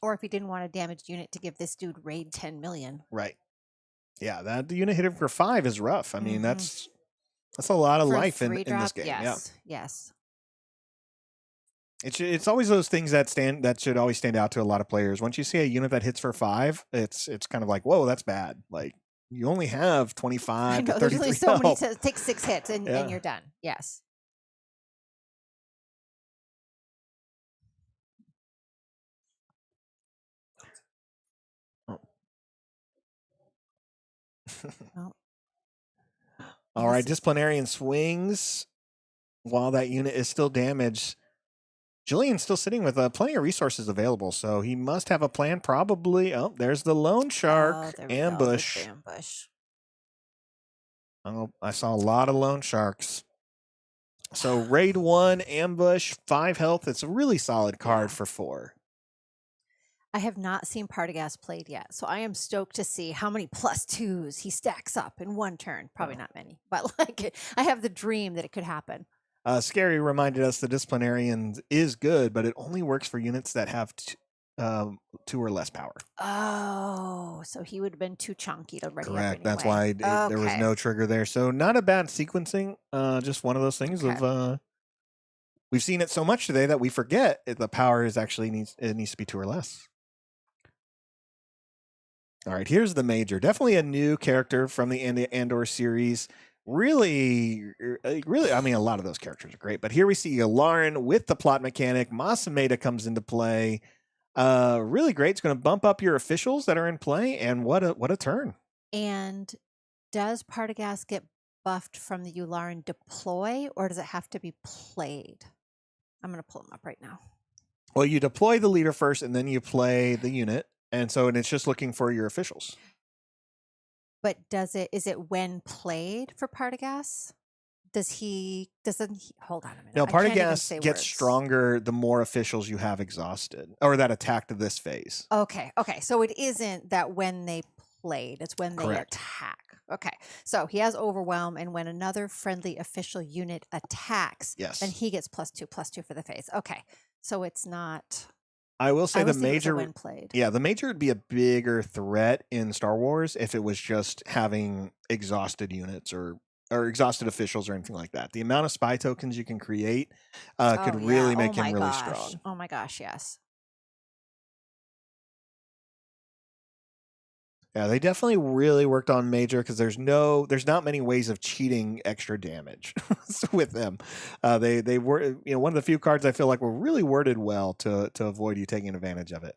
S2: Or if he didn't want a damaged unit to give this dude raid 10 million.
S1: Right. Yeah, the unit hit him for 5 is rough. I mean,
S2: Mhm.
S1: that's a lot of
S2: For a
S1: life in
S2: 3-drop?
S1: this game.
S2: Yes. Yes.
S1: It's always those things that should always stand out to a lot of players. Once you see a unit that hits for 5, it's kind of like, whoa, that's bad. Like you only have
S2: I
S1: 25
S2: know
S1: to
S2: there's
S1: 33
S2: only so many.
S1: health.
S2: To take 6 hits and
S1: Yeah.
S2: you're done. Yes. Oh,
S1: All right,
S2: this is-
S1: disciplinarian swings while that unit is still damaged. Julian's still sitting with plenty of resources available, so he must have a plan. Probably. Oh, there's the loan shark
S2: Oh, there we go. There's
S1: ambush.
S2: the ambush.
S1: Oh, I saw a lot of loan sharks. So raid 1 ambush 5 health. It's a really solid card
S2: Yeah.
S1: for 4.
S2: I have not seen Partagaz played yet, so I am stoked to see how many +2s he stacks up in one turn. Probably not many, but like I have the dream that it could happen.
S1: Scary reminded us the disciplinarian is good, but it only works for units that have 2 or less power.
S2: Oh, so he would have been too chunky to ready up
S1: Correct. That's
S2: anyway.
S1: why there was
S2: Okay.
S1: no trigger there. So not a bad sequencing. Just one of those things of we've seen it so much today that we forget the power is actually needs to be 2 or less. All right, here's the major. Definitely a new character from the Andor series. Really, I mean, a lot of those characters are great. But here we see Yularen with the plot mechanic. Madamezola comes into play. Really great. It's going to bump up your officials that are in play. And what a turn.
S2: And does Partagaz get buffed from the Yularen deploy, or does it have to be played? I'm going to pull him up right now.
S1: Well, you deploy the leader first, and then you play the unit. And it's just looking for your officials.
S2: But is it when played for Partagaz? Doesn't he hold on a minute.
S1: No,
S2: I can't even
S1: Partagaz
S2: say
S1: gets
S2: words.
S1: stronger the more officials you have exhausted or that attacked this phase.
S2: Okay. So it isn't that when they played, it's when they
S1: Correct.
S2: attack. Okay. So he has overwhelm, and when another friendly official unit attacks,
S1: Yes.
S2: then he gets +2/+2 for the phase. Okay. So it's not
S1: I will say
S2: I
S1: the
S2: was thinking it was a
S1: major
S2: when played.
S1: Yeah, the major would be a bigger threat in Star Wars if it was just having exhausted units or exhausted officials or anything like that. The amount of spy tokens you can create could really make him really strong.
S2: Oh my gosh, yes.
S1: Yeah, they definitely really worked on major because there's not many ways of cheating extra damage with them. They were one of the few cards I feel like were really worded well to avoid you taking advantage of it.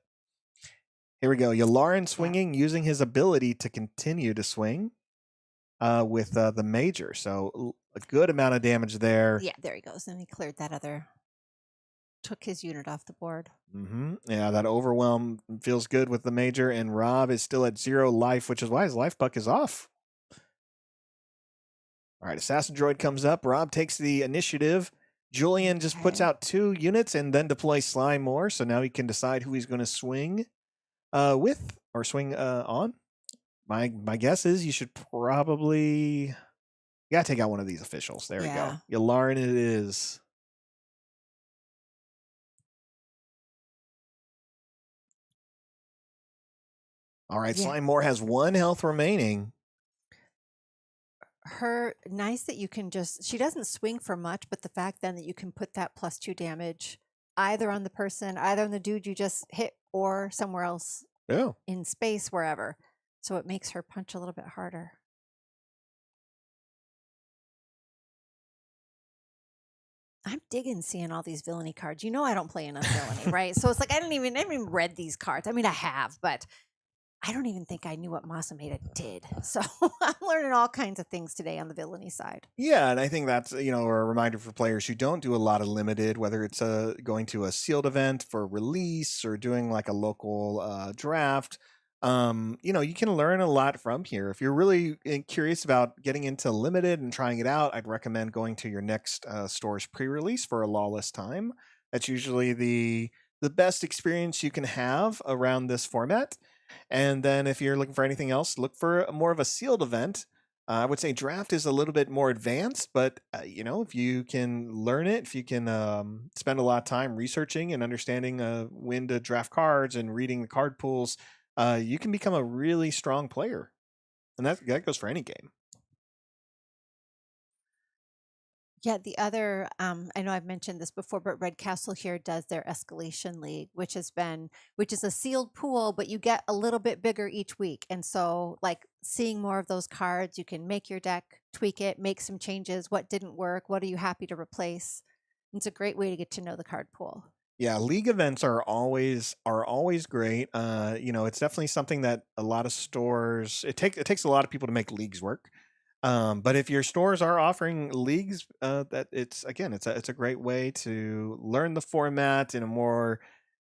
S1: Here we go. Yularen swinging using his ability to continue to swing with the major. So a good amount of damage there.
S2: Yeah, there he goes. And he cleared that took his unit off the board.
S1: Mm-hmm. Yeah, that overwhelm feels good with the major, and Rob is still at 0 life, which is why his life buck is off. All right, Assassin Droid comes up. Rob takes the initiative. Julian just puts
S2: Okay.
S1: out 2 units and then deploys Slime more, so now he can decide who he's going to swing with or swing on. My guess is you should probably you gotta take out one of these officials. There we go. Yularen it is. All right,
S2: Yeah.
S1: Slime Moore has 1 health remaining.
S2: Nice that you can she doesn't swing for much, but the fact then that you can put that +2 damage either on the person, either on the dude you just hit, or somewhere else
S1: Yeah.
S2: in space, wherever. So it makes her punch a little bit harder. I'm digging seeing all these villainy cards. I don't play enough villainy, right? So it's like I haven't even read these cards. I mean, I have, but I don't even think I knew what Madamezola did. So I'm learning all kinds of things today on the villainy side.
S1: Yeah, and I think that's a reminder for players who don't do a lot of limited, whether it's going to a sealed event for release or doing like a local draft. You can learn a lot from here. If you're really curious about getting into limited and trying it out, I'd recommend going to your next store's pre-release for a lawless time. That's usually the best experience you can have around this format. And then if you're looking for anything else, look for more of a sealed event. I would say draft is a little bit more advanced, but if you can learn it, if you can spend a lot of time researching and understanding when to draft cards and reading the card pools, you can become a really strong player. And that goes for any game.
S2: Yeah, the other, I know I've mentioned this before, but Red Castle here does their Escalation League, which is a sealed pool, but you get a little bit bigger each week. And so, like seeing more of those cards. You can make your deck, tweak it, make some changes. What didn't work? What are you happy to replace? It's a great way to get to know the card pool.
S1: Yeah, league events are always great. It's definitely something that a lot of stores it takes a lot of people to make leagues work. But if your stores are offering leagues, that it's a great way to learn the format in a more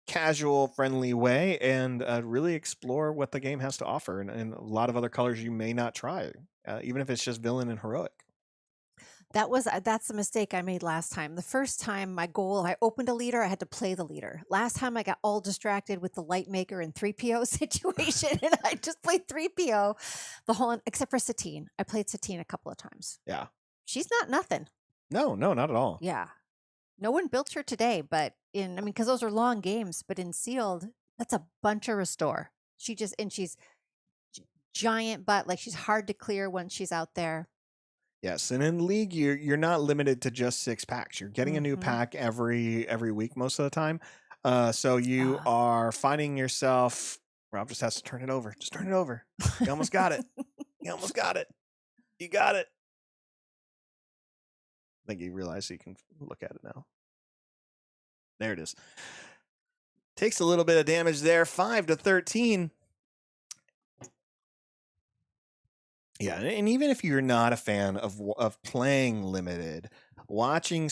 S1: casual, friendly way, and really explore what the game has to offer, and a lot of other colors you may not try, even if it's just villain and heroic.
S2: That's the mistake I made last time. The first time I opened a leader, I had to play the leader. Last time I got all distracted with the light maker and 3PO situation, and I just played 3PO the whole, except for Satine. I played Satine a couple of times.
S1: Yeah.
S2: She's not nothing.
S1: No, not at all.
S2: Yeah. No one built her today, but because those are long games, but in sealed, that's a bunch of restore. She's giant butt, like she's hard to clear when she's out there.
S1: Yes, and in league you're not limited to just 6 packs. You're getting a new pack every week most of the time. So you are finding yourself. Rob just has to turn it over. Just turn it over. You almost got it. You almost got it. You got it. I think you realize you can look at it now. There it is. Takes a little bit of damage there. 5 to 13. Yeah, and even if you're not a fan of playing limited, watching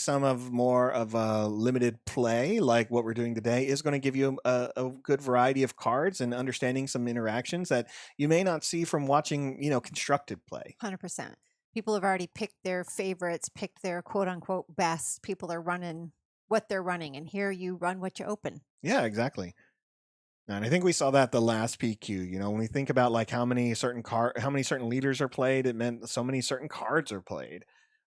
S1: more of a limited play like what we're doing today is going to give you a good variety of cards and understanding some interactions that you may not see from watching, constructed play.
S2: 100%. People have already picked their favorites, picked their quote unquote best. People are running what they're running, and here you run what you open.
S1: Yeah, exactly. And I think we saw that the last PQ. When we think about like how many certain leaders are played, it meant so many certain cards are played.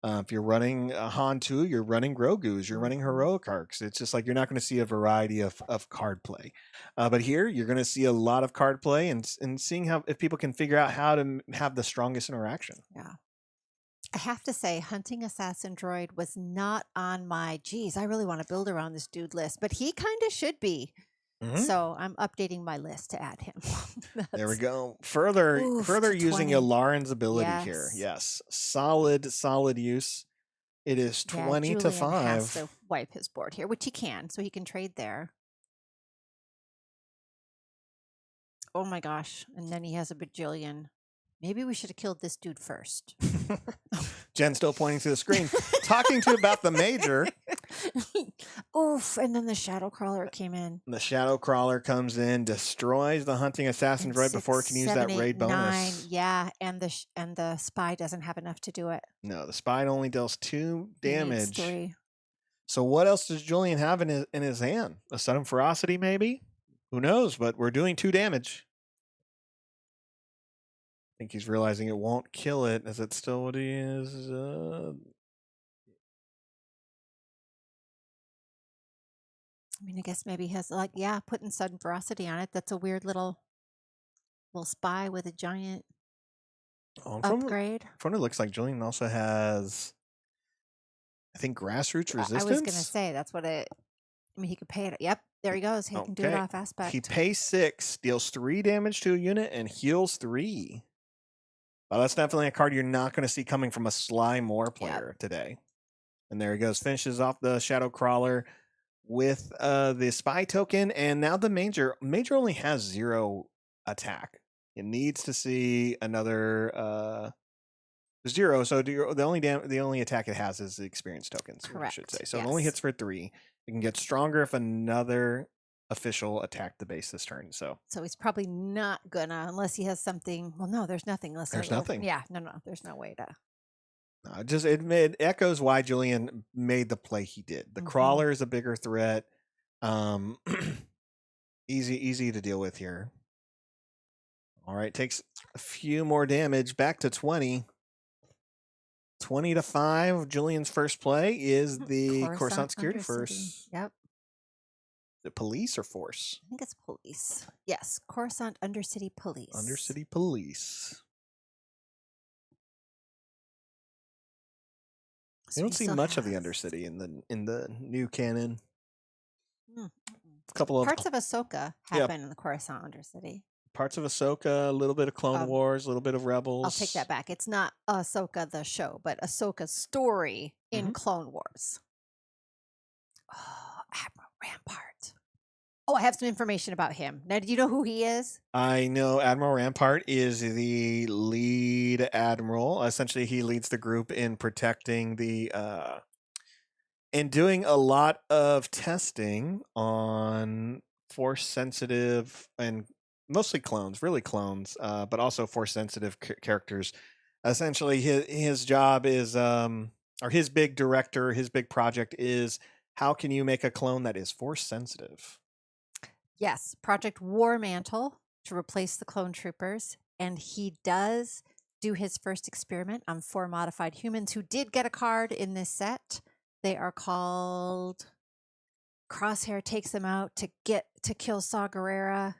S1: If you're running Han 2, you're running Grogu's, you're running heroic arcs. It's just like you're not going to see a variety of card play. But here you're going to see a lot of card play and seeing if people can figure out how to have the strongest interaction.
S2: Yeah. I have to say, hunting assassin droid was not on my, I really want to build around this dude list, but he kind of should be.
S1: Mm-hmm.
S2: So I'm updating my list to add him.
S1: There we go. Further using Yularen's ability here. Yes. Solid use. It is 20 to 5.
S2: Julian has to wipe his board here, which he can, so he can trade there. Oh my gosh. And then he has a bajillion. Maybe we should have killed this dude first.
S1: Jen's still pointing to the screen, talking to you about the major.
S2: Oof, and then the shadow crawler came in.
S1: The shadow crawler comes in, destroys the hunting assassin right before it can use that raid bonus.
S2: 9, yeah, and the spy doesn't have enough to do it.
S1: No, the spy only deals 2 damage.
S2: 3.
S1: So what else does Julian have in his hand? A sudden ferocity, maybe? Who knows? But we're doing 2 damage. I think he's realizing it won't kill it. Is it still what he is?
S2: I mean, I guess maybe he has putting sudden ferocity on it. That's a weird little spy with a giant upgrade.
S1: From it looks like Julian also has, I think, grassroots resistance.
S2: I was going to say that's what it. I mean, he could pay it. Yep, there he goes. He can do it off aspect.
S1: He pays 6, deals 3 damage to a unit, and heals 3. Well, that's definitely a card you're not going to see coming from a Sly Moore player today. And there he goes. Finishes off the Shadow Crawler with the Spy token. And now the Major only has 0 attack. It needs to see another 0. So the only attack it has is the experience tokens,
S2: correct.
S1: I should say. So it only hits for 3. It can get stronger if another official attack the base this turn. So
S2: he's probably not gonna, unless he has something. Well, no, there's nothing.
S1: There's nothing.
S2: Yeah, no, there's no way to.
S1: It echoes why Julian made the play he did. The crawler is a bigger threat. Easy to deal with here. All right, takes a few more damage. Back to 20. 20 to 5. Julian's first play is the Coruscant Security Force.
S2: Yep.
S1: The police or force?
S2: I think it's police. Yes, Coruscant Undercity Police.
S1: Undercity Police. You don't see much of the Undercity in the new canon.
S2: Mm-mm.
S1: A couple of
S2: parts of Ahsoka happen in the Coruscant Undercity.
S1: Parts of Ahsoka, a little bit of Clone Wars, a little bit of Rebels.
S2: I'll take that back. It's not Ahsoka the show, but Ahsoka's story in Clone Wars. Oh, Admiral Rampart. Oh, I have some information about him. Now, do you know who he is?
S1: I know Admiral Rampart is the lead admiral. Essentially, he leads the group in protecting the and doing a lot of testing on force sensitive and mostly clones, really clones, but also force sensitive characters. Essentially, his job is, or his big director, his big project is, how can you make a clone that is force sensitive?
S2: Yes, Project War Mantle to replace the clone troopers, and he does do his first experiment on 4 modified humans who did get a card in this set. They are called Crosshair takes them out to kill Saw Gerrera.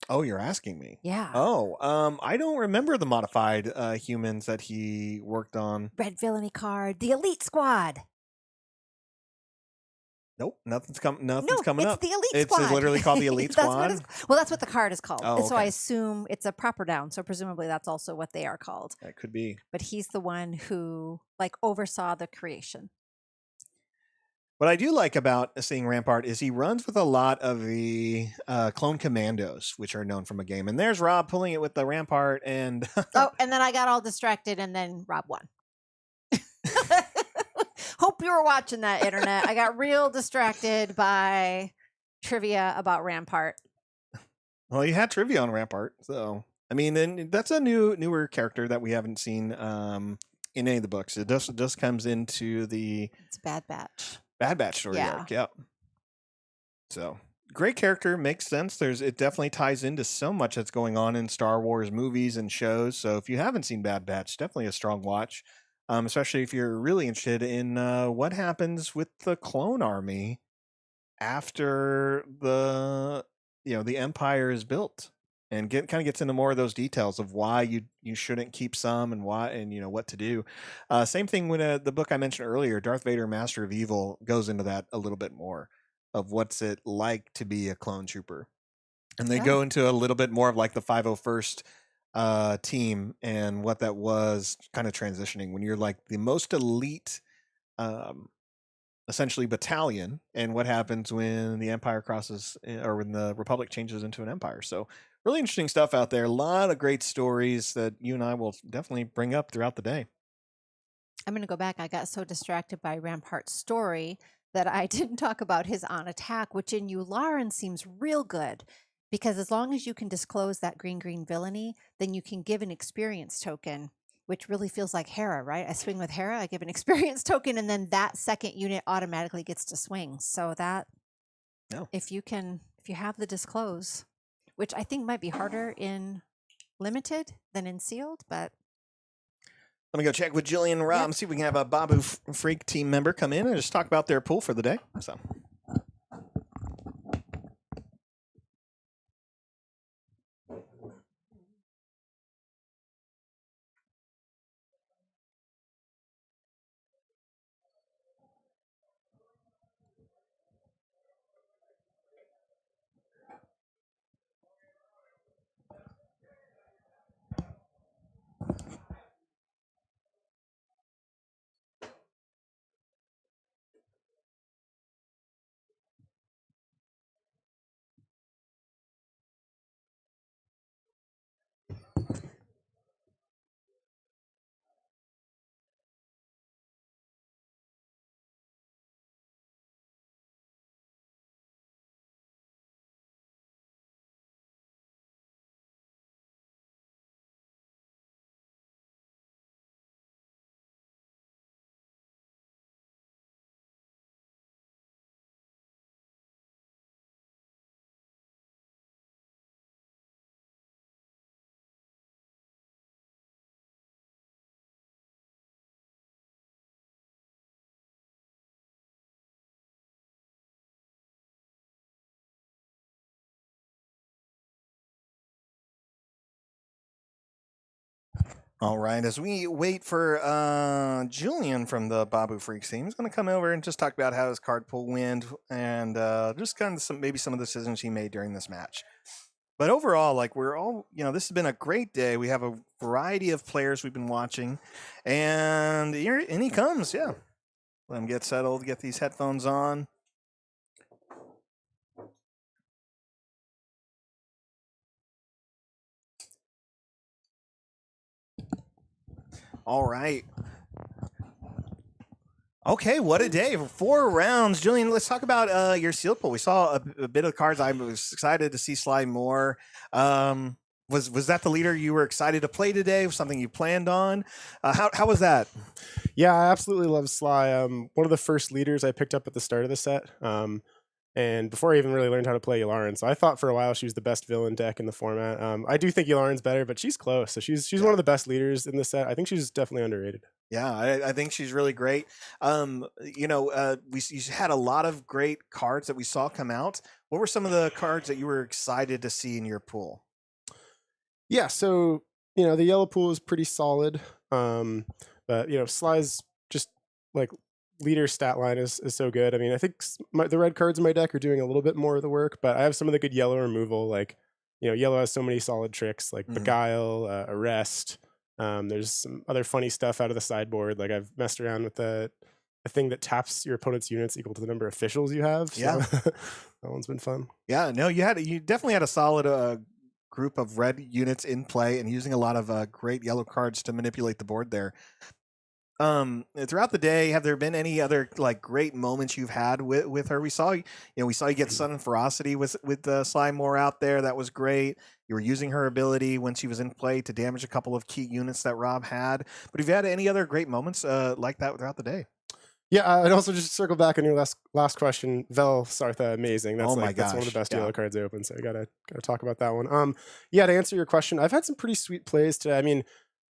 S1: Oh, you're asking me?
S2: Yeah.
S1: Oh, I don't remember the modified humans that he worked on.
S2: Red villainy card, the Elite Squad.
S1: Nope, nothing's coming up.
S2: It's the Elite Squad.
S1: It's literally called the Elite Squad.
S2: Well, that's what the card is called.
S1: Oh,
S2: So I
S1: okay.
S2: assume it's a proper noun. So presumably that's also what they are called.
S1: That could be.
S2: But he's the one who oversaw the creation.
S1: What I do like about seeing Rampart is he runs with a lot of the clone commandos, which are known from a game. And there's Rob pulling it with the Rampart, and
S2: Oh, and then I got all distracted, and then Rob won. Hope you were watching that, internet. I got real distracted by trivia about Rampart.
S1: Well, you had trivia on Rampart, so I mean, and that's a newer character that we haven't seen in any of the books. It just comes into the
S2: It's Bad Batch.
S1: Bad Batch story arc. Yep. So great character, makes sense. It definitely ties into so much that's going on in Star Wars movies and shows. So if you haven't seen Bad Batch, definitely a strong watch. Especially if you're really interested in what happens with the clone army after the Empire is built, and kind of gets into more of those details of why you shouldn't keep some and why, and what to do. Same thing with the book I mentioned earlier, Darth Vader, Master of Evil, goes into that a little bit more of what's it like to be a clone trooper, and they go into a little bit more of like the 501st team and what that was kind of transitioning when you're like the most elite essentially battalion, and what happens when the Empire crosses or when the Republic changes into an empire. So really interesting stuff out there. A lot of great stories that you and I will definitely bring up throughout the day.
S2: I'm going to go back. I got so distracted by Rampart's story that I didn't talk about his on attack, which in Yularen seems real good. Because as long as you can disclose that green villainy, then you can give an experience token, which really feels like Hera, right? I swing with Hera, I give an experience token, and then that second unit automatically gets to swing. So that, if you have the disclose, which I think might be harder in limited than in sealed, but.
S1: Let me go check with Julian and Rob and see if we can have a Babu Freak team member come in and just talk about their pool for the day. So. All right, as we wait for Julian from the Babu Freaks team, he's going to come over and just talk about how his card pool went and just kind of some of the decisions he made during this match. But overall, like we're all, this has been a great day. We have a variety of players we've been watching, and here in he comes. Yeah, let him get settled, get these headphones on. All right. Okay, what a day. 4 rounds. Julian, let's talk about your sealed pool. We saw a bit of cards. I was excited to see Sly more. Was that the leader you were excited to play today? Was something you planned on? How was that?
S6: Yeah, I absolutely love Sly. One of the first leaders I picked up at the start of the set. And before I even really learned how to play Yularen. So I thought for a while she was the best villain deck in the format. I do think Yularen's better, but she's close. So she's one of the best leaders in the set. I think she's definitely underrated.
S1: Yeah, I think she's really great. You had a lot of great cards that we saw come out. What were some of the cards that you were excited to see in your pool?
S6: Yeah, so the yellow pool is pretty solid. But Sly's just like leader stat line is so good. I mean, I think the red cards in my deck are doing a little bit more of the work, but I have some of the good yellow removal. Like, yellow has so many solid tricks like Beguile, Arrest. There's some other funny stuff out of the sideboard. Like I've messed around with a thing that taps your opponent's units equal to the number of officials you have. So
S1: Yeah,
S6: that one's been fun.
S1: Yeah, no, you definitely had a solid group of red units in play and using a lot of great yellow cards to manipulate the board there. Throughout the day, have there been any other like great moments you've had with her? We saw you get Sun and Ferocity with Sly Moore out there. That was great. You were using her ability when she was in play to damage a couple of key units that Rob had. But have you had any other great moments like that throughout the day?
S6: Yeah, and also just circle back on your last question. Vel Sartha, amazing. That's that's one of the best yellow cards I opened. So I gotta talk about that one. Yeah, to answer your question, I've had some pretty sweet plays today. I mean,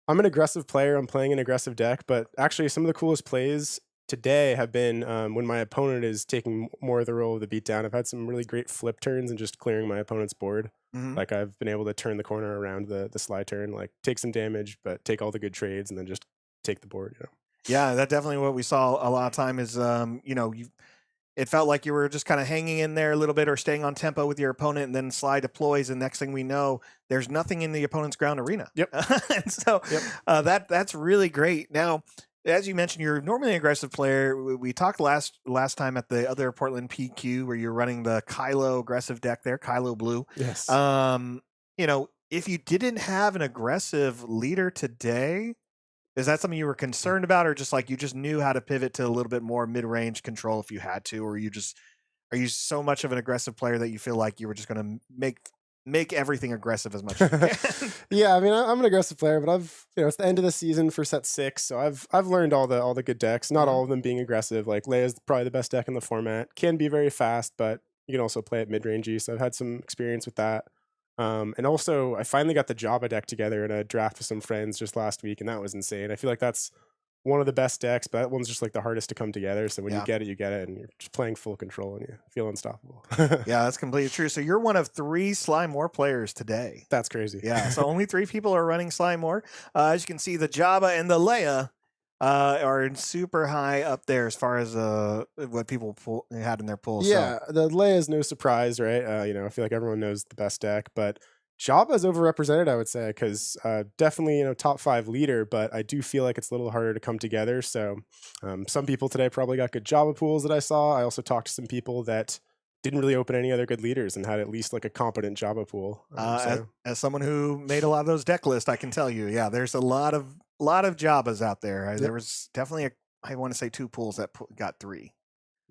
S6: I'm an aggressive player. I'm playing an aggressive deck, but actually some of the coolest plays today have been when my opponent is taking more of the role of the beatdown. I've had some really great flip turns and just clearing my opponent's board. Like I've been able to turn the corner around the Sly turn, like take some damage, but take all the good trades and then just take the board.
S1: Yeah, that definitely what we saw a lot of time is it felt like you were just kind of hanging in there a little bit or staying on tempo with your opponent, and then Sly deploys, and next thing we know, there's nothing in the opponent's ground arena.
S6: Yep.
S1: And so that's really great. Now, as you mentioned, you're normally an aggressive player. We talked last time at the other Portland PQ where you're running the Kylo aggressive deck there, Kylo Blue.
S6: Yes.
S1: If you didn't have an aggressive leader today, is that something you were concerned about, or just like you just knew how to pivot to a little bit more mid-range control if you had to, or are you so much of an aggressive player that you feel like you were just going to make everything aggressive as much as you can?
S6: Yeah, I mean, I'm an aggressive player, but it's the end of the season for set 6, so I've learned all the good decks. Not all of them being aggressive. Like Leia's probably the best deck in the format. Can be very fast, but you can also play it mid-rangey. So I've had some experience with that. And also, I finally got the Jabba deck together in a draft with some friends just last week, and that was insane. I feel like that's one of the best decks, but that one's just like the hardest to come together. So when you get it, and you're just playing full control, and you feel unstoppable.
S1: Yeah, that's completely true. So you're one of 3 Sly Moore players today.
S6: That's crazy.
S1: Yeah, so only 3 people are running Sly Moore. As you can see, the Jabba and the Leia are super high up there as far as what people had in their pool.
S6: Yeah, the Leia is no surprise, right? I feel like everyone knows the best deck, but Jabba is overrepresented, I would say, because definitely top 5 leader, but I do feel like it's a little harder to come together. So some people today probably got good Jabba pools that I saw. I also talked to some people that didn't really open any other good leaders and had at least like a competent Jabba pool.
S1: As someone who made a lot of those deck lists, I can tell you, there's a lot of Jabbas out there. There was definitely I want to say 2 pools that got 3.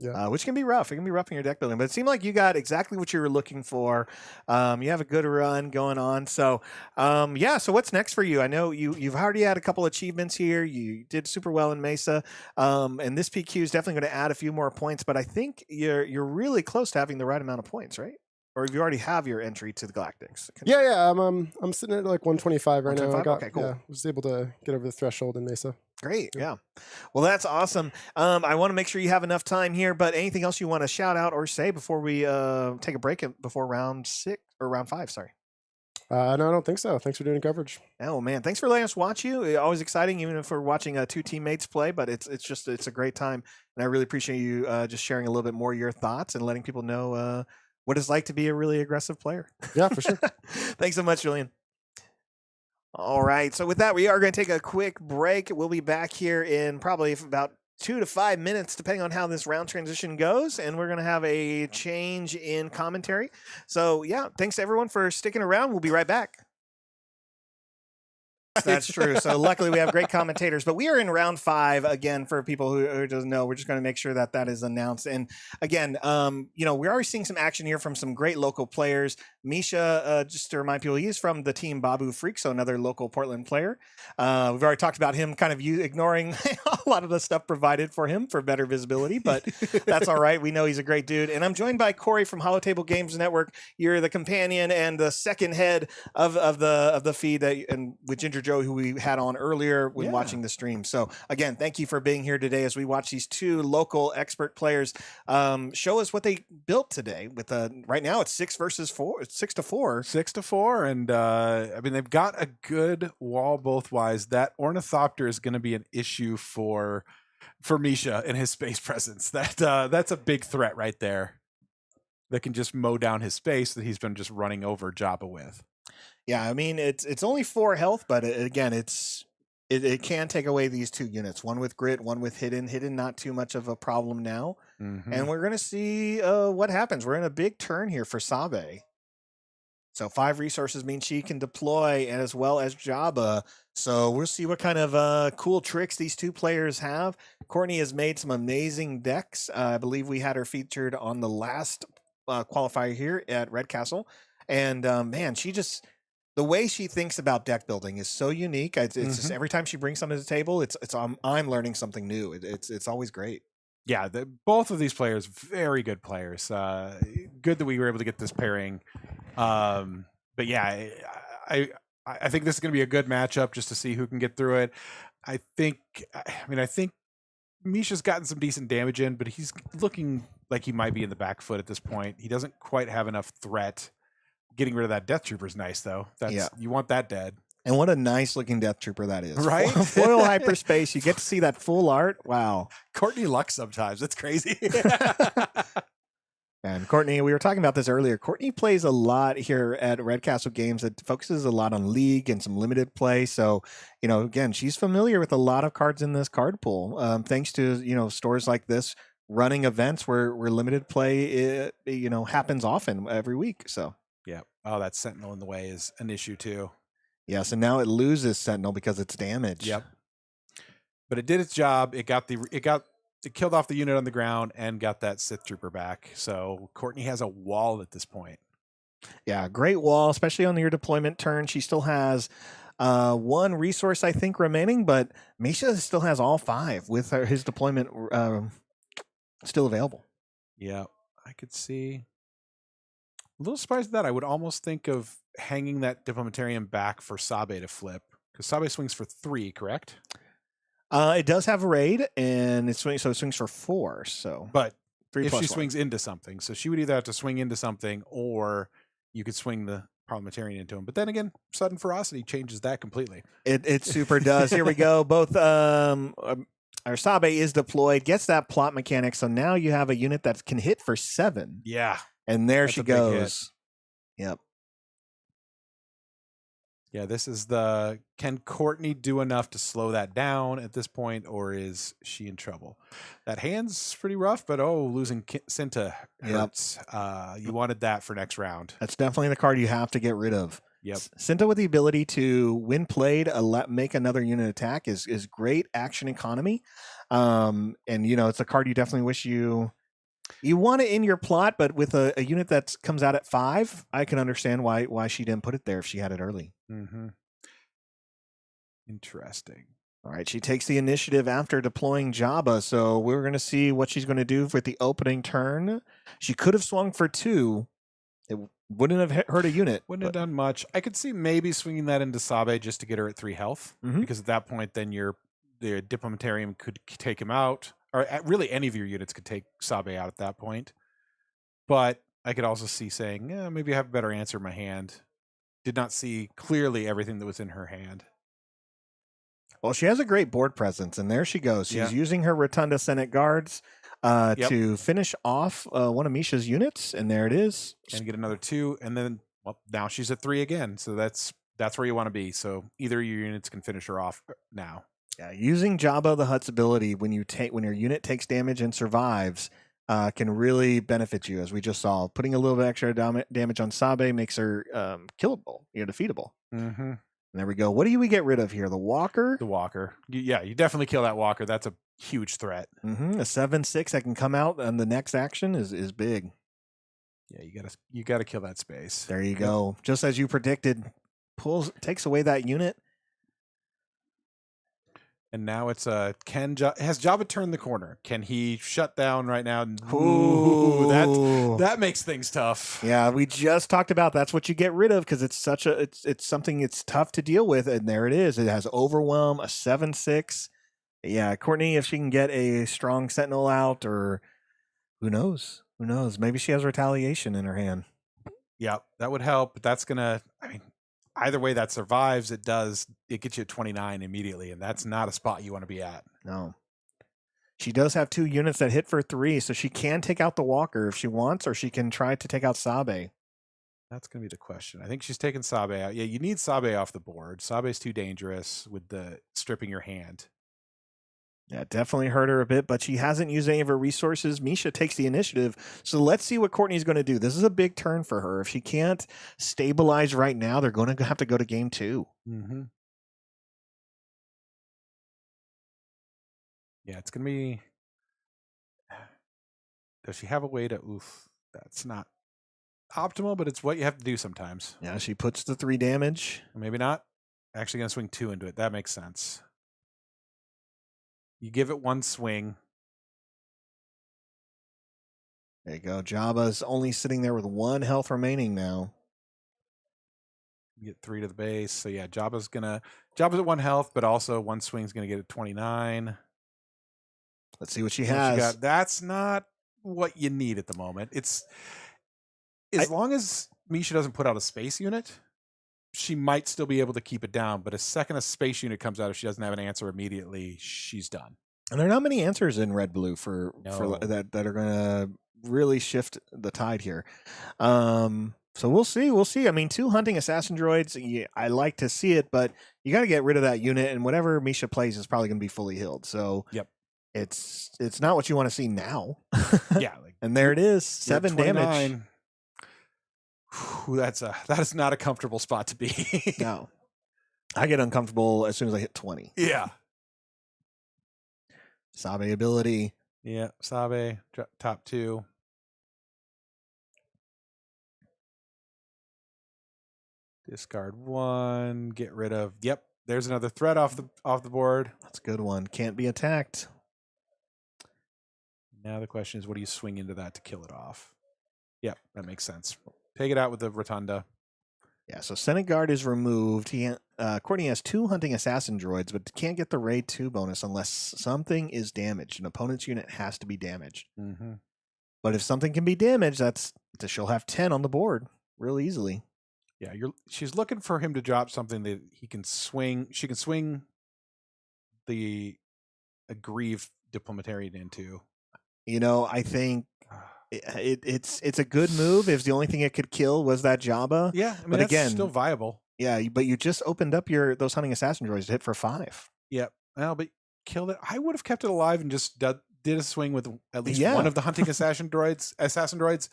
S1: Yeah, which can be rough. It can be rough in your deck building, but it seemed like you got exactly what you were looking for. You have a good run going on. So, So what's next for you? I know you've already had a couple achievements here. You did super well in Mesa, and this PQ is definitely going to add a few more points. But I think you're really close to having the right amount of points, right? Or you already have your entry to the Galactics?
S6: Yeah. I'm sitting at like 125 right now.
S1: Okay, cool.
S6: Yeah, was able to get over the threshold in Mesa.
S1: Great, yeah. Well, that's awesome. I want to make sure you have enough time here, but anything else you want to shout out or say before we take a break before round 5? Sorry.
S6: No, I don't think so. Thanks for doing coverage.
S1: Oh man, thanks for letting us watch you. Always exciting, even if we're watching 2 teammates play. But it's a great time, and I really appreciate you just sharing a little bit more of your thoughts and letting people know what it's like to be a really aggressive player.
S6: Yeah, for sure.
S1: Thanks so much, Julian. All right. So with that, we are going to take a quick break. We'll be back here in probably about 2 to 5 minutes, depending on how this round transition goes. And we're going to have a change in commentary. So yeah, thanks to everyone for sticking around. We'll be right back. That's true. So luckily we have great commentators, but we are in round 5 again. For people who doesn't know, we're just going to make sure that that is announced. And again, we're already seeing some action here from some great local players. Misha, just to remind people, he's from the team Babu Freak, so another local Portland player. We've already talked about him kind of ignoring a lot of the stuff provided for him for better visibility, but that's all right. We know he's a great dude. And I'm joined by Corey from Holotable Games Network. You're the companion and the second head of the feed and with Ginger Joe, who we had on earlier when watching the stream. So again, thank you for being here today as we watch these 2 local expert players show us what they built today. With right now it's 6 to 4. 6 to 4, and I mean they've got a good wall both wise. That Ornithopter is going to be an issue for Misha and his space presence. That's a big threat right there. That can just mow down his space that he's been just running over Jabba with. Yeah, I mean it's only 4 health, but again it can take away these 2 units. One with grit, one with hidden. Hidden not too much of a problem now, and we're going to see what happens. We're in a big turn here for Sabe. So 5 resources means she can deploy, and as well as Jabba. So we'll see what kind of cool tricks these 2 players have. Courtney has made some amazing decks. I believe we had her featured on the last qualifier here at Red Castle. And man, the way she thinks about deck building is so unique. It's just every time she brings something to the table, I'm learning something new. It's always great. Yeah, both of these players, very good players. Good that we were able to get this pairing. But yeah, I think this is going to be a good matchup just to see who can get through it. I think Misha's gotten some decent damage in, but he's looking like he might be in the back foot at this point. He doesn't quite have enough threat. Getting rid of that Death Trooper is nice, though. You want that dead. And what a nice looking Death Trooper that is. Right? Foil hyperspace. You get to see that full art. Wow. Courtney Lux sometimes. That's crazy. And Courtney, we were talking about this earlier. Courtney plays a lot here at Red Castle Games. It focuses a lot on League and some limited play. So, again, she's familiar with a lot of cards in this card pool. Thanks to, stores like this running events where limited play, happens often every week. So, yeah. Oh, that Sentinel in the way is an issue too. Yes, and now it loses Sentinel because it's damaged. Yep. But it did its job. It killed off the unit on the ground and got that Sith Trooper back. So Courtney has a wall at this point. Yeah, great wall, especially on your deployment turn. She still has 1 resource, I think, remaining, but Misha still has all 5 with his deployment still available. Yeah, I could see. A little surprised at that. I would almost think of hanging that Diplomatarian back for Sabe to flip, because Sabe swings for 3, correct? It does have a raid, and it swings for 4. So, but 3 if she swings into something, so she would either have to swing into something, or you could swing the Parliamentarian into him. But then again, sudden ferocity changes that completely. It super does. Here we go. Both our Sabe is deployed, gets that plot mechanic. So now you have a unit that can hit for 7. Yeah. And there she goes. Yep. Yeah, this is can Courtney do enough to slow that down at this point, or is she in trouble? That hand's pretty rough, but losing Cinta hurts. Yep. You wanted that for next round. That's definitely the card you have to get rid of. Yep. Cinta with the ability to, when played, make another unit attack is great action economy. And it's a card you definitely wish you want it in your plot, but with a unit that comes out at 5, I can understand why she didn't put it there if she had it early. Mm-hmm. Interesting. All right, she takes the initiative after deploying Jabba, so we're going to see what she's going to do with the opening turn. She could have swung for 2. It wouldn't have hurt a unit. Wouldn't have done much. I could see maybe swinging that into Sabe just to get her at 3 health, because at that point, then the Diplomatarian could take him out. Or really any of your units could take Sabe out at that point. But I could also see saying, maybe I have a better answer in my hand. Did not see clearly everything that was in her hand. Well, she has a great board presence, and there she goes. She's using her Rotunda Senate Guards. to finish off one of Misha's units, and there it is.
S7: And get another 2, and then now she's at 3 again. So that's where you want to be. So either of your units can finish her off now.
S1: Yeah, using Jabba the Hutt's ability when your unit takes damage and survives can really benefit you, as we just saw. Putting a little bit extra damage on Sabe makes her killable, defeatable.
S7: Mm-hmm.
S1: And there we go. What do we get rid of here? The Walker?
S7: The Walker. Yeah, you definitely kill that Walker. That's a huge threat.
S1: Mm-hmm. A 7/6 that can come out on the next action is big.
S7: Yeah, you gotta kill that space.
S1: There you go. Just as you predicted, takes away that unit.
S7: And now it's has Jabba turned the corner? Can he shut down right now?
S1: Ooh,
S7: that makes things tough.
S1: Yeah, we just talked about that's what you get rid of because it's it's something it's tough to deal with, and there it is. It has Overwhelm, a 7/6. Yeah, Courtney, if she can get a strong Sentinel out, or who knows? Who knows? Maybe she has Retaliation in her hand.
S7: Yeah, that would help. But that's gonna. I mean, either way that survives, it gets you 29 immediately, and that's not a spot you want to be at.
S1: No. She does have 2 units that hit for 3, so she can take out the Walker if she wants, or she can try to take out Sabe.
S7: That's going to be the question. I think she's taking Sabe out. Yeah, you need Sabe off the board. Sabe's too dangerous with the stripping your hand.
S1: Yeah, definitely hurt her a bit, but she hasn't used any of her resources. Misha takes the initiative. So let's see what Courtney's going to do. This is a big turn for her. If she can't stabilize right now, they're going to have to go to game 2.
S7: Mm-hmm. Yeah, it's going to be... Does she have a way to... Oof, that's not optimal, but it's what you have to do sometimes.
S1: Yeah, she puts the 3 damage.
S7: Maybe not. Actually going to swing 2 into it. That makes sense. You give it 1 swing.
S1: There you go. Jabba's only sitting there with 1 health remaining now.
S7: You get 3 to the base. So yeah, Jabba's at 1 health, but also 1 swing's gonna get it 29.
S1: Let's see what she has.
S7: That's not what you need at the moment. It's as long as Misha doesn't put out a space unit, she might still be able to keep it down, but a second a space unit comes out, if she doesn't have an answer immediately, she's done. And
S1: there are not many answers in red blue for that are going to really shift the tide here. So we'll see. We'll see. I mean, 2 hunting assassin droids, I like to see it, but you got to get rid of that unit, and whatever Misha plays is probably going to be fully healed. So
S7: yep,
S1: it's not what you want to see now.
S7: Yeah,
S1: and there it is, 7 damage.
S7: Whew, that is not a comfortable spot to be.
S1: No. I get uncomfortable as soon as I hit 20.
S7: Yeah.
S1: Sabe ability.
S7: Yeah, Sabe, top 2. Discard 1, get rid of. Yep, there's another threat off the board.
S1: That's a good one. Can't be attacked.
S7: Now the question is, what do you swing into that to kill it off? Yep, that makes sense. Take it out with the Rotunda.
S1: Yeah, so Senate Guard is removed. Courtney has 2 hunting assassin droids, but can't get the raid 2 bonus unless something is damaged. An opponent's unit has to be damaged.
S7: Mm-hmm.
S1: But if something can be damaged, she'll have 10 on the board real easily.
S7: Yeah, she's looking for him to drop something that he can swing. She can swing the aggrieved diplomatarian into.
S1: I think it's a good move. If the only thing it could kill was that Jabba.
S7: Yeah, I mean,
S1: but
S7: that's
S1: again,
S7: still viable.
S1: Yeah, but you just opened up those hunting assassin droids to hit for 5.
S7: Yep. Well, but killed it. I would have kept it alive and just did a swing with at least one of the hunting assassin droids.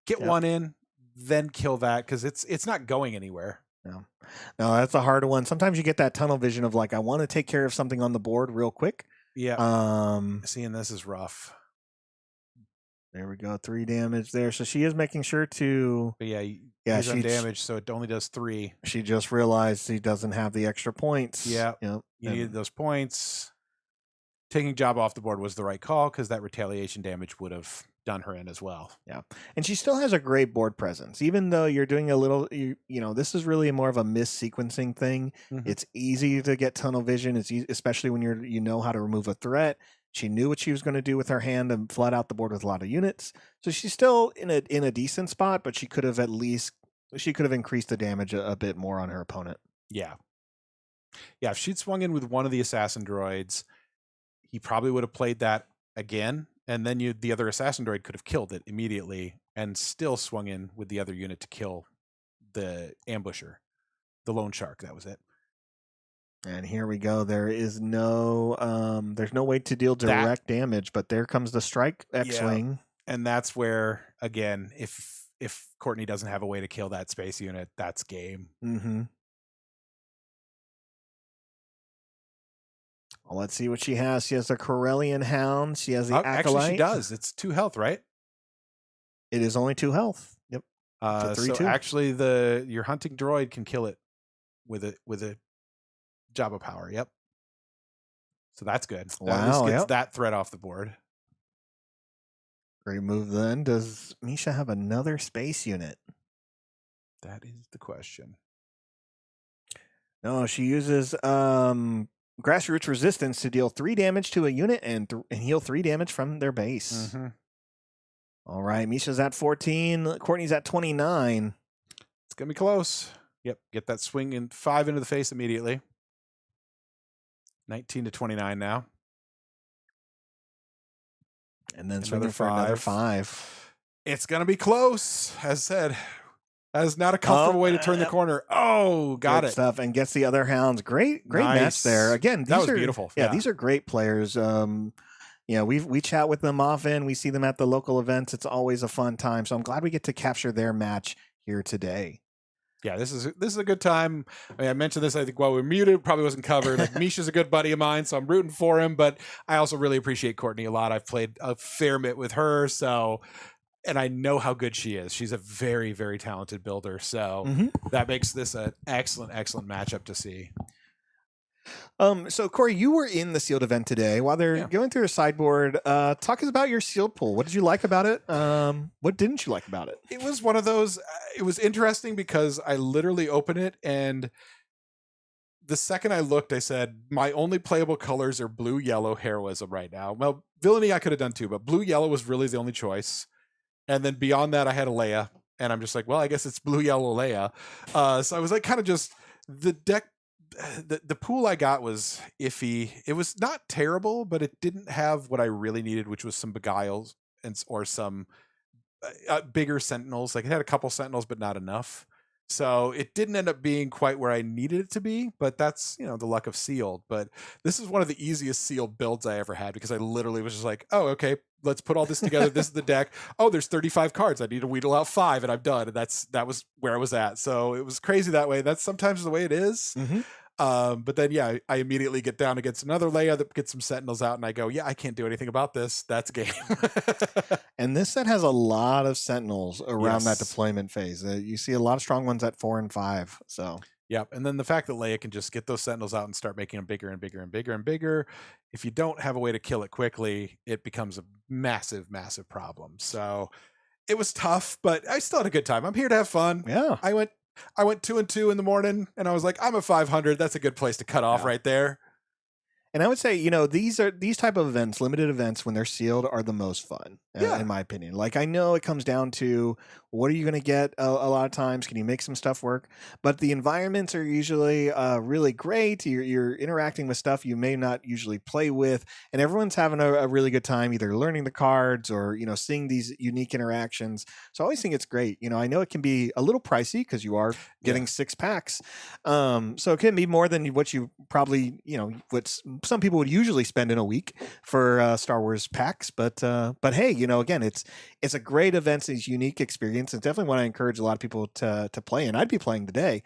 S7: Get one in, then kill that, because it's not going anywhere.
S1: No, that's a hard one. Sometimes you get that tunnel vision of like, I want to take care of something on the board real quick.
S7: Yeah. Seeing this is rough.
S1: There we go, 3 damage there. So she is making sure to.
S7: But she's on damage, so it only does 3.
S1: She just realized he doesn't have the extra points.
S7: Yeah, you needed those points. Taking Jabba off the board was the right call because that retaliation damage would have done her in as well.
S1: Yeah, and she still has a great board presence, even though you're doing a little. This is really more of a mis-sequencing thing. Mm-hmm. It's easy to get tunnel vision. It's especially when you know how to remove a threat. She knew what she was going to do with her hand and flood out the board with a lot of units. So she's still in a decent spot, but she could have increased the damage a bit more on her opponent.
S7: Yeah. Yeah, if she'd swung in with one of the assassin droids, he probably would have played that again and then the other assassin droid could have killed it immediately and still swung in with the other unit to kill the ambusher, the lone shark. That was it.
S1: And here we go. There is there's no way to deal direct damage, but there comes the strike X-wing.
S7: Yeah. And that's where, again, if Courtney doesn't have a way to kill that space unit, that's game.
S1: Mm-hmm. Well, let's see what she has. She has the Corellian Hound. She has the Acolyte.
S7: Actually, she does. It's 2 health, right?
S1: It is only 2 health. Yep.
S7: So actually, your hunting droid can kill it with a Jabba power. Yep. So that's good.
S1: Wow.
S7: This gets that threat off the board.
S1: Great move then. Does Misha have another space unit?
S7: That is the question.
S1: No, she uses Grassroots Resistance to deal 3 damage to a unit and heal 3 damage from their base.
S7: Mm-hmm.
S1: All right, Misha's at 14. Courtney's at 29.
S7: It's going to be close. Yep, get that swing in 5 into the face immediately. 19 to 29 now.
S1: And then swinging for another 5.
S7: It's going to be close. As I said, that is not a comfortable way to turn the corner. Oh, got it.
S1: Stuff, and gets the other hounds. Great match there. Again,
S7: that was beautiful.
S1: Yeah, these are great players. We chat with them often. We see them at the local events. It's always a fun time. So I'm glad we get to capture their match here today.
S7: Yeah, this is a good time. I mean, I mentioned this, I think, while we were muted, probably wasn't covered. Like, Misha's a good buddy of mine, so I'm rooting for him. But I also really appreciate Courtney a lot. I've played a fair bit with her, and I know how good she is. She's a very, very talented builder. So that makes this an excellent, excellent matchup to see.
S1: So Corey, you were in the sealed event today. While they're going through a sideboard, talk us about your sealed pool. What did you like about it? What didn't you like about it?
S7: It was one of those. It was interesting because I literally opened it, and the second I looked, I said, my only playable colors are blue, yellow, heroism right now. Well, villainy I could have done too, but blue, yellow was really the only choice. And then beyond that, I had a Leia, and I'm just like, well, I guess it's blue, yellow, Leia. So I was like, kind of just the deck. The pool I got was iffy. It was not terrible, but it didn't have what I really needed, which was some beguiles or some bigger sentinels. Like, it had a couple sentinels, but not enough. So it didn't end up being quite where I needed it to be, but that's, the luck of sealed. But this is one of the easiest sealed builds I ever had, because I literally was just like, oh, okay, let's put all this together. This is the deck. Oh, there's 35 cards. I need to wheedle out 5 and I'm done. And that was where I was at. So it was crazy that way. That's sometimes the way it is.
S1: Mm-hmm.
S7: But then, I immediately get down against another Leia that gets some sentinels out, and I go, I can't do anything about this. That's game.
S1: And this set has a lot of sentinels around that deployment phase. You see a lot of strong ones at 4 and 5. So,
S7: yep. And then the fact that Leia can just get those sentinels out and start making them bigger and bigger and bigger and bigger. If you don't have a way to kill it quickly, it becomes a massive, massive problem. So it was tough, but I still had a good time. I'm here to have fun.
S1: Yeah.
S7: I went 2 and 2 in the morning, and I was like, I'm a 500. That's a good place to cut off right there.
S1: And I would say, these type of events, limited events, when they're sealed, are the most fun, in my opinion. Like, I know it comes down to what are you going to get a lot of times? Can you make some stuff work? But the environments are usually really great. You're interacting with stuff you may not usually play with, and everyone's having a really good time, either learning the cards or seeing these unique interactions. So I always think it's great. I know it can be a little pricey because you are getting 6 packs, so it can be more than what you probably what some people would usually spend in a week for Star Wars packs. But hey, again, it's a great event, it's a unique experience. It's definitely one I encourage a lot of people to play, and I'd be playing today.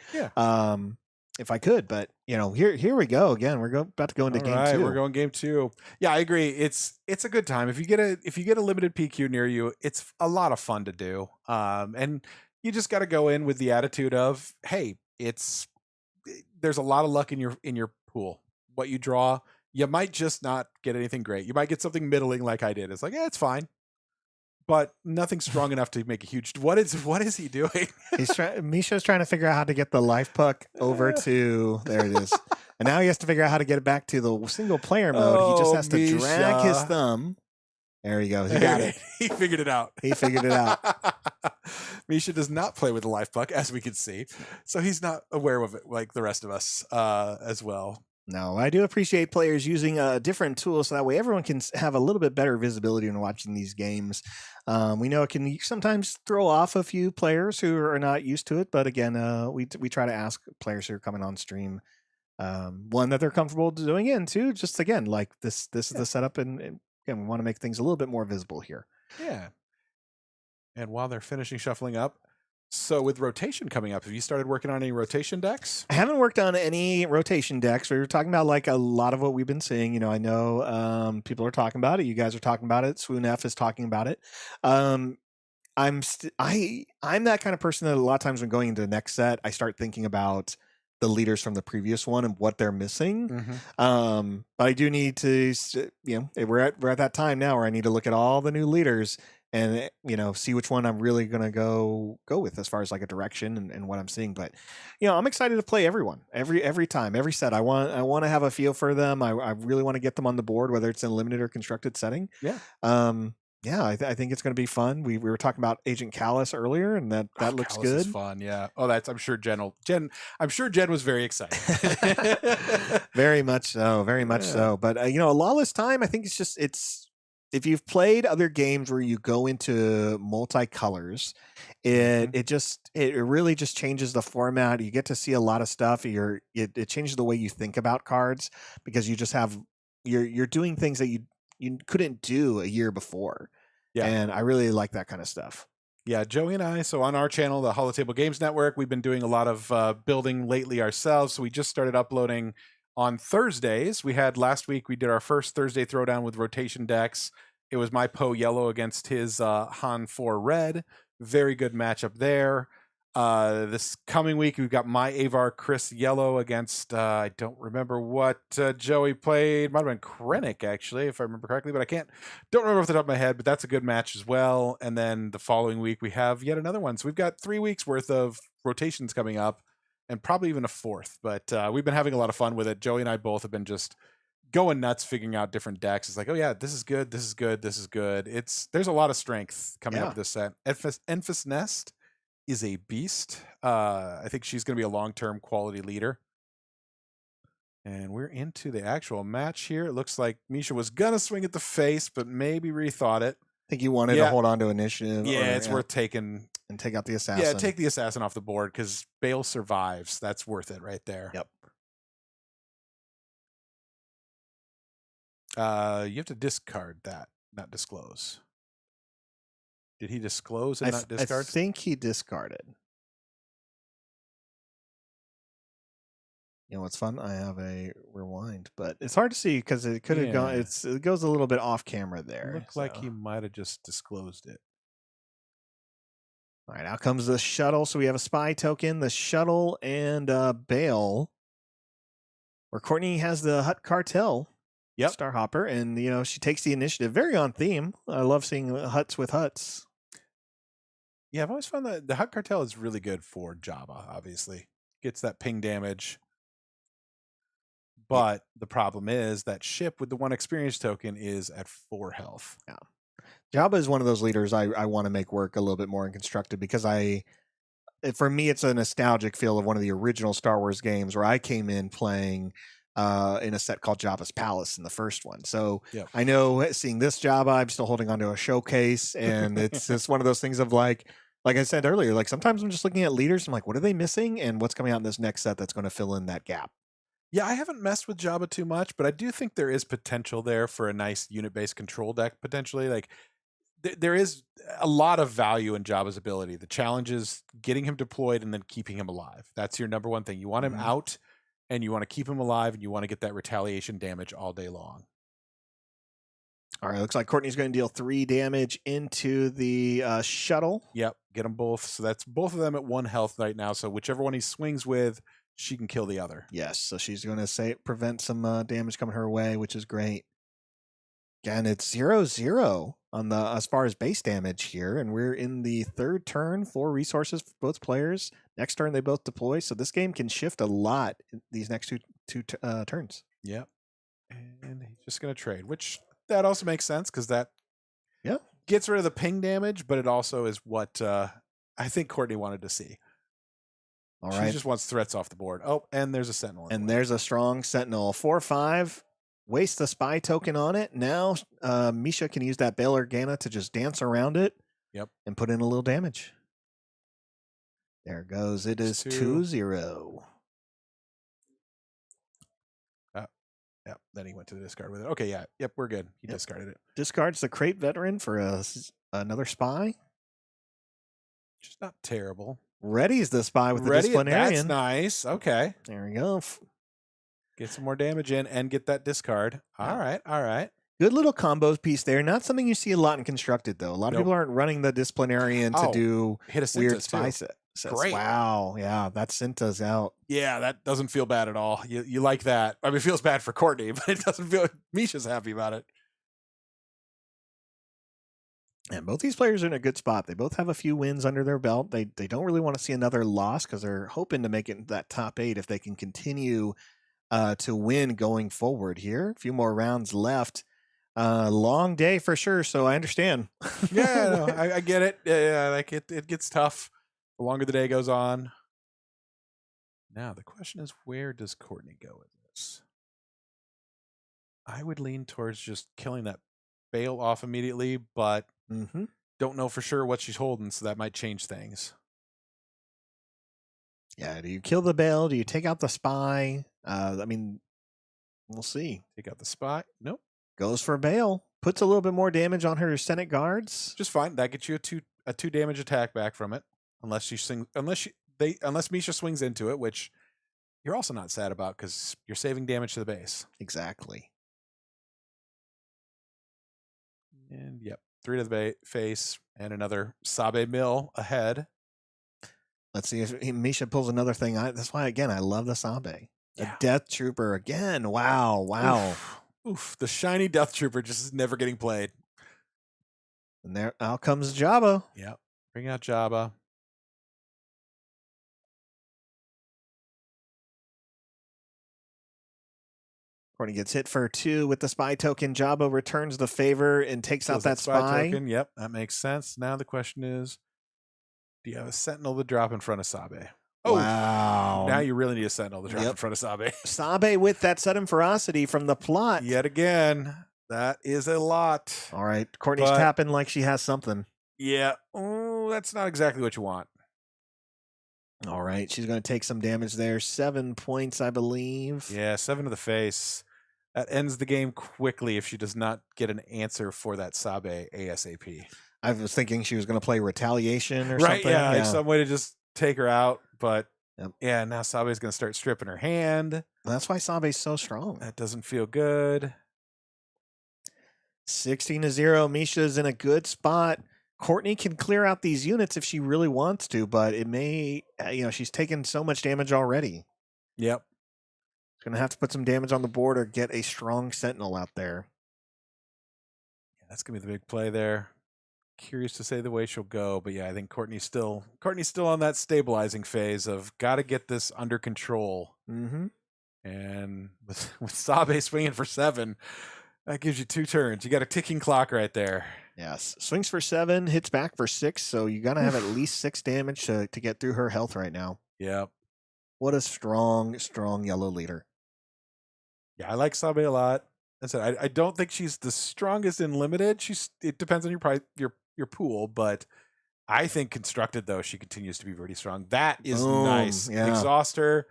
S1: If I could, but here we go again. We're about to go into game 2.
S7: We're going game 2. Yeah, I agree. It's a good time. If you get a limited PQ near you, it's a lot of fun to do. And you just got to go in with the attitude of, hey, there's a lot of luck in your pool. What you draw, you might just not get anything great. You might get something middling like I did. It's like, it's fine, but nothing strong enough to make a huge. What is he doing?
S1: Misha's trying to figure out how to get the life puck over to there it is, and now he has to figure out how to get it back to the single player mode. He just has to drag his thumb. There he goes. He got it.
S7: He figured it out. Misha does not play with the life puck, as we can see, so he's not aware of it like the rest of us as well.
S1: No, I do appreciate players using different tools so that way everyone can have a little bit better visibility when watching these games. We know it can sometimes throw off a few players who are not used to it, but again, we try to ask players who are coming on stream one that they're comfortable doing it, and two, just again, like this is the setup, and again, we want to make things a little bit more visible here.
S7: Yeah. And while they're finishing shuffling up, so with rotation coming up, have you started working on any rotation decks?
S1: I haven't worked on any rotation decks. We were talking about like a lot of what we've been seeing. You know, I know people are talking about it. You guys are talking about it. Swoon F is talking about it. I'm that kind of person that a lot of times when going into the next set, I start thinking about the leaders from the previous one and what they're missing. But I do need to, we're at that time now where I need to look at all the new leaders and see which one I'm really gonna go with as far as like a direction and what I'm seeing. But I'm excited to play everyone every time, every set. I want to have a feel for them. I really want to get them on the board, whether it's in a limited or constructed setting. I think it's going to be fun. We were talking about Agent Callus earlier, and that looks
S7: Callus
S1: good.
S7: Is fun, yeah. Oh, I'm sure Jen was very excited.
S1: Very much so, very much so. But a Lawless Time, I think it's if you've played other games where you go into multicolors, it really just changes the format. You get to see a lot of stuff. It changes the way you think about cards because you just have you're doing things that you couldn't do a year before. Yeah. And I really like that kind of stuff.
S7: Yeah, Joey and I, so on our channel, the Holotable Games Network, we've been doing a lot of building lately ourselves. So we just started uploading on Thursdays. Last week, we did our first Thursday throwdown with rotation decks. It was my Poe Yellow against his Han 4 Red. Very good matchup there. This coming week, we've got my Avar Chris Yellow against, I don't remember what Joey played. Might have been Krennic, actually, if I remember correctly, but don't remember off the top of my head, but that's a good match as well. And then the following week, we have yet another one. So we've got 3 weeks worth of rotations coming up and probably even a fourth, but we've been having a lot of fun with it. Joey and I both have been just going nuts figuring out different decks. It's like, oh yeah, this is good, this is good, this is good. There's a lot of strength coming up this set. Enfys Nest is a beast. I think she's going to be a long-term quality leader. And we're into the actual match here. It looks like Misha was going to swing at the face, but maybe rethought it.
S1: I think you wanted to hold on to initiative.
S7: Yeah, it's worth taking.
S1: And take out the assassin.
S7: Yeah, take the assassin off the board because Bale survives. That's worth it right there.
S1: Yep.
S7: You have to discard that, not disclose. Did he disclose and not discard?
S1: I think he discarded. You know what's fun? I have a rewind, but it's hard to see because it could have gone. It goes a little bit off camera there.
S7: Looks like he might have just disclosed it.
S1: All right, out comes the shuttle. So we have a spy token, the shuttle, and Bale. Where Courtney has the Hut Cartel.
S7: Yep.
S1: Starhopper, and she takes the initiative. Very on theme. I love seeing huts with huts.
S7: Yeah, I've always found that the Hut Cartel is really good for Jabba, obviously. Gets that ping damage. But the problem is that ship with the 1 experience token is at 4 health.
S1: Yeah. Jabba is one of those leaders I want to make work a little bit more in constructed because for me, it's a nostalgic feel of one of the original Star Wars games where I came in playing in a set called Jabba's Palace in the first one. So I know seeing this Jabba, I'm still holding onto a showcase, and it's just one of those things of like I said earlier, like sometimes I'm just looking at leaders, I'm like, what are they missing, and what's coming out in this next set that's going to fill in that gap.
S7: Yeah, I haven't messed with Jabba too much, but I do think there is potential there for a nice unit-based control deck potentially. Like there is a lot of value in Jabba's ability. The challenge is getting him deployed and then keeping him alive. That's your number one thing. You want him out, and you want to keep him alive, and you want to get that retaliation damage all day long.
S1: All right, looks like Courtney's going to deal 3 damage into the shuttle.
S7: Yep, get them both. So that's both of them at 1 health right now. So whichever one he swings with, she can kill the other.
S1: Yes, so she's going to prevent some damage coming her way, which is great. Again, it's 0-0 on the as far as base damage here, and we're in the 3rd turn. 4 resources for both players. Next turn, they both deploy, so this game can shift a lot in these next two turns.
S7: Yep, and he's just going to trade, which that also makes sense because that gets rid of the ping damage, but it also is what I think Courtney wanted to see.
S1: All
S7: She
S1: right.
S7: just wants threats off the board. Oh, and there's a Sentinel.
S1: And there's a strong Sentinel. 4/5. Waste the spy token on it. Now Misha can use that Bail Organa to just dance around it.
S7: Yep.
S1: And put in a little damage. There it goes. It is 2-0.
S7: Yep. Then he went to the discard with it. Okay, yeah. Yep, we're good. He discarded it.
S1: Discards the Crate Veteran for another spy.
S7: Just not terrible.
S1: Ready's the spy with the
S7: Ready,
S1: Disciplinarian.
S7: that's nice. Okay.
S1: There we go.
S7: Get some more damage in and get that discard. All right. All right.
S1: Good little combo piece there. Not something you see a lot in Constructed, though. A lot of people aren't running the Disciplinarian to do
S7: hit a
S1: weird spy sets.
S7: Great.
S1: Wow. Yeah, that Cinta's out.
S7: Yeah, that doesn't feel bad at all. You like that. I mean, it feels bad for Courtney, but it doesn't feel... Misha's happy about it.
S1: And both these players are in a good spot. They both have a few wins under their belt. They don't really want to see another loss because they're hoping to make it that top 8 if they can continue to win going forward here. A few more rounds left. Long day for sure, so I understand.
S7: Yeah, no, I get it. Yeah, like it gets tough the longer the day goes on. Now, the question is, where does Courtney go with this? I would lean towards just killing that Bail off immediately, but don't know for sure what she's holding, so that might change things.
S1: Yeah, do you kill the Bail? Do you take out the spy? I mean, we'll see.
S7: Take out the spy? Nope.
S1: Goes for Bail. Puts a little bit more damage on her Senate guards.
S7: Just fine. That gets you a 2 damage attack back from it, unless Misha swings into it, which you're also not sad about because you're saving damage to the base.
S1: Exactly.
S7: And yep, 3 to the face and another Sabe Mill ahead.
S1: Let's see if Misha pulls another thing. That's why, again, I love the Sabe. The Death Trooper again. Wow.
S7: Oof. The shiny Death Trooper just is never getting played.
S1: And there out comes Jabba.
S7: Yep. Bring out Jabba.
S1: Courtney gets hit for 2 with the spy token. Jabba returns the favor and takes out that spy.
S7: Token. Yep, that makes sense. Now the question is, do you have a Sentinel to drop in front of Sabe? Oh,
S1: wow.
S7: Now you really need a Sentinel to drop in front of Sabe.
S1: Sabe with that sudden ferocity from the plot.
S7: Yet again, that is a lot.
S1: All right, Courtney's tapping like she has something.
S7: Yeah. Oh, that's not exactly what you want.
S1: All right, she's going to take some damage there. 7 points, I believe.
S7: Yeah, 7 to the face. That ends the game quickly if she does not get an answer for that Sabe ASAP.
S1: I was thinking she was going to play Retaliation or
S7: right,
S1: something.
S7: Yeah, like some way to just take her out. But yeah, now Sabe's going to start stripping her hand.
S1: That's why Sabe's so strong.
S7: That doesn't feel good.
S1: 16-0. Misha's in a good spot. Courtney can clear out these units if she really wants to, but it may, she's taken so much damage already.
S7: Yep.
S1: She's going to have to put some damage on the board or get a strong Sentinel out there.
S7: Yeah, that's going to be the big play there. Curious to say the way she'll go, but yeah, I think Courtney's still on that stabilizing phase of got to get this under control.
S1: Mm-hmm.
S7: And with Sabe swinging for 7, that gives you 2 turns. You got a ticking clock right there.
S1: Yes. Swings for 7, hits back for 6, so you got to have at least 6 damage to get through her health right now.
S7: Yep.
S1: What a strong yellow leader.
S7: Yeah, I like Sabe a lot. I said I don't think she's the strongest in limited. It depends on your pool, but I think constructed though she continues to be pretty strong. That is nice.
S1: Yeah.
S7: Exhaust her.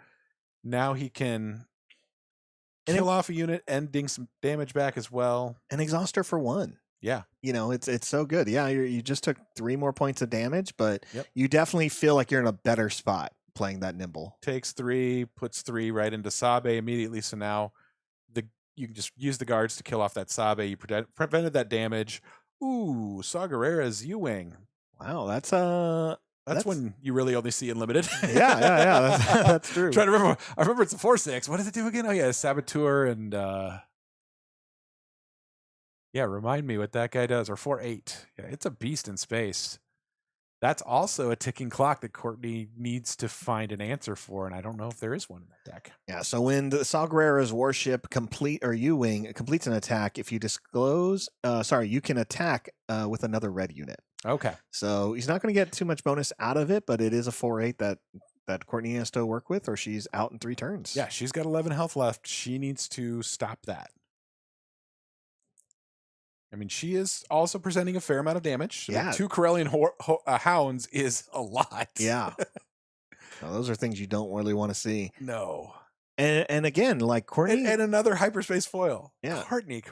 S7: Now he can kill off a unit and ding some damage back as well.
S1: And exhaust her for 1.
S7: Yeah.
S1: It's so good. Yeah, you just took 3 more points of damage, but you definitely feel like you're in a better spot playing that nimble.
S7: Takes 3, puts 3 right into Sabe immediately. So now you can just use the guards to kill off that Sabe. You prevented that damage. Ooh, Saw Gerrera's U-Wing.
S1: Wow, that's
S7: when you really only see Unlimited.
S1: Yeah. That's true.
S7: Trying to remember. I remember it's a 4/6. What does it do again? Oh yeah, Saboteur and remind me what that guy does. Or 4/8. Yeah, it's a beast in space. That's also a ticking clock that Courtney needs to find an answer for, and I don't know if there is one in that deck.
S1: Yeah, so when the Saw Gerrera's warship U-Wing completes an attack, if you you can attack with another red unit.
S7: Okay.
S1: So he's not going to get too much bonus out of it, but it is a 4/8 that that Courtney has to work with, or she's out in 3 turns.
S7: Yeah, she's got 11 health left. She needs to stop that. I mean, she is also presenting a fair amount of damage.
S1: Yeah.
S7: 2 Corellian hounds is a lot.
S1: Yeah. Now, those are things you don't really want to see.
S7: No.
S1: And again, like Courtney.
S7: And another hyperspace foil.
S1: Yeah.
S7: Courtney.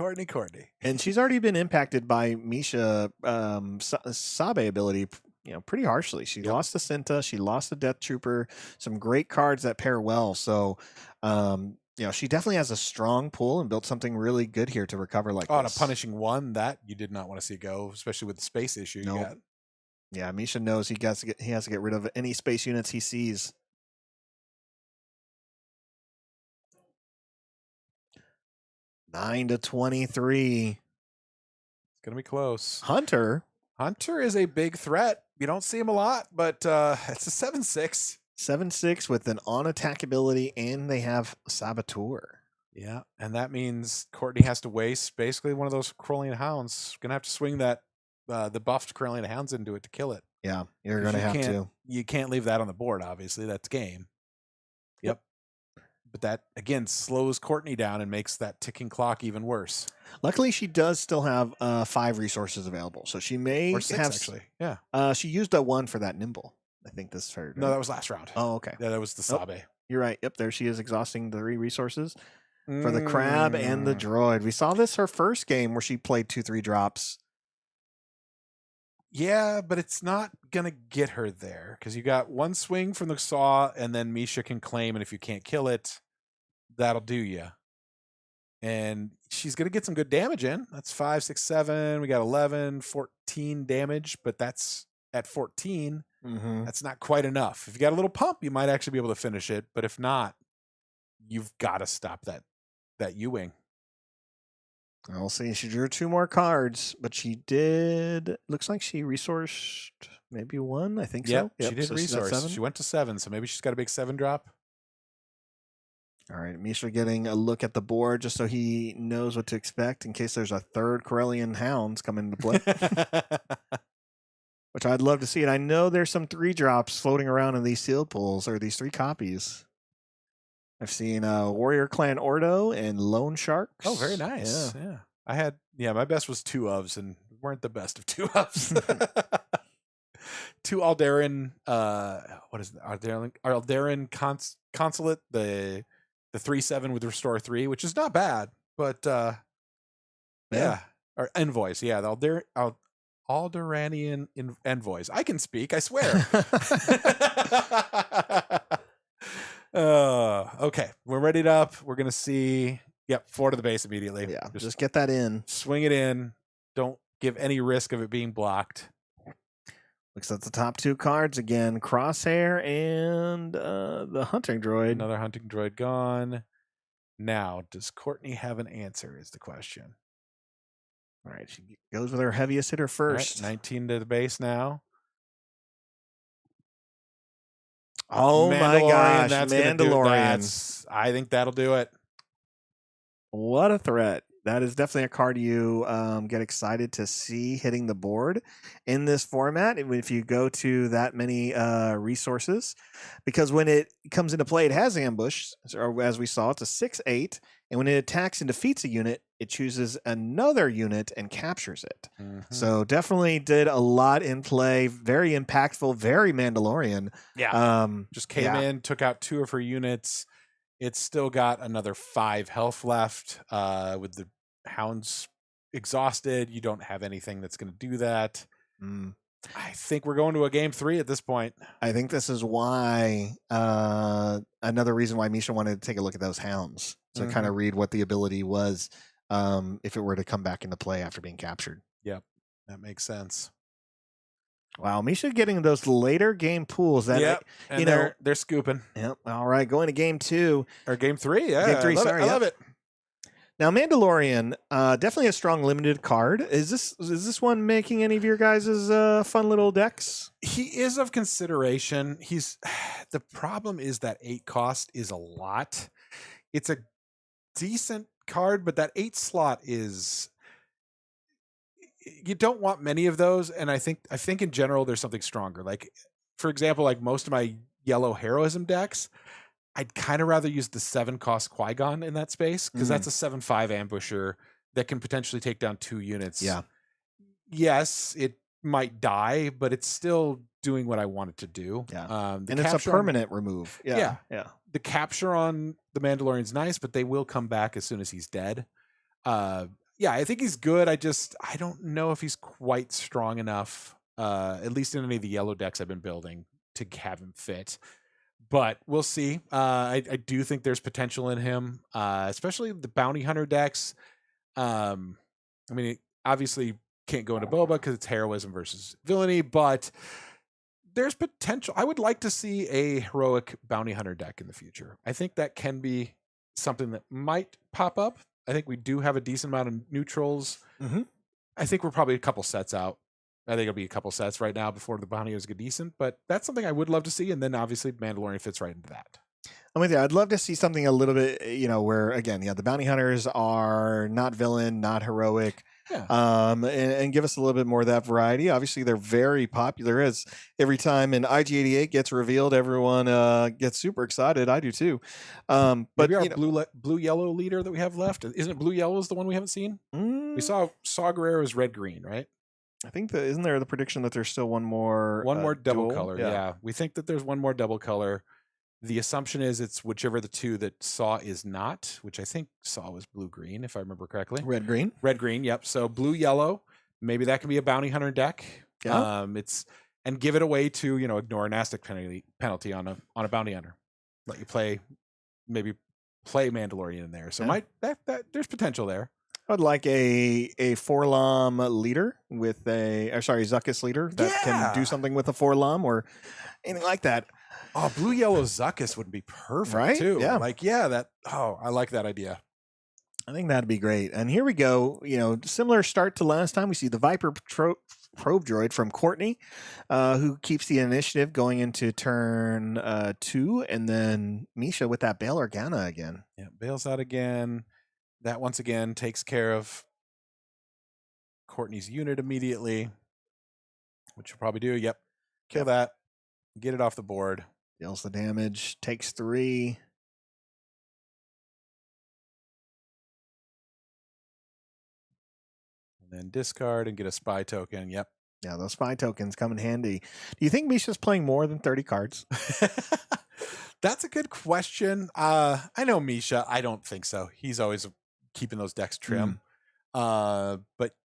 S1: And she's already been impacted by Misha Sabe ability, pretty harshly. She lost the Cinta. She lost the Death Trooper. Some great cards that pair well. So, she definitely has a strong pull and built something really good here to recover like this.
S7: On a punishing 1, that you did not want to see go, especially with the space issue you got.
S1: Yeah, Misha knows he has to get rid of any space units he sees. $9-23.
S7: It's gonna be close.
S1: Hunter
S7: is a big threat. You don't see him a lot, but it's a 7/6.
S1: 7/6 with an on-attack ability, and they have Saboteur.
S7: Yeah, and that means Courtney has to waste basically one of those Corellian hounds. Gonna have to swing that the buffed Corellian hounds into it to kill it.
S1: Yeah, you're gonna have to.
S7: You can't leave that on the board. Obviously, that's game. Yep. But that again slows Courtney down and makes that ticking clock even worse.
S1: Luckily, she does still have 5 resources available, so she may
S7: or 6
S1: have.
S7: Actually, yeah.
S1: She used a 1 for that nimble. I think this is her.
S7: No, that was last round.
S1: Oh, okay.
S7: Yeah, that was the Sabe.
S1: You're right. Yep, there she is, exhausting the 3 resources for the crab and the droid. We saw this her first game where she played 2/3 drops.
S7: Yeah, but it's not gonna get her there because you got 1 swing from the saw, and then Misha can claim, and if you can't kill it, that'll do you. And she's gonna get some good damage in. That's 5, 6, 7. We got 11, 14 damage, but that's at 14.
S1: Mm-hmm.
S7: That's not quite enough. If you got a little pump, you might actually be able to finish it. But if not, you've got to stop that U-wing.
S1: We'll see. She drew 2 more cards, but she did. Looks like she resourced maybe 1. I think so.
S7: Yep, she did resource.
S1: 7.
S7: She went to 7, so maybe she's got a big 7 drop.
S1: All right, Misha getting a look at the board just so he knows what to expect in case there's a 3rd Corellian Hounds coming into play. Which I'd love to see. And I know there's some 3 drops floating around in these sealed pools, or these 3 copies. I've seen Warrior Clan Ordo and Lone Sharks.
S7: Oh, very nice. Yeah. My best was 2 ofs and weren't the best of 2 ofs. 2 Alderan, what is it? Alderan Consulate, the 3/7 with Restore 3, which is not bad, but yeah. Or Envoys. Yeah, the Alderanian Envoys. I can speak, I swear. Okay, we're readied up. We're gonna see. Yep, 4 to the base immediately.
S1: Yeah, just get that in.
S7: Swing it in. Don't give any risk of it being blocked.
S1: Looks at the top 2 cards again: Crosshair and the hunting droid.
S7: Another hunting droid gone. Now, does Courtney have an answer? Is the question.
S1: All right, she goes with her heaviest hitter first.
S7: Right, 19 to the base now.
S1: Oh my gosh, Mandalorian.
S7: I think that'll do it.
S1: What a threat. That is definitely a card you get excited to see hitting the board in this format if you go to that many resources. Because when it comes into play, it has ambush, or as we saw, it's a 6/8. And when it attacks and defeats a unit, it chooses another unit and captures it. Mm-hmm. So definitely did a lot in play. Very impactful, very Mandalorian.
S7: Yeah. Just came in, took out 2 of her units. It's still got another 5 health left with the hounds exhausted. You don't have anything that's going to do that. I think we're going to a game 3 at this point.
S1: I think this is why another reason why Misha wanted to take a look at those hounds to kind of read what the ability was if it were to come back into play after being captured.
S7: Yep, that makes sense.
S1: Wow, Misha getting those later game pools. That
S7: they're scooping.
S1: Yep. All right, going to game 2
S7: or game 3. Yeah,
S1: game 3. I
S7: love it.
S1: Now, Mandalorian, definitely a strong limited card. Is this one making any of your guys' fun little decks?
S7: He is of consideration. The problem is that 8 cost is a lot. It's a decent card, but that 8 slot is. You don't want many of those, and I think in general there's something stronger. Like, for example, like most of my yellow heroism decks, I'd kind of rather use the 7-cost Qui-Gon in that space, because that's a 7/5 ambusher that can potentially take down 2 units.
S1: Yeah.
S7: Yes, it might die, but it's still doing what I want it to do.
S1: Yeah. And it's a permanent remove. Yeah.
S7: The capture on the Mandalorian's nice, but they will come back as soon as he's dead. Yeah, I think he's good. I don't know if he's quite strong enough, at least in any of the yellow decks I've been building, to have him fit. But we'll see. I do think there's potential in him, especially the bounty hunter decks. I mean, it obviously can't go into Boba because it's heroism versus villainy, but there's potential. I would like to see a heroic bounty hunter deck in the future. I think that can be something that might pop up. I think we do have a decent amount of neutrals. I think we're probably a couple sets out. I think it'll be a couple sets right now before the bounty hunters get decent, but that's something I would love to see. And then obviously Mandalorian fits right into that.
S1: I'm with you. I'd love to see something a little bit, where again, the bounty hunters are not villain, not heroic.
S7: Yeah.
S1: And give us a little bit more of that variety. Obviously, they're very popular. As every time an IG-88 gets revealed, everyone gets super excited. I do too. But
S7: maybe our blue yellow leader that we have left, isn't it blue yellow is the one we haven't seen? We saw Saw Gerrera's red green, right?
S1: I think isn't there the prediction that there's still one more
S7: double
S1: dual?
S7: color? Yeah, we think that there's one more double color. The assumption is it's whichever the two that Saw is not, which I think Saw was blue-green, if I remember correctly.
S1: Red-green?
S7: Red-green, yep. So blue-yellow, maybe that can be a bounty hunter deck.
S1: Yeah.
S7: And give it away to, ignore an Aztec penalty on a bounty hunter. Let you maybe play Mandalorian in there. So there's potential there.
S1: I'd like a Forlom leader with Zuckuss leader that can do something with a Forlom or anything like that.
S7: Oh, blue-yellow Zuckuss would be perfect,
S1: right?
S7: Too.
S1: Yeah.
S7: I like that idea.
S1: I think that'd be great. And here we go. Similar start to last time. We see the Viper probe droid from Courtney, who keeps the initiative going into turn 2. And then Misha with that Bail Organa again.
S7: Yeah, bails out again. That once again takes care of Courtney's unit immediately, which you'll probably do. Yep. Kill that. Get it off the board.
S1: Deals the damage. Takes 3.
S7: And then discard and get a spy token. Yep.
S1: Yeah, those spy tokens come in handy. Do you think Misha's playing more than 30 cards?
S7: That's a good question. I know Misha. I don't think so. He's always keeping those decks trim. But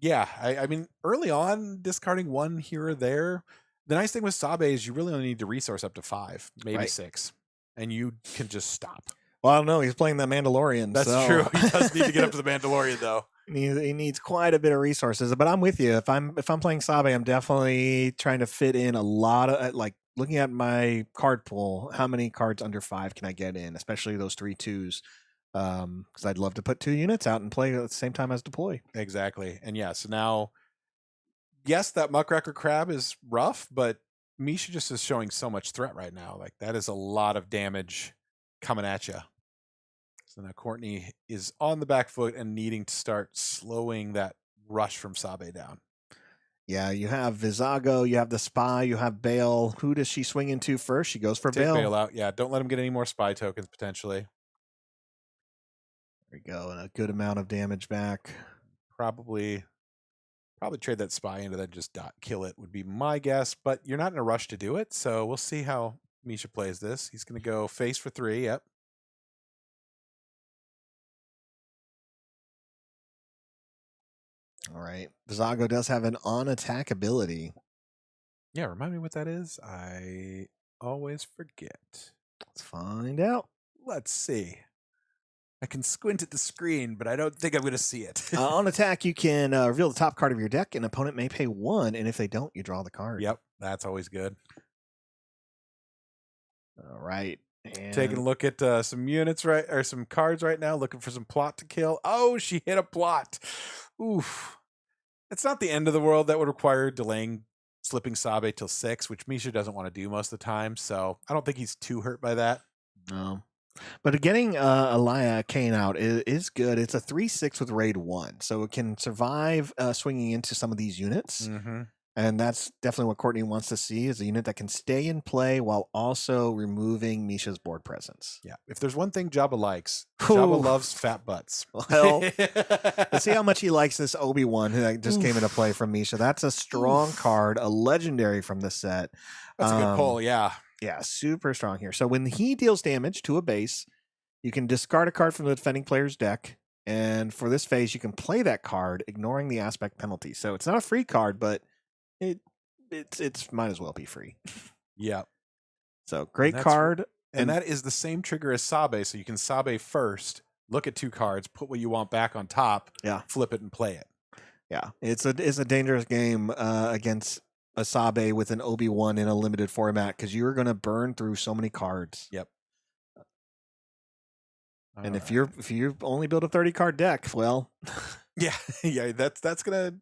S7: yeah, I mean, early on, discarding 1 here or there. The nice thing with Sabe is you really only need to resource up to 5, maybe 6, and you can just stop.
S1: Well, I don't know. He's playing the Mandalorian.
S7: That's true. He does need to get up to the Mandalorian, though.
S1: He needs quite a bit of resources. But I'm with you. If I'm playing Sabe, I'm definitely trying to fit in a lot of looking at my card pool. How many cards under 5 can I get in? Especially those 3 2s. Because I'd love to put 2 units out and play at the same time as deploy.
S7: Exactly. And so now, yes, that Muckraker Crab is rough, but Misha just is showing so much threat right now. That is a lot of damage coming at you. So now Courtney is on the back foot and needing to start slowing that rush from Sabe down.
S1: Yeah, you have Vizago, you have the Spy, you have Bail. Who does she swing into first? She goes for
S7: Take
S1: Bail.
S7: Bail out. Yeah, don't let him get any more spy tokens potentially.
S1: There we go, and a good amount of damage back.
S7: Probably trade that spy into that, just kill it would be my guess, but you're not in a rush to do it, so we'll see how Misha plays this. He's going to go face for 3, yep.
S1: All right. Vizago does have an on-attack ability.
S7: Yeah, remind me what that is. I always forget.
S1: Let's find out.
S7: Let's see. I can squint at the screen, but I don't think I'm going to see it.
S1: On attack, you can reveal the top card of your deck. An opponent may pay 1, and if they don't, you draw the card.
S7: Yep, that's always good.
S1: All right. And
S7: taking a look at some units or some cards right now, looking for some plot to kill. Oh, she hit a plot. Oof. It's not the end of the world. That would require delaying slipping Sabe till 6, which Misha doesn't want to do most of the time. So I don't think he's too hurt by that.
S1: No. But getting Elia Kane out is good. It's a 3/6 with raid 1, so it can survive swinging into some of these units.
S7: Mm-hmm.
S1: And that's definitely what Courtney wants to see, is a unit that can stay in play while also removing Misha's board presence.
S7: Yeah. If there's one thing Jabba likes, Jabba loves fat butts.
S1: Well, let's see how much he likes this Obi-Wan that just came into play from Misha. That's a strong card, a legendary from the set.
S7: That's a good pull, yeah.
S1: Yeah, super strong here. So when he deals damage to a base, you can discard a card from the defending player's deck. And for this phase, you can play that card, ignoring the aspect penalty. So it's not a free card, but it's might as well be free.
S7: Yeah.
S1: So great card.
S7: And that is the same trigger as Sabe. So you can Sabe first, look at 2 cards, put what you want back on top, flip it and play it.
S1: Yeah. It's a dangerous game against a Sabe with an Obi-Wan in a limited format, because you're going to burn through so many cards.
S7: Yep.
S1: And if you only build a 30 card deck, well,
S7: yeah, that's gonna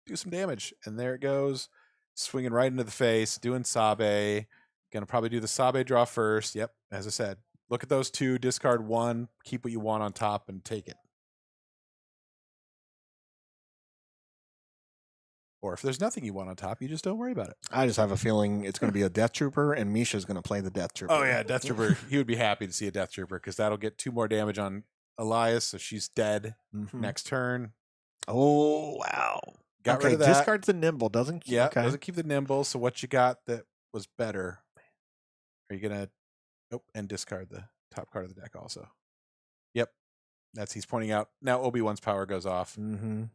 S7: do some damage. And there it goes, swinging right into the face, doing Sabe. Gonna probably do the Sabe draw first. Yep, as I said, look at those 2, discard 1, keep what you want on top, and take it. Or if there's nothing you want on top, you just don't worry about it.
S1: I just have a feeling it's going to be a Death Trooper, and Misha's going to play the Death Trooper.
S7: Oh, yeah, Death Trooper. He would be happy to see a Death Trooper, because that'll get 2 more damage on Elias, so she's dead next turn.
S1: Oh, wow.
S7: Got rid of that.
S1: Discards the Nimble, doesn't keep,
S7: doesn't keep the Nimble, so what you got that was better? Are you going to... Nope, and discard the top card of the deck also. Yep. He's pointing out, now Obi-Wan's power goes off.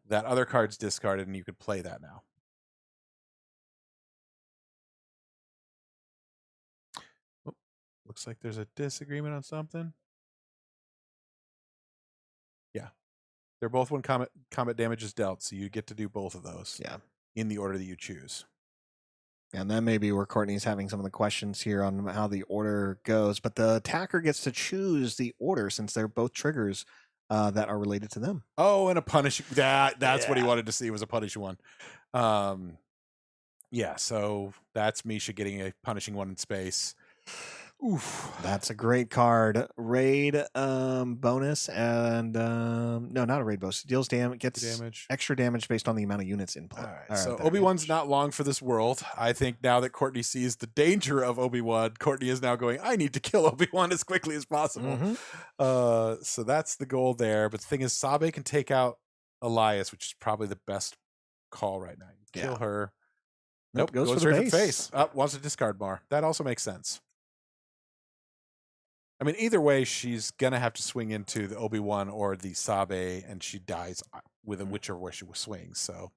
S7: That other card's discarded, and you could play that now. Oh, looks like there's a disagreement on something. Yeah. They're both when combat damage is dealt, so you get to do both of those.
S1: Yeah.
S7: In the order that you choose.
S1: And that may be where Courtney's having some of the questions here on how the order goes. But the attacker gets to choose the order, since they're both triggers that are related to them.
S7: Oh, and a punish. That's what he wanted to see, was a punish one. Yeah, so that's Misha getting a punishing one in space. Oof.
S1: That's a great card. Raid bonus, and no, not a raid bonus. Deals gets extra damage based on the amount of units in play.
S7: All right, so Obi-Wan's
S1: damage.
S7: not long for this world. I think now that Courtney sees the danger of Obi-Wan, Courtney is now going, I need to kill Obi-Wan as quickly as possible. So that's the goal there. But the thing is, Sabe can take out Elias, which is probably the best call right now. Kill her. Nope, goes for the face. Wants to discard more. That also makes sense. I mean, either way, she's going to have to swing into the Obi-Wan or the Sabe, and she dies with whichever way she swings. So,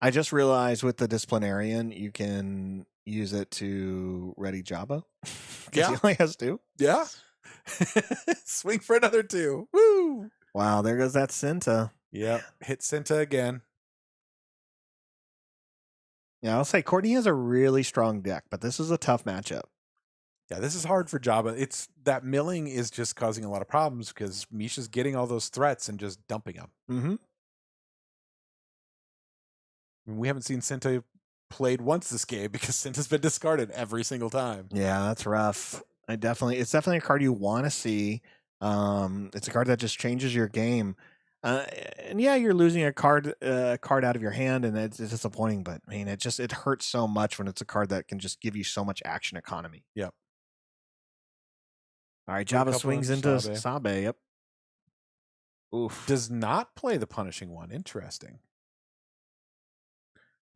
S1: I just realized with the Disciplinarian, you can use it to ready Jabba.
S7: Yeah.
S1: He only has 2.
S7: Yeah. Swing for another 2. Woo!
S1: Wow, there goes that Cinta.
S7: Yep. Hit Cinta again.
S1: Yeah, I'll say Courtney has a really strong deck, but this is a tough matchup.
S7: Yeah, this is hard for Jabba. It's that milling is just causing a lot of problems, because Misha's getting all those threats and just dumping them.
S1: Mm-hmm.
S7: I mean, we haven't seen Cinta played once this game, because Cinta's been discarded every single time.
S1: Yeah, that's rough. It's definitely a card you want to see. It's a card that just changes your game. And yeah, you're losing a card out of your hand, and it's disappointing. But I mean, it hurts so much when it's a card that can just give you so much action economy.
S7: Yep.
S1: All right, Jabba swings into Sabe. Yep. Oof.
S7: Does not play the punishing one. Interesting.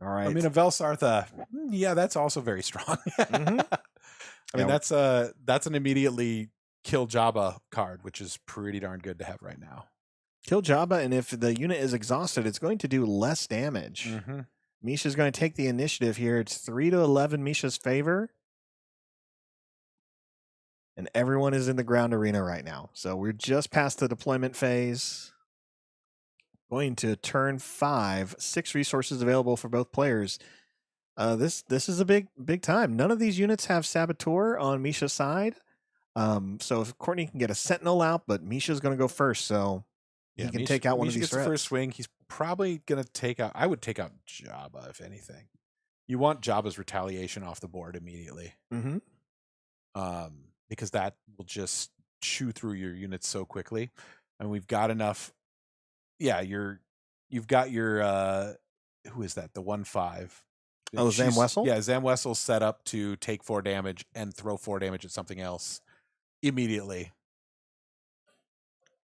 S1: All right.
S7: I mean, a Velsartha, yeah, that's also very strong. I mean, that's an immediately kill Jabba card, which is pretty darn good to have right now.
S1: Kill Jabba, and if the unit is exhausted, it's going to do less damage. Misha's going to take the initiative here. It's 3-11 Misha's favor. And everyone is in the ground arena right now. So we're just past the deployment phase. Going to turn 5, 6 resources available for both players. This is a big time. None of these units have Saboteur on Misha's side. So if Courtney can get a Sentinel out, but Misha's going to go first, so he can take out one of these threats.
S7: The first swing. He's probably going to take out... I would take out Jabba, if anything. You want Jabba's retaliation off the board immediately. Because that will just chew through your units so quickly. And we've got enough... Yeah, you've got your... who is that? The 1/5.
S1: Oh, Zam Wessel?
S7: Yeah, Zam Wessel's set up to take 4 damage and throw 4 damage at something else immediately.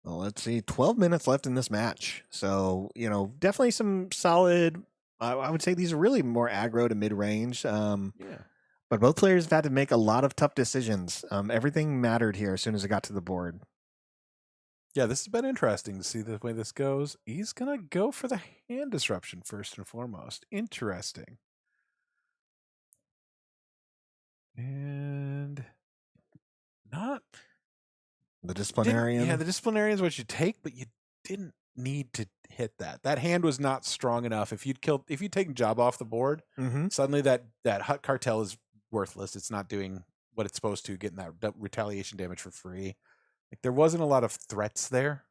S1: Well, let's see. 12 minutes left in this match. So, definitely some solid. I would say these are really more aggro to mid-range.
S7: Yeah.
S1: But both players have had to make a lot of tough decisions. Everything mattered here as soon as it got to the board.
S7: Yeah, this has been interesting to see the way this goes. He's going to go for the hand disruption first and foremost. Interesting. And not...
S1: The disciplinarian.
S7: Yeah, the disciplinarian is what you take, but you didn't need to hit that. That hand was not strong enough. If you'd taken Jabba off the board, suddenly that Hut Cartel is worthless. It's not doing what it's supposed to, getting that retaliation damage for free. Like, there wasn't a lot of threats there.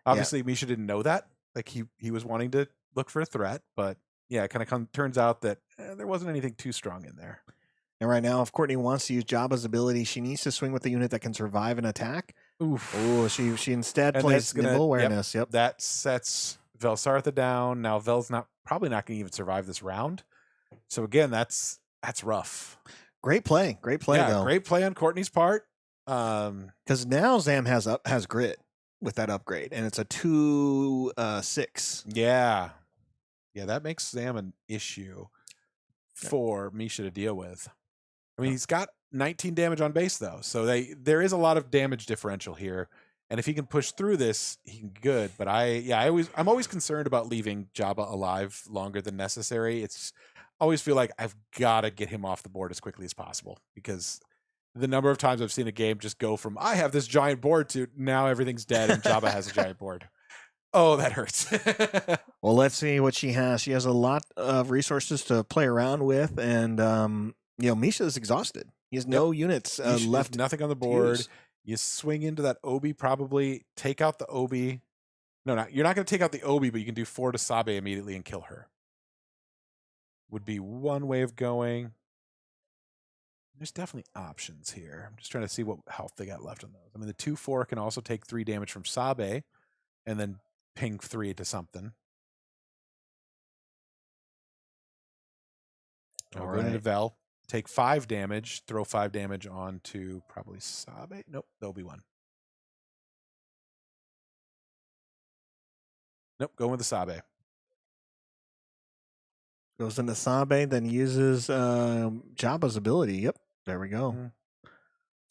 S7: Obviously, Misha didn't know that. Like, he was wanting to look for a threat, but yeah, it kind of turns out that there wasn't anything too strong in there.
S1: And right now, if Courtney wants to use Jabba's ability, she needs to swing with the unit that can survive an attack.
S7: Oof.
S1: Oh, she instead plays Nimble Awareness. Yep.
S7: That sets Velsartha down. Now Vel's probably not going to even survive this round. So again, that's rough.
S1: Great play. Great play, though.
S7: Great play on Courtney's part.
S1: Because now Zam has grit with that upgrade, and it's a 2/6.
S7: Yeah. Yeah, that makes Zam an issue for Misha to deal with. I mean, he's got 19 damage on base, though, so there is a lot of damage differential here. And if he can push through this, he can good. But I'm always concerned about leaving Jabba alive longer than necessary. I always feel like I've got to get him off the board as quickly as possible, because the number of times I've seen a game just go from I have this giant board to now everything's dead and Jabba has a giant board. Oh, that hurts.
S1: Well, let's see what she has. She has a lot of resources to play around with, and Misha is exhausted. He has no units left.
S7: Nothing on the board. You swing into that Obi, probably take out the Obi. No, you're not going to take out the Obi, but you can do 4 to Sabe immediately and kill her. Would be one way of going. There's definitely options here. I'm just trying to see what health they got left on those. I mean, the 2/4 can also take 3 damage from Sabe and then ping 3 to something. All right. Go into Vel. Take 5 damage, throw 5 damage onto probably Sabe. Nope, there'll be one. Nope, go with the Sabe.
S1: Goes into Sabe, then uses Jabba's ability. Yep, there we go.
S7: Mm-hmm.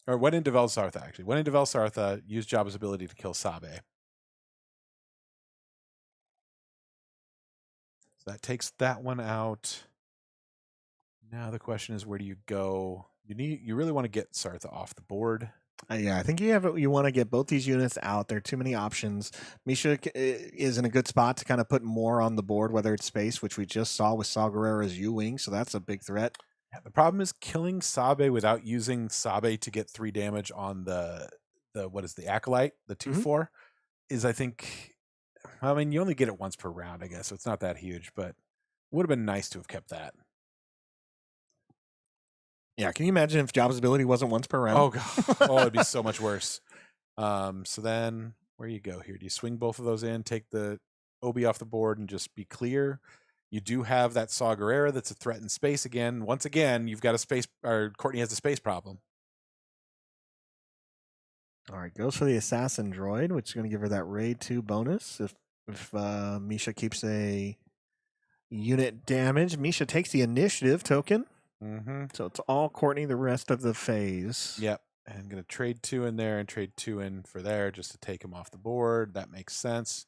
S7: Or went into Velsartha, actually. Went into Velsartha, used Jabba's ability to kill Sabe. So that takes that one out. Now the question is, where do you go? You really want to get Sartha off the board.
S1: Yeah, I think you want to get both these units out. There are too many options. Misha is in a good spot to kind of put more on the board, whether it's space, which we just saw with Saw Gerrera's U-Wing, so that's a big threat.
S7: Yeah, the problem is killing Sabe without using Sabe to get 3 damage on the Acolyte, the 2/4, is, I think, I mean, you only get it once per round, I guess, so it's not that huge, but it would have been nice to have kept that.
S1: Yeah, can you imagine if Jabba's ability wasn't once per round?
S7: Oh, God. Oh, it'd be so much worse. So then, where do you go here? Do you swing both of those in, take the Obi off the board, and just be clear? You do have that Saw Gerrera that's a threat in space again. Once again, you've got a space, or Courtney has a space problem.
S1: All right, goes for the Assassin Droid, which is going to give her that Raid 2 bonus. If Misha keeps a unit damage, Misha takes the initiative token. So it's all Courtney the rest of the phase.
S7: Yep. And I'm going to trade 2 in there and trade 2 in for there just to take him off the board. That makes sense.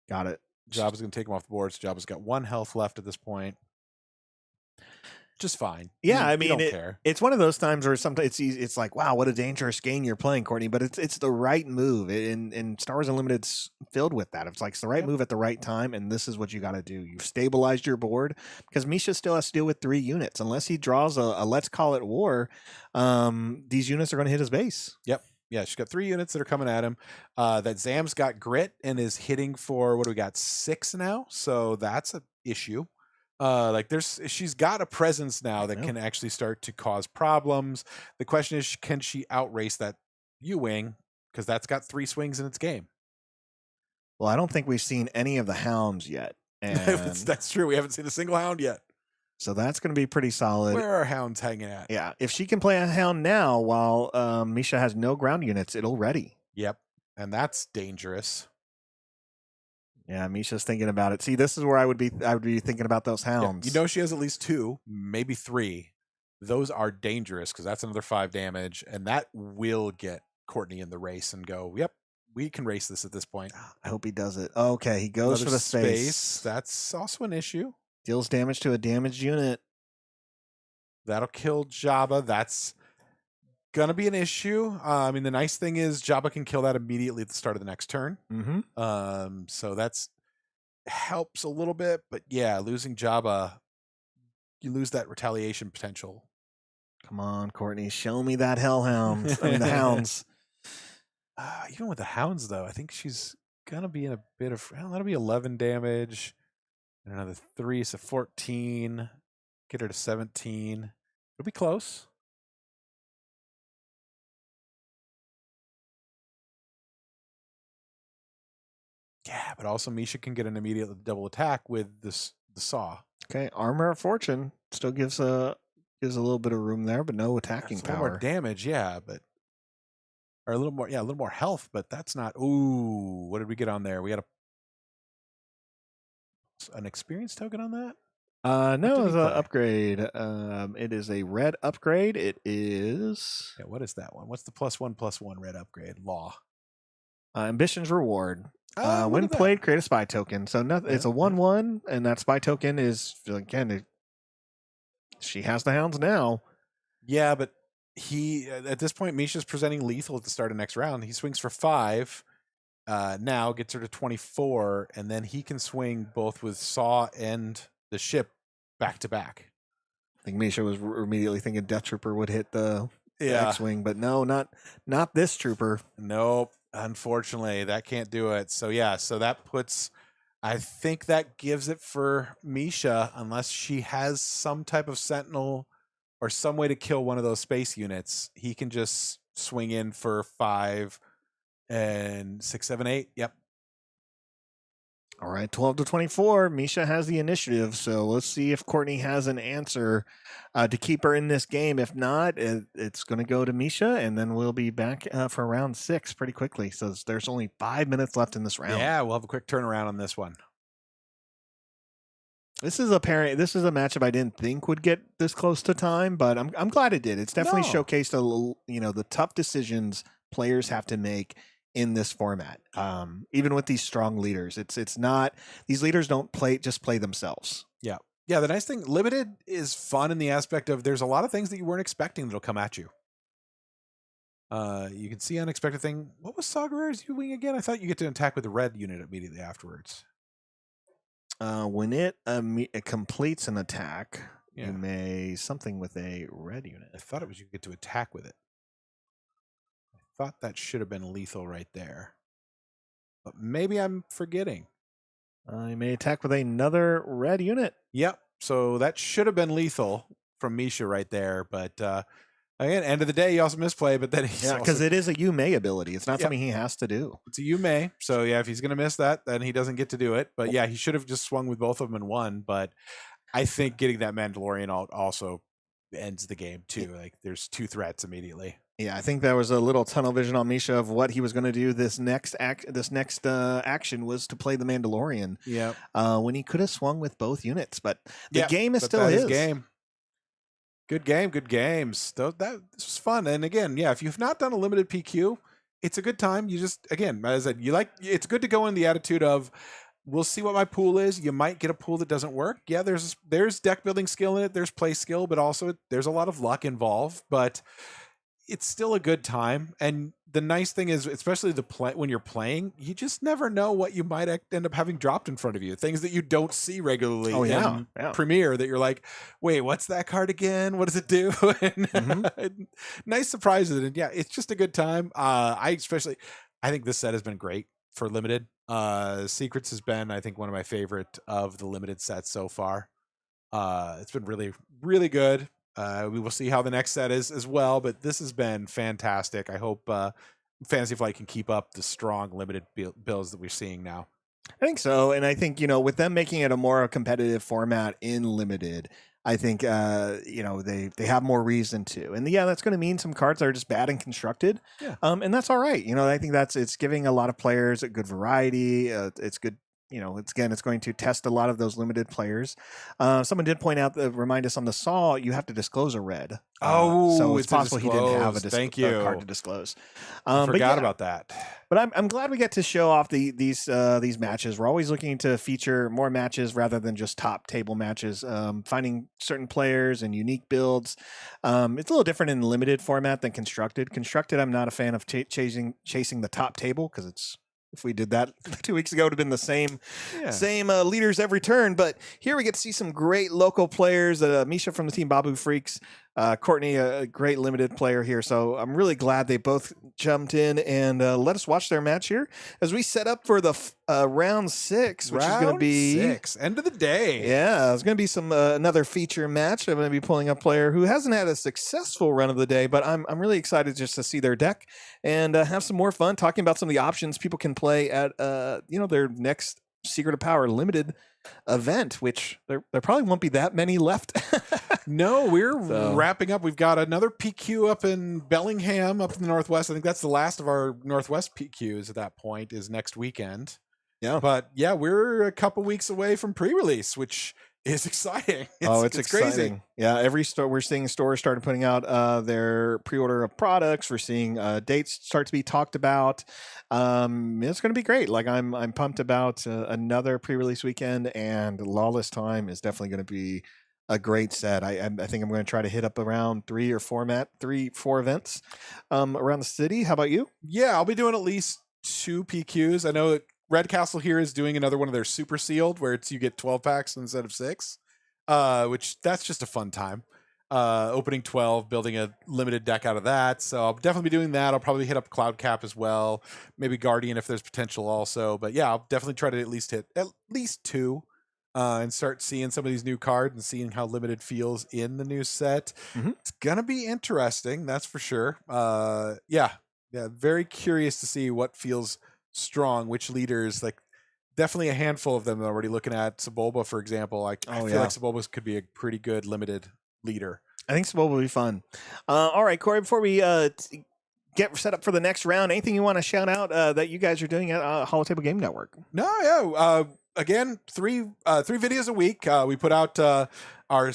S1: Got it.
S7: Jabba's going to take him off the board. So Jabba's got 1 health left at this point. Just fine.
S1: Yeah, I mean,
S7: care.
S1: It's one of those times where sometimes it's like, wow, what a dangerous game you're playing, Courtney. But it's the right move, and Star Wars Unlimited's filled with that. It's like it's the right move at the right time, and this is what you got to do. You've stabilized your board because Misha still has to deal with 3 units. Unless he draws a let's call it war, these units are going to hit his base.
S7: Yep. Yeah, she's got 3 units that are coming at him. That Zam's got grit and is hitting for, what do we got, 6 now? So that's an issue. She's got a presence now that can actually start to cause problems. The question is, can she outrace that U-Wing? Because that's got 3 swings in its game.
S1: Well, I don't think we've seen any of the hounds yet. And
S7: that's true. We haven't seen a single hound yet.
S1: So that's going to be pretty solid.
S7: Where are hounds hanging at?
S1: Yeah. If she can play a hound now while Misha has no ground units, it'll ready.
S7: Yep. And that's dangerous.
S1: Yeah, Misha's thinking about it. See, this is where I would be thinking about those hounds.
S7: Yeah, you know she has at least 2, maybe 3. Those are dangerous because that's another 5 damage, and that will get Courtney in the race and go, yep, we can race this at this point.
S1: I hope he does it. Okay, he goes
S7: Another
S1: for the space.
S7: That's also an issue.
S1: Deals damage to a damaged unit.
S7: That'll kill Jabba. That's going to be an issue. I mean, the nice thing is Jabba can kill that immediately at the start of the next turn.
S1: Mm-hmm.
S7: So that's helps a little bit. But yeah, losing Jabba, you lose that retaliation potential.
S1: Come on, Courtney, show me that hellhound. I mean, the hounds.
S7: Even with the hounds, though, I think she's gonna be in a bit of. Well, that'll be 11 damage, and another 3, so 14. Get her to 17. It'll be close. Yeah, but also Misha can get an immediate double attack with the saw.
S1: Okay, armor of fortune still gives a little bit of room there, but no attacking
S7: That's
S1: power.
S7: A little more damage, yeah, but or a little more health, but that's not. Ooh, what did we get on there? We had an experience token on that.
S1: No, it's an upgrade. It is a red upgrade. It is.
S7: Yeah, what is that one? What's the +1/+1 red upgrade? Law.
S1: Ambition's reward. When played, create a spy token. So it's a 1/1, and that spy token is again. She has the hounds now.
S7: Yeah, but he at this point, Misha's presenting lethal at the start of next round. He swings for 5. Now gets her to 24, and then he can swing both with saw and the ship back to back.
S1: I think Misha was immediately thinking Death Trooper would hit the X-wing, but no, not this trooper.
S7: Nope. Unfortunately, that can't do it. So yeah, so that puts. I think that gives it for Misha, unless she has some type of sentinel or some way to kill one of those space units. He can just swing in for 5 and 6, 7, 8. Yep.
S1: All right, 12 to 24. Misha has the initiative, so let's see if Courtney has an answer to keep her in this game. If not, it's going to go to Misha, and then we'll be back for round 6 pretty quickly. So there's only 5 minutes left in this round.
S7: Yeah, we'll have a quick turnaround on this one.
S1: This is a matchup I didn't think would get this close to time, but I'm glad it did. It's definitely showcased the tough decisions players have to make in this format. Even with these strong leaders, it's not, these leaders don't play themselves.
S7: Yeah. Yeah. The nice thing, limited is fun in the aspect of there's a lot of things that you weren't expecting that'll come at you. You can see unexpected thing. What was Saw Gerrera's U-wing again? I thought you get to attack with the red unit immediately afterwards.
S1: When it completes an attack, you may something with a red unit.
S7: I thought it was you get to attack with it. Thought that should have been lethal right there, but maybe I'm forgetting.
S1: You may attack with another red unit.
S7: Yep. So that should have been lethal from Misha right there. But again, end of the day, he also misplay. But then
S1: because it is a you may ability. It's not something he has to do.
S7: It's a you may. So yeah, if he's going to miss that, then he doesn't get to do it. But yeah, he should have just swung with both of them and won. But I think getting that Mandalorian also ends the game too. Like there's 2 threats immediately.
S1: Yeah, I think there was a little tunnel vision on Misha of what he was going to do. This next action was to play the Mandalorian.
S7: Yeah,
S1: when he could have swung with both units, but the game is still his
S7: game. Good game, good games. This was fun. And again, yeah, if you've not done a limited PQ, it's a good time. You just, again, as I said, it's good to go in the attitude of, we'll see what my pool is. You might get a pool that doesn't work. Yeah, there's deck building skill in it. There's play skill, but also there's a lot of luck involved. But it's still a good time. And the nice thing is, especially when you're playing, you just never know what you might end up having dropped in front of you. Things that you don't see regularly in Premiere that you're like, wait, what's that card again? What does it do? And nice surprises. And yeah, it's just a good time. I think this set has been great for limited. Secrets has been, I think, one of my favorite of the limited sets so far. It's been really, really good. We will see how the next set is as well, but this has been fantastic. I hope Fantasy Flight can keep up the strong limited builds that we're seeing now.
S1: I think so. And I think, with them making it a more competitive format in limited, I think, they have more reason to. And yeah, that's going to mean some cards that are just bad and constructed.
S7: Yeah.
S1: And that's all right. I think it's giving a lot of players a good variety. It's good. It's going to test a lot of those limited players. Someone did point out remind us on the Saw, you have to disclose a red. So it's possible he didn't have a card to disclose.
S7: I forgot about that.
S1: But I'm glad we get to show off these matches. We're always looking to feature more matches rather than just top table matches. Finding certain players and unique builds. It's a little different in limited format than constructed. Constructed, I'm not a fan of chasing the top table because if we did that 2 weeks ago, it would have been the same leaders every turn. But here we get to see some great local players. Misha from the team Babu Freaks, Courtney, a great limited player here. So I'm really glad they both jumped in and let us watch their match here as we set up for the round 6, which is going to be
S7: 6, end of the day.
S1: Yeah, it's going to be some another feature match. I'm going to be pulling up a player who hasn't had a successful run of the day, but I'm really excited just to see their deck and have some more fun talking about some of the options people can play at their next Secret of Power limited event, which there probably won't be that many left.
S7: No, we're wrapping up. We've got another PQ up in Bellingham, up in the Northwest. I think that's the last of our Northwest PQs at that point, is next weekend.
S1: Yeah.
S7: But yeah, we're a couple weeks away from pre-release, which is exciting.
S1: It's exciting.
S7: Crazy.
S1: Yeah, every store we're seeing stores started putting out their pre-order of products. We're seeing dates start to be talked about. It's going to be great. Like I'm pumped about another pre-release weekend, and Lawless Time is definitely going to be a great set. I think I'm going to try to hit up around 3 or 4 events around the city. How about you?
S7: Yeah, I'll be doing at least 2 PQs. I know that Red Castle here is doing another one of their super sealed where you get 12 packs instead of 6, which that's just a fun time. Opening 12, building a limited deck out of that. So I'll definitely be doing that. I'll probably hit up Cloud Cap as well. Maybe Guardian if there's potential also. But yeah, I'll definitely try to at least hit at least 2 and start seeing some of these new cards and seeing how limited feels in the new set.
S1: Mm-hmm.
S7: It's going to be interesting, that's for sure. Yeah, very curious to see what feels strong, which leaders, like definitely a handful of them already looking at Sebulba, for example. I feel like Sebulba could be a pretty good limited leader.
S1: I think Sebulba will be fun. All right, Corey, before we get set up for the next round, anything you want to shout out that you guys are doing at Holotable Game Network?
S7: Again, 3 videos a week. We put out our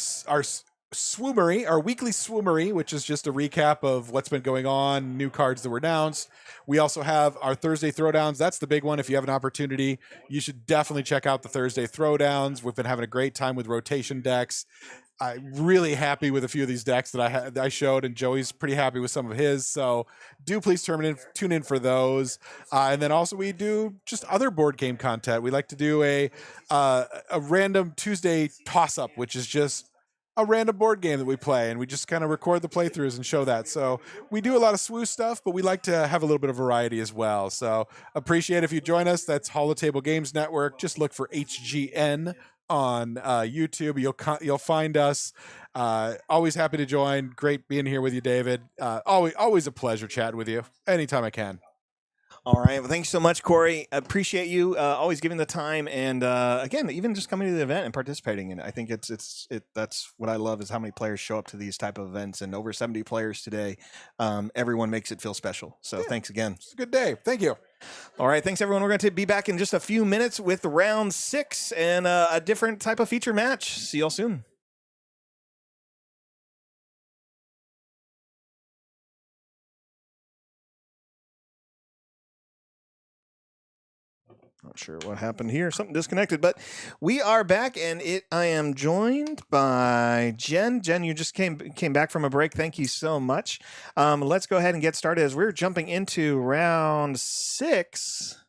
S7: Swoomery, our weekly Swoomery, which is just a recap of what's been going on, new cards that were announced. We also have our Thursday Throwdowns. That's the big one. If you have an opportunity, you should definitely check out the Thursday Throwdowns. We've been having a great time with rotation decks. I'm really happy with a few of these decks that I showed, and Joey's pretty happy with some of his. So do please tune in for those. And then also we do just other board game content. We like to do a random Tuesday toss-up, which is just a random board game that we play, and we just kind of record the playthroughs and show that. So we do a lot of swoo stuff, but we like to have a little bit of variety as well. So appreciate if you join us. That's Holotable Games Network. Just look for HGN on YouTube. You'll find us. Always happy to join. Great being here with you, David. Always a pleasure chatting with you anytime I can.
S1: All right. Well, thanks so much, Corey. Appreciate you always giving the time, and again, even just coming to the event and participating in it. I think that's what I love is how many players show up to these type of events, and over 70 players today. Everyone makes it feel special. So thanks again.
S7: It's a good day. Thank you.
S1: All right. Thanks, everyone. We're going to be back in just a few minutes with round 6 and a different type of feature match. See y'all soon. Not sure what happened here. Something disconnected, but we are back, and I am joined by Jen. Jen, you just came back from a break. Thank you so much. Let's go ahead and get started as we're jumping into round 6.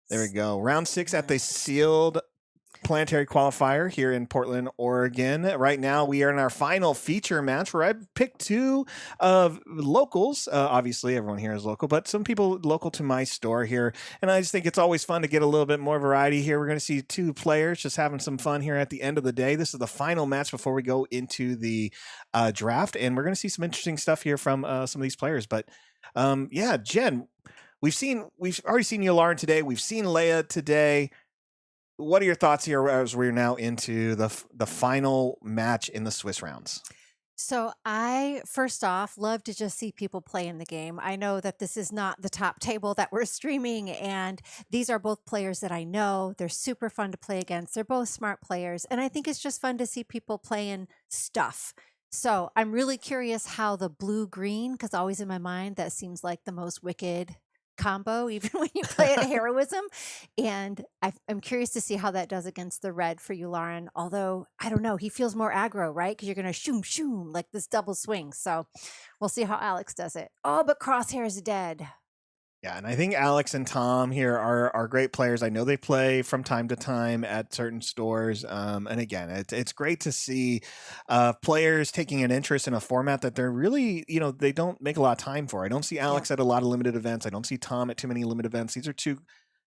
S1: There we go. Round 6 at the sealed Planetary Qualifier here in Portland, Oregon. Right now, we are in our final feature match where I picked 2 of locals. Obviously, everyone here is local, but some people local to my store here. And I just think it's always fun to get a little bit more variety here. We're going to see 2 players just having some fun here at the end of the day. This is the final match before we go into the draft. And we're going to see some interesting stuff here from some of these players. But yeah, Jen, we've already seen Yularen today. We've seen Leia today. What are your thoughts here as we're now into the final match in the Swiss rounds?
S2: So I, first off, love to just see people play in the game. I know that this is not the top table that we're streaming, and these are both players that I know. They're super fun to play against. They're both smart players, and I think it's just fun to see people playing stuff. So I'm really curious how the blue-green, because always in my mind, that seems like the most wicked combo, even when you play it heroism. And I'm curious to see how that does against the red for Yularen. Although, I don't know, he feels more aggro, right? Because you're going to shoom, like this double swing. So we'll see how Alex does it. Oh, but Crosshair's dead.
S1: Yeah, and I think Alex and Tom here are great players. I know they play from time to time at certain stores. And again, it's great to see players taking an interest in a format that they're really, they don't make a lot of time for. I don't see Alex at a lot of limited events. I don't see Tom at too many limited events. These are two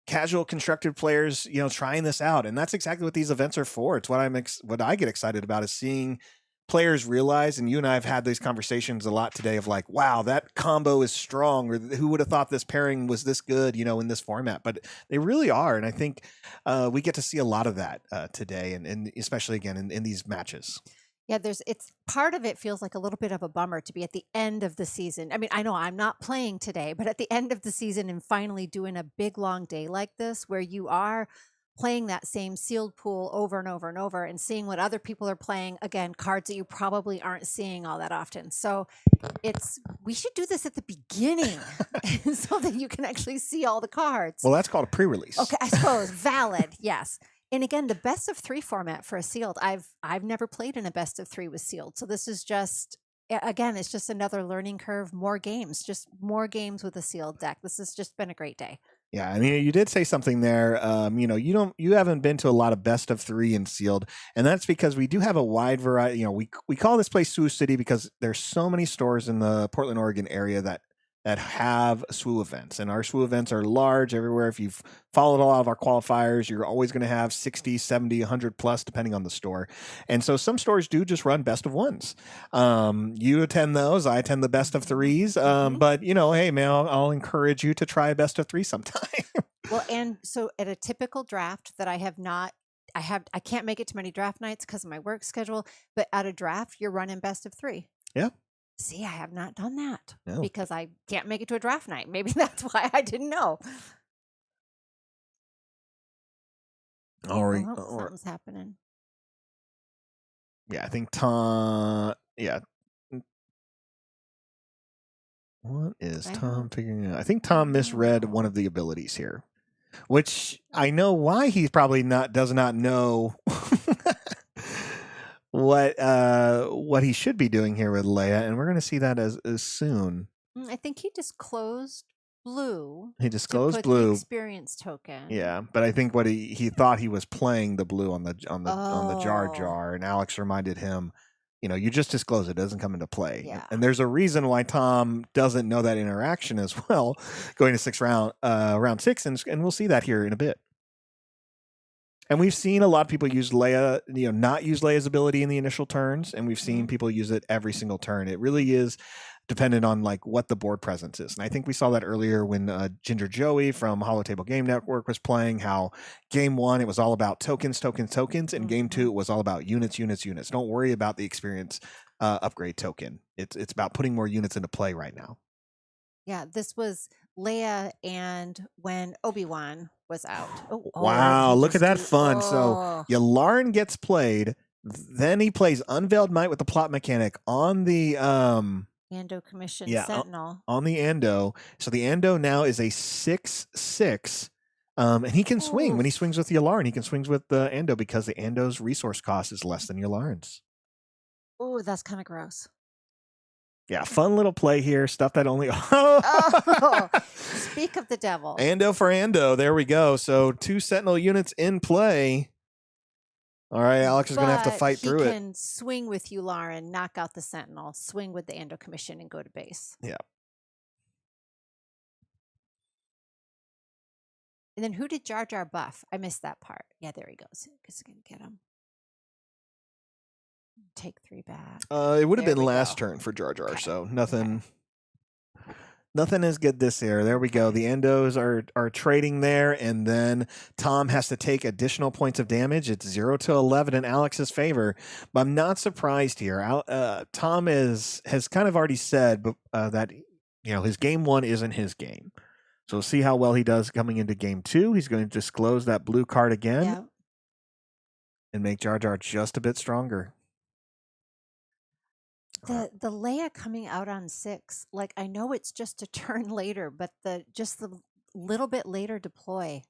S1: casual constructive players, trying this out. And that's exactly what these events are for. It's what I get excited about is seeing players realize, and you and I have had these conversations a lot today of like, wow, that combo is strong, or who would have thought this pairing was this good, in this format, but they really are. And I think we get to see a lot of that today, and especially again in these matches.
S2: Yeah, it's part of it feels like a little bit of a bummer to be at the end of the season. I mean, I know I'm not playing today, but at the end of the season and finally doing a big long day like this where you are playing that same sealed pool over and over and over and seeing what other people are playing, again, cards that you probably aren't seeing all that often. So we should do this at the beginning so that you can actually see all the cards.
S1: Well, that's called a pre-release.
S2: Okay, I suppose. Valid, yes. And again, the best of 3 format for a sealed, I've never played in a best of 3 with sealed. So this is just, again, it's just another learning curve, more games with a sealed deck. This has just been a great day.
S1: Yeah, I mean, you did say something there. You haven't been to a lot of best of 3 in sealed, and that's because we do have a wide variety. We call this place SWU City because there's so many stores in the Portland, Oregon area that have SWU events, and our SWU events are large everywhere. If you've followed a lot of our qualifiers, you're always going to have 60, 70, 100 plus, depending on the store. And so some stores do just run best of 1s. You attend those, I attend the best of 3s. But hey man, I'll encourage you to try a best of 3 sometime.
S2: Well, and so at a typical draft that I can't make it to many draft nights because of my work schedule, but at a draft, you're running best of 3.
S1: Yeah.
S2: See, I have not done that
S1: No.
S2: because I can't make it to a draft night. Maybe that's why I didn't know.
S1: All right.
S2: Something's happening.
S1: Yeah, I think Tom. Yeah. What is Tom figuring out? I think Tom misread one of the abilities here, which I know why he probably does not know what he should be doing here with Leia, and we're going to see that as soon.
S2: I think he disclosed blue.
S1: He disclosed
S2: to put
S1: blue
S2: the experience token.
S1: Yeah, but I think what he thought he was playing the blue on the Jar Jar, and Alex reminded him, you just disclose it doesn't come into play.
S2: Yeah.
S1: And there's a reason why Tom doesn't know that interaction as well, going to round 6, and we'll see that here in a bit. And we've seen a lot of people use Leia, not use Leia's ability in the initial turns, and we've seen people use it every single turn. It really is dependent on like what the board presence is. And I think we saw that earlier when Ginger Joey from Holotable Game Network was playing, how game 1, it was all about tokens, and game 2, it was all about units. Don't worry about the experience upgrade token. It's about putting more units into play right now.
S2: Yeah, this was Leia and when Obi-Wan was out.
S1: Wow, look at that fun. So Yularen gets played, then he plays Unveiled Might with the plot mechanic on the
S2: Ando Commission Sentinel.
S1: On the Ando. So the Ando now is a 6/6. And he can swing. When he swings with Yularen, he can swing with the Ando because the Ando's resource cost is less than Yularen's.
S2: Oh, that's kind of gross.
S1: Yeah, fun little play here. Stuff that only...
S2: Speak of the devil.
S1: Ando for Ando. There we go. So 2 Sentinel units in play. All right, Alex is going to have to fight through it.
S2: He can swing with Yularen, knock out the Sentinel, swing with the Ando Commission, and go to base.
S1: Yeah.
S2: And then who did Jar Jar buff? I missed that part. Yeah, there he goes. He's going to get him. Take 3 back.
S1: It would have been last turn for Jar Jar, so nothing Nothing is good this year. There we go. The endos are trading there, and then Tom has to take additional points of damage. It's 0-11 in Alex's favor, but I'm not surprised here. Tom has kind of already said that his game 1 isn't his game. So we'll see how well he does coming into game 2. He's going to disclose that blue card again and make Jar Jar just a bit stronger.
S2: The Leia coming out on 6, like I know it's just a turn later, but the little bit later deploy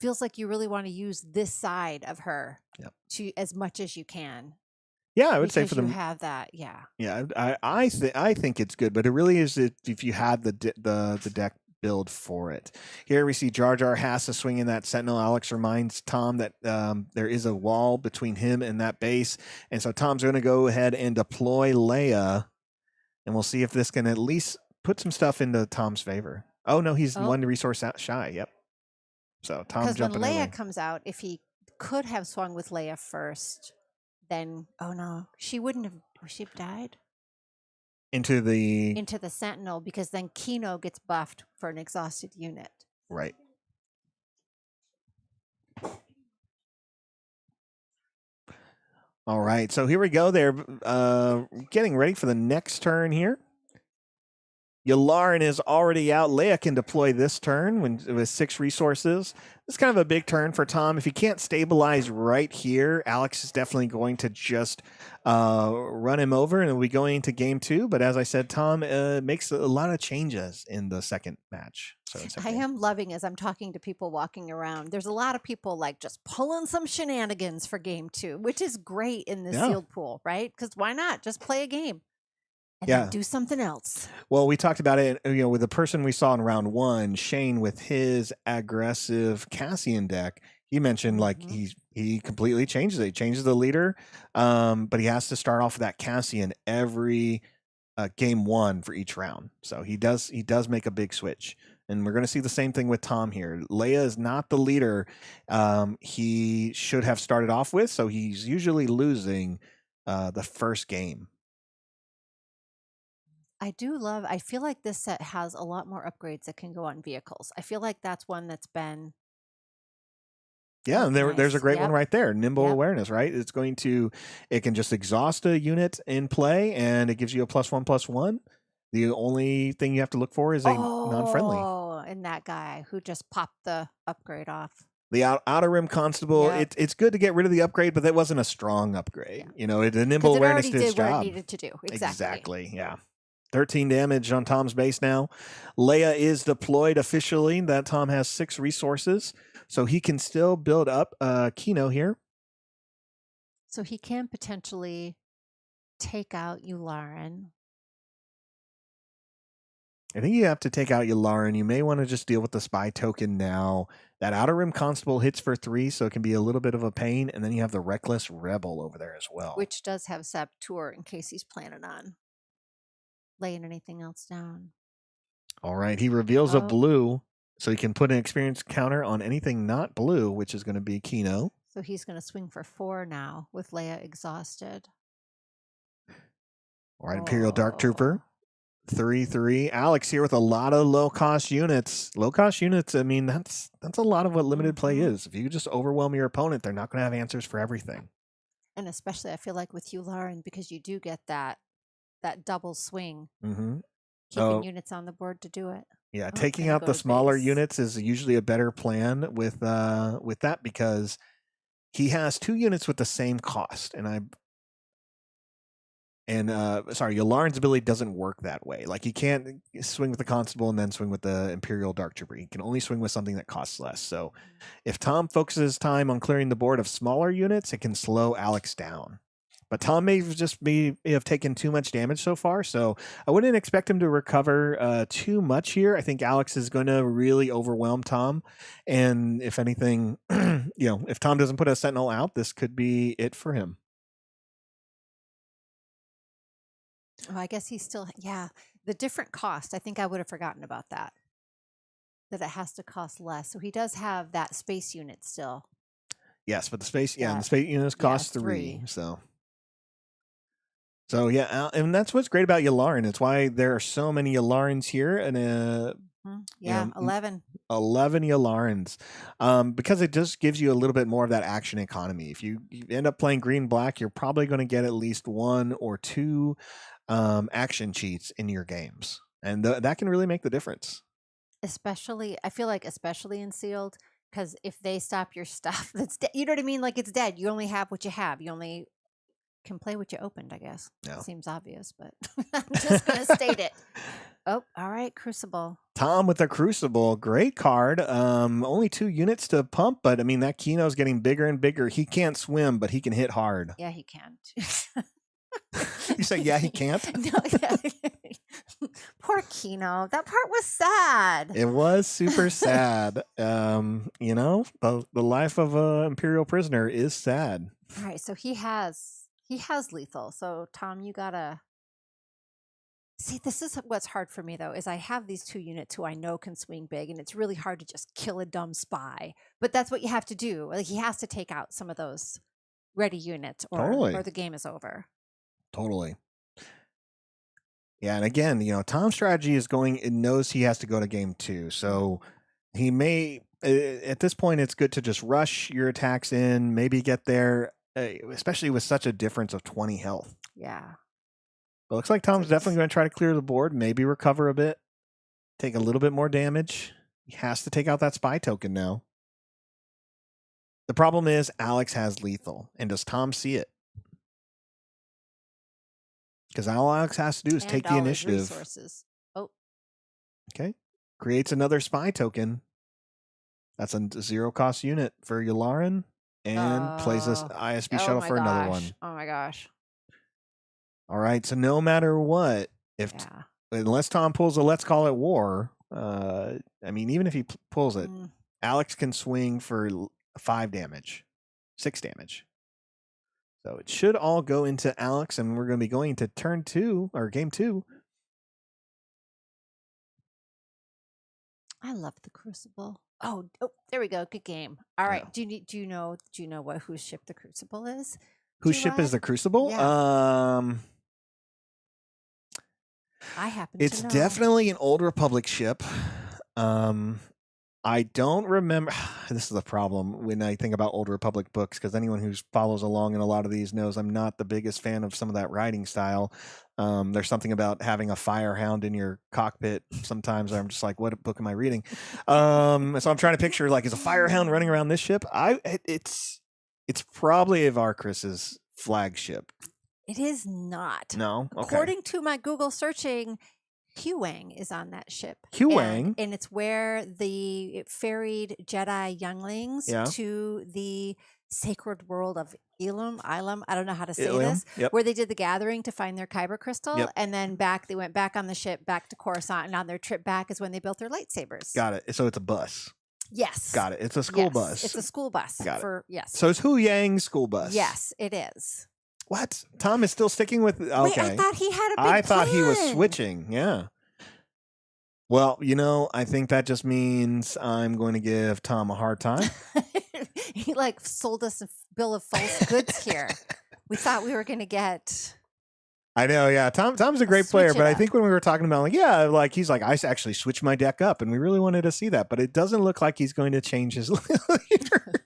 S2: feels like you really want to use this side of her to as much as you can.
S1: Yeah, I would say for them
S2: you have that. Yeah.
S1: Yeah, I think it's good, but it really is if you had the deck build for it. Here we see Jar Jar has to swing in that Sentinel. Alex reminds Tom that there is a wall between him and that base, and so Tom's going to go ahead and deploy Leia, and we'll see if this can at least put some stuff into Tom's favor. Oh no, he's 1 resource shy. Yep. So Tom jumping
S2: when Leia
S1: early.
S2: comes out, if he could have swung with Leia first, then no, she wouldn't have. She died
S1: into the
S2: Sentinel, because then Kino gets buffed for an exhausted unit.
S1: Right. All right, so here we go. They're getting ready for the next turn here. Yularen is already out. Leia can deploy this turn with 6 resources. It's kind of a big turn for Tom. If he can't stabilize right here, Alex is definitely going to just run him over, and we'll be going into game 2. But as I said, Tom makes a lot of changes in the second match. So
S2: I am loving, as I'm talking to people walking around, there's a lot of people like just pulling some shenanigans for game 2, which is great in the sealed pool, right? Because why not? Just play a game. And then do something else.
S1: Well, we talked about it, with the person we saw in round 1, Shane, with his aggressive Cassian deck. He mentioned like he completely changes it. He changes the leader, but he has to start off with that Cassian every game 1 for each round. So he does make a big switch. And we're going to see the same thing with Tom here. Leia is not the leader he should have started off with, so he's usually losing the first game.
S2: I feel like this set has a lot more upgrades that can go on vehicles. I feel like that's one that's been.
S1: Yeah, and there's a great one right there. Nimble awareness, right? It can just exhaust a unit in play, and it gives you a +1/+1. The only thing you have to look for is a non-friendly.
S2: Oh, and that guy who just popped the upgrade off.
S1: The outer rim constable, it's good to get rid of the upgrade, but that wasn't a strong upgrade. The nimble awareness did its job.
S2: What it needed to do.
S1: Exactly, yeah. 13 damage on Tom's base now. Leia is deployed officially. That Tom has 6 resources, so he can still build up Kino here.
S2: So he can potentially take out Yularen.
S1: I think you have to take out Yularen. You may want to just deal with the spy token now. That outer rim constable hits for 3, so it can be a little bit of a pain. And then you have the reckless rebel over there as well,
S2: which does have Saboteur in case he's planning on laying anything else down.
S1: All right, he reveals a blue, so he can put an experience counter on anything not blue, which is going to be Kino.
S2: So he's going to swing for 4 now with Leia exhausted.
S1: All right, Imperial Dark Trooper, 3/3. Alex here with a lot of low-cost units. Low-cost units, I mean, that's a lot of what limited play is. If you just overwhelm your opponent, they're not going to have answers for everything.
S2: And especially, I feel like with Yularen, because you do get that double swing, keeping units on the board to do it.
S1: Yeah, taking out the smaller units is usually a better plan with that, because he has 2 units with the same cost, Yularen's ability doesn't work that way. Like, he can't swing with the constable and then swing with the Imperial Dark Trooper. He can only swing with something that costs less. So if Tom focuses time on clearing the board of smaller units, it can slow Alex down. But Tom may have taken too much damage so far, so I wouldn't expect him to recover too much here. I think Alex is going to really overwhelm Tom, and if anything, if Tom doesn't put a Sentinel out, this could be it for him.
S2: Oh, I guess he's still, the different cost. I think I would have forgotten about that it has to cost less. So he does have that space unit still.
S1: Yes, but the space units cost 3. So yeah, and that's what's great about Yularen. It's why there are so many Yularens here, and
S2: yeah, 11
S1: Yularens, because it just gives you a little bit more of that action economy. If you end up playing green black, you're probably going to get at least 1 or 2 action cheats in your games, and that can really make the difference.
S2: Especially, I feel like especially in sealed, because if they stop your stuff, that's you know what I mean. Like it's dead. You only have what you have. You only can play what you opened, I guess.
S1: No.
S2: Seems obvious, but I'm just going to state it. Oh, all right, Crucible.
S1: Tom with a Crucible, great card. Only 2 units to pump, but I mean that Kino's getting bigger and bigger. He can't swim, but he can hit hard.
S2: Yeah, he can.
S1: You say, yeah, he can't?
S2: No, yeah. Poor Kino. That part was sad.
S1: It was super sad. You know, the life of an Imperial prisoner is sad.
S2: All right, so he has lethal. So Tom, you gotta see. This is what's hard for me though, is I have these 2 units who I know can swing big, and it's really hard to just kill a dumb spy. But that's what you have to do. Like he has to take out some of those ready units, or the game is over.
S1: Totally. Yeah, and again, you know, Tom's strategy is it knows he has to go to game 2. So he may, at this point, it's good to just rush your attacks in, maybe get there, especially with such a difference of 20 health.
S2: Yeah.
S1: But looks like Tom's definitely going to try to clear the board, maybe recover a bit, take a little bit more damage. He has to take out that spy token now. The problem is Alex has lethal, and does Tom see it? Because all Alex has to do is take the initiative.
S2: Resources. Oh.
S1: Okay. Creates another spy token. That's a 0 cost unit for Yularen, and plays this ISB shuttle for another one.
S2: Oh my gosh.
S1: All right. So no matter what, unless Tom pulls a let's call it war, I mean, even if he pulls it, Alex can swing for 5 damage, 6 damage. So it should all go into Alex, and we're going to be going to turn 2 or game 2.
S2: I love the Crucible. Oh, there we go. Good game. All right. Do you know whose ship the Crucible is?
S1: Whose ship is the Crucible?
S2: Yeah. I happen to know.
S1: It's definitely an Old Republic ship. I don't remember. This is the problem when I think about Old Republic books, because anyone who follows along in a lot of these knows I'm not the biggest fan of some of that writing style. There's something about having a fire hound in your cockpit. Sometimes I'm just like, what book am I reading? So I'm trying to picture, like, is a fire hound running around this ship? It's probably Avar Chris's flagship.
S2: It is not.
S1: No? Okay.
S2: According to my Google searching, Huang is on that ship.
S1: Huang?
S2: And it's where it ferried Jedi younglings to the sacred world of Ilum. I don't know how to say this.
S1: Yep.
S2: Where they did the gathering to find their Kyber crystal. And then they went back on the ship, back to Coruscant. And on their trip back is when they built their lightsabers.
S1: Got it. So it's a bus.
S2: Yes.
S1: Got it. It's a school bus.
S2: It's a school bus.
S1: Got it.
S2: Yes.
S1: So it's Huyang's school bus.
S2: Yes, it is.
S1: What? Tom is still sticking with... Okay.
S2: Wait, I thought he had a big
S1: I thought
S2: plan.
S1: he was switching. Yeah. Well, you know, I think that just means I'm going to give Tom a hard time.
S2: He sold us a bill of false goods here. We thought we were going to get...
S1: I know, yeah. Tom's a great player, but I think when we were talking about, he's like, I actually switched my deck up, and we really wanted to see that, but it doesn't look like he's going to change his leader.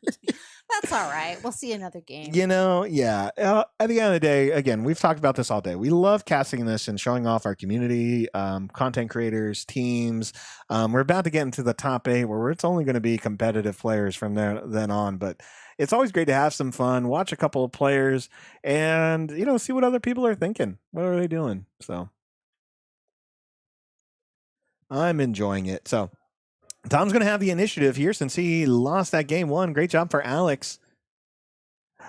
S2: That's all right. We'll see another game.
S1: You know, yeah. At the end of the day, again, we've talked about this all day. We love casting this and showing off our community, content creators, teams. We're about to get into the top 8 where it's only going to be competitive players from then on. But it's always great to have some fun, watch a couple of players, and, you know, see what other people are thinking. What are they doing? So I'm enjoying it. So Tom's going to have the initiative here since he lost that game 1. Great job for Alex.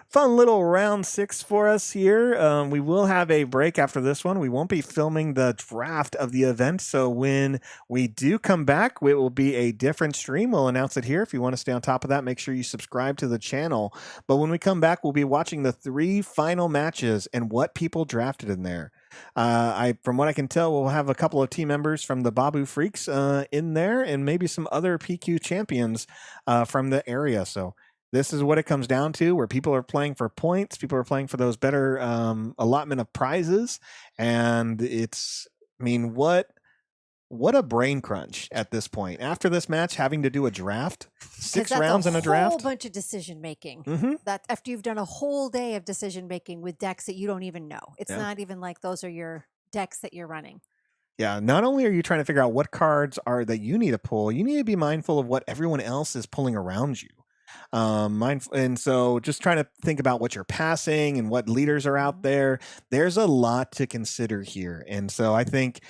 S1: Fun little round 6 for us here. We will have a break after this one. We won't be filming the draft of the event. So when we do come back, it will be a different stream. We'll announce it here. If you want to stay on top of that, make sure you subscribe to the channel. But when we come back, we'll be watching the 3 final matches and what people drafted in there. From what I can tell, we'll have a couple of team members from the Babu Freaks in there, and maybe some other PQ champions from the area. So this is what it comes down to, where people are playing for points, people are playing for those better allotment of prizes, and it's, I mean, what a brain crunch at this point. After this match, having to do a draft, 6 rounds in a draft,
S2: a whole bunch of decision making.
S1: Mm-hmm.
S2: That after you've done a whole day of decision making with decks that you don't even know, it's not even like those are your decks that you're running.
S1: Yeah, not only are you trying to figure out what cards are that you need to pull, you need to be mindful of what everyone else is pulling around you. And so just trying to think about what you're passing and what leaders are out there. There's a lot to consider here. And so I think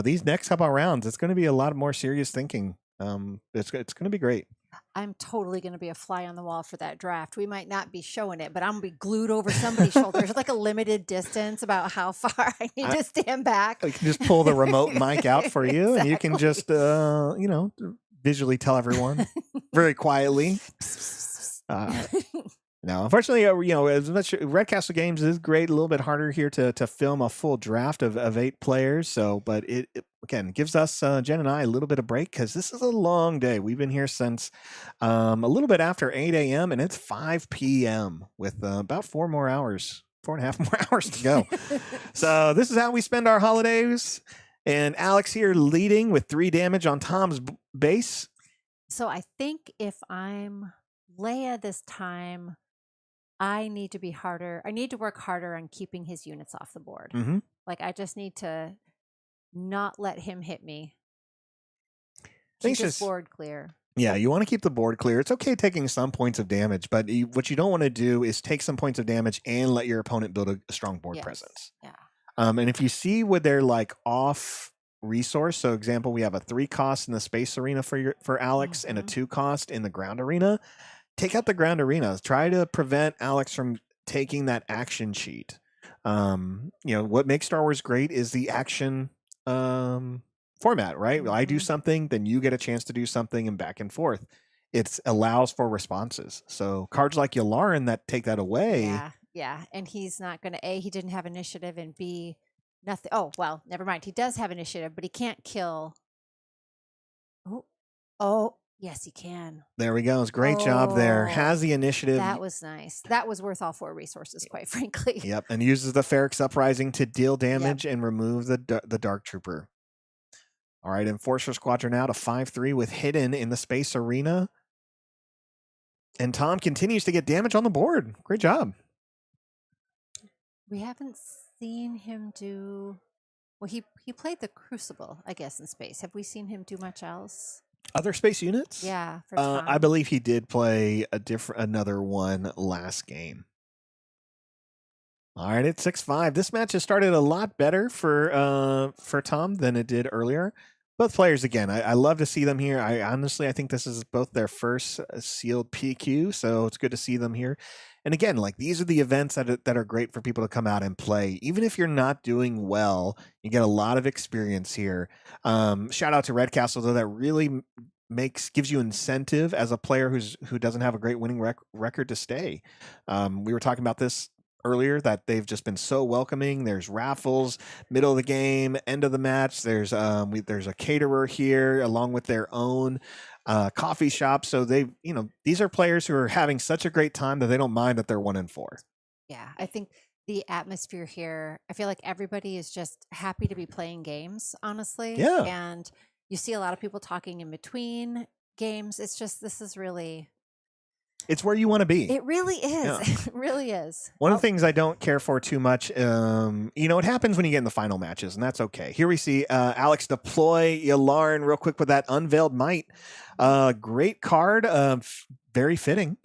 S1: these next couple of rounds, it's going to be a lot more serious thinking. It's going to be great.
S2: I'm totally going to be a fly on the wall for that draft. We might not be showing it, but I'm going to be glued over somebody's shoulder. There's like a limited distance about how far I need to stand back.
S1: I can just pull the remote mic out for you, and you can just, visually tell everyone very quietly. No, unfortunately, as much Red Castle Games is great. A little bit harder here to film a full draft of 8 players. So, but it again gives us Jen and I a little bit of break because this is a long day. We've been here since a little bit after 8 a.m. and it's 5 p.m. with about 4.5 more hours to go. So this is how we spend our holidays. And Alex here leading with 3 damage on Tom's base.
S2: So I think if I'm Leia this time, I need to be harder. I need to work harder on keeping his units off the board.
S1: Mm-hmm.
S2: Like I just need to not let him hit me.
S1: Keep
S2: his board clear.
S1: Yeah, you want to keep the board clear. It's okay taking some points of damage, but what you don't want to do is take some points of damage and let your opponent build a strong board presence.
S2: Yeah.
S1: And if you see where they're like off resource, so example, we have a 3 cost in the space arena for Alex and a 2 cost in the ground arena. Take out the ground arena. Try to prevent Alex from taking that action sheet. What makes Star Wars great is the action format, right? I do something, then you get a chance to do something, and back and forth. It allows for responses. So cards like Yularen that take that away.
S2: Yeah. And he's not going to, A, he didn't have initiative, and B, nothing. Oh, well, never mind. He does have initiative, but he can't kill. Oh. Yes, he can.
S1: There we go. It's great job there. Has the initiative.
S2: That was nice. That was worth all 4 resources, quite frankly.
S1: Yep, and uses the Ferrix Uprising to deal damage and remove the Dark Trooper. All right, Enforcer Squadron out, a 5/3 with Hidden in the space arena. And Tom continues to get damage on the board. Great job.
S2: We haven't seen him do... Well, he played the Crucible, I guess, in space. Have we seen him do much else?
S1: Other space units?
S2: Yeah, for Tom.
S1: I believe he did play another one last game. All right, it's 6-5. This match has started a lot better for Tom than it did earlier. Both players, again, I love to see them here. I think this is both their first sealed PQ, so it's good to see them here. And again, like these are the events that are great for people to come out and play. Even if you're not doing well, you get a lot of experience here. Shout out to Red Castle, though, that really gives you incentive as a player who doesn't have a great winning record to stay. We were talking about this earlier, that they've just been so welcoming. There's raffles, middle of the game, end of the match. There's a caterer here along with their own coffee shop. So these are players who are having such a great time that they don't mind that they're 1-4.
S2: Yeah, I think the atmosphere here, I feel like everybody is just happy to be playing games, honestly.
S1: Yeah.
S2: And you see a lot of people talking in between games. It's just, this is really...
S1: It's where you want to be.
S2: It really is.
S1: Yeah.
S2: It really is.
S1: One of the things I don't care for too much, it happens when you get in the final matches, and that's okay. Here we see Alex deploy Yularen real quick with that Unveiled Might. Great card, very fitting.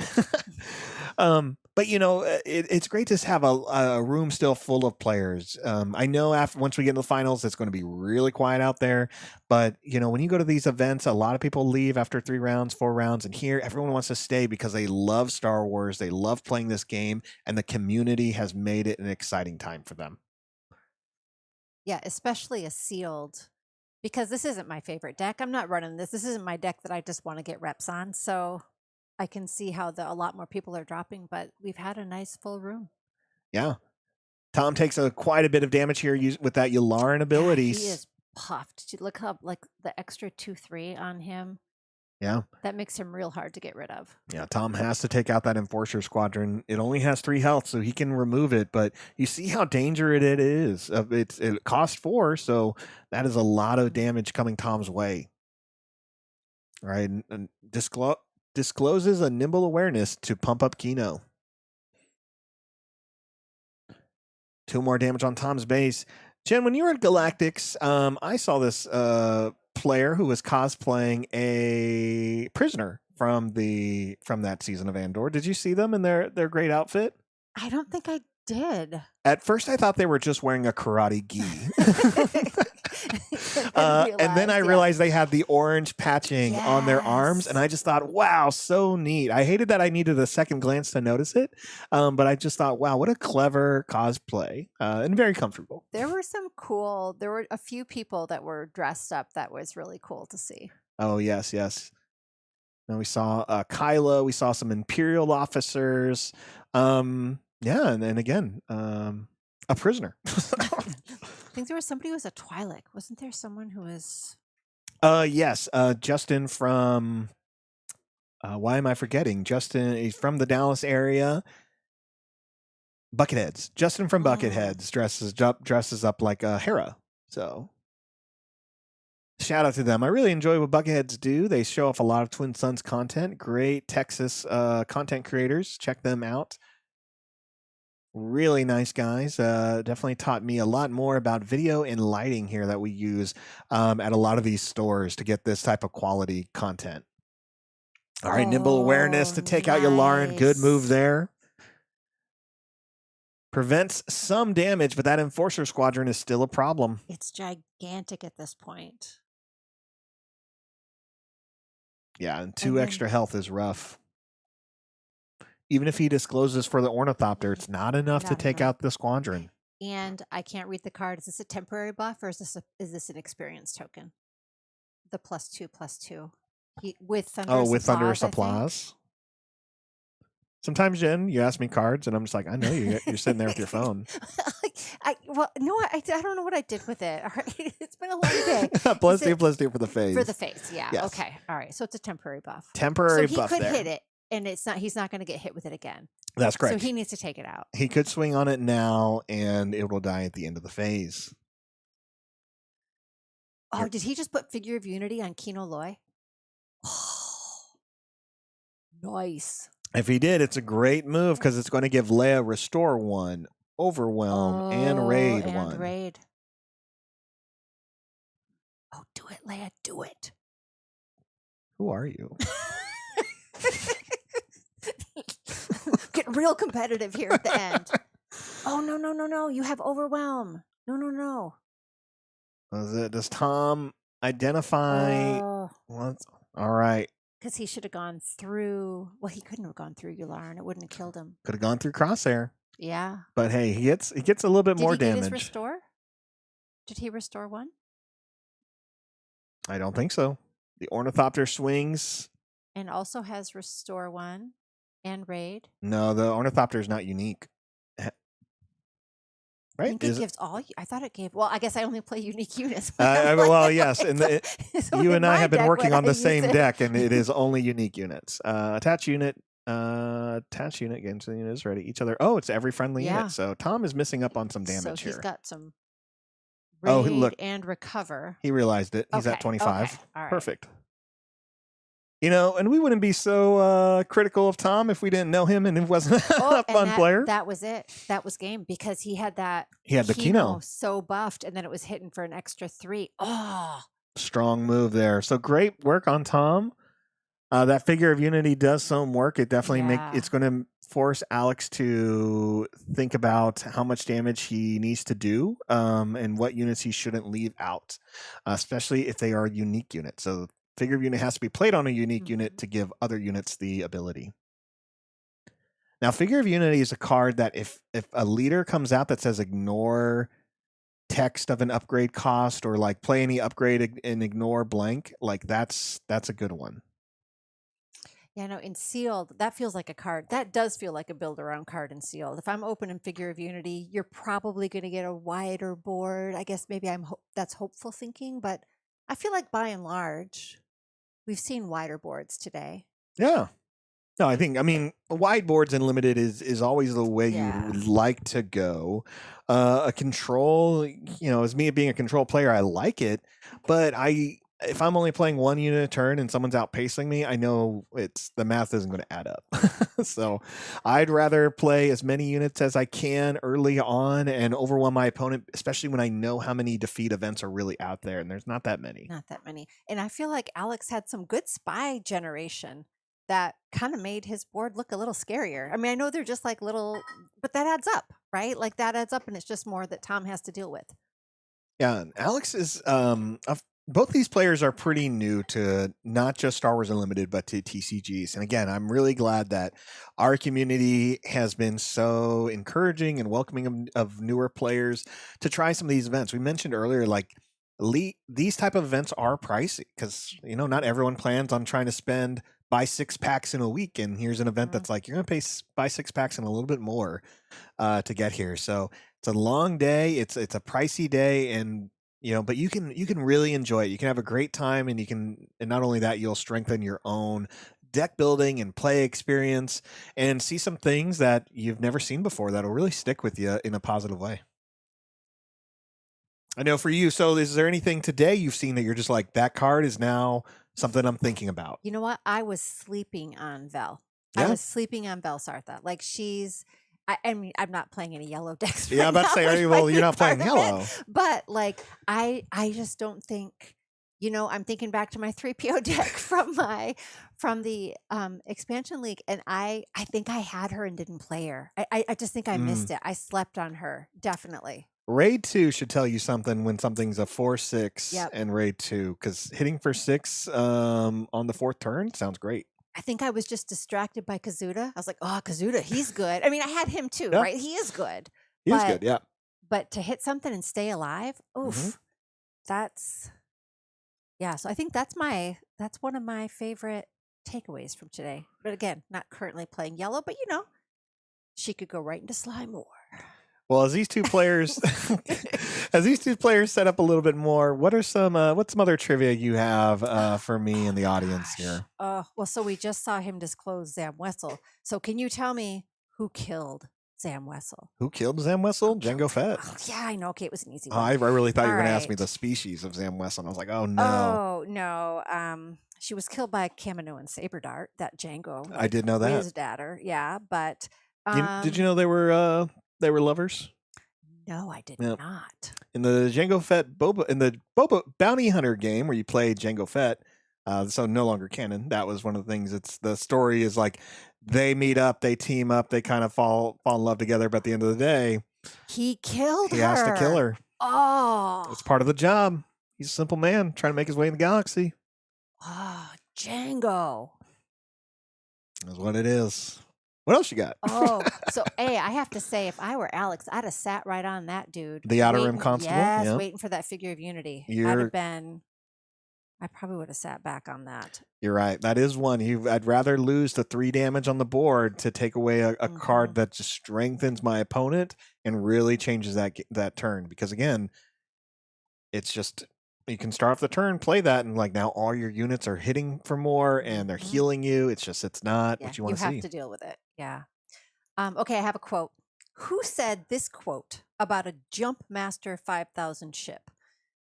S1: But it's great to have a room still full of players. I know once we get into the finals, it's going to be really quiet out there. But when you go to these events, a lot of people leave after 3 rounds, 4 rounds, and here everyone wants to stay because they love Star Wars, they love playing this game, and the community has made it an exciting time for them.
S2: Yeah, especially a sealed, because this isn't my favorite deck. I'm not running this. This isn't my deck that I just want to get reps on. So I can see how a lot more people are dropping, but we've had a nice full room.
S1: Yeah. Tom takes quite a bit of damage here with that Yularen ability.
S2: He is puffed. Look up like the extra 2/3 on him.
S1: Yeah.
S2: That makes him real hard to get rid of.
S1: Yeah, Tom has to take out that Enforcer Squadron. It only has 3 health, so he can remove it, but you see how dangerous it is. It costs 4, so that is a lot of damage coming Tom's way. All right, and discloses a nimble awareness to pump up Kino. 2 more damage on Tom's base. Jen, when you were at Galactics, I saw this player who was cosplaying a prisoner from that season of Andor. Did you see them in their great outfit?
S2: I don't think I did.
S1: At first, I thought they were just wearing a karate gi. And then I realized they had the orange patching on their arms, and I just thought, wow, so neat. I hated that I needed a second glance to notice it, but I just thought, wow, what a clever cosplay, and very comfortable.
S2: There were a few people that were dressed up that was really cool to see.
S1: Oh, yes. And we saw Kylo, we saw some Imperial officers, and again, a prisoner.
S2: I think there was somebody who was a Twi'lek. Wasn't there someone who was?
S1: Yes. Justin from. Why am I forgetting? Justin, he's from the Dallas area. Bucketheads. Justin from Bucketheads dresses up like a Hera. So shout out to them. I really enjoy what Bucketheads do. They show off a lot of Twin Suns content. Great Texas content creators. Check them out. Really nice guys. Definitely taught me a lot more about video and lighting here that we use at a lot of these stores to get this type of quality content. All right, nimble awareness to take out Yularen. Good move there. Prevents some damage, but that Enforcer Squadron is still a problem.
S2: It's gigantic at this point.
S1: Yeah, and 2 extra health is rough. Even if he discloses for the Ornithopter, it's not enough to take out the squadron.
S2: And I can't read the card. Is this a temporary buff or is this an experience token? The +2/+2. With Thunderous
S1: with
S2: Applause,
S1: Thunderous Applause. Sometimes, Jen, you ask me cards, and I'm just like, I know you're sitting there with your phone.
S2: I don't know what I did with it. All right, it's been a long day.
S1: +2/+2 for the phase.
S2: For the phase, yeah.
S1: Yes.
S2: Okay, all right. So it's a temporary buff.
S1: Temporary buff there.
S2: So he could hit it. And he's not going to get hit with it again.
S1: That's correct.
S2: So he needs to take it out.
S1: He could swing on it now, and it will die at the end of the phase.
S2: Oh, did he just put Figure of Unity on Kino Loy? Oh, nice.
S1: If he did, it's a great move because it's going to give Leia Restore 1, Overwhelm, and Raid 1.
S2: Raid. Oh, do it, Leia. Do it.
S1: Who are you?
S2: Getting real competitive here at the end. Oh, no. You have Overwhelm. No.
S1: Does Tom identify? All right.
S2: Because he should have gone through. Well, he couldn't have gone through Yularen. It wouldn't have killed him.
S1: Could have gone through Crosshair.
S2: Yeah.
S1: But hey, he gets a little bit more damage.
S2: Did he restore? Did he restore 1?
S1: I don't think so. The Ornithopter swings.
S2: And also has restore 1 and raid.
S1: No, the Ornithopter is not unique. Right?
S2: I think it gives all. I thought it gave. Well, I guess I only play unique units.
S1: Well, yes. And you and I have been working on the same
S2: it.
S1: deck, and it is only unique units. Attach unit gains the unit is ready. Each other. Oh, it's every friendly unit. So Tom is missing up on some damage here.
S2: He's got some raid
S1: look.
S2: and recover.
S1: He realized it. He's at 25.
S2: Okay. All right.
S1: Perfect. And we wouldn't be so critical of Tom if we didn't know him and it wasn't a fun player.
S2: That was it. That was game because he had that.
S1: He had the Kino
S2: so buffed, and then it was hitting for an extra 3. Oh,
S1: strong move there. So great work on Tom. That Figure of Unity does some work. It definitely it's going to force Alex to think about how much damage he needs to do and what units he shouldn't leave out, especially if they are unique units. So Figure of Unity has to be played on a unique unit to give other units the ability. Now, Figure of Unity is a card that if a leader comes out that says ignore text of an upgrade cost or like play any upgrade and ignore blank, like that's a good one.
S2: Yeah, no, in Sealed, that feels like a card. That does feel like a build around card in Sealed. If I'm opening Figure of Unity, you're probably going to get a wider board. I guess maybe that's hopeful thinking, but I feel like by and large, We've seen wider boards today.
S1: Yeah. No, I mean, wide boards and limited is always the way you would like to go. A control, as me being a control player, I like it, but if I'm only playing one unit a turn and someone's outpacing me, I know the math isn't going to add up. So I'd rather play as many units as I can early on and overwhelm my opponent, especially when I know how many defeat events are really out there, and there's not that many.
S2: Not that many. And I feel like Alex had some good spy generation that kind of made his board look a little scarier. I mean, I know they're just like little, but that adds up, right? Like that adds up, and it's just more that Tom has to deal with.
S1: Yeah, Alex is both these players are pretty new to not just Star Wars Unlimited, but to TCGs. And again, I'm really glad that our community has been so encouraging and welcoming of newer players to try some of these events. We mentioned earlier, like these type of events are pricey because not everyone plans on trying to buy 6 packs in a week, and here's an event that's like you're gonna buy 6 packs and a little bit more to get here. So it's a long day, it's a pricey day, and but you can really enjoy it. You can have a great time, and not only that, you'll strengthen your own deck building and play experience and see some things that you've never seen before that'll really stick with you in a positive way. I know for you. So is there anything today you've seen that you're just like, that card is now something I'm thinking about?
S2: You know what? I was sleeping on Vel.
S1: Yeah?
S2: I was sleeping on Vel Sartha. Like I mean, I'm not playing any yellow decks.
S1: Yeah, I'm about to say, you're not playing yellow.
S2: But like, I just don't think, I'm thinking back to my 3PO deck from the expansion league, and I think I had her and didn't play her. I just think I missed it. I slept on her, definitely.
S1: Raid 2 should tell you something when something's a 4/6 and Raid 2, because hitting for 6 on the 4th turn sounds great.
S2: I think I was just distracted by Kazuda. I was like, oh, Kazuda, he's good. I mean, I had him too, right? He is good.
S1: He is good, yeah.
S2: But to hit something and stay alive, that's, so I think that's one of my favorite takeaways from today. But again, not currently playing yellow, but she could go right into Sly Moore.
S1: Well, as these two players set up a little bit more, what's some other trivia you have for me and the audience here?
S2: Well, so we just saw him disclose Zam Wessel. So can you tell me who killed Zam Wessel?
S1: Who killed Zam Wessel? Jango Fett.
S2: Oh, yeah, I know. Okay, it was an easy one.
S1: I really thought you were going to ask me the species of Zam Wessel, and I was like, oh no.
S2: Oh no. She was killed by a Kaminoan saber dart. That Jango.
S1: I did know that.
S2: Whizzed at her. Yeah, but
S1: did you know they were lovers?
S2: No, I did not.
S1: In the Jango Fett Boba Bounty Hunter game where you play Jango Fett, so no longer canon. That was one of the things. The story is like they meet up, they team up, they kind of fall in love together. But at the end of the day,
S2: he killed her.
S1: He has to kill her.
S2: Oh,
S1: it's part of the job. He's a simple man trying to make his way in the galaxy.
S2: Oh, Jango.
S1: That's what it is. What else you got?
S2: So I have to say, if I were Alex, I'd have sat right on that dude.
S1: The Outer Rim Constable?
S2: Yes, waiting for that figure of unity. I probably would have sat back on that.
S1: You're right. That is one. I'd rather lose the 3 damage on the board to take away a card that just strengthens my opponent and really changes that turn. Because again, it's just, you can start off the turn, play that, and like now all your units are hitting for more and they're healing you. It's not what you want to see.
S2: You have to deal with it. Yeah. Okay, I have a quote. Who said this quote about a Jump Master 5000 ship?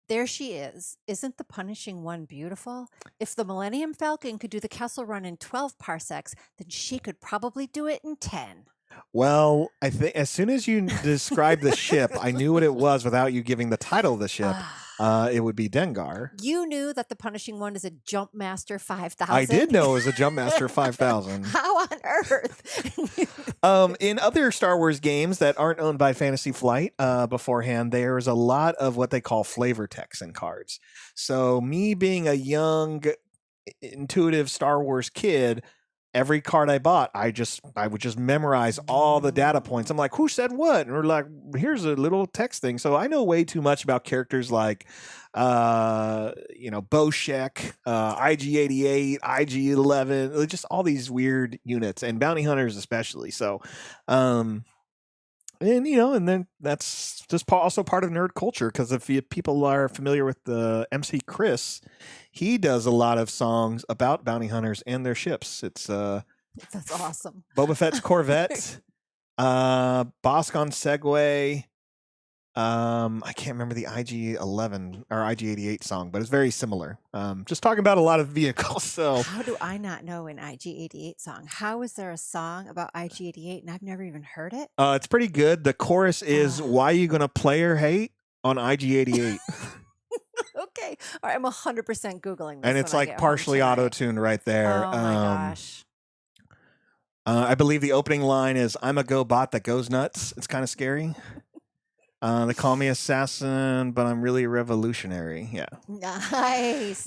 S2: There she is. Isn't the punishing one beautiful? If the Millennium Falcon could do the Kessel Run in 12 parsecs, then she could probably do it in 10.
S1: Well, I think as soon as you described the ship, I knew what it was without you giving the title of the ship. It would be Dengar.
S2: You knew that the punishing one is a Jump Master 5000.
S1: I did know it was a Jump Master 5000.
S2: How on earth?
S1: In other Star Wars games that aren't owned by Fantasy Flight beforehand, there's a lot of what they call flavor text in cards. So me being a young, intuitive Star Wars kid, every card I bought, I would just memorize all the data points. I'm like, who said what? And we're like, here's a little text thing. So I know way too much about characters like, Boshek, IG-88, IG-11, just all these weird units, and bounty hunters especially. So, And and then that's just also part of nerd culture, because if people are familiar with the MC Chris, he does a lot of songs about bounty hunters and their ships. It's
S2: that's awesome.
S1: Boba Fett's Corvette, Bosk on Segway. I can't remember the IG-11 or IG-88 song, but it's very similar. Just talking about a lot of vehicles. So
S2: how do I not know an IG-88 song? How is there a song about IG-88 and I've never even heard it?
S1: It's pretty good. The chorus is "Why you gonna play her hate" on IG-88.
S2: Okay, all right, I'm 100% googling this,
S1: and it's like partially auto-tuned right there.
S2: Oh my gosh.
S1: I believe the opening line is "I'm a GoBot that goes nuts." It's kind of scary. They call me assassin, but I'm really revolutionary. Yeah.
S2: Nice.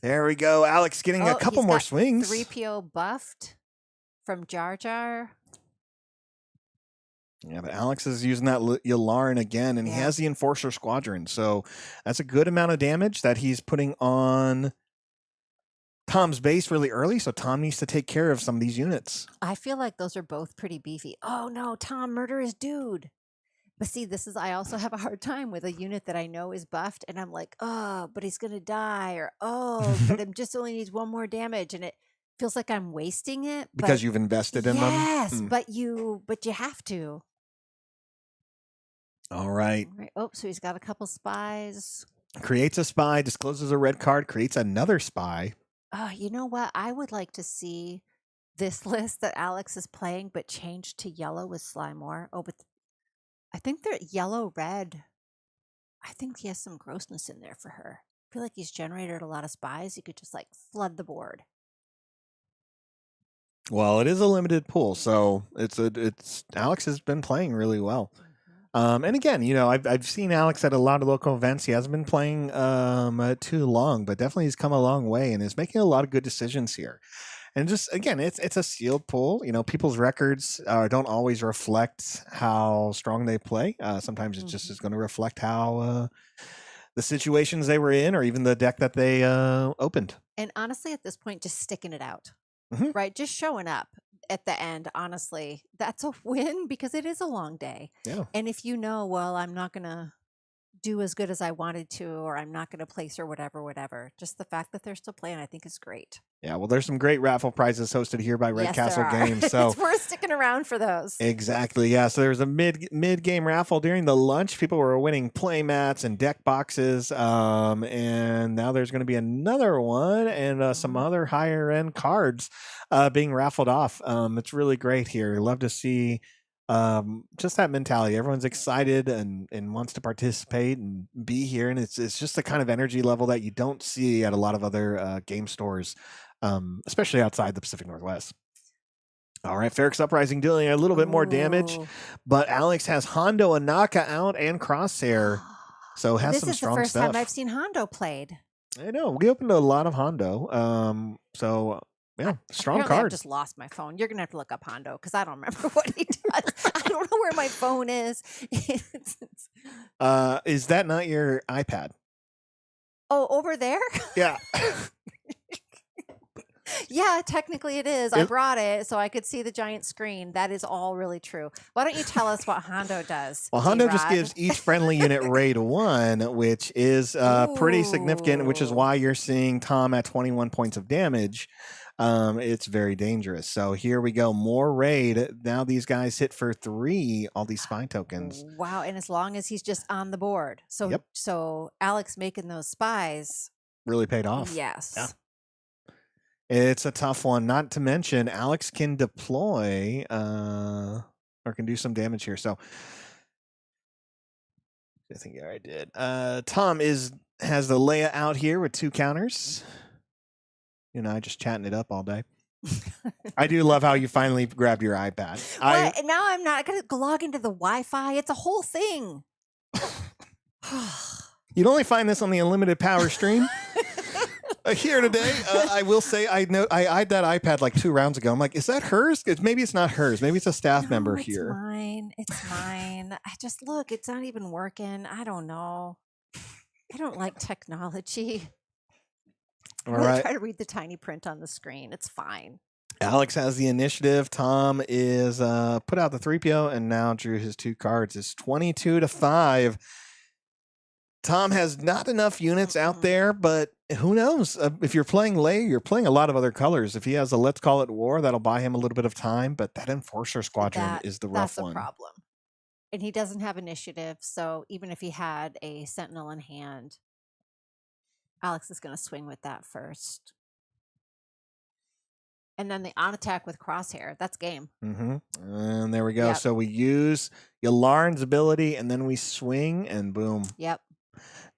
S1: There we go. Alex getting a couple more swings.
S2: 3PO buffed from Jar Jar.
S1: Yeah, but Alex is using that Yularen again, and he has the Enforcer Squadron. So that's a good amount of damage that he's putting on Tom's base really early. So Tom needs to take care of some of these units.
S2: I feel like those are both pretty beefy. Oh, no, Tom, murder his dude. But see, I also have a hard time with a unit that I know is buffed, and I'm like, oh, but he's going to die, or but it just only needs one more damage, and it feels like I'm wasting it.
S1: Because you've invested in them?
S2: Yes, but you have to.
S1: All right.
S2: Oh, so he's got a couple spies.
S1: Creates a spy, discloses a red card, creates another spy.
S2: Oh, you know what? I would like to see this list that Alex is playing, but changed to yellow with Slymore. Oh, but I think they're yellow-red. I think he has some grossness in there for her. I feel like he's generated a lot of spies. You could just flood the board.
S1: Well, it is a limited pool, so it's Alex has been playing really well. And again, I've seen Alex at a lot of local events. He hasn't been playing too long, but definitely he's come a long way and is making a lot of good decisions here. And just again, it's a sealed pool. People's records don't always reflect how strong they play. Sometimes it just is going to reflect how the situations they were in, or even the deck that they opened.
S2: And honestly, at this point, just sticking it out,
S1: right?
S2: Just showing up at the end. Honestly, that's a win, because it is a long day.
S1: Yeah.
S2: And if well, I'm not going to do as good as I wanted to, or I'm not going to place or whatever. Just the fact that they're still playing, I think, is great.
S1: Yeah, well, there's some great raffle prizes hosted here by Red Castle Games. So
S2: it's worth sticking around for those.
S1: Exactly. Yeah. So there was a mid-game raffle during the lunch. People were winning play mats and deck boxes. And now there's going to be another one and some other higher end cards being raffled off. It's really great here. Love to see just that mentality. Everyone's excited and wants to participate and be here. And it's just the kind of energy level that you don't see at a lot of other game stores, especially outside the Pacific Northwest. All right, Ferrix Uprising dealing a little bit more damage, but Alex has Hondo, Anaka out, and Crosshair, so has some strong stuff. This is the
S2: first time I've seen Hondo played.
S1: I know. We opened a lot of Hondo, so yeah, strong card.
S2: I just lost my phone. You're gonna have to look up Hondo, because I don't remember what he does. I don't know where my phone is.
S1: Is that not your iPad?
S2: Oh, over there?
S1: Yeah.
S2: Yeah, technically it is. I brought it so I could see the giant screen. That is all really true. Why don't you tell us what Hondo does?
S1: Well, Hondo just gives each friendly unit raid 1, which is pretty significant, which is why you're seeing Tom at 21 points of damage. It's very dangerous. So here we go. More raid. Now these guys hit for 3, all these spy tokens.
S2: Wow. And as long as he's just on the board. So, so Alex making those spies
S1: really paid off.
S2: Yes.
S1: Yeah. It's a tough one. Not to mention, Alex can deploy or can do some damage here. So I think I did. Tom has the Leia out here with 2 counters. You know, I just chatting it up all day. I do love how you finally grabbed your iPad.
S2: Now I'm not going to log into the Wi-Fi. It's a whole thing.
S1: You'd only find this on the Unlimited Power stream. Here today, I will say I eyed that iPad like 2 rounds ago. I'm like, is that hers? Maybe it's not hers. Maybe it's a staff member here.
S2: It's mine. I just look. It's not even working. I don't know. I don't like technology.
S1: All right.
S2: Try to read the tiny print on the screen. It's fine.
S1: Alex has the initiative. Tom is put out the 3PO and now drew his 2 cards. It's 22-5. Tom has not enough units out there, but who knows? If you're playing Leia, you're playing a lot of other colors. If he has a Let's Call It War, that'll buy him a little bit of time, but that Enforcer Squadron is the rough one.
S2: That's a problem. And he doesn't have initiative, so even if he had a Sentinel in hand, Alex is going to swing with that first. And then the on attack with Crosshair. That's game.
S1: And there we go. Yep. So we use Yularine's ability, and then we swing, and boom.
S2: Yep.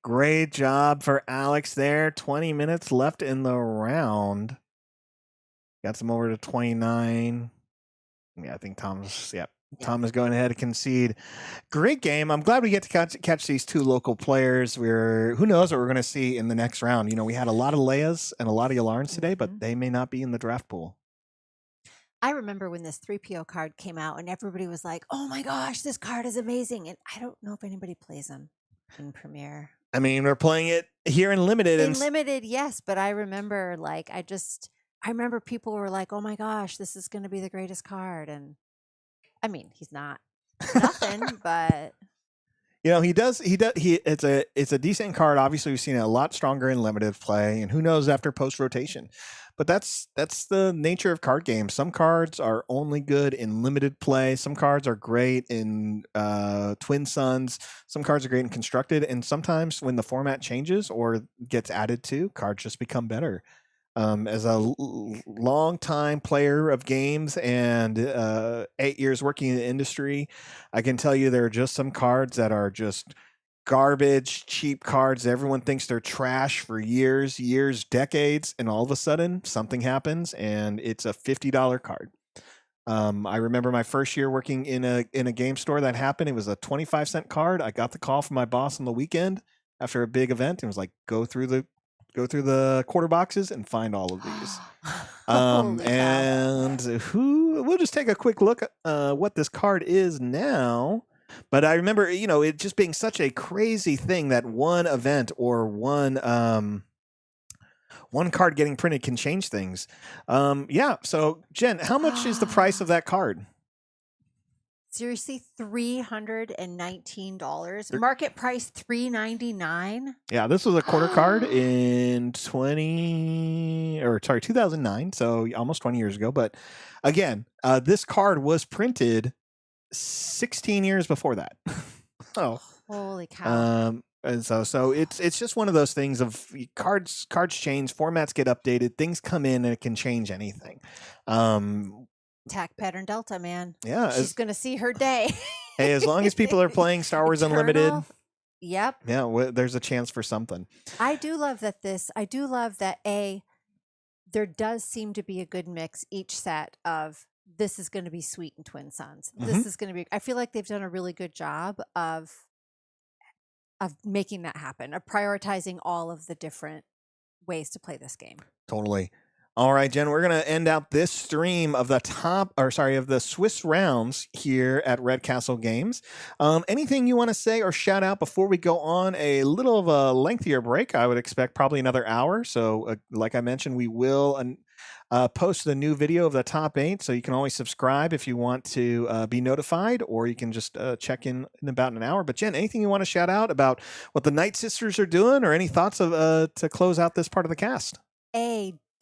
S1: Great job for Alex there. 20 minutes left in the round. Got some over to 29. Yeah, I think Tom's, Tom is going ahead to concede. Great game. I'm glad we get to catch these 2 local players. Who knows what we're going to see in the next round. You know, we had a lot of Leias and a lot of Yularins today, but they may not be in the draft pool.
S2: I remember when this 3PO card came out and everybody was like, oh my gosh, this card is amazing. And I don't know if anybody plays them in Premiere.
S1: I mean, we're playing it here in Limited.
S2: In Limited, yes. But I remember, I remember people were like, oh my gosh, this is going to be the greatest card. And I mean, he's not nothing, but
S1: you know, it's a decent card. Obviously, we've seen it a lot stronger in Limited play, and who knows after post rotation. But that's the nature of card games. Some cards are only good in Limited play. Some cards are great in Twin Suns. Some cards are great in Constructed, and sometimes when the format changes or gets added to, cards just become better. As a long-time player of games and 8 years working in the industry, I can tell you there are just some cards that are just garbage, cheap cards. Everyone thinks they're trash for years, decades, and all of a sudden something happens and it's a $50 card. I remember my first year working in a game store that happened. It was a 25-cent card. I got the call from my boss on the weekend after a big event and was like, go through the quarter boxes and find all of these. We'll just take a quick look at what this card is now. But I remember, you know, it just being such a crazy thing that one event or one card getting printed can change things. So Jen, how much is the price of that card?
S2: Seriously, $319. Market price $399.
S1: Yeah, this was a quarter card in 2009, so almost 20 years ago. But again, this card was printed 16 years before that. Oh,
S2: holy cow!
S1: And so it's just one of those things of cards change, formats get updated, things come in, and it can change anything.
S2: Attack pattern Delta, man.
S1: Yeah,
S2: she's gonna see her day.
S1: Hey, as long as people are playing Star Wars Unlimited,
S2: yep.
S1: Yeah, there's a chance for something.
S2: I do love that there does seem to be a good mix each set of this is going to be sweet in Twin Suns. This is going to be. I feel like they've done a really good job of making that happen, of prioritizing all of the different ways to play this game.
S1: Totally. All right, Jen, we're going to end out this stream of the Swiss rounds here at Red Castle Games. Anything you want to say or shout out before we go on a little of a lengthier break? I would expect probably another hour. So like I mentioned, we will post the new video of the top 8. So you can always subscribe if you want to be notified, or you can just check in about an hour. But Jen, anything you want to shout out about what the Nightsisters are doing, or any thoughts to close out this part of the cast?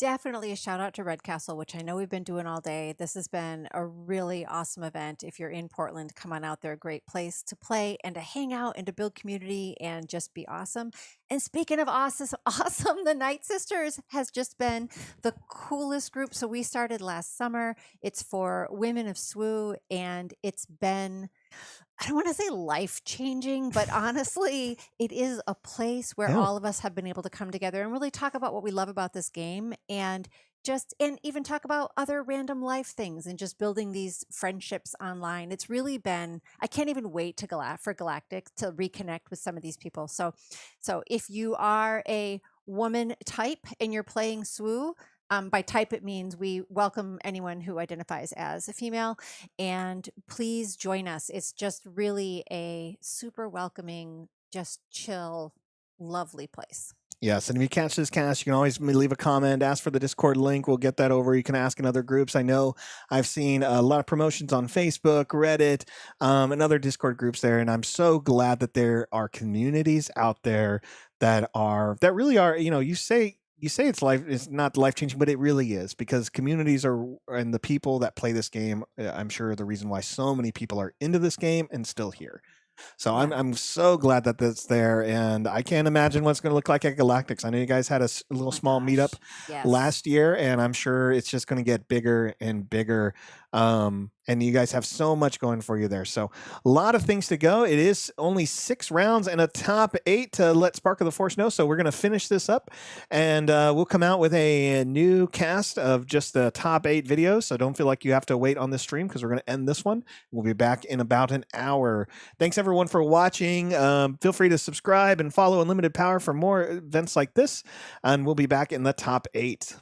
S2: Definitely a shout out to Red Castle, which I know we've been doing all day. This has been a really awesome event. If you're in Portland, come on out. They're a great place to play and to hang out and to build community and just be awesome. And speaking of awesome, the Nightsisters has just been the coolest group. So we started last summer. It's for women of SWU, and it's been, I don't want to say life-changing, but honestly, it is a place where all of us have been able to come together and really talk about what we love about this game, and even talk about other random life things, and just building these friendships online. It's really been, I can't even wait for Galactic to reconnect with some of these people. So if you are a woman type and you're playing SWU, by type, it means we welcome anyone who identifies as a female, and please join us. It's just really a super welcoming, just chill, lovely place.
S1: Yes, and if you catch this cast, you can always leave a comment, ask for the Discord link. We'll get that over. You can ask in other groups. I know I've seen a lot of promotions on Facebook, Reddit, and other Discord groups there, and I'm so glad that there are communities out there that really are. You say it's not life changing, but it really is, because communities and the people that play this game, I'm sure, are the reason why so many people are into this game and still here. So I'm so glad that that's there, and I can't imagine what's going to look like at Galactics. I know you guys had a little small meetup last year, and I'm sure it's just going to get bigger and bigger. And you guys have so much going for you there. So a lot of things to go. It is only 6 rounds and a top 8 to let Spark of the Force know. So we're going to finish this up, and we'll come out with a new cast of just the top 8 videos. So don't feel like you have to wait on this stream, because we're going to end this one. We'll be back in about an hour. Thanks everyone for watching. Feel free to subscribe and follow Unlimited Power for more events like this, and we'll be back in the top 8.